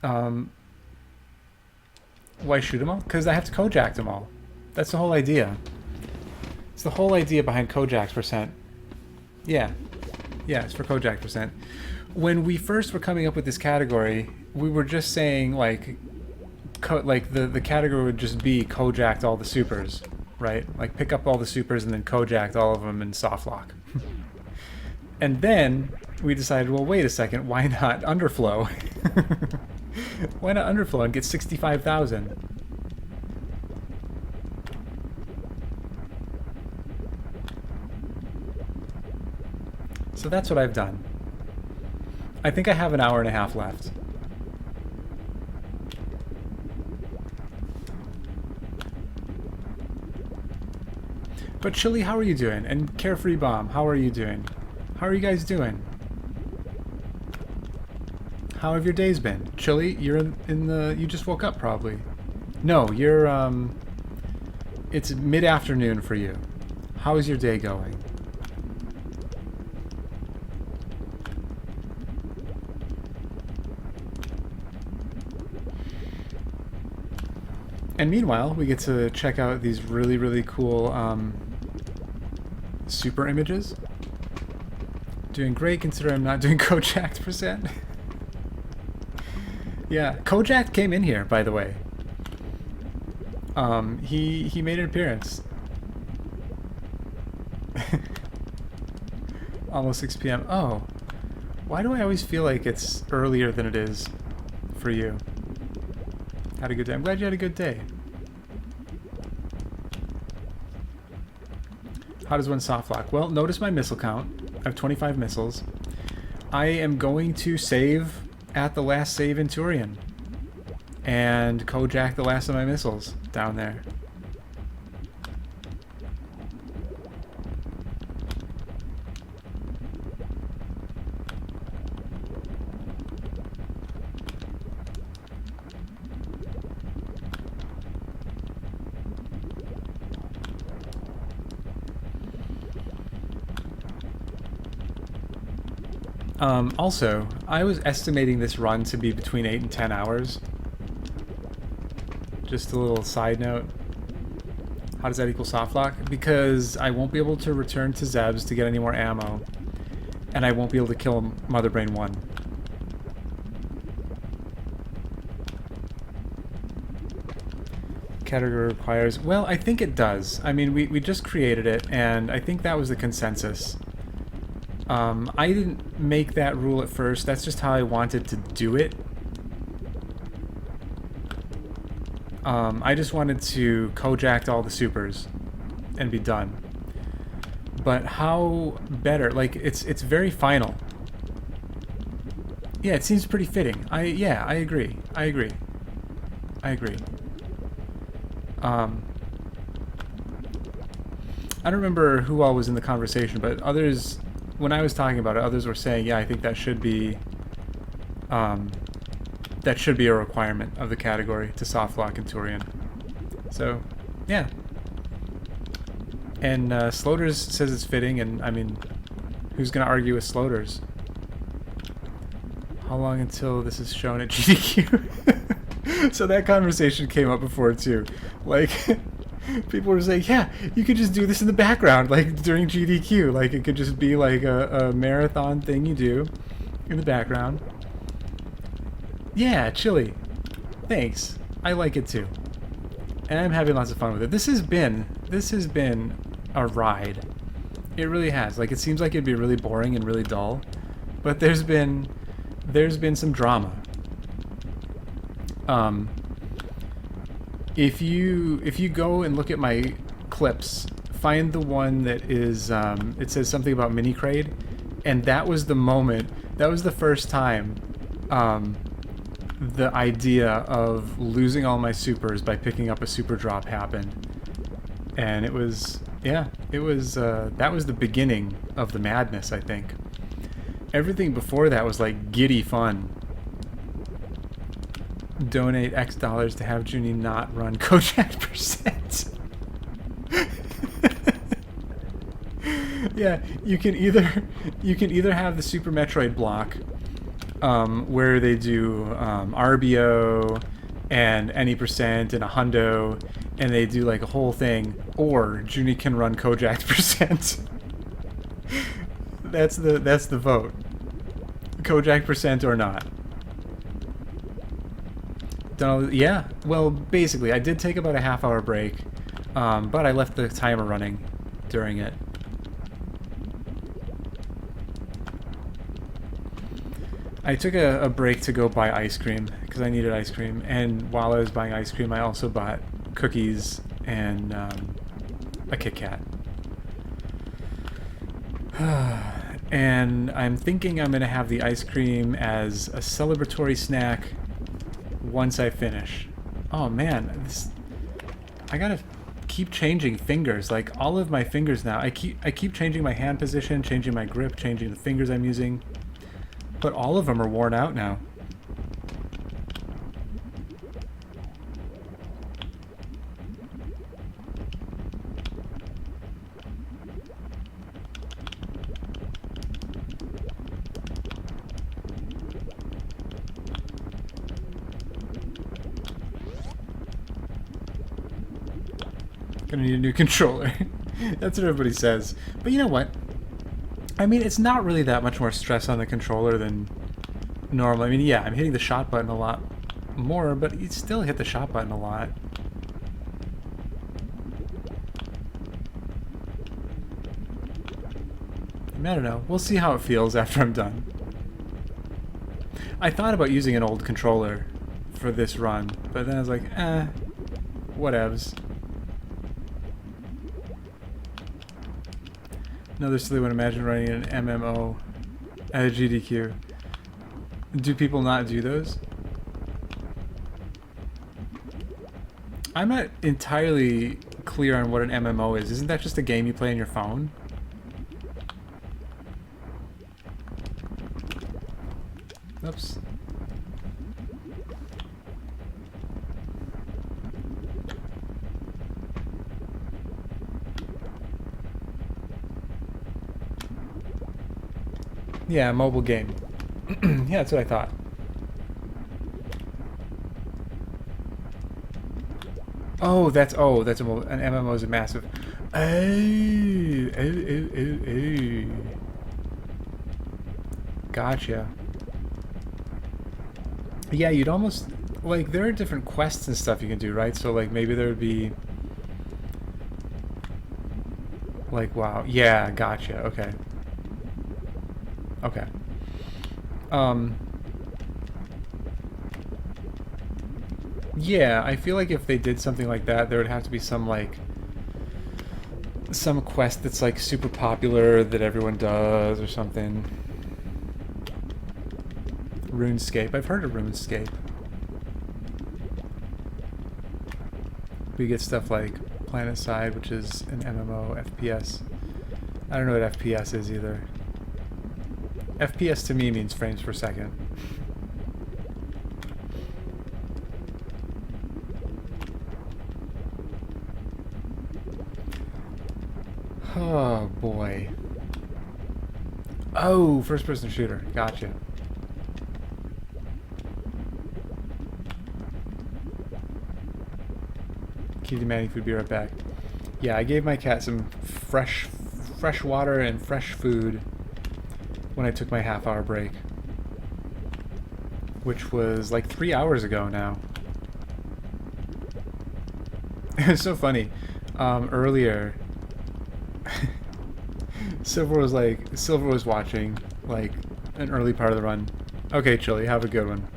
Why shoot them all? Because I have to kojakt them all. That's the whole idea. It's the whole idea behind kojakt percent. Yeah. Yeah, it's for kojakt percent. When we first were coming up with this category, we were just saying, like, the category would just be kojakt all the supers, right? Like, pick up all the supers and then kojakt all of them in softlock. And then we decided, well, wait a second, why not underflow? Why not underflow and get 65,000? So that's what I've done. I think I have an hour and a half left. But Chili, how are you doing? And Carefree Bomb, how are you doing? How are you guys doing? How have your days been? Chili, you're in the... You just woke up, probably. No, you're, it's mid-afternoon for you. How is your day going? And meanwhile, we get to check out these really, really cool, super images. Doing great considering I'm not doing kojakt percent. Yeah, Kojakt came in here, by the way. He made an appearance. Almost 6 p.m. Oh, why do I always feel like it's earlier than it is for you? Had a good day. I'm glad you had a good day. How does one softlock? Well, notice my missile count. I have 25 missiles. I am going to save at the last save in Turian and kojakt the last of my missiles down there. Also, I was estimating this run to be between 8 and 10 hours. Just a little side note. How does that equal softlock? Because I won't be able to return to Zeb's to get any more ammo. And I won't be able to kill Mother Brain 1. Category requires... Well, I think it does. I mean, we just created it, and I think that was the consensus. I didn't make that rule at first. That's just how I wanted to do it. I just wanted to kojakt all the supers and be done. But how better? Like, it's very final. Yeah, it seems pretty fitting. Yeah, I agree. I agree. I agree. I don't remember who all was in the conversation, but others... When I was talking about it, others were saying, yeah, I think that should be a requirement of the category to softlock in Turian. So, yeah. And Sloters says it's fitting, and I mean, who's going to argue with Sloters? How long until this is shown at GDQ? So that conversation came up before, too. Like... People were saying, yeah, you could just do this in the background, like, during GDQ. Like, it could just be, like, a marathon thing you do in the background. Yeah, Chili. Thanks. I like it, too. And I'm having lots of fun with it. This has been a ride. It really has. Like, it seems like it'd be really boring and really dull. But there's been some drama. If you go and look at my clips, find the one that is, it says something about mini crate, and that was the moment, that was the first time the idea of losing all my supers by picking up a super drop happened. And it was, yeah, it was, that was the beginning of the madness, I think. Everything before that was like giddy fun. Donate X dollars to have Junie not run kojakt percent. Yeah, you can either have the Super Metroid block, where they do RBO and any percent and a hundo, and they do like a whole thing, or Junie can run kojakt percent. That's the vote. Kojakt percent or not. Yeah, well, basically, I did take about a half-hour break, but I left the timer running during it. I took a break to go buy ice cream, because I needed ice cream, and while I was buying ice cream, I also bought cookies and a Kit Kat. And I'm thinking I'm going to have the ice cream as a celebratory snack once I finish. Oh man, I gotta keep changing fingers. Like all of my fingers now, I keep changing my hand position, changing my grip, changing the fingers I'm using, but all of them are worn out now. Gonna need a new controller. That's what everybody says. But you know what? I mean, it's not really that much more stress on the controller than normal. I mean, yeah, I'm hitting the shot button a lot more, but you still hit the shot button a lot. I mean, I don't know. We'll see how it feels after I'm done. I thought about using an old controller for this run, but then I was like, whatevs. Another silly one, imagine running an MMO at a GDQ. Do people not do those? I'm not entirely clear on what an MMO is. Isn't that just a game you play on your phone? Oops. Yeah, mobile game. Yeah, that's what I thought. Oh, that's an MMO is a massive. Oh. Gotcha. Yeah, you'd almost like there are different quests and stuff you can do, right? So like maybe there would be like wow, yeah, gotcha. Okay. Okay. Yeah, I feel like if they did something like that, there would have to be some like some quest that's like super popular that everyone does or something. RuneScape. I've heard of RuneScape. We get stuff like PlanetSide, which is an MMO FPS. I don't know what FPS is either. FPS to me means frames per second. Oh boy. Oh, first person shooter. Gotcha. Key demanding food, be right back. Yeah, I gave my cat some fresh water and fresh food when I took my half-hour break, which was like 3 hours ago now. It was so funny. Earlier, Silver was watching like an early part of the run. Okay, Chili, have a good one.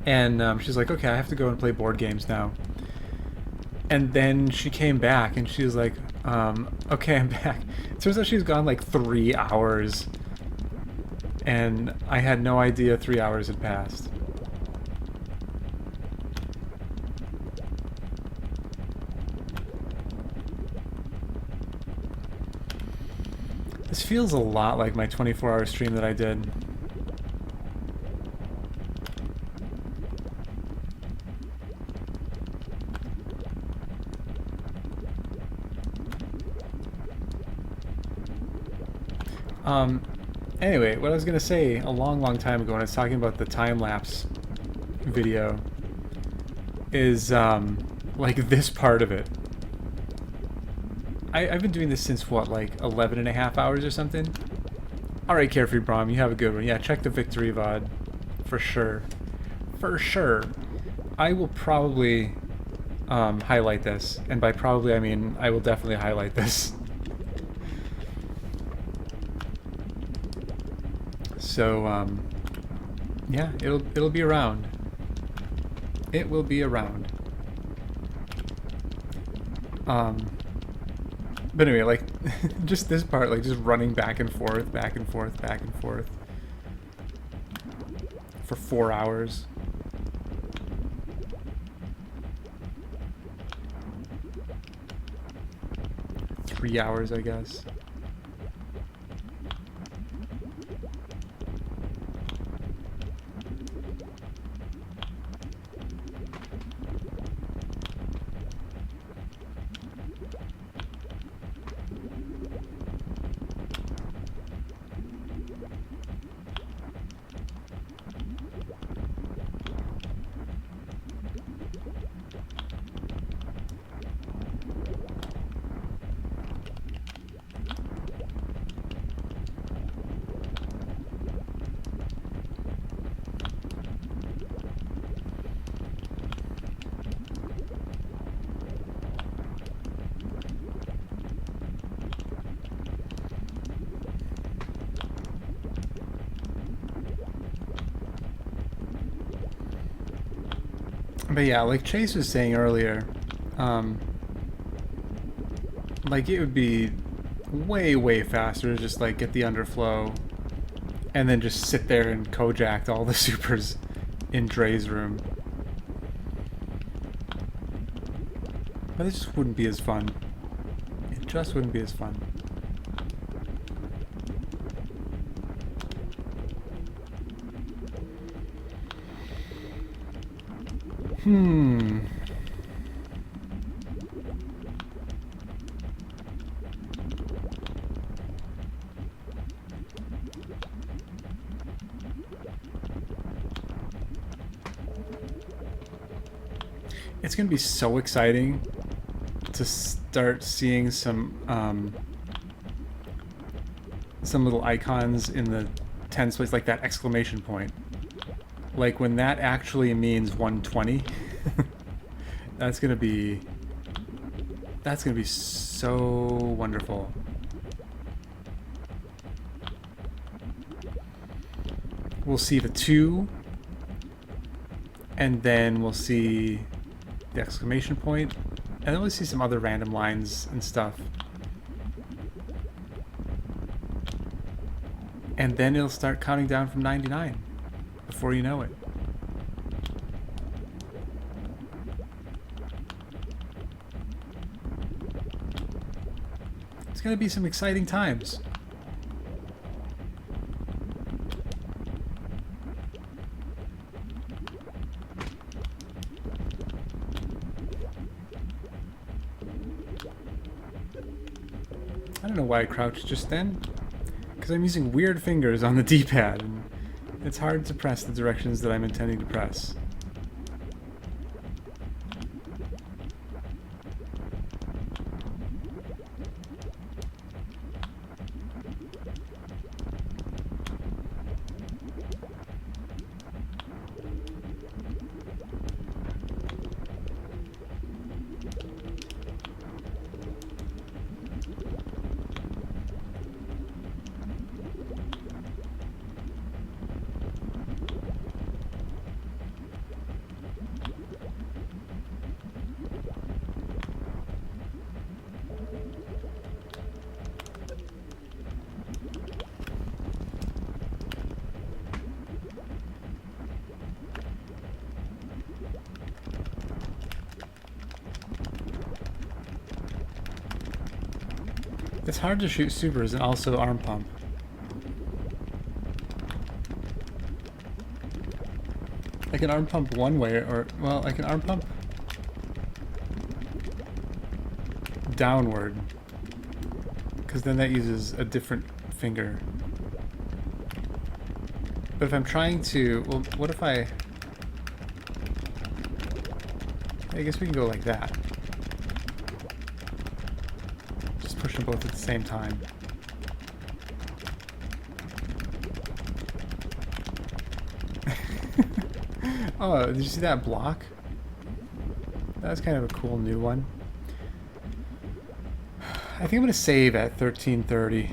And she's like, okay, I have to go and play board games now. And then she came back and she was like, okay, I'm back. It turns out she's gone like 3 hours. And I had no idea 3 hours had passed. This feels a lot like my 24-hour stream that I did. Anyway, what I was gonna say a long, long time ago when I was talking about the time-lapse video is, like this part of it. I've been doing this since, what, like 11 and a half hours or something? Alright, Carefree Brom, you have a good one. Yeah, check the Victory VOD. For sure. For sure. I will probably highlight this. And by probably, I mean I will definitely highlight this. So, yeah, it'll be around. It will be around. But anyway, like, just this part, like, just running back and forth, back and forth, back and forth. For 4 hours. Three hours, I guess. But yeah, like Chase was saying earlier, like it would be way, way faster to just like get the underflow and then just sit there and kojakt all the supers in Dre's room. But it just wouldn't be as fun. It just wouldn't be as fun. It's gonna be so exciting to start seeing some little icons in the tens place, like that exclamation point. Like when that actually means 120, that's gonna be so wonderful. We'll see the 2, and then we'll see the exclamation point, and then we'll see some other random lines and stuff. And then it'll start counting down from 99 before you know it. It's gonna be some exciting times. I don't know why I crouched just then. Because I'm using weird fingers on the D-pad, and it's hard to press the directions that I'm intending to press. It's hard to shoot supers and also arm pump. I can arm pump one way, or, well, I can arm pump downward, because then that uses a different finger. But if I'm trying to... Well, what if I guess we can go like that. Just push them both at the same time. Oh, did you see that block? That was kind of a cool new one. I think I'm going to save at 1330.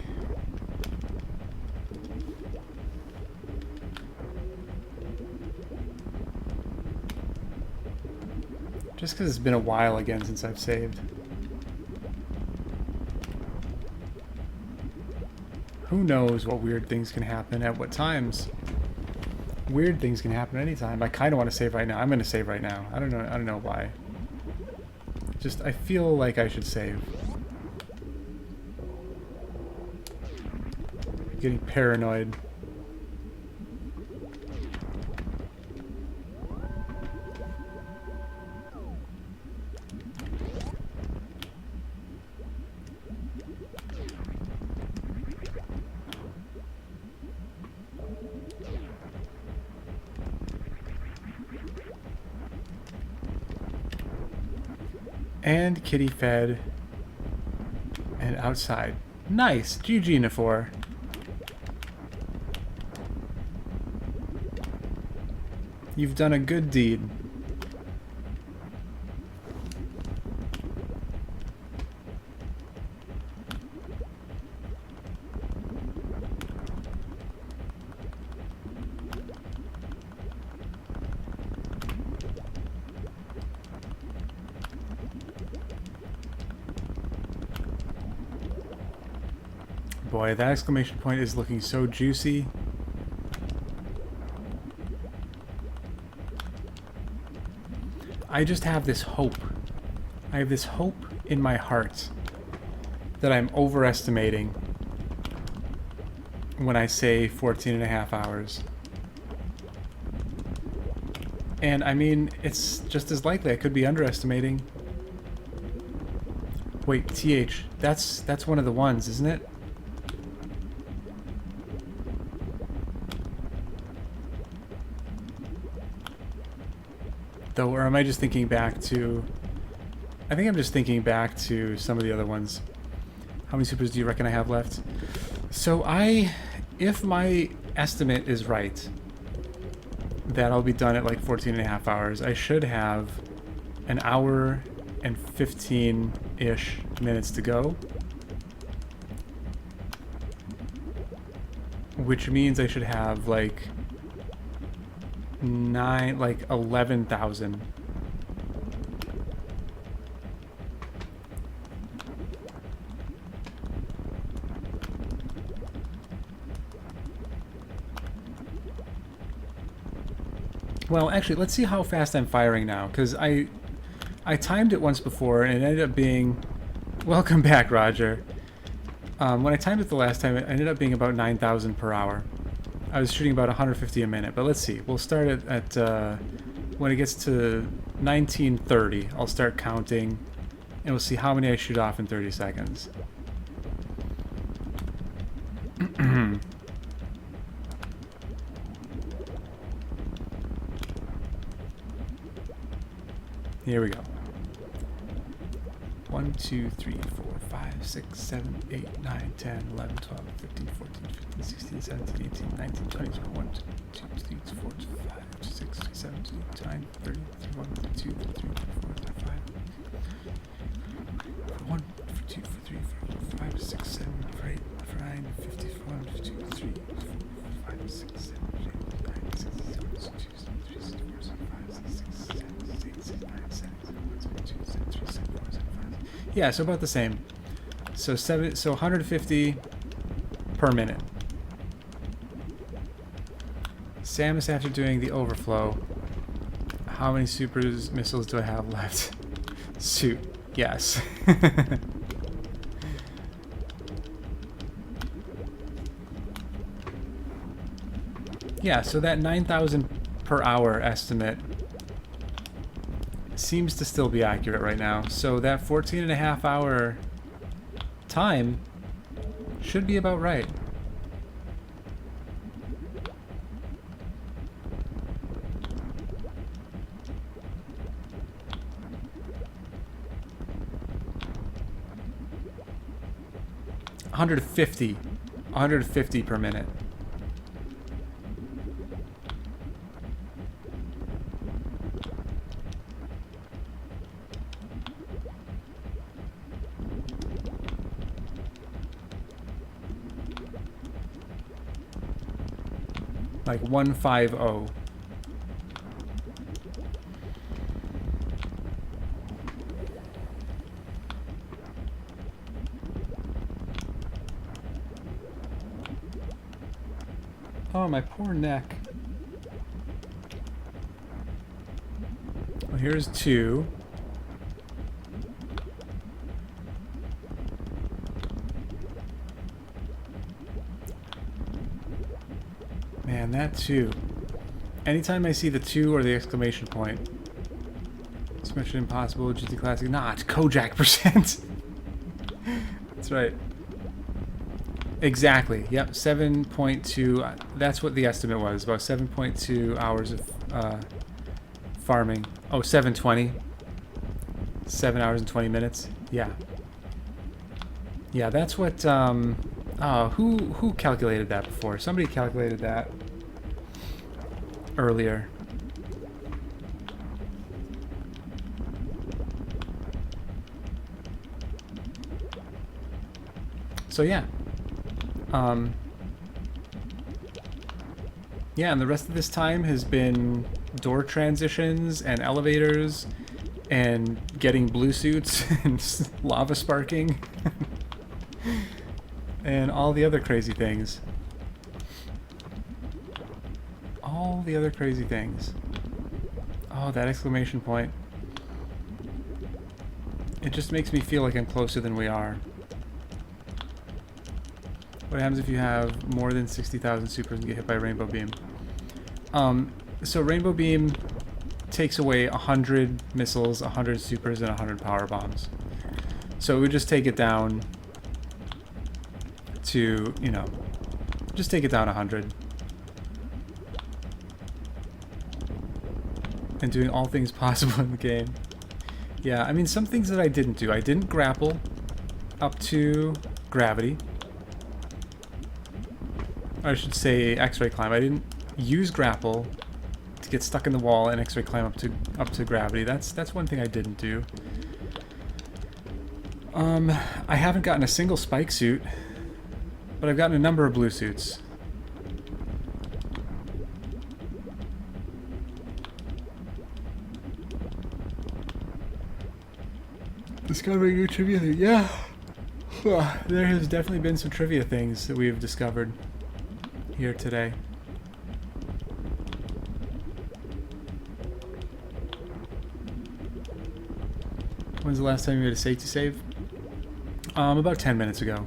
Just because it's been a while again since I've saved. Who knows what weird things can happen at what times? Weird things can happen anytime. I kind of want to save right now. I'm going to save right now. I don't know why. Just, I feel like I should save. Getting paranoid. And kitty fed. And outside. Nice! GG, Nafor. You've done a good deed. Boy, that exclamation point is looking so juicy. I just have this hope. I have this hope in my heart that I'm overestimating when I say 14.5 hours. And I mean, it's just as likely I could be underestimating. Wait, TH, that's one of the ones, isn't it? Though, or am I just thinking back to... I think I'm just thinking back to some of the other ones. How many supers do you reckon I have left? So if my estimate is right, that I'll be done at like 14.5 hours, I should have an hour and 15-ish minutes to go. Which means I should have like 11,000. Well, actually, let's see how fast I'm firing now, because I timed it once before, and it ended up being... Welcome back, Roger. When I timed it the last time, it ended up being about 9,000 per hour. I was shooting about 150 a minute, but let's see. We'll start at when it gets to 1930, I'll start counting, and we'll see how many I shoot off in 30 seconds. Here we go. 1, 2, 3, 4, 5, 6, 7, 8, 9, 10, 11, 12, 13, 14, 15, 16, 17, 18, 19, 20, 21, 2, 3, 4, 5, 6, 7, 8, 9, 30, 31, 32, 33, 34, 35, 1, 2, 3, 4, 5, 6, 7, 8, 9, 50, 1, 2, 3, 4, 5, 6, 7, 8, 9, 6, 7, 2, 3, 4, 5, 6, 7, 8, 9, 7, 2, 3, 4, 5. Yeah, so about the same. So 150 per minute. Samus, after doing the overflow, how many super missiles do I have left? Suit. Yes. Yeah, so that 9,000 per hour estimate seems to still be accurate right now. So that 14.5 hour time should be about right. 150. 150 per minute. Like 150. Oh, my poor neck. Well, here's 2. Man, that 2. Anytime I see the 2 or the exclamation point. It's Mission Impossible, GT Classic. Nah, it's kojakt percent. That's right. Exactly. Yep, 7.2. That's what the estimate was. About 7.2 hours of farming. Oh, 720. 7 hours and 20 minutes. Yeah. Yeah, that's what. Oh, who calculated that before? Somebody calculated that earlier. So yeah. Yeah, and the rest of this time has been door transitions and elevators and getting blue suits and lava sparking and all the other crazy things. All the other crazy things. Oh, that exclamation point. It just makes me feel like I'm closer than we are. What happens if you have more than 60,000 supers and get hit by a rainbow beam? So rainbow beam takes away 100 missiles, 100 supers, and 100 power bombs. So it would just take it down to, you know, just take it down 100. And doing all things possible in the game. Yeah, I mean, some things that I didn't do. I didn't grapple up to gravity. I should say X-ray climb. I didn't use grapple to get stuck in the wall and X-ray climb up to gravity. That's one thing I didn't do. I haven't gotten a single spike suit, but I've gotten a number of blue suits. Discovering new trivia things. Yeah. There has definitely been some trivia things that we've discovered here today. When's the last time you made a safety save? About 10 minutes ago.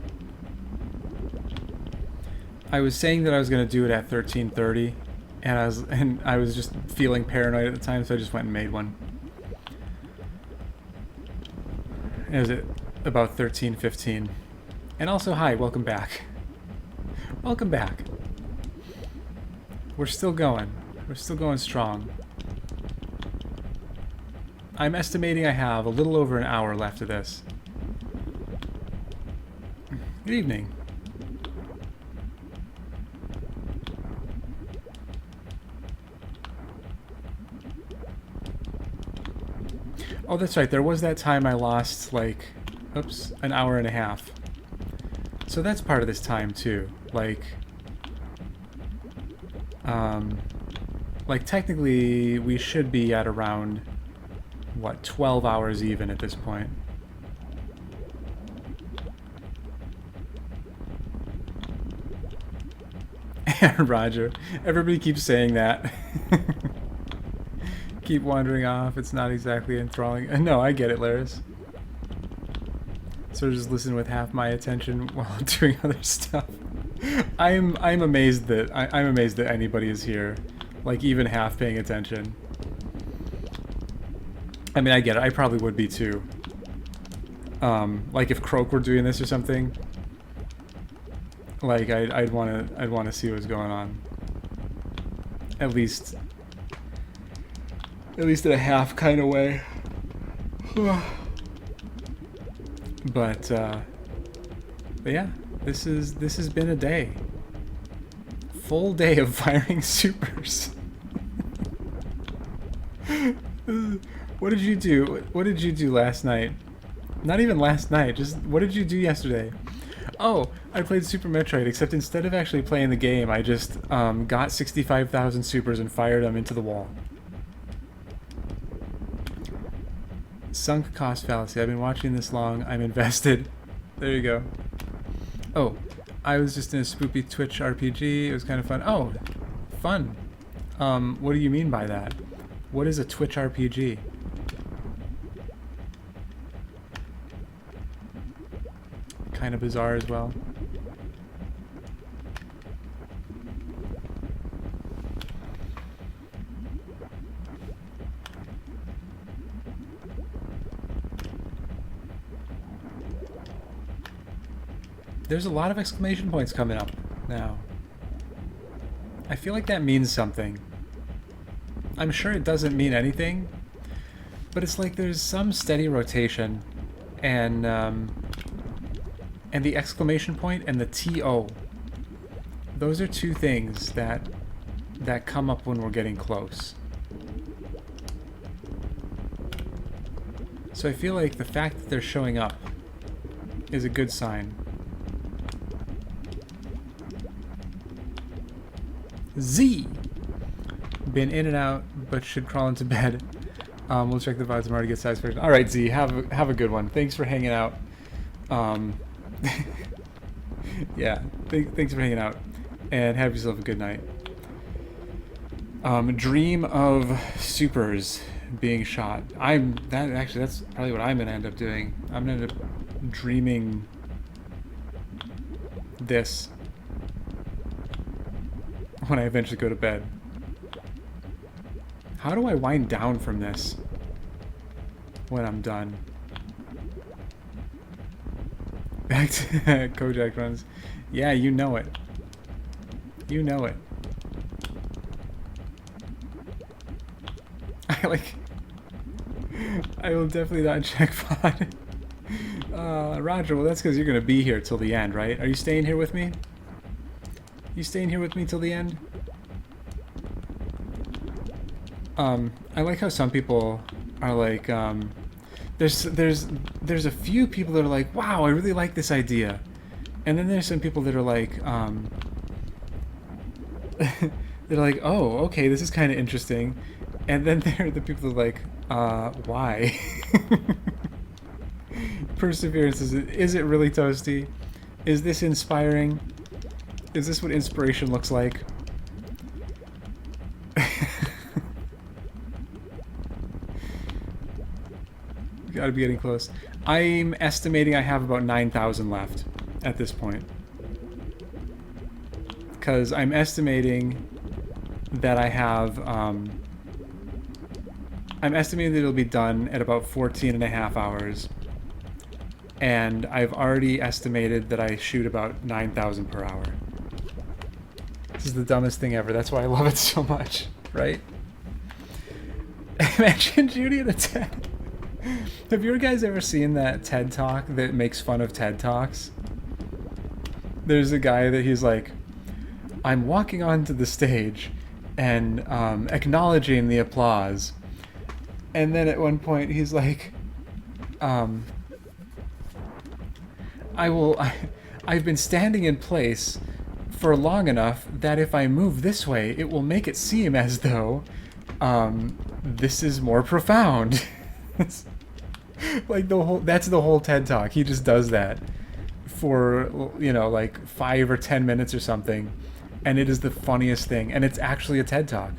I was saying that I was going to do it at 13:30, and I was just feeling paranoid at the time, so I just went and made one. It was at about 13:15. And also, hi, welcome back. Welcome back. We're still going. We're still going strong. I'm estimating I have a little over an hour left of this. Good evening. Oh, that's right. There was that time I lost, like, oops, an hour and a half. So that's part of this time, too. Like, technically, we should be at around, what, 12 hours even at this point. Roger. Everybody keeps saying that. Keep wandering off. It's not exactly enthralling. No, I get it, Laris. So just listen with half my attention while doing other stuff. I'm amazed that I'm amazed that anybody is here, like even half paying attention. I mean, I get it. I probably would be too. Like if Croak were doing this or something, like I'd want to see what's going on. At least in a half kind of way. But yeah, This has been a day. Full day of firing supers. What did you do? What did you do last night? Not even last night, just what did you do yesterday? Oh, I played Super Metroid, except instead of actually playing the game, I just got 65,000 supers and fired them into the wall. Sunk cost fallacy. I've been watching this long. I'm invested. There you go. Oh, I was just in a spoopy Twitch RPG. It was kind of fun. Oh, fun. What do you mean by that? What is a Twitch RPG? Kind of bizarre as well. There's a lot of exclamation points coming up now. I feel like that means something. I'm sure it doesn't mean anything, but it's like there's some steady rotation, and the exclamation point and the TO. Those are two things that come up when we're getting close. So I feel like the fact that they're showing up is a good sign. Z! Been in and out, but should crawl into bed. We'll check the VOD tomorrow to get satisfaction. Alright, Z, have a good one. Thanks for hanging out. Yeah, thanks for hanging out. And have yourself a good night. Dream of supers being shot. That's probably what I'm gonna end up doing. I'm gonna end up dreaming this when I eventually go to bed. How do I wind down from this when I'm done? Back to kojakt runs. Yeah, you know it. You know it. I will definitely not check VOD. Roger, well that's because you're going to be here till the end, right? Are you staying here with me? You staying here with me till the end? I like how some people are like, there's a few people that are like, wow, I really like this idea. And then there's some people that are like, they're like, oh, okay, this is kind of interesting. And then there are the people that are like, why? Perseverance, is it really toasty? Is this inspiring? Is this what inspiration looks like? Gotta be getting close. I'm estimating I have about 9,000 left at this point. Because I'm estimating that I have, I'm estimating that it'll be done at about 14.5 hours. And I've already estimated that I shoot about 9,000 per hour. This is the dumbest thing ever. That's why I love it so much, right? Imagine Judy and a TED. Have you guys ever seen that TED Talk that makes fun of TED Talks? There's a guy that he's like, I'm walking onto the stage and acknowledging the applause. And then at one point he's like, I've been standing in place for long enough that if I move this way, it will make it seem as though this is more profound. Like that's the whole TED Talk. He just does that for, you know, like 5 or 10 minutes or something, and it is the funniest thing. And it's actually a TED Talk.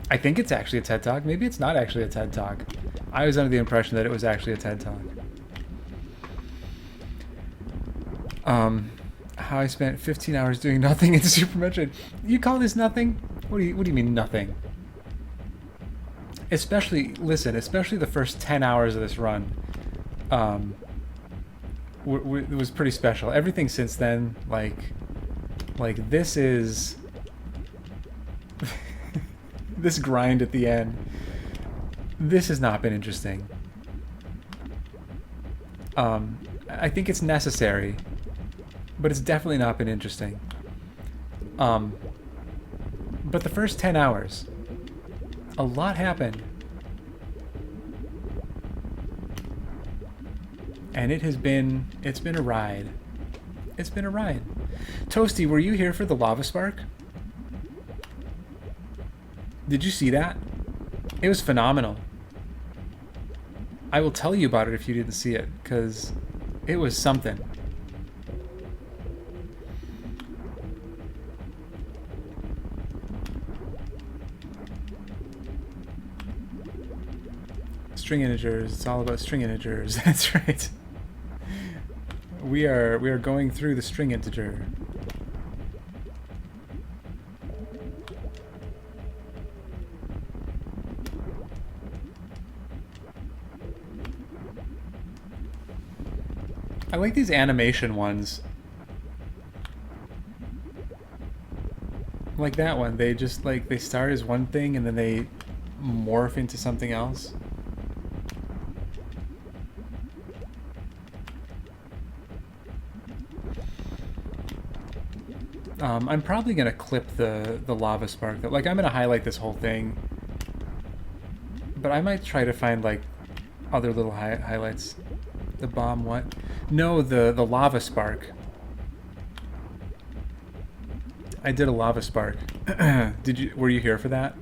I think it's actually a TED Talk. Maybe it's not actually a TED Talk. I was under the impression that it was actually a TED Talk. How I spent 15 hours doing nothing in Super Metroid. You call this nothing? What do you mean nothing? Especially the first 10 hours of this run, it was pretty special. Everything since then, like this is this grind at the end. This has not been interesting. I think it's necessary, but it's definitely not been interesting. But the first 10 hours, a lot happened. And it's been a ride. It's been a ride. Toasty, were you here for the lava spark? Did you see that? It was phenomenal. I will tell you about it if you didn't see it, because it was something. String integers. It's all about string integers. That's right. We are going through the string integer. I like these animation ones. Like that one, they just like they start as one thing and then they morph into something else. I'm probably gonna clip the lava spark. Like I'm gonna highlight this whole thing, but I might try to find like other little highlights. The bomb, what? No, the lava spark. I did a lava spark. Were you here for that?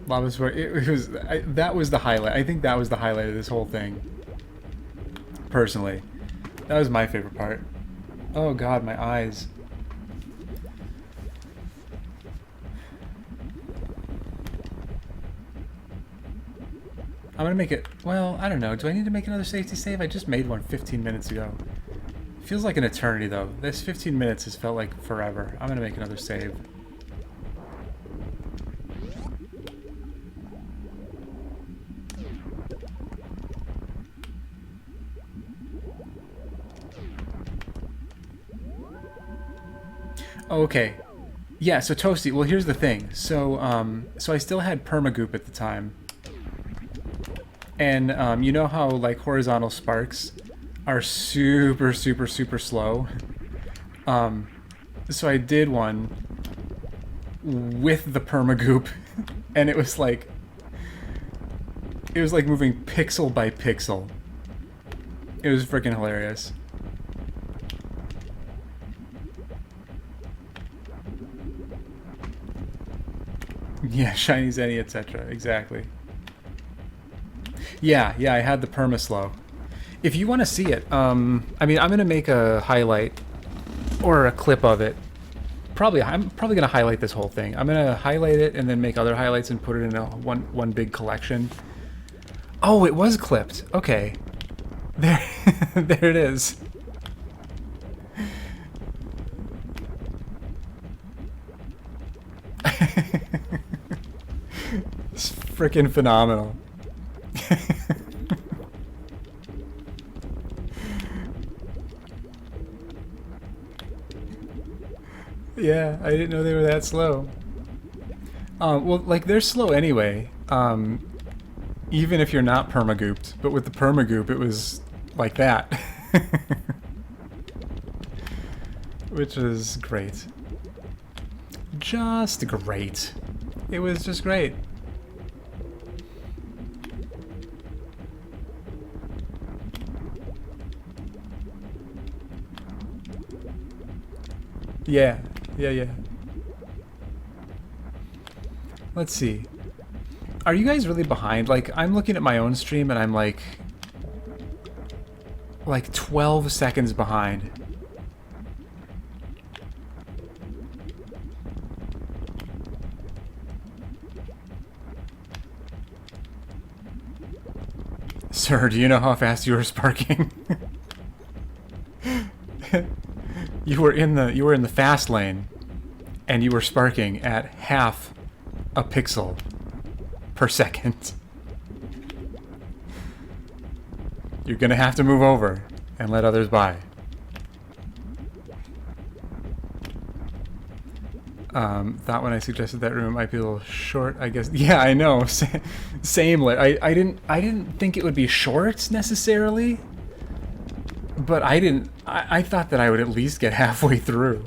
Lava spark. That was the highlight. I think that was the highlight of this whole thing. Personally, that was my favorite part. Oh God, my eyes. I'm gonna make it. Well, I don't know. Do I need to make another safety save? I just made one 15 minutes ago. Feels like an eternity though. This 15 minutes has felt like forever. I'm gonna make another save. Okay. Yeah, so Toasty, well here's the thing. So so I still had permagoop at the time. And you know how like horizontal sparks are super slow? So I did one with the permagoop and it was like moving pixel by pixel. It was freaking hilarious. Yeah, shiny Zenny, etc. Exactly. Yeah, I had the perma slow. If you want to see it, I mean, I'm gonna make a highlight or a clip of it. I'm probably gonna highlight this whole thing. I'm gonna highlight it and then make other highlights and put it in a one big collection. Oh, it was clipped. Okay, there, there it is. It's freaking phenomenal. Yeah, I didn't know they were that slow. Well, like, they're slow anyway, even if you're not permagooped, but with the permagoop, it was like that. Which is great. Just great. It was just great. Yeah. Let's see. Are you guys really behind? Like, I'm looking at my own stream and I'm like 12 seconds behind. Sir, do you know how fast you were sparking? You were in the fast lane, and you were sparking at half a pixel per second. You're gonna have to move over and let others by. Thought when I suggested that room might be a little short, I guess. Yeah, I know. Same. I didn't think it would be short necessarily, but I thought that I would at least get halfway through.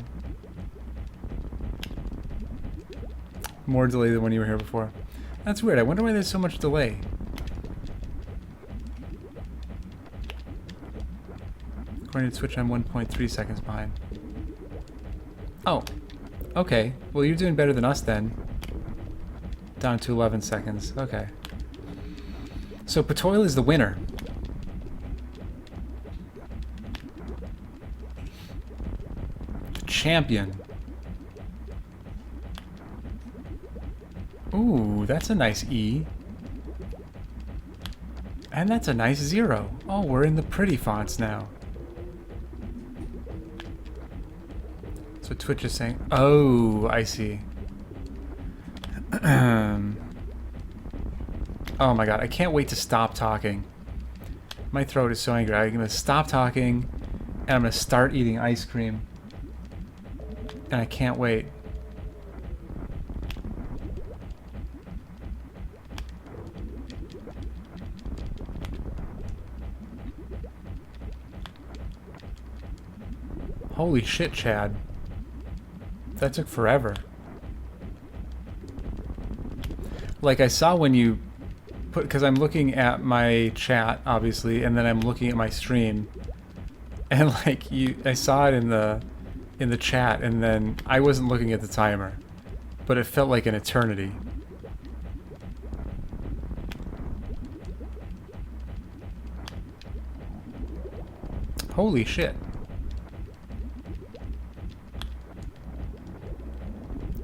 More delay than when you were here before. That's weird. I wonder why there's so much delay. According to Twitch, I'm 1.3 seconds behind. Oh. Okay. Well, you're doing better than us then. Down to 11 seconds. Okay. So Patoil is the winner. The champion. Ooh, that's a nice E. And that's a nice 0. Oh, we're in the pretty fonts now. So Twitch is saying, oh, I see. Oh my god, I can't wait to stop talking. My throat is so angry. I'm going to stop talking, and I'm going to start eating ice cream. And I can't wait. Holy shit, Chad. That took forever. Like, I saw when you put... Because I'm looking at my chat, obviously, and then I'm looking at my stream. And, like, I saw it in the chat, and then I wasn't looking at the timer. But it felt like an eternity. Holy shit.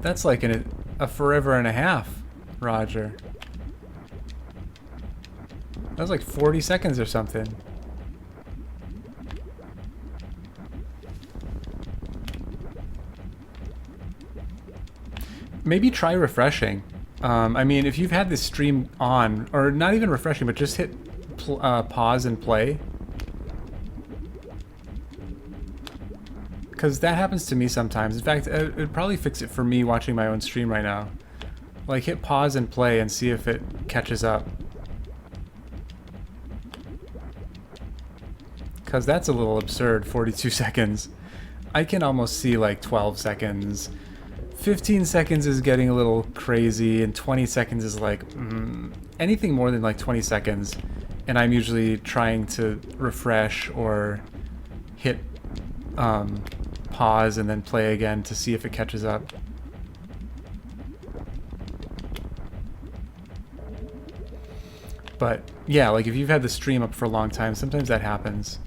That's like a forever and a half, Roger. That was like 40 seconds or something. Maybe try refreshing. I mean, if you've had this stream on, or not even refreshing, but just hit pause and play. Because that happens to me sometimes. In fact, it'd probably fix it for me watching my own stream right now. Like, hit pause and play and see if it catches up. Because that's a little absurd, 42 seconds. I can almost see like 12 seconds. 15 seconds is getting a little crazy, and 20 seconds is like... anything more than like 20 seconds. And I'm usually trying to refresh or hit... pause and then play again to see if it catches up. But yeah, like if you've had the stream up for a long time, sometimes that happens.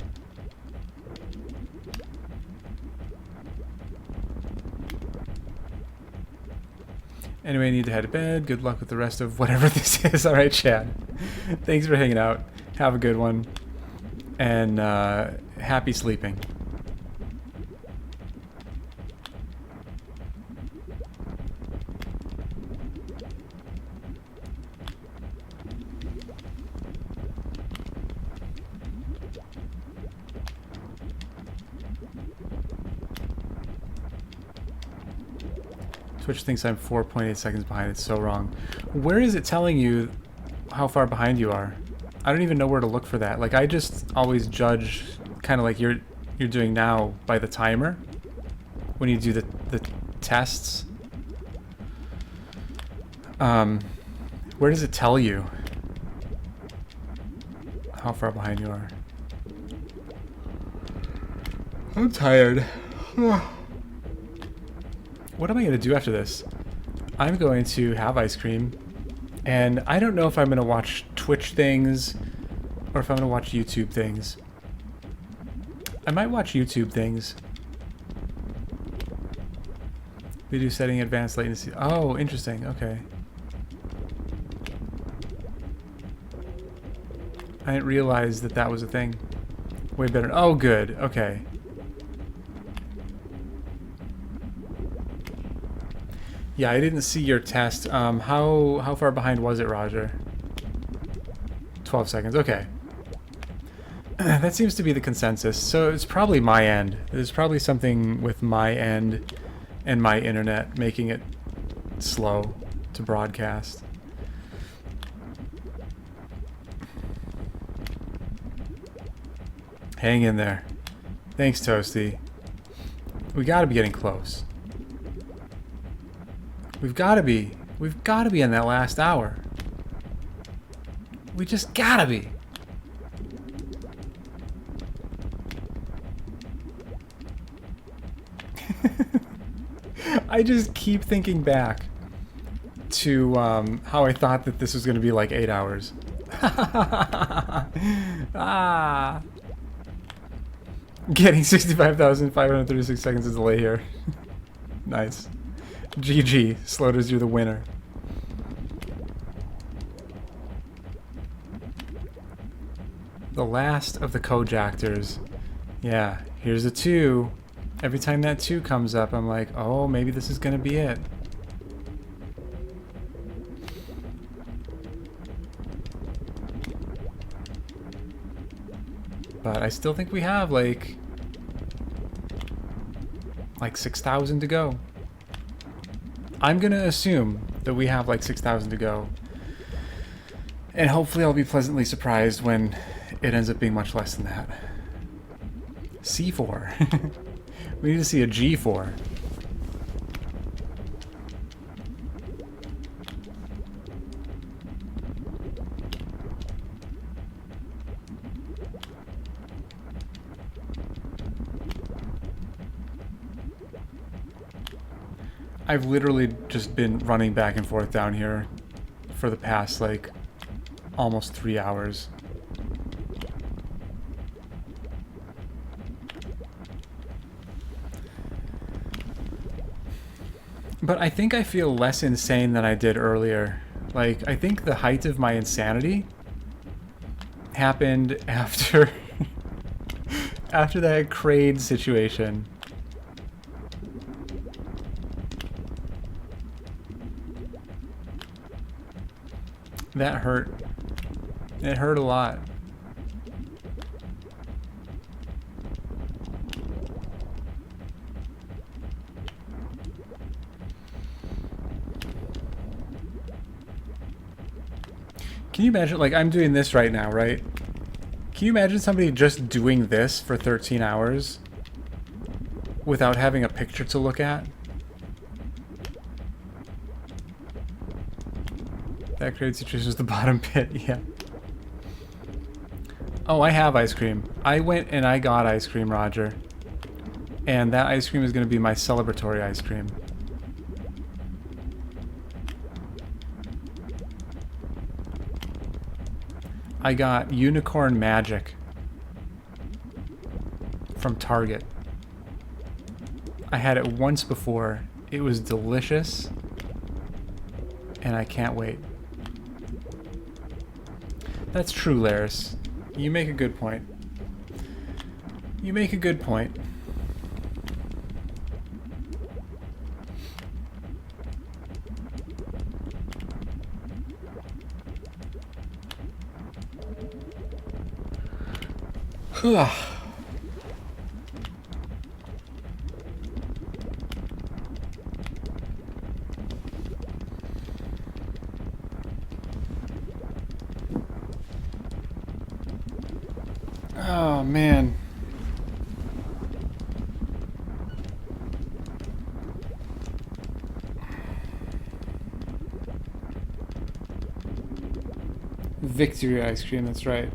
Anyway, I need to head to bed. Good luck with the rest of whatever this is. Alright, Chad. Thanks for hanging out. Have a good one. And happy sleeping. Twitch thinks I'm 4.8 seconds behind. It's so wrong. Where is it telling you how far behind you are? I don't even know where to look for that. Like, I just always judge, kind of like you're doing now, by the timer when you do the tests. Where does it tell you how far behind you are? I'm tired. What am I going to do after this? I'm going to have ice cream, and I don't know if I'm going to watch Twitch things or if I'm going to watch YouTube things. I might watch YouTube things. Video setting advanced latency. Oh, interesting. Okay. I didn't realize that that was a thing. Way better. Oh, good. Okay. Yeah, I didn't see your test. How far behind was it, Roger? 12 seconds. Okay. That seems to be the consensus. So it's probably my end. There's probably something with my end and my internet making it slow to broadcast. Hang in there. Thanks, Toasty. We gotta be getting close. We've gotta be. We've gotta be in that last hour. We just gotta be. I just keep thinking back to how I thought that this was going to be like 8 hours. Ah. Getting 65,536 seconds of delay here. Nice. GG. Sloaters, you're the winner. The last of the kojakters. Yeah, here's a 2. Every time that 2 comes up, I'm like, oh, maybe this is gonna be it. But I still think we have like 6,000 to go. I'm gonna assume that we have like 6,000 to go. And hopefully I'll be pleasantly surprised when it ends up being much less than that. C4. We need to see a G4. I've literally just been running back and forth down here for the past, like, almost 3 hours. But I think I feel less insane than I did earlier. Like, I think the height of my insanity happened after after that Kraid situation. That hurt. It hurt a lot. Can you imagine, like, I'm doing this right now, right? Can you imagine somebody just doing this for 13 hours without having a picture to look at? That creates situation is the bottom pit, yeah. Oh, I have ice cream. I went and I got ice cream, Roger. And that ice cream is going to be my celebratory ice cream. I got Unicorn Magic from Target. I had it once before. It was delicious. And I can't wait. That's true, Laris. You make a good point. You make a good point. Oh, man. Victory ice cream, that's right.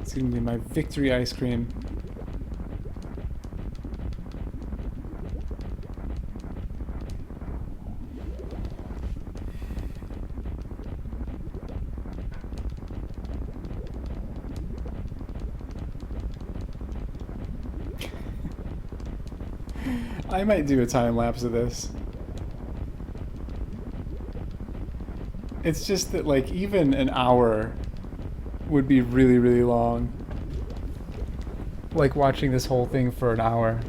It's gonna be my victory ice cream. I might do a time lapse of this. It's just that, like, even an hour would be really, really long. Like, watching this whole thing for an hour.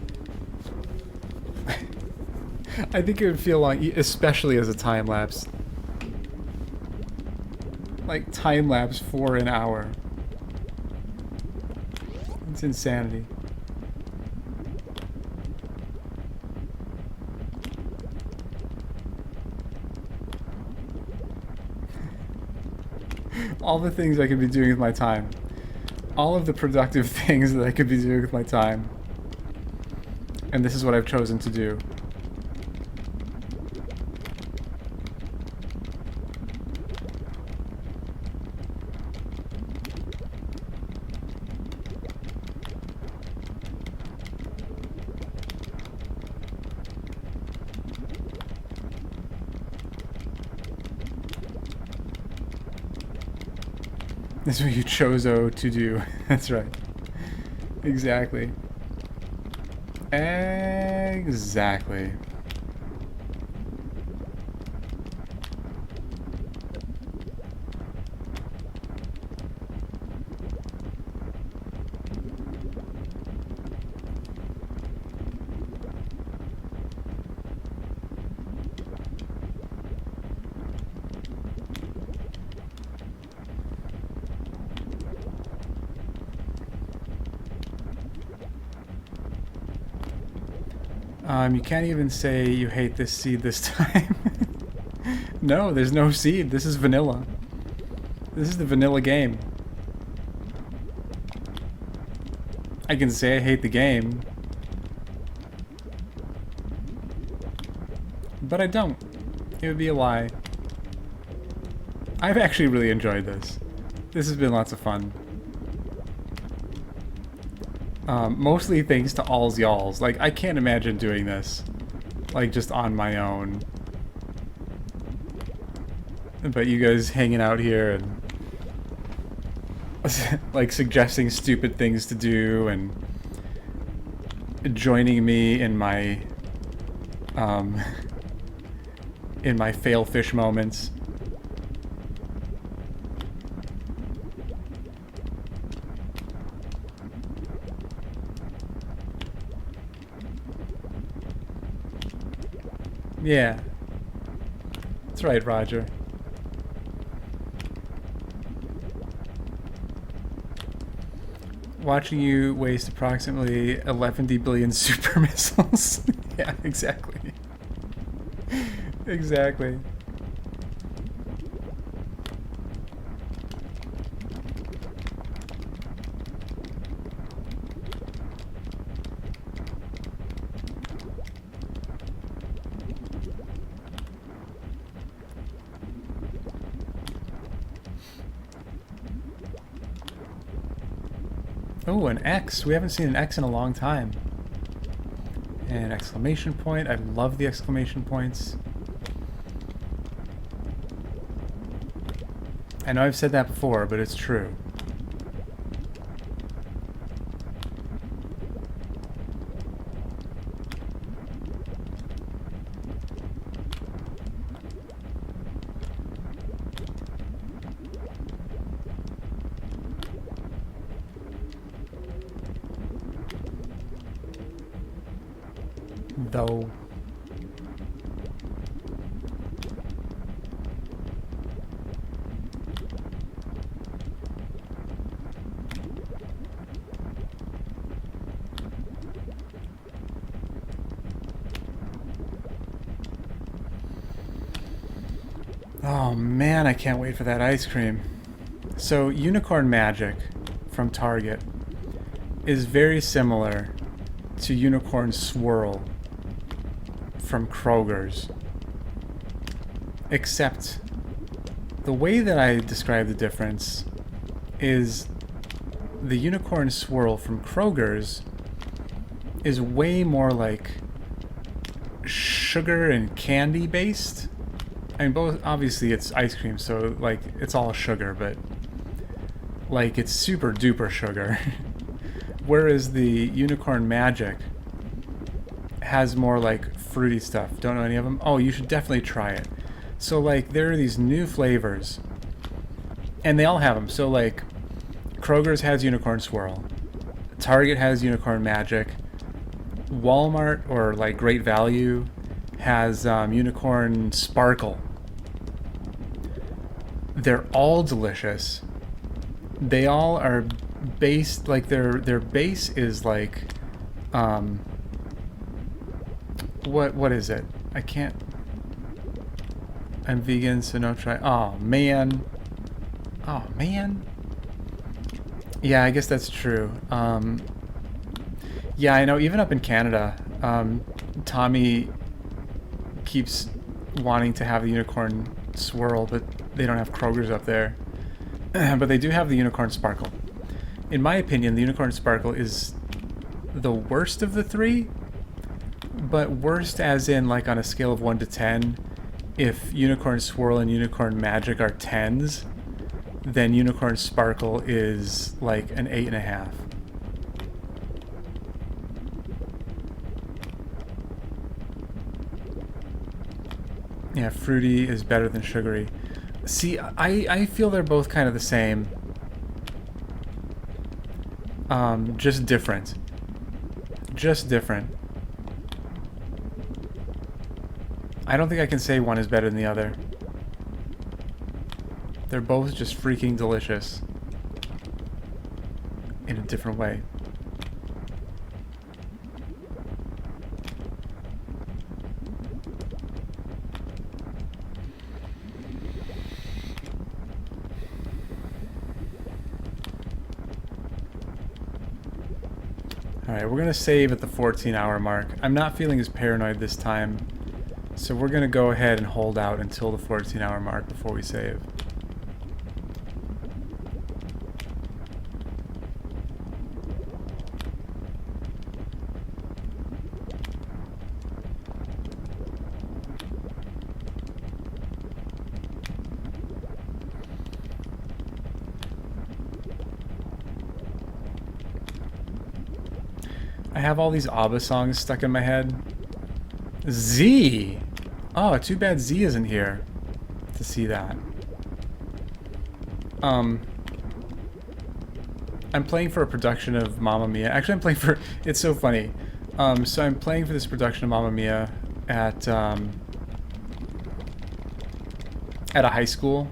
I think it would feel long, especially as a time lapse. Like, time lapse for an hour. It's insanity. All the things I could be doing with my time. All of the productive things that I could be doing with my time. And this is what I've chosen to do. This is what you chose to do. That's right. Exactly. Exactly. You can't even say you hate this seed this time. No, there's no seed. This is vanilla. This is the vanilla game. I can say I hate the game, but I don't. It would be a lie. I've actually really enjoyed this. This has been lots of fun. Mostly thanks to all's y'alls. Like, I can't imagine doing this, like, just on my own. But you guys hanging out here and like suggesting stupid things to do and joining me in my fail fish moments. Yeah. That's right, Roger. Watching you waste approximately 11 billion super missiles. Yeah, exactly. Exactly. Oh, an X. We haven't seen an X in a long time. And exclamation point. I love the exclamation points. I know I've said that before, but it's true. Though. Oh man, I can't wait for that ice cream. So, Unicorn Magic from Target is very similar to Unicorn Swirl from Kroger's. Except the way that I describe the difference is the Unicorn Swirl from Kroger's is way more like sugar and candy based. I mean, both, obviously it's ice cream, so like it's all sugar, but like it's super duper sugar. Whereas the Unicorn Magic has more like fruity stuff. Don't know any of them? Oh, you should definitely try it. So like there are these new flavors and they all have them. So like Kroger's has Unicorn Swirl, Target has Unicorn Magic, Walmart or like Great Value has Unicorn Sparkle. They're all delicious. They all are base, like their base is like, what is it? I can't. I'm vegan, so no try. Oh man. Oh man. Yeah, I guess that's true. Yeah, I know. Even up in Canada, Tommy keeps wanting to have the unicorn swirl, but they don't have Kroger's up there. But they do have the unicorn sparkle. In my opinion, the unicorn sparkle is the worst of the three, but worst as in like on a scale of 1 to 10. If unicorn swirl and unicorn magic are 10s, then unicorn sparkle is like an 8.5. Yeah, fruity is better than sugary. See, I feel they're both kind of the same. Just different. Just different. I don't think I can say one is better than the other. They're both just freaking delicious. In a different way. Alright, we're gonna save at the 14-hour mark. I'm not feeling as paranoid this time, so we're gonna go ahead and hold out until the 14-hour mark before we save. I have all these ABBA songs stuck in my head. Z! Oh, too bad Z isn't here to see that. I'm playing for a production of Mamma Mia. Actually, I'm playing for... It's so funny. So I'm playing for this production of Mamma Mia at a high school.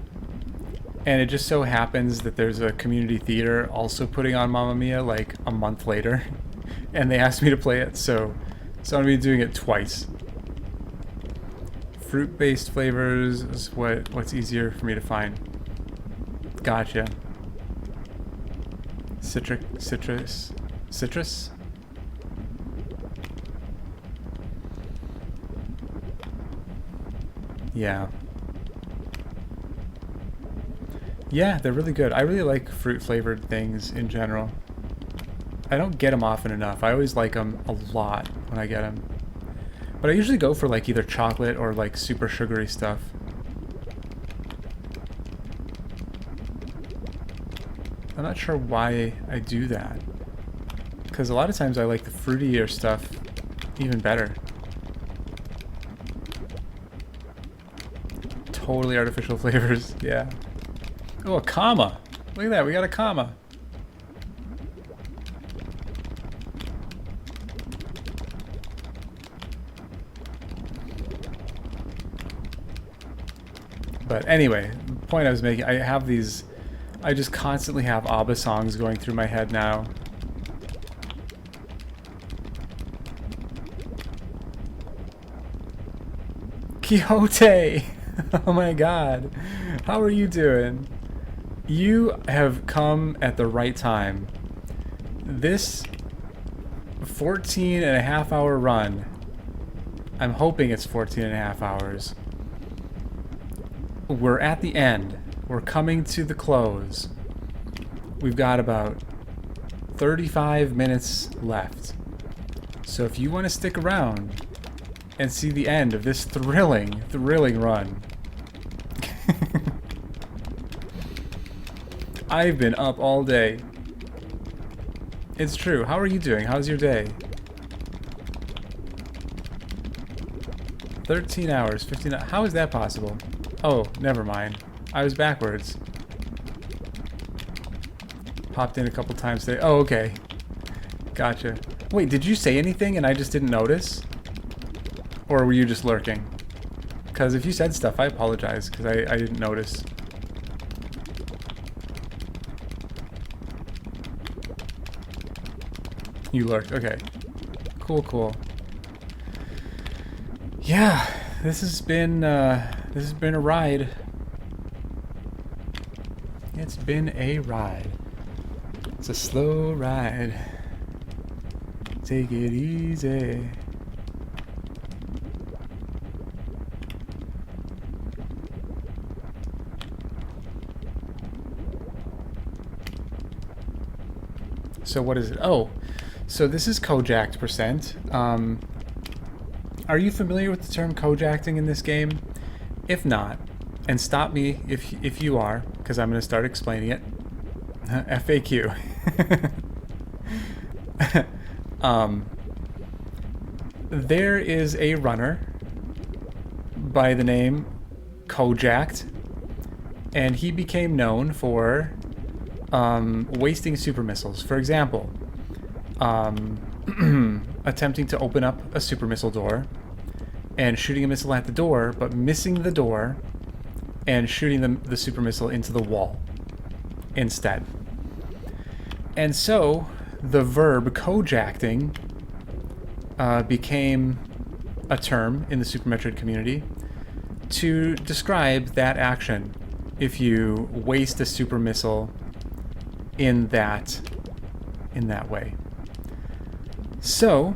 And it just so happens that there's a community theater also putting on Mamma Mia like a month later. And they asked me to play it, so I'm gonna be doing it twice. Fruit-based flavors is what's easier for me to find. Gotcha. Citrus. Yeah. Yeah, they're really good. I really like fruit-flavored things in general. I don't get them often enough. I always like them a lot when I get them. But I usually go for like either chocolate or like super sugary stuff. I'm not sure why I do that. Because a lot of times I like the fruitier stuff even better. Totally artificial flavors, yeah. Oh, a comma! Look at that, we got a comma. But anyway, the point I was making, I just constantly have ABBA songs going through my head now. Quixote! Oh my god. How are you doing? You have come at the right time. This 14.5-hour run, I'm hoping it's 14.5 hours. We're at the end. We're coming to the close. We've got about 35 minutes left. So if you want to stick around and see the end of this thrilling run. I've been up all day. It's true. How are you doing? How's your day? 13 hours, 15 hours. How is that possible? Oh, never mind. I was backwards. Popped in a couple times today. Oh, okay. Gotcha. Wait, did you say anything and I just didn't notice? Or were you just lurking? Because if you said stuff, I apologize, because I didn't notice. You lurked. Okay. Cool, cool. Yeah, this has been a ride. It's been a ride. It's a slow ride. Take it easy. So what is it? Oh, so this is kojakt percent. Are you familiar with the term kojakting in this game? If not, and stop me if you are, because I'm going to start explaining it. FAQ. There is a runner by the name Kojakt, and he became known for wasting super missiles. For example, attempting to open up a super missile door and shooting a missile at the door, but missing the door and shooting the super missile into the wall instead. And so the verb kojakting became a term in the Super Metroid community to describe that action if you waste a super missile in that way. So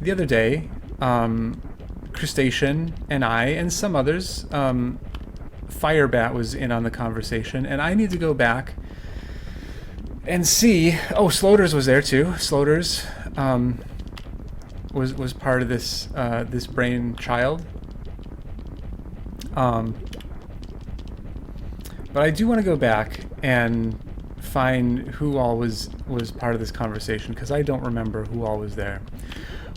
the other day, Crustacean and I and some others, Firebat was in on the conversation, and I need to go back and see. Oh, Sloters was there too. Sloters was part of this this brainchild. But I do want to go back and find who all was part of this conversation, because I don't remember who all was there.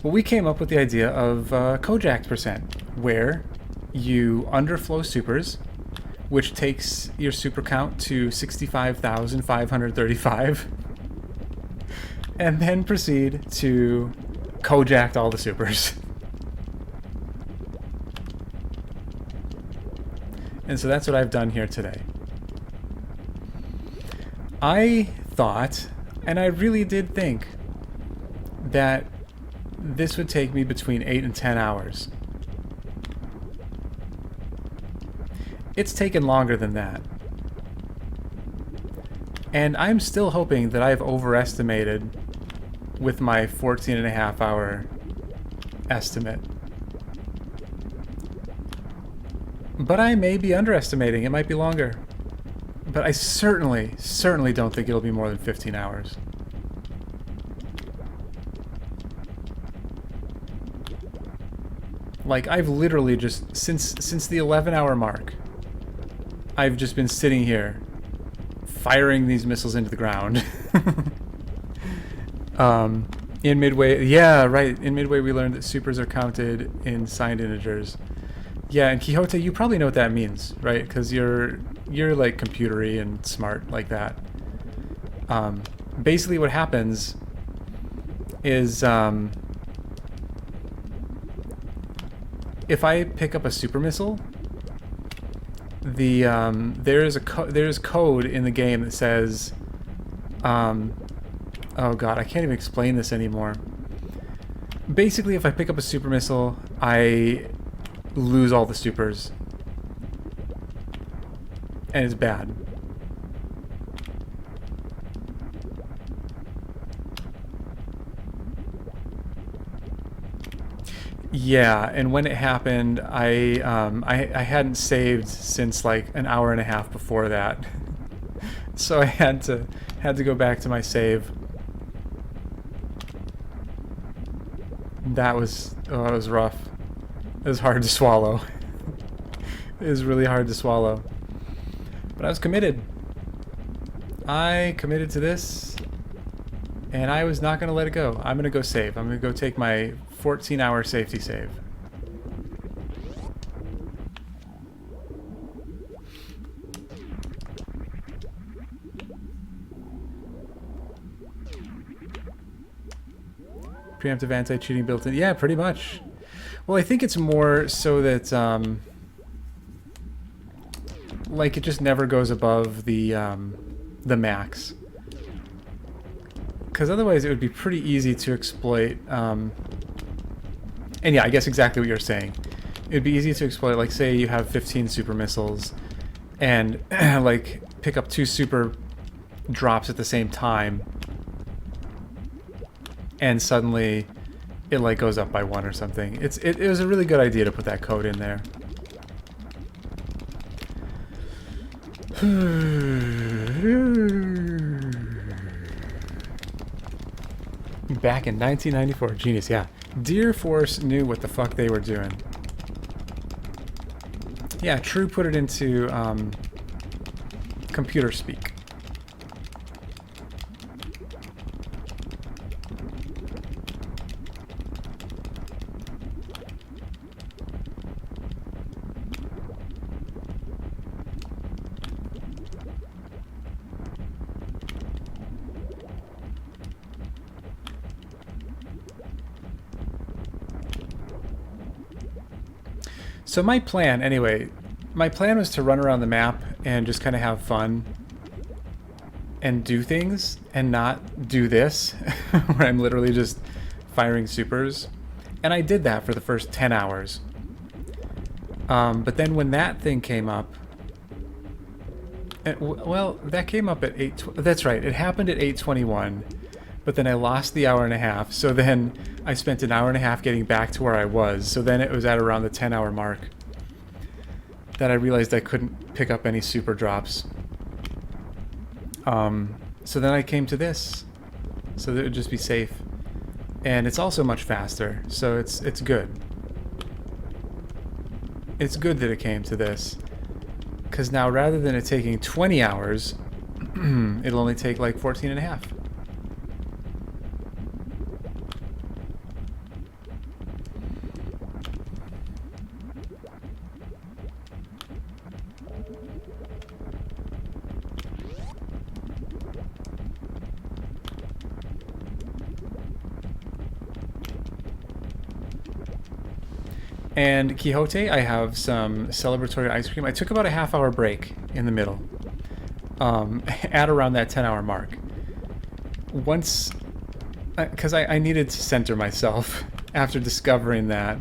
Well, we came up with the idea of kojakt percent, where you underflow supers, which takes your super count to 65,535, and then proceed to kojakt all the supers. And so that's what I've done here today. I thought, and I really did think, that this would take me between 8 and 10 hours. It's taken longer than that. And I'm still hoping that I've overestimated with my 14.5 hour estimate. But I may be underestimating. It might be longer. But I certainly don't think it'll be more than 15 hours. Like, I've literally just, since the 11-hour mark, I've just been sitting here firing these missiles into the ground. In Midway, yeah, right. In Midway, we learned that supers are counted in signed integers. Yeah, and Quixote, you probably know what that means, right? Because you're like computery and smart like that. Basically, what happens is if I pick up a super missile, there's code in the game that says, oh god, I can't even explain this anymore. Basically, if I pick up a super missile, I lose all the supers, and it's bad. Yeah, and when it happened, I hadn't saved since like an hour and a half before that, so I had to go back to my save. That was it was rough. It was hard to swallow. It was really hard to swallow. But I was committed. I committed to this, and I was not going to let it go. I'm going to go save. I'm going to go take my 14-hour safety save. Preemptive anti-cheating built in. Yeah, pretty much. Well, I think it's more so that, like, it just never goes above the max. Because otherwise it would be pretty easy to exploit. And yeah, I guess exactly what you're saying. It would be easy to exploit, like say you have 15 super missiles and like pick up 2 super drops at the same time, and suddenly it like goes up by 1 or something. It was a really good idea to put that code in there. Back in 1994, genius, yeah. Deer Force knew what the fuck they were doing. Yeah, True put it into computer speak. So my plan, anyway, my plan was to run around the map and just kind of have fun and do things and not do this, where I'm literally just firing supers. And I did that for the first 10 hours. But then when that thing came up, well, that came up at 8, that's right, it happened at 8:21, but then I lost the hour and a half, so then I spent an hour and a half getting back to where I was, so then it was at around the 10-hour mark that I realized I couldn't pick up any super drops. So then I came to this, so that it would just be safe. And it's also much faster, so it's good. It's good that it came to this, because now rather than it taking 20 hours, it'll only take like 14 and a half. And Quixote, I have some celebratory ice cream. I took about a half-hour break in the middle, at around that 10-hour mark. Once, because I needed to center myself after discovering that.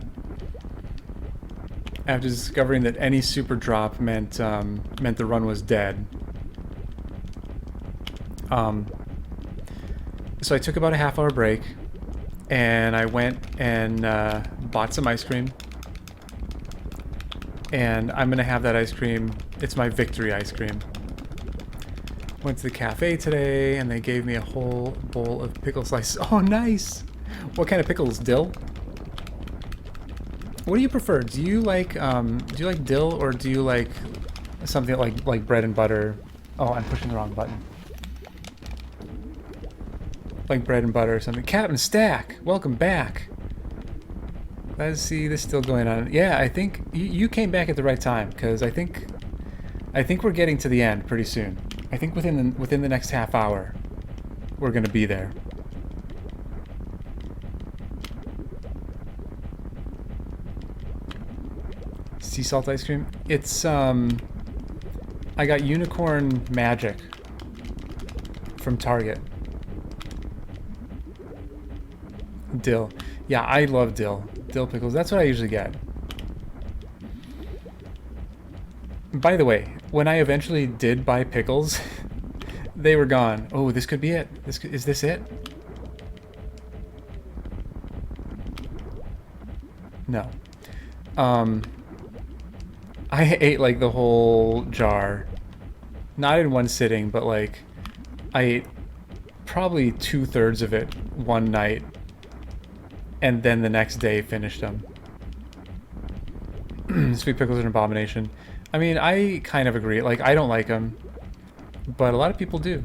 After discovering that any super drop meant the run was dead. So I took about a half-hour break, and I went and bought some ice cream. And I'm gonna have that ice cream. It's my victory ice cream. Went to the cafe today, and they gave me a whole bowl of pickle slices. Oh, nice! What kind of pickles? Dill? What do you prefer? Do you like dill, or do you like something like bread and butter? Oh, I'm pushing the wrong button. Like bread and butter or something. Captain Stack, welcome back. Let's see, this is still going on. Yeah, I think you came back at the right time, because I think we're getting to the end pretty soon. I think within the next half hour, we're gonna be there. Sea salt ice cream. It's I got Unicorn Magic from Target. Dill. Yeah, I love dill. Dill pickles. That's what I usually get. By the way, when I eventually did buy pickles, they were gone. Oh, this could be it. Is this it? No. I ate like the whole jar. Not in one sitting, but like I ate probably 2/3 of it one night. And then the next day finished them. Sweet pickles are an abomination. I mean, I kind of agree. Like, I don't like them, but a lot of people do.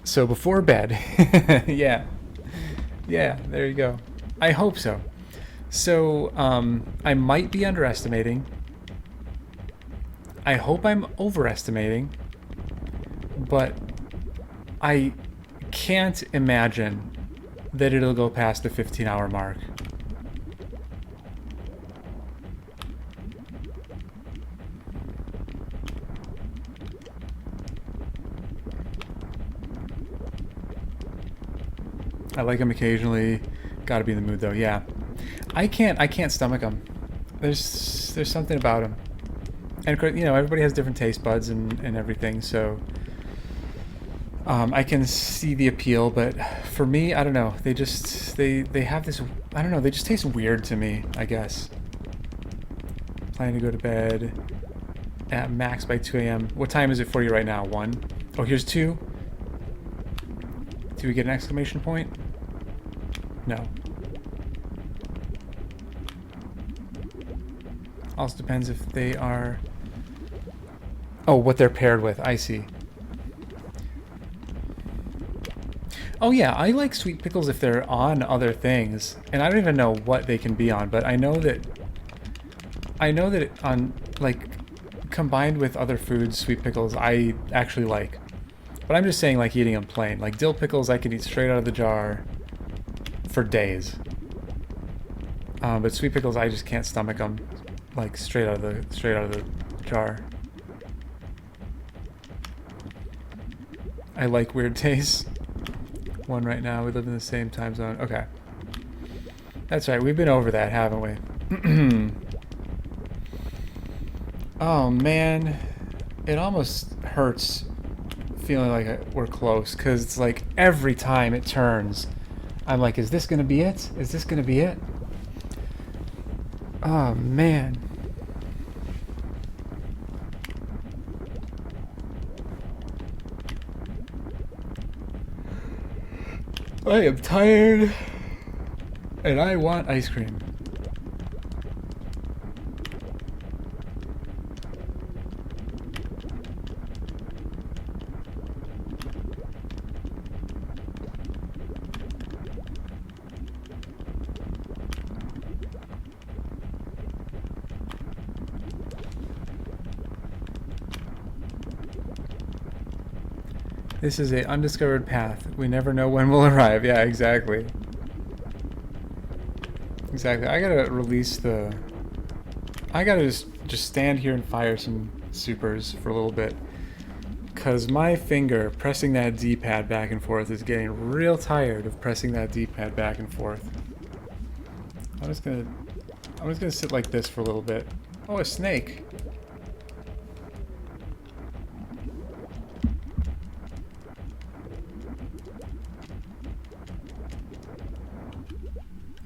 So before bed, yeah, there you go. I hope so. So I might be underestimating. I hope I'm overestimating, but I can't imagine that it'll go past the 15-hour mark. I like them occasionally. Gotta be in the mood though. Yeah, I can't stomach them. There's something about them, and of course, you know, everybody has different taste buds and everything. So I can see the appeal, but for me, I don't know. They just they have this. I don't know. They just taste weird to me, I guess. Planning to go to bed at max by 2 a.m. What time is it for you right now? 1? Oh, here's 2. Do we get an exclamation point? No. Also depends if they are... Oh, what they're paired with. I see. Oh yeah, I like sweet pickles if they're on other things. And I don't even know what they can be on, but I know that on, like, combined with other foods, sweet pickles I actually like. But I'm just saying, like, eating them plain. Like dill pickles I could eat straight out of the jar for days. But sweet pickles I just can't stomach them, like, straight out of the jar. I like weird tastes. One right now. We live in the same time zone. Okay. That's right. We've been over that, haven't we? Oh, man. It almost hurts feeling like we're close, because it's like every time it turns, I'm like, is this going to be it? Is this going to be it? Oh, man. I am tired, and I want ice cream. This is an undiscovered path. We never know when we'll arrive. Yeah, exactly. Exactly. I gotta release the... I gotta just stand here and fire some supers for a little bit. Because my finger pressing that D-pad back and forth is getting real tired of pressing that D-pad back and forth. I'm just gonna sit like this for a little bit. Oh, a snake.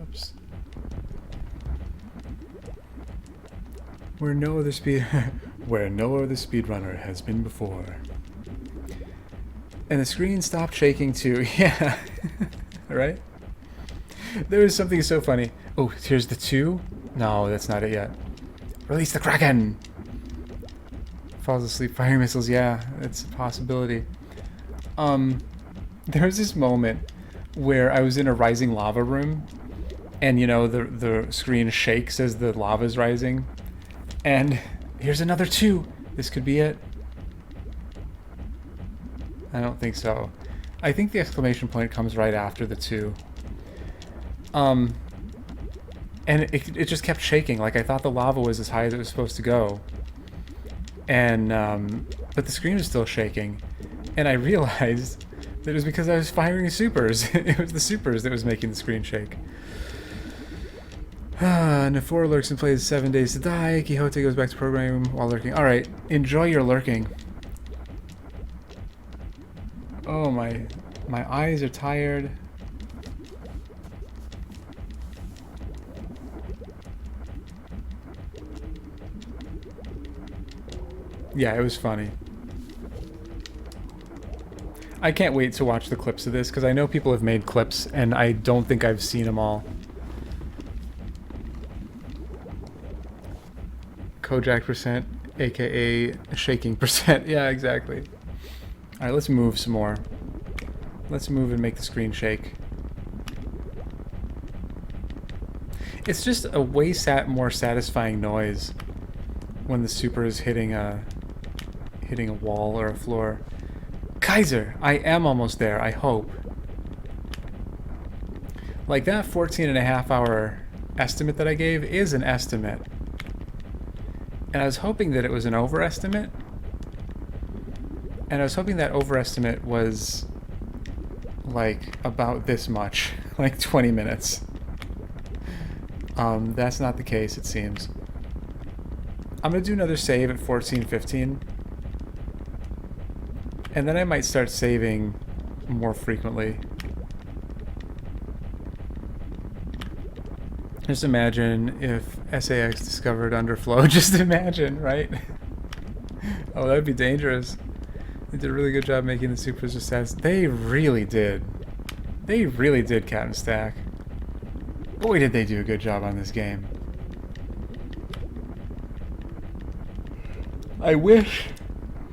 Oops. Where no other speedrunner has been before. And the screen stopped shaking too. Yeah. Right? There was something so funny. Oh, here's the 2? No, that's not it yet. Release the Kraken! Falls asleep firing missiles. Yeah, it's a possibility. There was this moment where I was in a rising lava room, and you know, the screen shakes as the lava's rising. And here's another 2. This could be it. I don't think so. I think the exclamation point comes right after the 2. And it just kept shaking. Like, I thought the lava was as high as it was supposed to go. And, but the screen was still shaking. And I realized that it was because I was firing supers. It was the supers that was making the screen shake. Nefora lurks and plays 7 Days to Die. Quixote goes back to programming while lurking. Alright, enjoy your lurking. Oh, my eyes are tired. Yeah, it was funny. I can't wait to watch the clips of this, because I know people have made clips, and I don't think I've seen them all. Kojakt percent, aka shaking percent. Yeah, exactly. Alright, let's move some more. Let's move and make the screen shake. It's just a way more satisfying noise when the super is hitting a wall or a floor. Kaiser! I am almost there, I hope. Like, that 14.5-hour estimate that I gave is an estimate. And I was hoping that it was an overestimate. And I was hoping that overestimate was like about this much, like 20 minutes. That's not the case, it seems. I'm gonna do another save at 14:15, and then I might start saving more frequently. Just imagine if SAX discovered underflow. Just imagine, right? Oh, that'd be dangerous. They did a really good job making the supers just as they really did. They really did, Captain Stack. Boy, did they do a good job on this game. I wish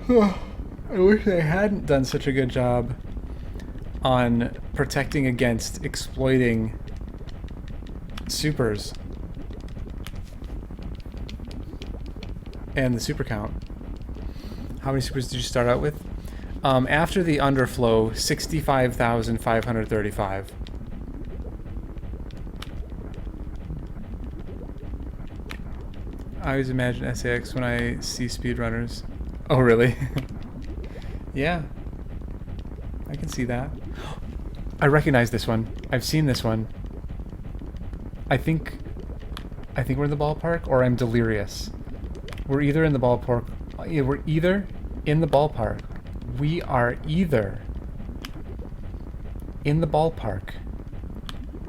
they hadn't done such a good job on protecting against exploiting supers and the super count. How many supers did you start out with? After the underflow, 65,535. I always imagine SAX when I see speedrunners. Oh, really? Yeah. I can see that. I recognize this one. I've seen this one. I think we're in the ballpark, or I'm delirious. We're either in the ballpark. We're either in the ballpark. We are either in the ballpark,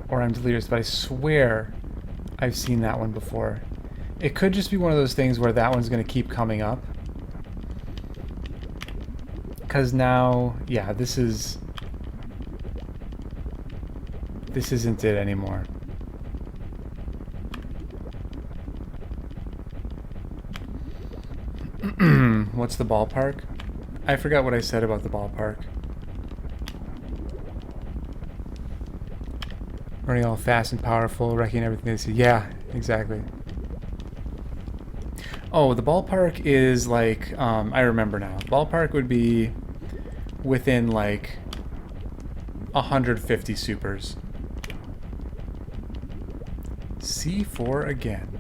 or I'm delirious. But I swear, I've seen that one before. It could just be one of those things where that one's going to keep coming up. Because now, yeah, this isn't it anymore. What's the ballpark? I forgot what I said about the ballpark. Running all fast and powerful, wrecking everything they see. Yeah, exactly. Oh, the ballpark is like, I remember now. Ballpark would be within like 150 supers. C4 again.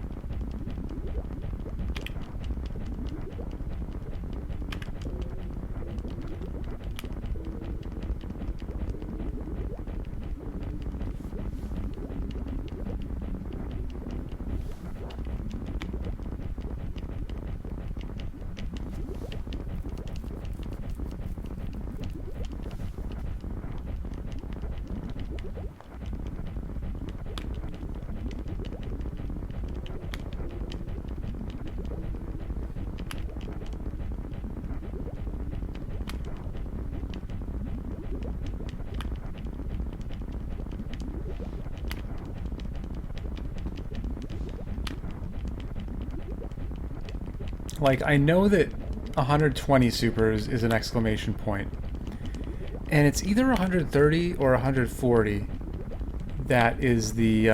Like, I know that 120 supers is an exclamation point. And it's either 130 or 140 that is the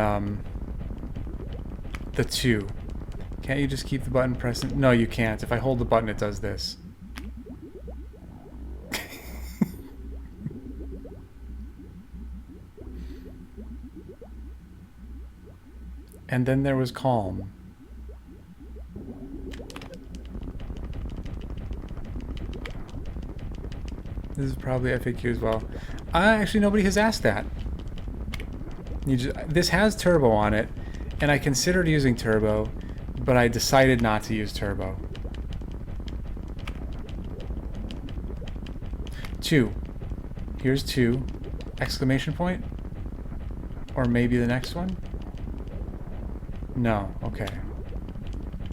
2. Can't you just keep the button pressed? No, you can't. If I hold the button, it does this. And then there was calm. This is probably FAQ as well. Actually, nobody has asked that. This has turbo on it, and I considered using turbo, but I decided not to use turbo. 2. Here's 2. Exclamation point? Or maybe the next one? No. Okay.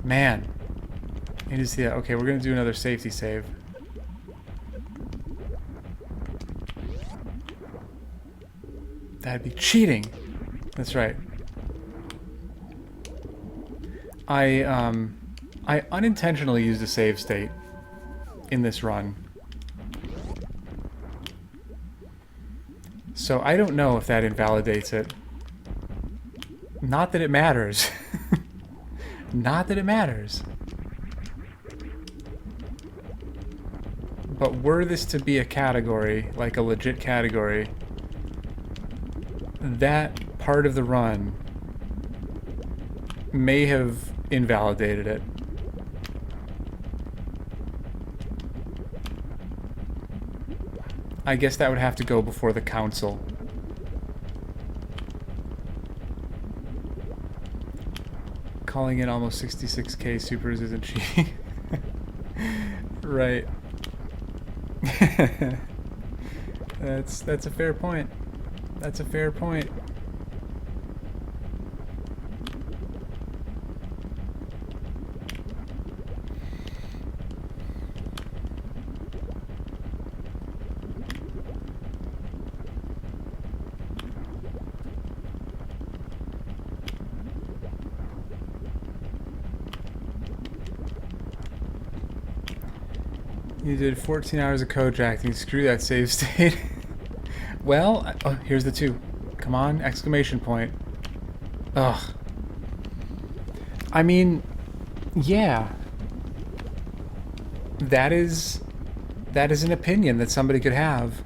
Man. I need to see that. Okay, we're going to do another safety save. That'd be cheating. That's right. I unintentionally used a save state in this run. So I don't know if that invalidates it. Not that it matters. Not that it matters. But were this to be a category, like a legit category, that part of the run may have invalidated it. I guess that would have to go before the council. Calling in almost 66k supers isn't cheap. Right. That's a fair point. That's a fair point. You did 14 hours of kojakting. Screw that save state. Well, oh, here's the 2. Come on, exclamation point. Ugh. I mean, yeah. That is an opinion that somebody could have.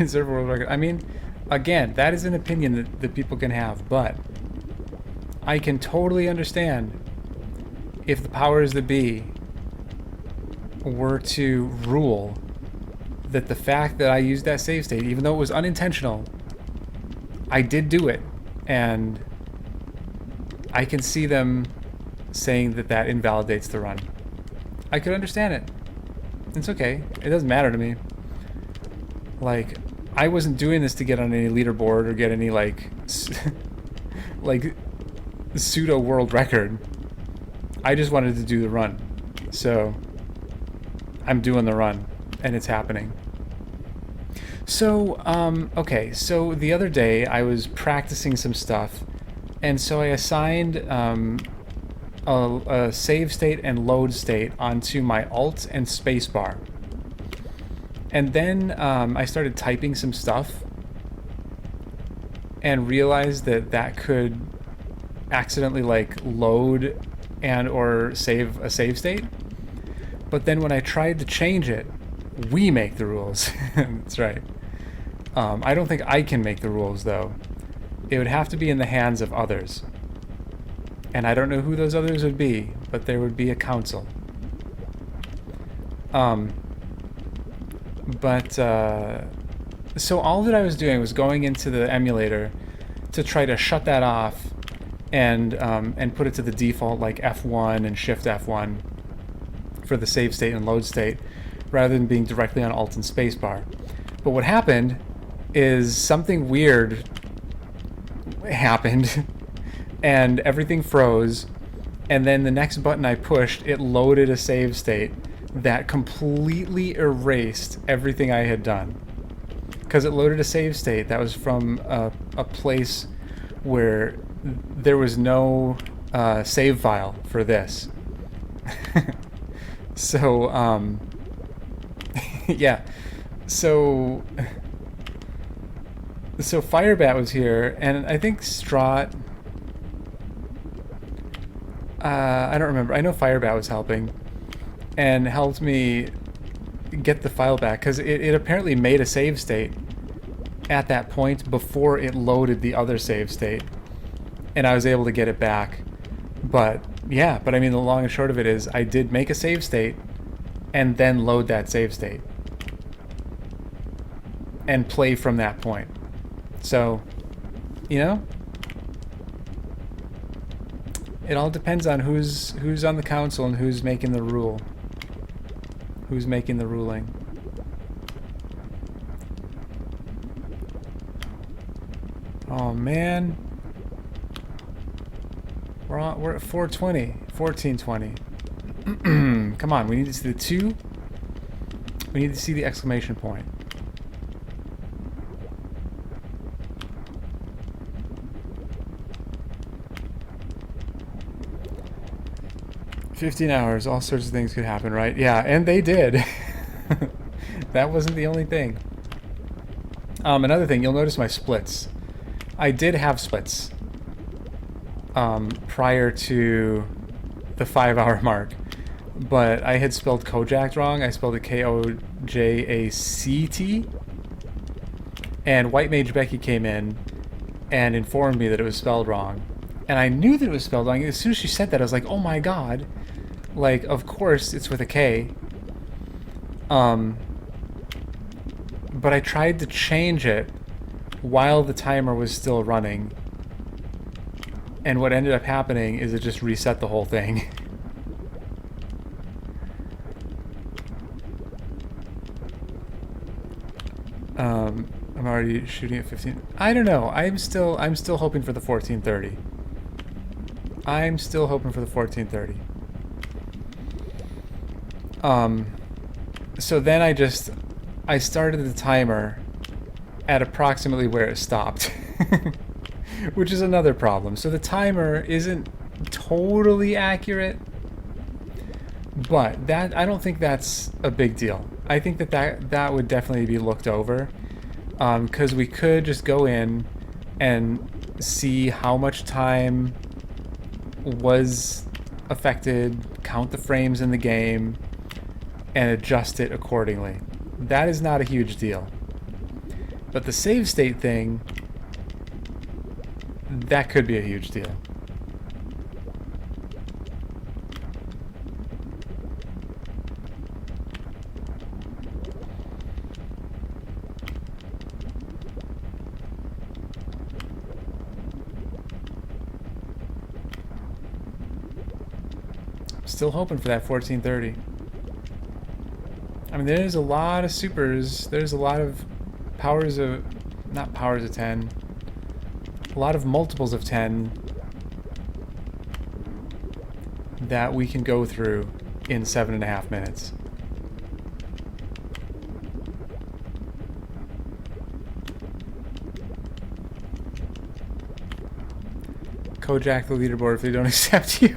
Server world record. I mean, again, that is an opinion that people can have, but I can totally understand if the powers that be were to rule that the fact that I used that save state, even though it was unintentional, I did do it, and I can see them saying that that invalidates the run. I could understand it. It's okay. It doesn't matter to me. Like, I wasn't doing this to get on any leaderboard or get any, like, like, pseudo world record. I just wanted to do the run. So I'm doing the run, and it's happening. So, okay, so the other day I was practicing some stuff, and so I assigned a save state and load state onto my Alt and spacebar. And then I started typing some stuff and realized that that could accidentally, like, load and or save a save state. But then when I tried to change it, we make the rules. That's right. I don't think I can make the rules, though. It would have to be in the hands of others. And I don't know who those others would be, but there would be a council. So all that I was doing was going into the emulator to try to shut that off and put it to the default, like F1 and Shift F1 for the save state and load state, rather than being directly on Alt and spacebar. But what happened is something weird happened, and everything froze, and then the next button I pushed, it loaded a save state that completely erased everything I had done. Because it loaded a save state that was from a place where there was no save file for this. So, yeah. So Firebat was here, and I think Strahd... I don't remember. I know Firebat was helping, and helped me get the file back, because it apparently made a save state at that point before it loaded the other save state, and I was able to get it back. But yeah, I mean, the long and short of it is I did make a save state and then load that save state and play from that point. So, you know, it all depends on who's on the council and who's making the rule. Who's making the ruling. Oh man. We're at 420. 1420. Come on, we need to see the 2. We need to see the exclamation point. "15 hours, all sorts of things could happen, right?" Yeah, and they did. That wasn't the only thing. Another thing, you'll notice my splits. I did have splits prior to the 5-hour mark, but I had spelled kojakt wrong. I spelled it K-O-J-A-C-T, and White Mage Becky came in and informed me that it was spelled wrong. And I knew that it was spelled wrong. As soon as she said that, I was like, oh my god. Like, of course it's with a K. but I tried to change it while the timer was still running. And what ended up happening is it just reset the whole thing. I'm already shooting at 15. I don't know. I'm still hoping for the 1430. I'm still hoping for the 1430. So then I started the timer at approximately where it stopped. Which is another problem. So the timer isn't totally accurate, but that I don't think that's a big deal. I think that would definitely be looked over, because we could just go in and see how much time was affected, count the frames in the game, and adjust it accordingly. That is not a huge deal. But the save state thing, that could be a huge deal. Still hoping for that 1430. I mean, there's a lot of supers. There's a lot of powers of... not powers of 10. A lot of multiples of 10 that we can go through in 7.5 minutes. Kojakt the leaderboard if they don't accept you.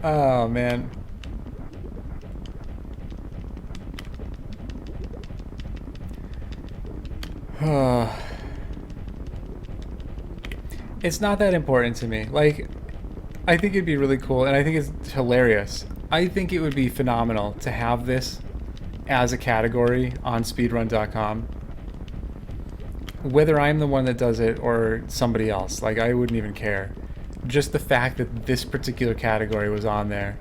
Oh, man. It's not that important to me. Like, I think it'd be really cool, and I think it's hilarious. I think it would be phenomenal to have this as a category on speedrun.com. Whether I'm the one that does it or somebody else, like, I wouldn't even care. Just the fact that this particular category was on there,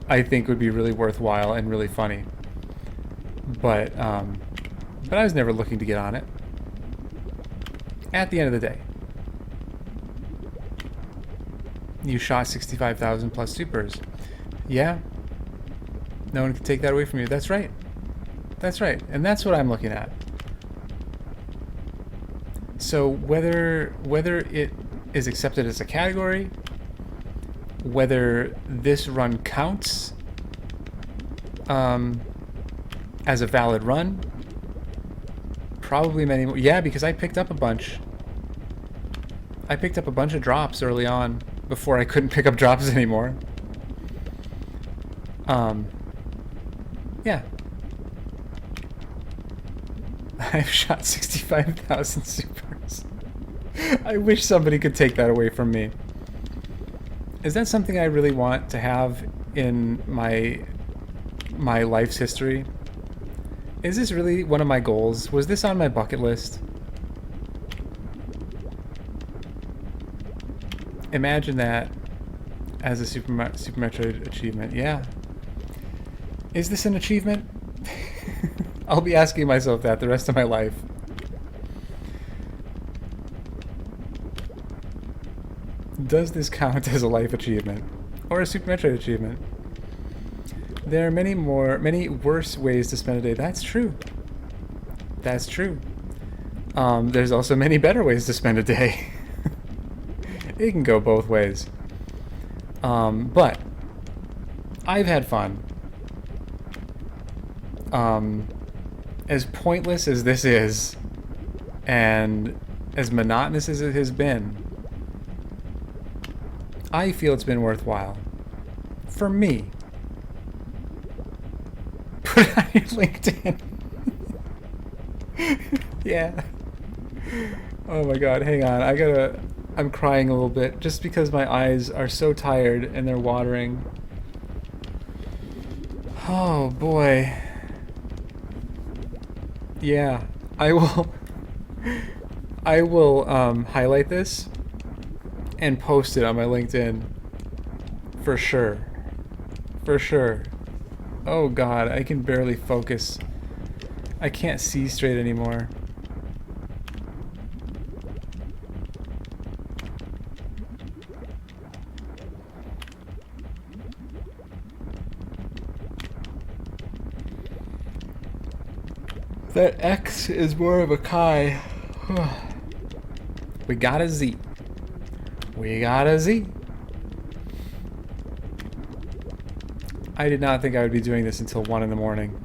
I think would be really worthwhile and really funny. But I was never looking to get on it. At the end of the day. You shot 65,000 plus supers. Yeah. No one can take that away from you. That's right. That's right. And that's what I'm looking at. So whether it is accepted as a category, whether this run counts as a valid run, probably many more. Yeah, because I picked up a bunch. I picked up a bunch of drops early on before I couldn't pick up drops anymore. Yeah. I've shot 65,000 supers. I wish somebody could take that away from me. Is that something I really want to have in my life's history? Is this really one of my goals? Was this on my bucket list? Imagine that as a Super Metroid achievement. Yeah. Is this an achievement? I'll be asking myself that the rest of my life. Does this count as a life achievement? Or a Super Metroid achievement? There are many worse ways to spend a day. That's true. That's true. There's also many better ways to spend a day. It can go both ways. But I've had fun. As pointless as this is, and as monotonous as it has been, I feel it's been worthwhile. For me. Put it on your LinkedIn. Yeah. Oh my god, hang on. I'm crying a little bit just because my eyes are so tired and they're watering. Oh boy. Yeah, I will highlight this and post it on my LinkedIn for sure. For sure. Oh god, I can barely focus. I can't see straight anymore. That X is more of a Chi. We got a Z. We got a Z. I did not think I would be doing this until 1 in the morning.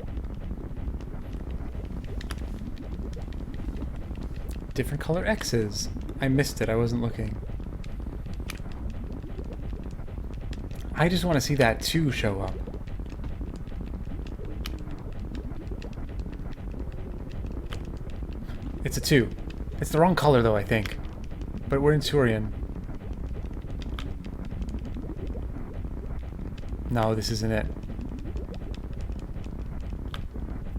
Different color X's. I missed it. I wasn't looking. I just want to see that 2 show up. It's a 2. It's the wrong color though, I think. But we're in Turian. No, this isn't it.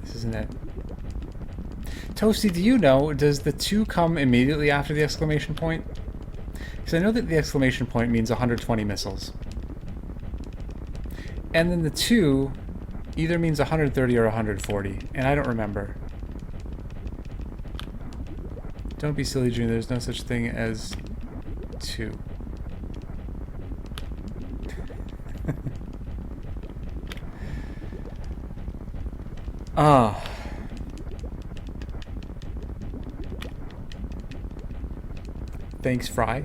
This isn't it. Toasty, do you know, does the 2 come immediately after the exclamation point? Because I know that the exclamation point means 120 missiles. And then the 2 either means 130 or 140, and I don't remember. Don't be silly, Junior. There's no such thing as 2. Ah. Thanks, Fry.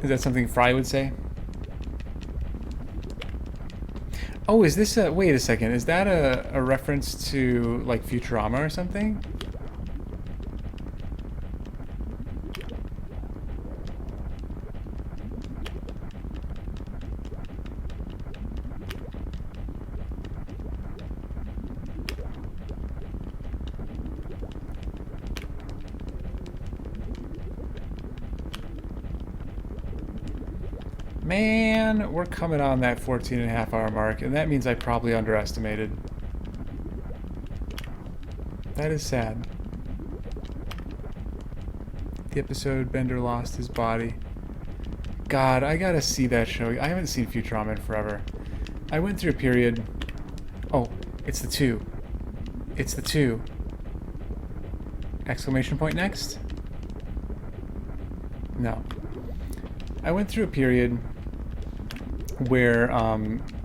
Is that something Fry would say? Oh, is this a... Wait a second. Is that a reference to, like, Futurama or something? Man, we're coming on that 14.5-hour mark, and that means I probably underestimated. That is sad. The episode Bender lost his body. God, I gotta see that show. I haven't seen Futurama in forever. I went through a period... Oh, it's the 2. It's the 2. Exclamation point next? No. I went through a period where,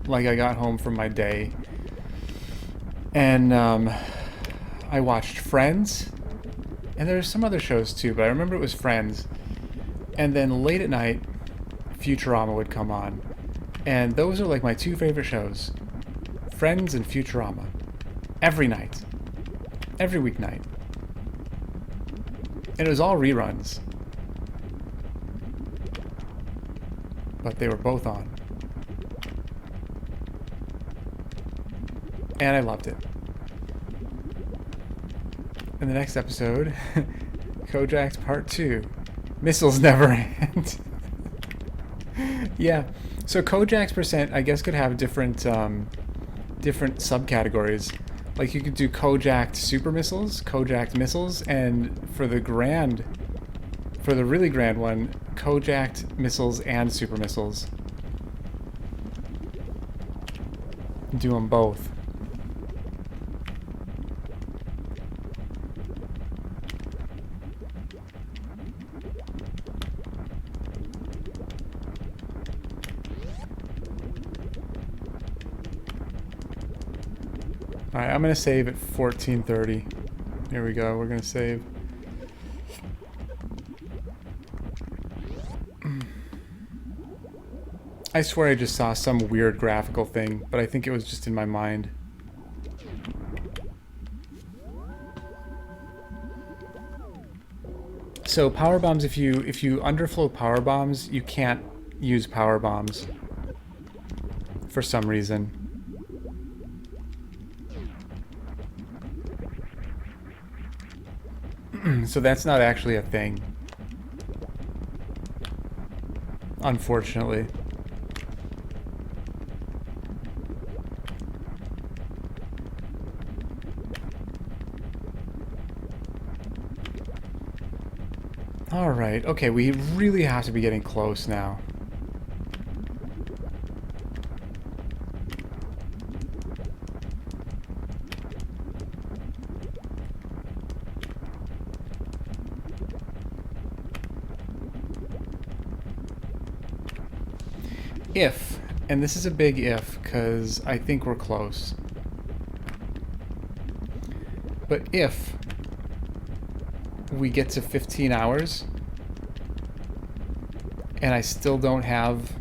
like, I got home from my day, and, I watched Friends, and there's some other shows too, but I remember it was Friends, and then late at night, Futurama would come on, and those are, like, my 2 favorite shows. Friends and Futurama. Every night. Every weeknight. And it was all reruns. But they were both on. And I loved it. In the next episode, Kojakt Part 2. Missiles never end. Yeah. So Kojakt's percent, I guess, could have different different subcategories. Like you could do Kojakt super missiles, Kojakt missiles, and for the really grand one, Kojakt missiles and super missiles. Do them both. Alright, I'm going to save at 1430. Here we go, we're going to save. I swear I just saw some weird graphical thing, but I think it was just in my mind. So power bombs, if you underflow power bombs, you can't use power bombs for some reason. So that's not actually a thing, unfortunately. Alright, okay, we really have to be getting close now. If, and this is a big if, because I think we're close. But if we get to 15 hours and I still don't have,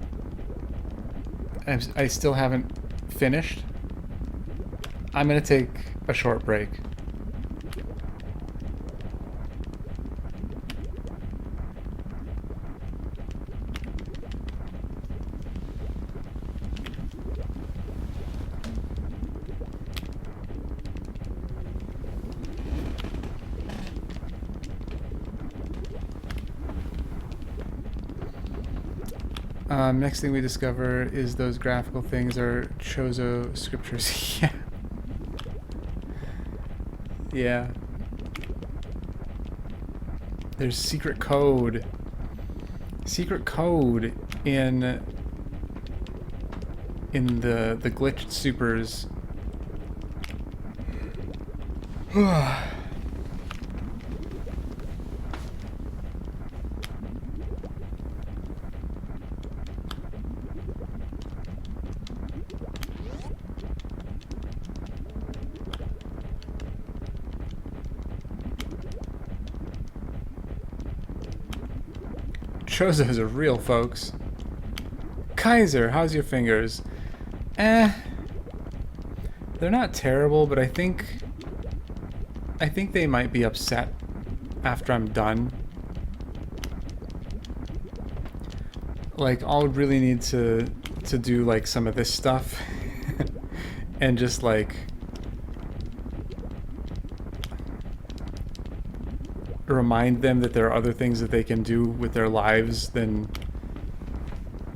I still haven't finished, I'm gonna take a short break. Next thing we discover is those graphical things are Chozo scriptures. Yeah. Yeah. There's secret code. Secret code in the glitched supers. Chozos are real, folks. Kaiser, how's your fingers? They're not terrible, but I think they might be upset after I'm done. Like, I'll really need to do like some of this stuff and just like remind them that there are other things that they can do with their lives than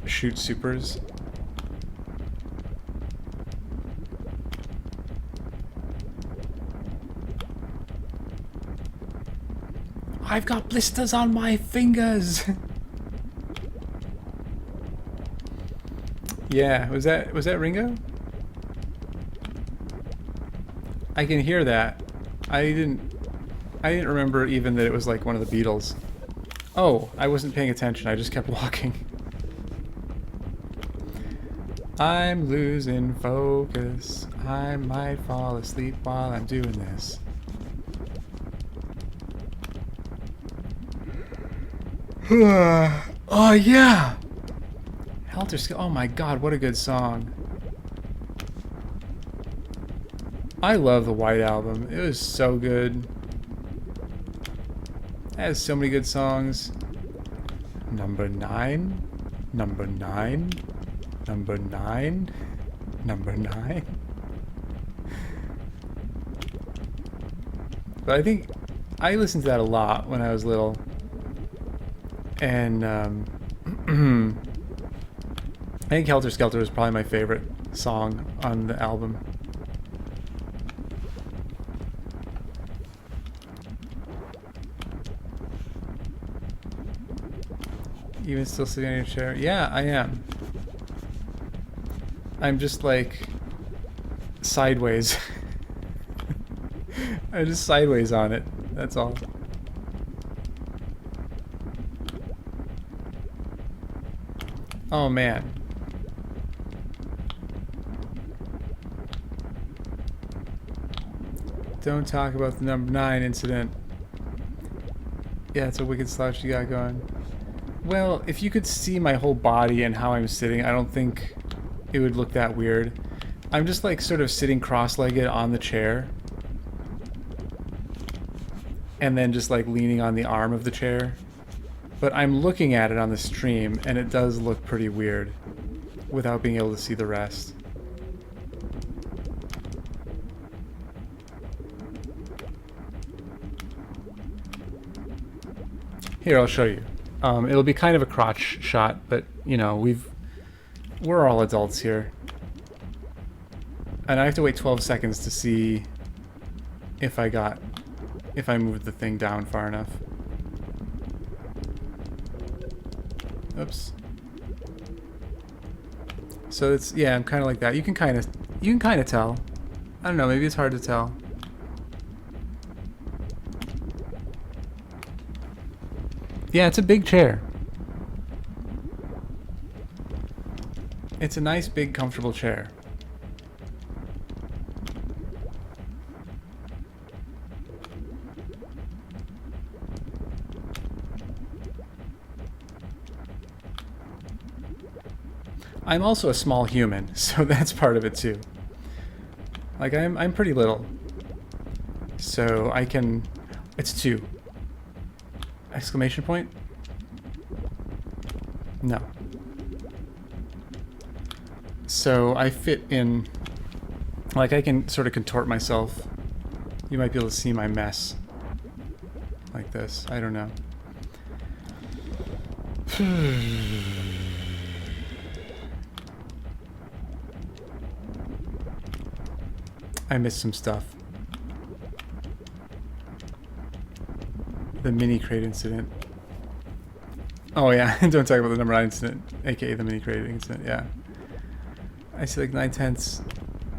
shoot supers. I've got blisters on my fingers. Yeah, was that Ringo? I can hear that. I didn't remember even that it was like one of the Beatles. Oh, I wasn't paying attention. I just kept walking. I'm losing focus. I might fall asleep while I'm doing this. Oh yeah! Helter Skelter. Oh my god, what a good song. I love the White Album. It was so good. It has so many good songs. Number 9. Number 9. Number 9. Number 9. But I think I listened to that a lot when I was little. And I think Helter Skelter is probably my favorite song on the album. Even still sitting in your chair? Yeah, I am. I'm just like sideways. I'm just sideways on it. That's all. Oh man. Don't talk about the number 9 incident. Yeah, it's a wicked slouch you got going. Well, if you could see my whole body and how I'm sitting, I don't think it would look that weird. I'm just like sort of sitting cross-legged on the chair. And then just like leaning on the arm of the chair. But I'm looking at it on the stream, and it does look pretty weird without being able to see the rest. Here, I'll show you. It'll be kind of a crotch shot, but you know, we're all adults here. And I have to wait 12 seconds to see if I moved the thing down far enough. Oops. So it's, yeah, I'm kind of like that. You can kind of tell. I don't know, maybe it's hard to tell. Yeah, it's a big chair. It's a nice, big, comfortable chair. I'm also a small human, so that's part of it too. Like, I'm pretty little. So I can... It's 2. Exclamation point? No. So I fit in... Like, I can sort of contort myself. You might be able to see my mess. Like this. I don't know. I missed some stuff. The mini crate incident. Oh yeah, don't talk about the number 9 incident, aka the mini crate incident, yeah. I see like 9/10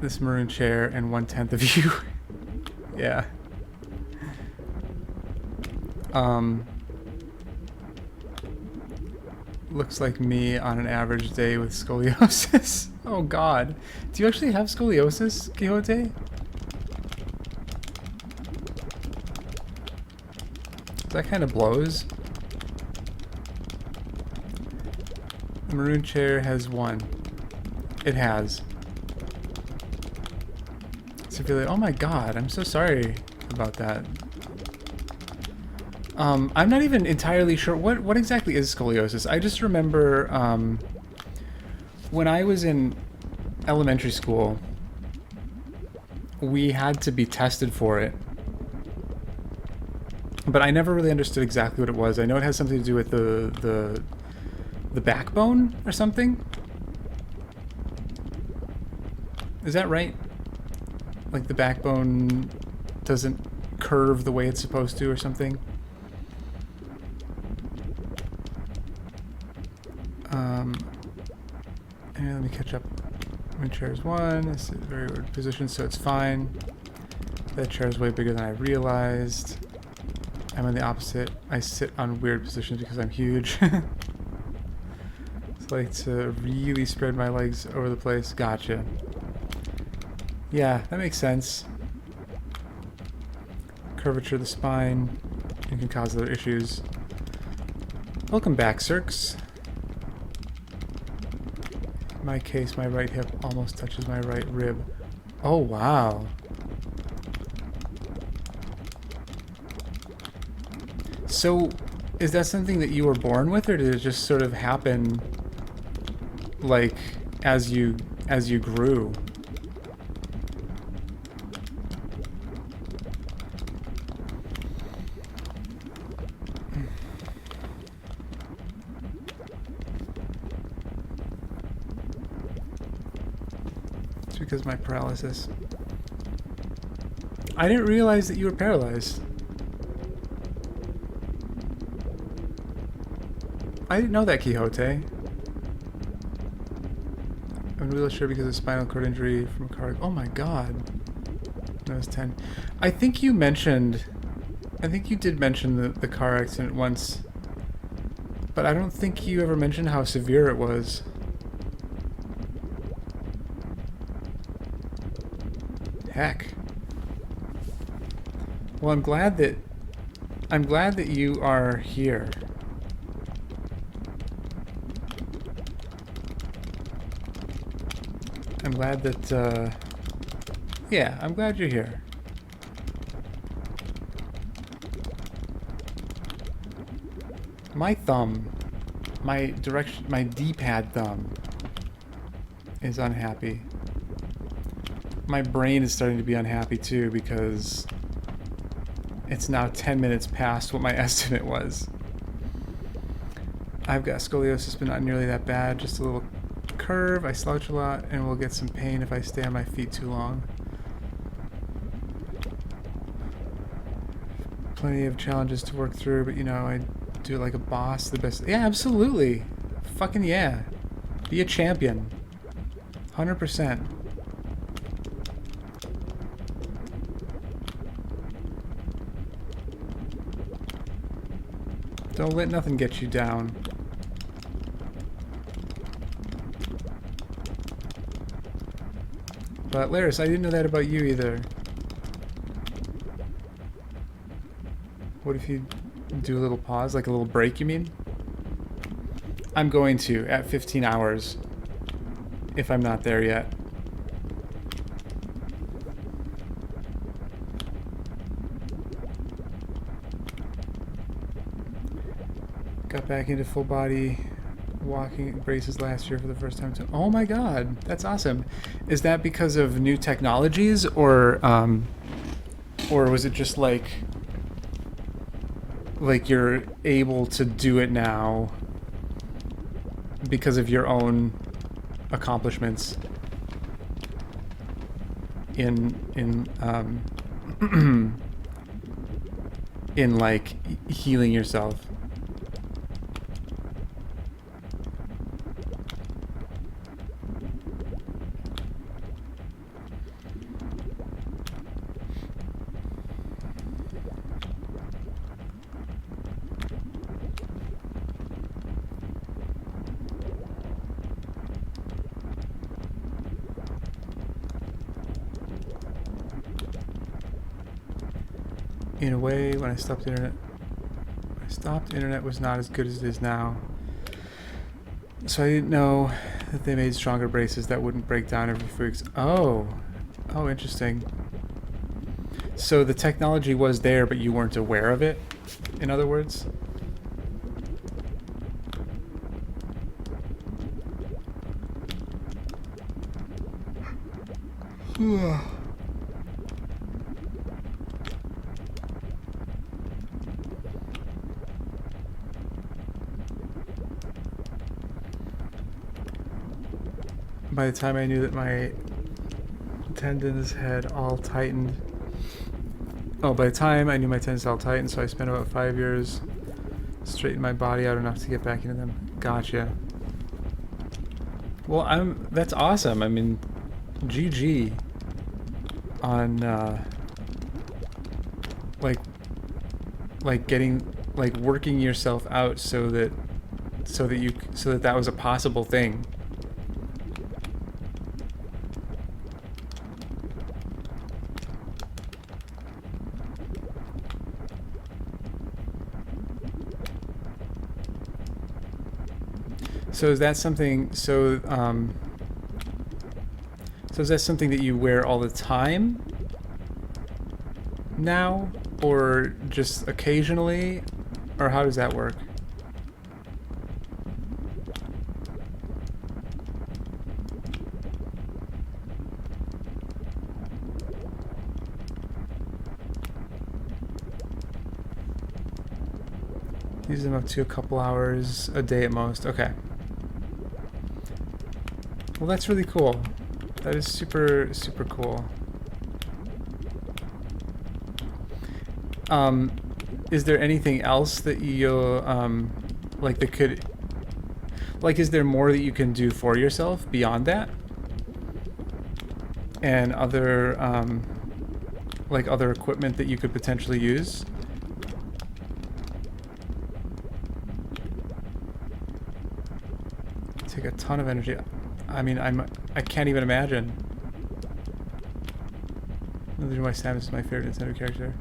this maroon chair and 1/10 of you. Yeah. Looks like me on an average day with scoliosis. Oh god. Do you actually have scoliosis, Quixote? That kind of blows. The maroon chair has 1. It has. So if you're like, oh my god, I'm so sorry about that. I'm not even entirely sure what exactly is scoliosis. I just remember when I was in elementary school, we had to be tested for it. But I never really understood exactly what it was. I know it has something to do with the backbone or something. Is that right? Like the backbone doesn't curve the way it's supposed to or something? And let me catch up. My chair is 1. It's a very weird position, so it's fine. That chair is way bigger than I realized. I'm in the opposite. I sit on weird positions because I'm huge. It's like to really spread my legs over the place. Gotcha. Yeah, that makes sense. Curvature of the spine. It can cause other issues. Welcome back, Cirques. In my case, my right hip almost touches my right rib. Oh, wow. So, is that something that you were born with, or did it just sort of happen, like, as you grew? It's because of my paralysis. I didn't realize that you were paralyzed. I didn't know that, Quixote. I'm in a wheelchair because of spinal cord injury from a car. Oh my god. When I was 10. I think you did mention the car accident once. But I don't think you ever mentioned how severe it was. Heck. Well, I'm glad that you are here. I'm glad that, yeah, I'm glad you're here. My thumb, my D-pad thumb is unhappy. My brain is starting to be unhappy too because it's now 10 minutes past what my estimate was. I've got scoliosis, but not nearly that bad, just a little curve. I slouch a lot and will get some pain if I stay on my feet too long. Plenty of challenges to work through, but you know, I do it like a boss, the best. Yeah, absolutely. Fucking yeah. Be a champion. 100%. Don't let nothing get you down. But Laris, I didn't know that about you either. What if you do a little pause, like a little break, you mean? I'm going to, at 15 hours, if I'm not there yet. Got back into full body walking braces last year for the first time. Oh my god, that's awesome. Is that because of new technologies, or was it just like you're able to do it now because of your own accomplishments in in like healing yourself? In a way, when I stopped internet was not as good as it is now. So I didn't know that they made stronger braces that wouldn't break down every few weeks. Oh, interesting. So the technology was there, but you weren't aware of it, in other words? By the time I knew that my tendons had all tightened. Oh, by the time I knew my tendons all tightened, so I spent about 5 years straightening my body out enough to get back into them. Gotcha. Well, that's awesome. I mean, GG on working yourself out so that that was a possible thing. So is that something? So is that something that you wear all the time now, or just occasionally, or how does that work? Use them up to a couple hours a day at most. Okay. Well, that's really cool. That is super, super cool. Is there anything else that you, is there more that you can do for yourself beyond that? And other, other equipment that you could potentially use? Take a ton of energy. I mean, I can't even imagine. Another reason why Samus is my favorite Nintendo character.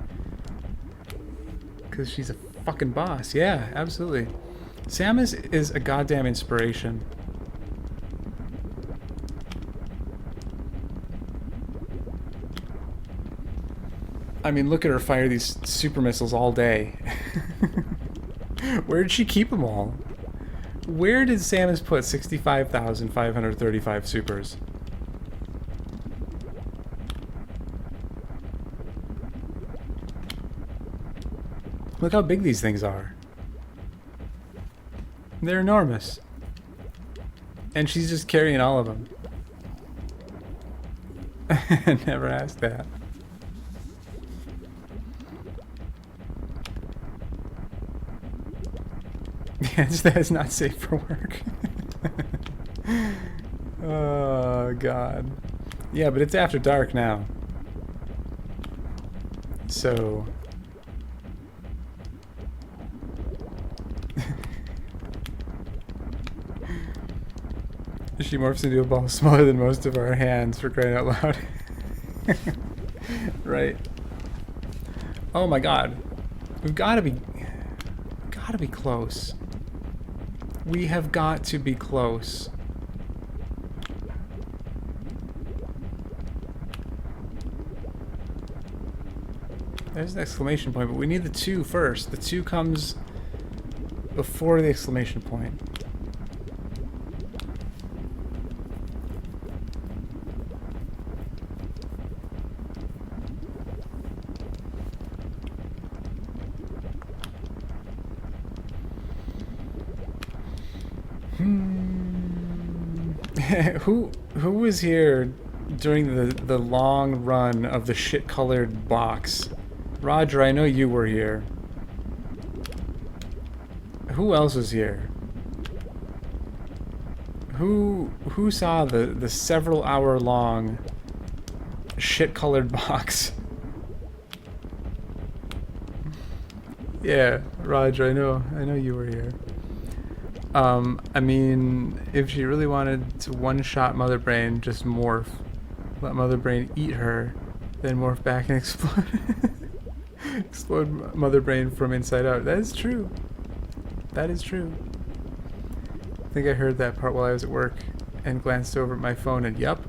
Because she's a fucking boss. Yeah, absolutely. Samus is a goddamn inspiration. I mean, look at her fire these super missiles all day. Where did she keep them all? Where did Samus put 65,535 supers? Look how big these things are. They're enormous. And she's just carrying all of them. Never asked that. Yes, that is not safe for work. Oh, God. Yeah, but it's after dark now. So... She morphs into a ball smaller than most of our hands, for crying out loud. Right. Oh my God. We've got to be close. We have got to be close. There's an exclamation point, but we need the 2 first. The 2 comes before the exclamation point. Who was here during the long run of the shit-colored box? Roger, I know you were here. Who else was here? Who saw the several hour long shit-colored box? Yeah, Roger, I know you were here. I mean, if she really wanted to one-shot Mother Brain, just morph. Let Mother Brain eat her, then morph back and explode. Explode Mother Brain from inside out. That is true. That is true. I think I heard that part while I was at work and glanced over at my phone and yup.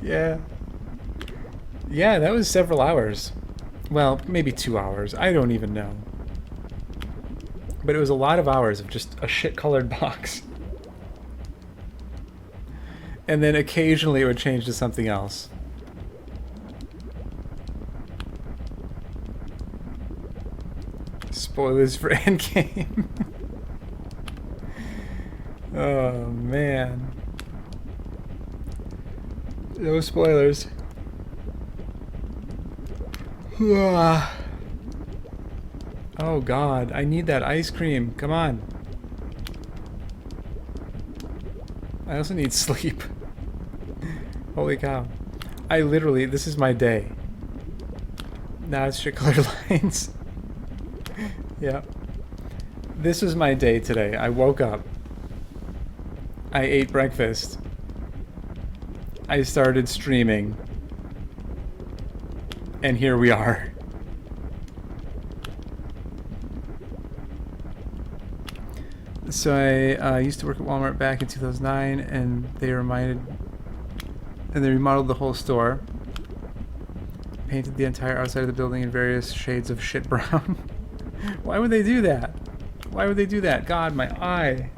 Yeah. Yeah, that was several hours. Well, maybe 2 hours. I don't even know. But it was a lot of hours of just a shit-colored box. And then occasionally it would change to something else. Spoilers for Endgame. Oh, man. No spoilers. Oh God, I need that ice cream. Come on. I also need sleep. Holy cow. I literally, this is my day. Now it's shit-colored lines. Yeah. This was my day today. I woke up. I ate breakfast. I started streaming. And here we are. So I used to work at Walmart back in 2009, and they remodeled the whole store, painted the entire outside of the building in various shades of shit brown. Why would they do that? Why would they do that? God, my eye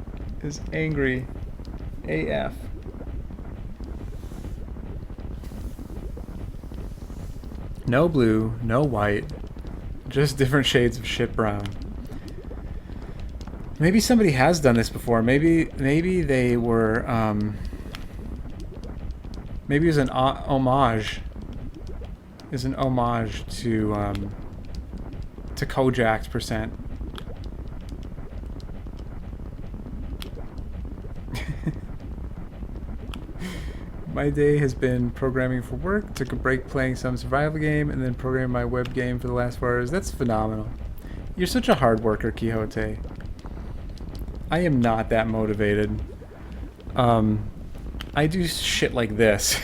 is angry AF. No blue, no white, just different shades of shit brown. Maybe somebody has done this before. Maybe they were, maybe it was an homage. It's an homage to kojakt %. My day has been programming for work, took a break playing some survival game, and then programming my web game for the last 4 hours. That's phenomenal. You're such a hard worker, Quixote. I am not that motivated. I do shit like this.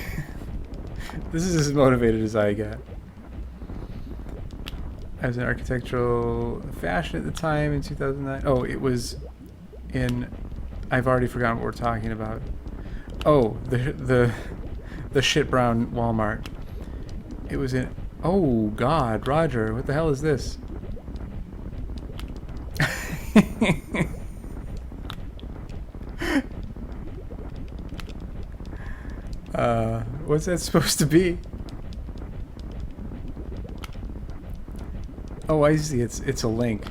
This is as motivated as I get. I was in architectural fashion at the time in 2009. Oh, it was in... I've already forgotten what we're talking about. Oh, the shit brown Walmart. It was in... Oh, God, Roger, what the hell is this? What's that supposed to be? Oh, I see. It's a link.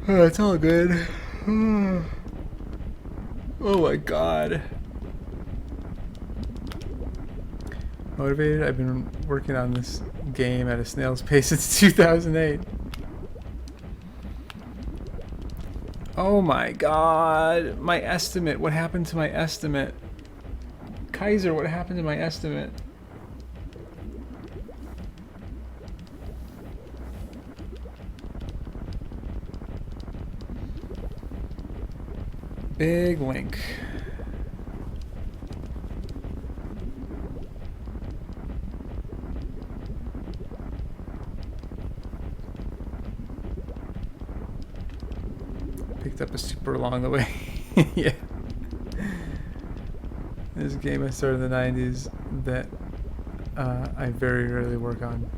Oh, it's all good. Oh my God. Motivated? I've been working on this game at a snail's pace since 2008. Oh my god. My estimate. What happened to my estimate? Kaiser, what happened to my estimate? Big link. Picked up a super along the way. Yeah. This game I started in the 90s that I very rarely work on.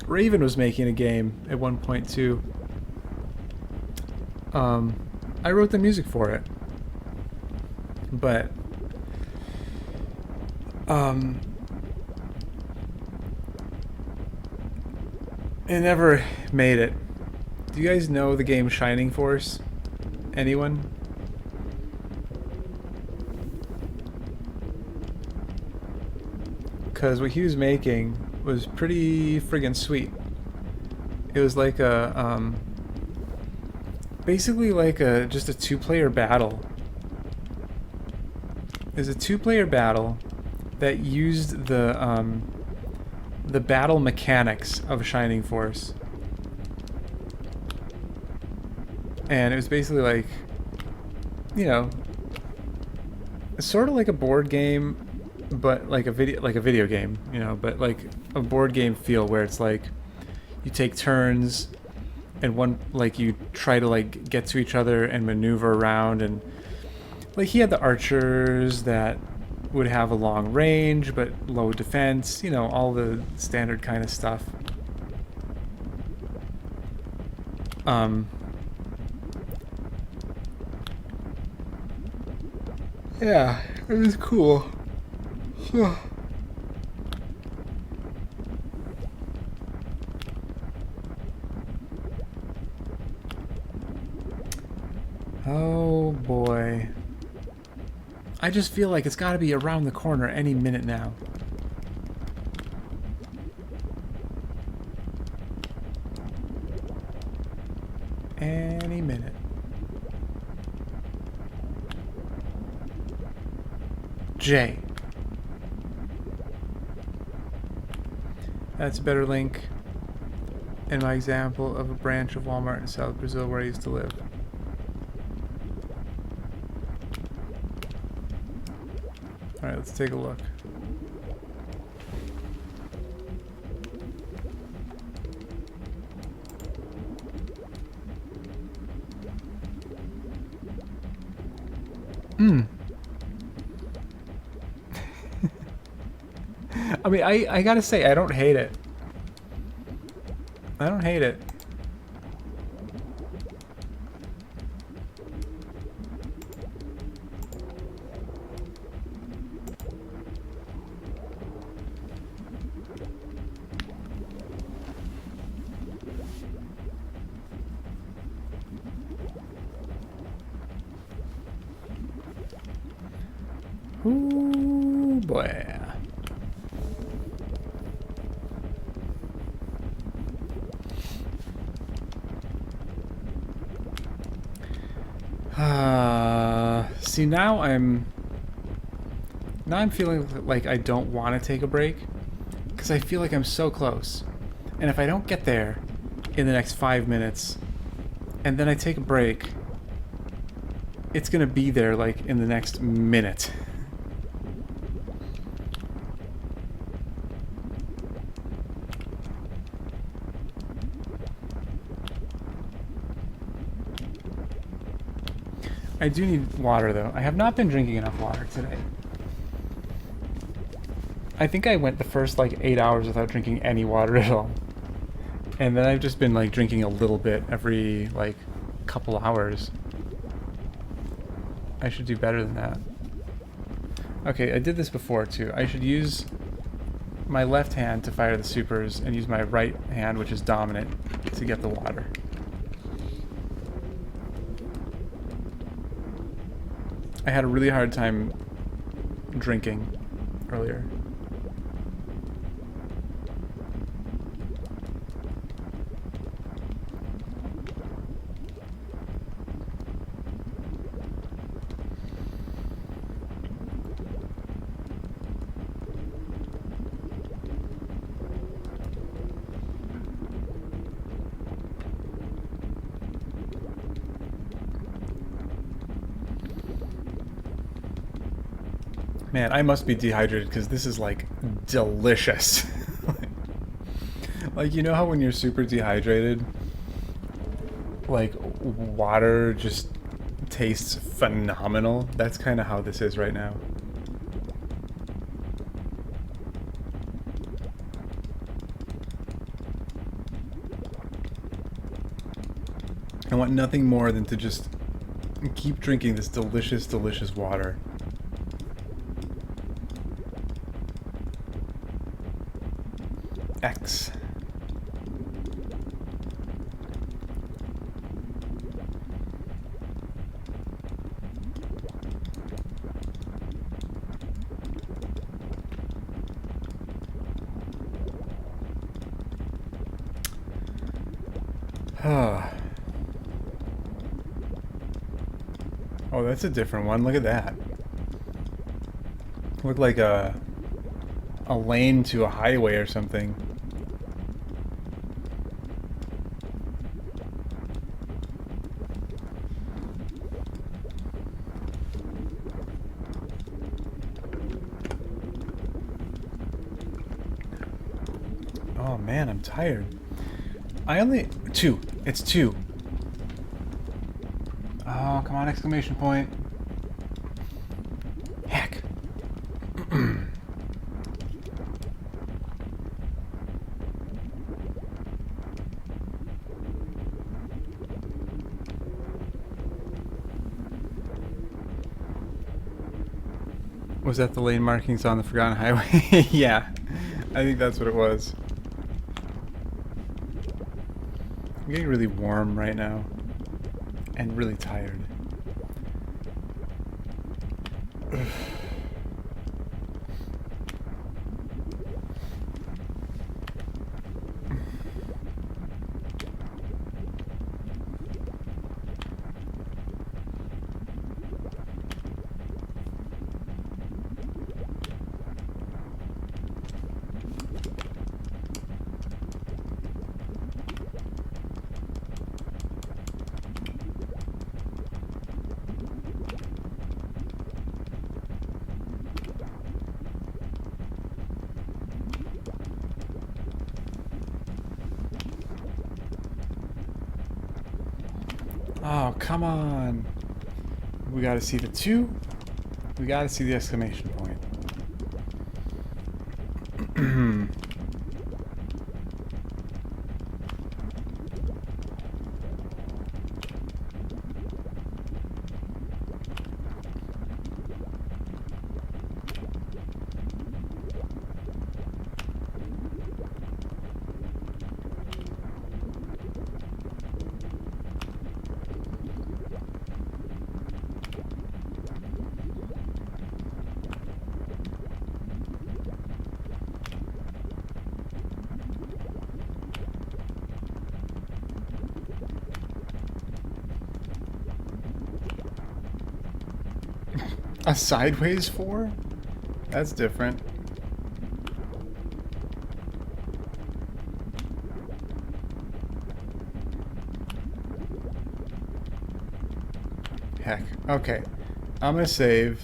Raven was making a game at one point too. I wrote the music for it, but it never made it. Do you guys know the game Shining Force? Anyone? Because what he was making was pretty friggin' sweet. It was like a, basically like just a two-player battle. It was a two-player battle that used the battle mechanics of Shining Force. And it was basically like, you know, sort of like a board game, but like a video game, you know, but like a board game feel where it's like you take turns and one, like, you try to like get to each other and maneuver around, and like he had the archers that would have a long range but low defense, you know, all the standard kind of stuff. Yeah, it was cool. Oh boy. I just feel like it's got to be around the corner any minute now. Any minute. J. That's a better link in my example of a branch of Walmart in South Brazil where I used to live. Alright, let's take a look. I mean, I gotta say, I don't hate it. I don't hate it. Ooh, boy. See, now I'm feeling like I don't want to take a break because I feel like I'm so close. And if I don't get there in the next 5 minutes and then I take a break, it's gonna be there like in the next minute. I do need water, though. I have not been drinking enough water today. I think I went the first, like, 8 hours without drinking any water at all. And then I've just been, like, drinking a little bit every, like, couple hours. I should do better than that. Okay, I did this before, too. I should use my left hand to fire the supers and use my right hand, which is dominant, to get the water. I had a really hard time drinking earlier. Man, I must be dehydrated because this is like delicious. Like, you know how when you're super dehydrated, like water just tastes phenomenal? That's kind of how this is right now. I want nothing more than to just keep drinking this delicious, delicious water. X. Oh, that's a different one. Look at that. Looked like a lane to a highway or something. Oh man, I'm tired. I only... Two. It's two. Oh, come on, exclamation point. Heck. Was that the lane markings on the Forgotten Highway? Yeah, I think that's what it was. I'm getting really warm right now. And really tired. Oh, come on. We gotta see the two. We gotta see the exclamation point. A sideways 4? That's different. Heck. Okay. I'm gonna save.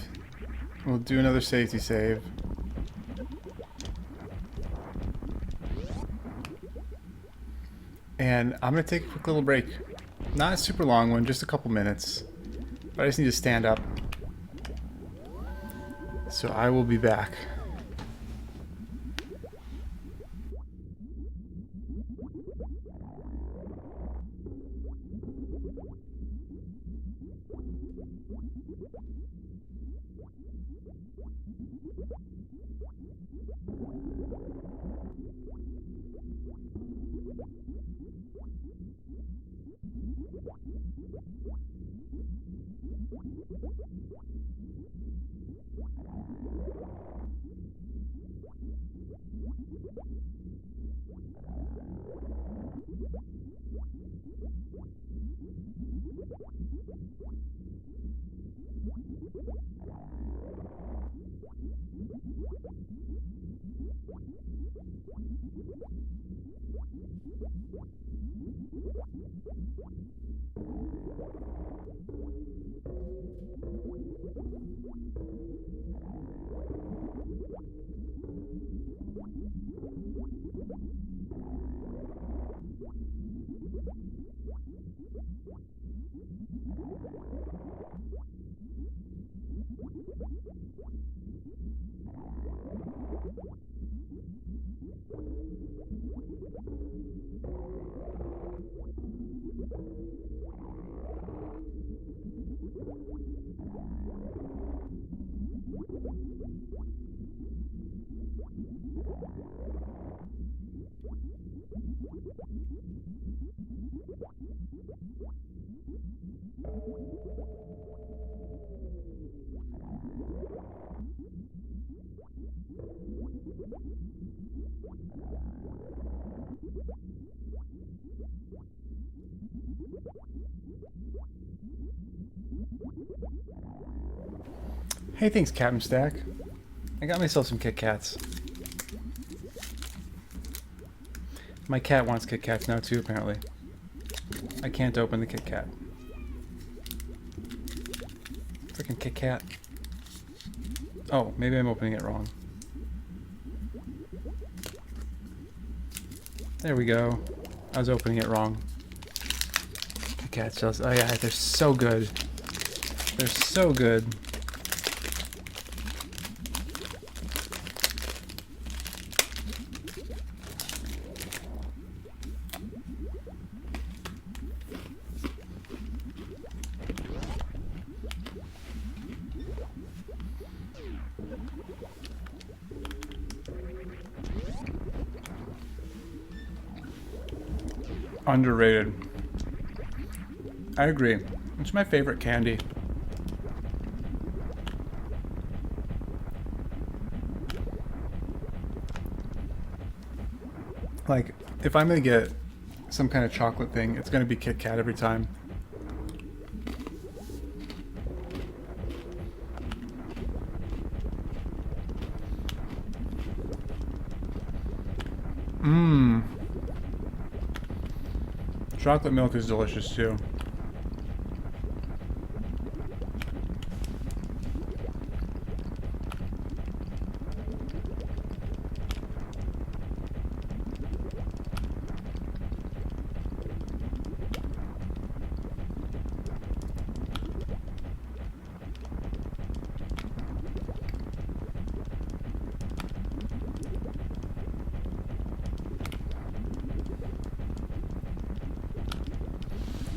We'll do another safety save. And I'm gonna take a quick little break. Not a super long one, just a couple minutes. But I just need to stand up. So I will be back. Hey, thanks, Captain Stack. I got myself some Kit Kats. My cat wants Kit Kats now too, apparently. I can't open the Kit Kat. Freaking Kit Kat. Oh, maybe I'm opening it wrong. There we go. I was opening it wrong. Kit Kat shells. Oh yeah, they're so good. They're so good. Underrated. I agree. It's my favorite candy. Like, if I'm gonna get some kind of chocolate thing, it's gonna be Kit Kat every time. Mmm. Chocolate milk is delicious too.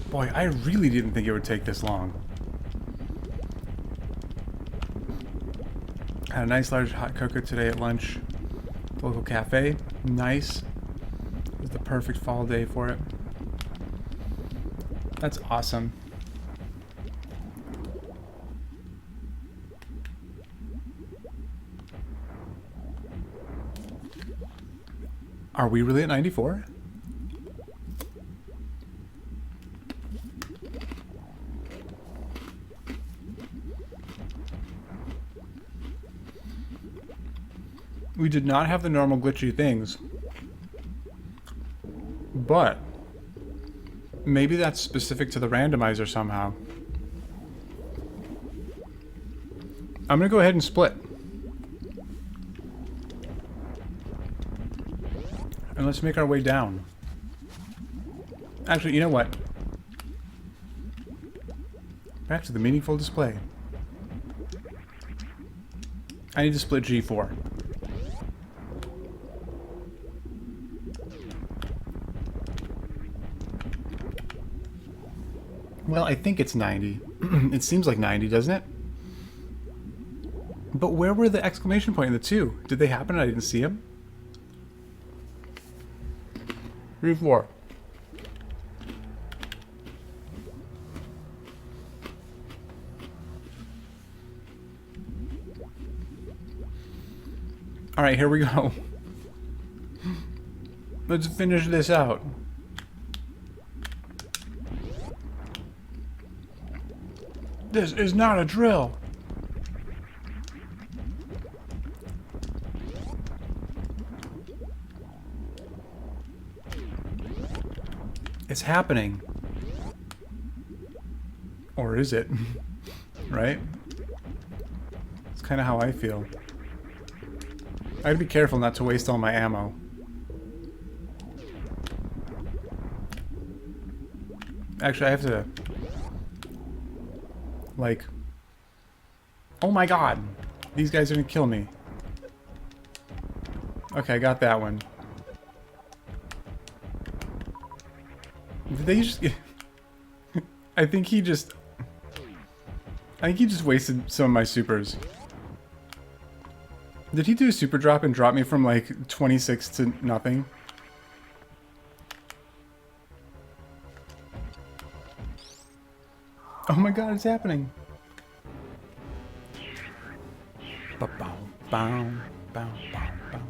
Boy, I really didn't think it would take this long. Had a nice large hot cooker today at lunch. The local cafe. Nice. It was the perfect fall day for it. That's awesome. Are we really at 94? We did not have the normal glitchy things. But maybe that's specific to the randomizer somehow. I'm gonna go ahead and split. And let's make our way down. Actually, you know what? Back to the meaningful display. I need to split G4. Well, I think it's 90. It seems like 90, doesn't it? But where were the exclamation point in the two? Did they happen and I didn't see them? G4. Alright, here we go. Let's finish this out. This is not a drill. It's happening. Or is it? Right? It's kind of how I feel. I gotta be careful not to waste all my ammo. Actually, I have to Like, oh my god. These guys are gonna kill me. Okay, I got that one. Did they just... I think he just wasted some of my supers. Did he do a super drop and drop me from like 26 to nothing? Oh my god, it's happening. Ba-bow, bow, bow, bow, bow.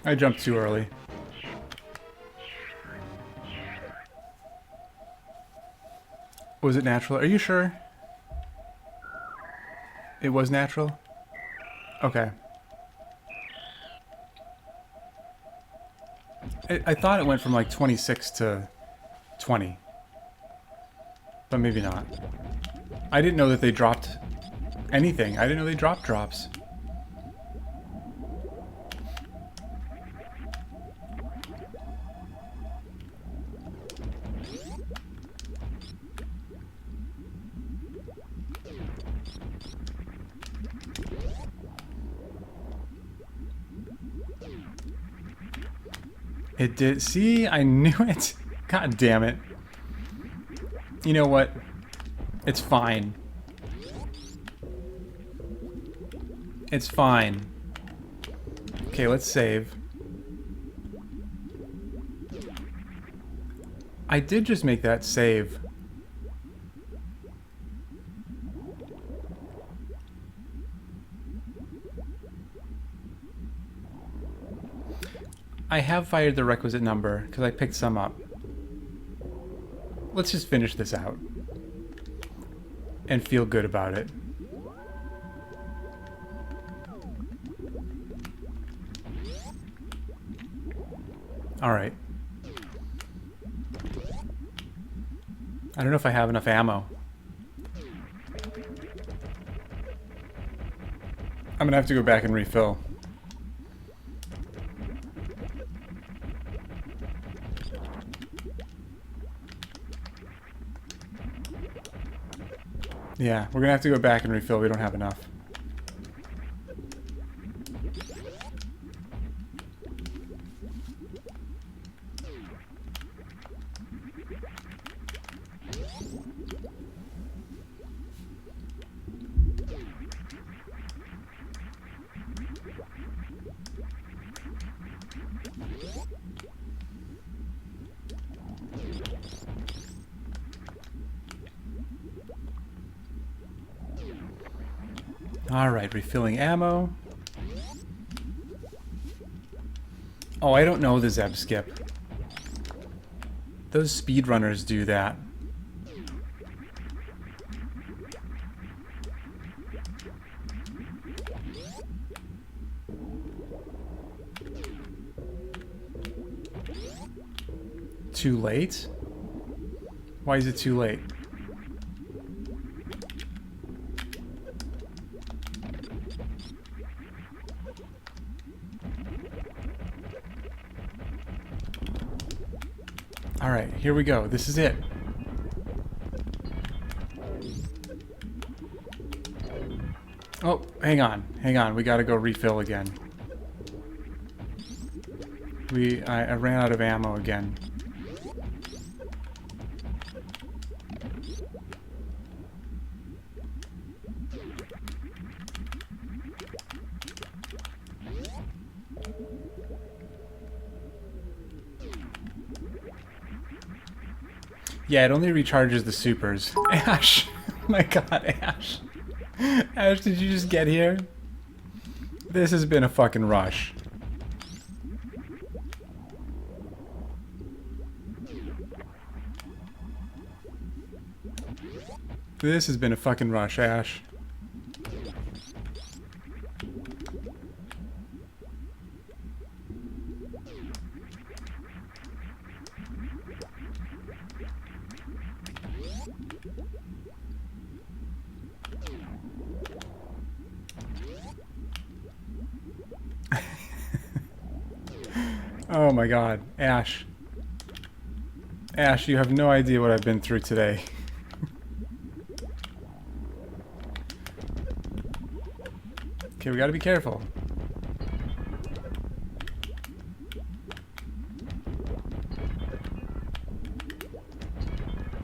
I jumped too early. Was it natural? Are you sure? It was natural? Okay. I thought it went from like 26 to 20. But maybe not. I didn't know that they dropped anything. I didn't know they dropped drops. It did. See, I knew it. God damn it. You know what? It's fine. It's fine. Okay, let's save. I did just make that save. I have fired the requisite number because I picked some up. Let's just finish this out and feel good about it. All right. I don't know if I have enough ammo. I'm gonna have to go back and refill. Yeah, we're gonna have to go back and refill. We don't have enough. Alright, refilling ammo. Oh, I don't know the Zeb skip. Those speedrunners do that. Too late? Why is it too late? Alright, here we go. This is it. Oh, hang on. Hang on. We gotta go refill again. I ran out of ammo again. Yeah, it only recharges the supers. Ash! Oh my god, Ash. Ash, did you just get here? This has been a fucking rush. This has been a fucking rush, Ash. Oh my god, Ash. Ash, you have no idea what I've been through today. Okay, we gotta be careful.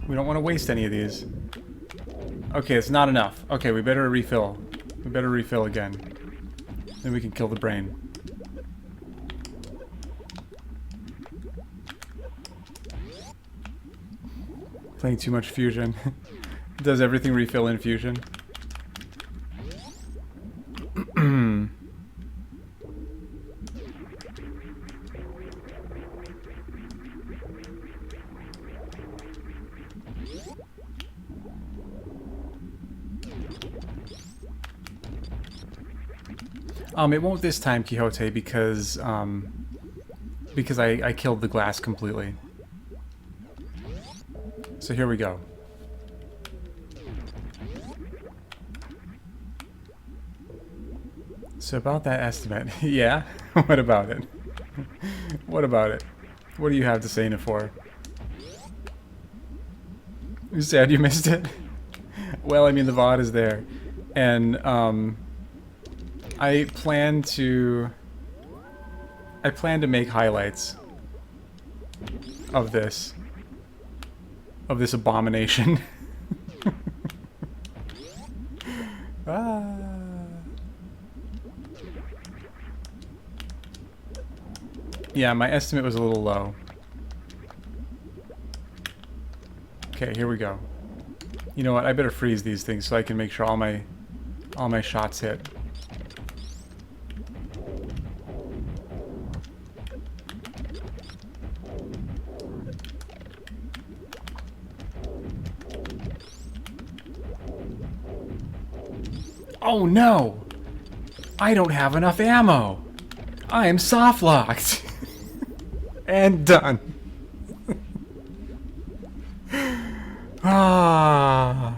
We don't want to waste any of these. Okay, it's not enough. Okay, we better refill. We better refill again. Then we can kill the brain. Playing too much fusion. Does everything refill in fusion? It won't this time, Quixote, because I killed the glass completely. So here we go. So about that estimate, yeah? What about it? What about it? What do you have to say, Nafor? You sad you missed it? Well, I mean, the VOD is there. And, I plan to make highlights of this abomination. Ah. Yeah, my estimate was a little low. Okay, here we go. You know what? I better freeze these things so I can make sure all my shots hit. Oh no! I don't have enough ammo! I am soft locked! And done. Ah.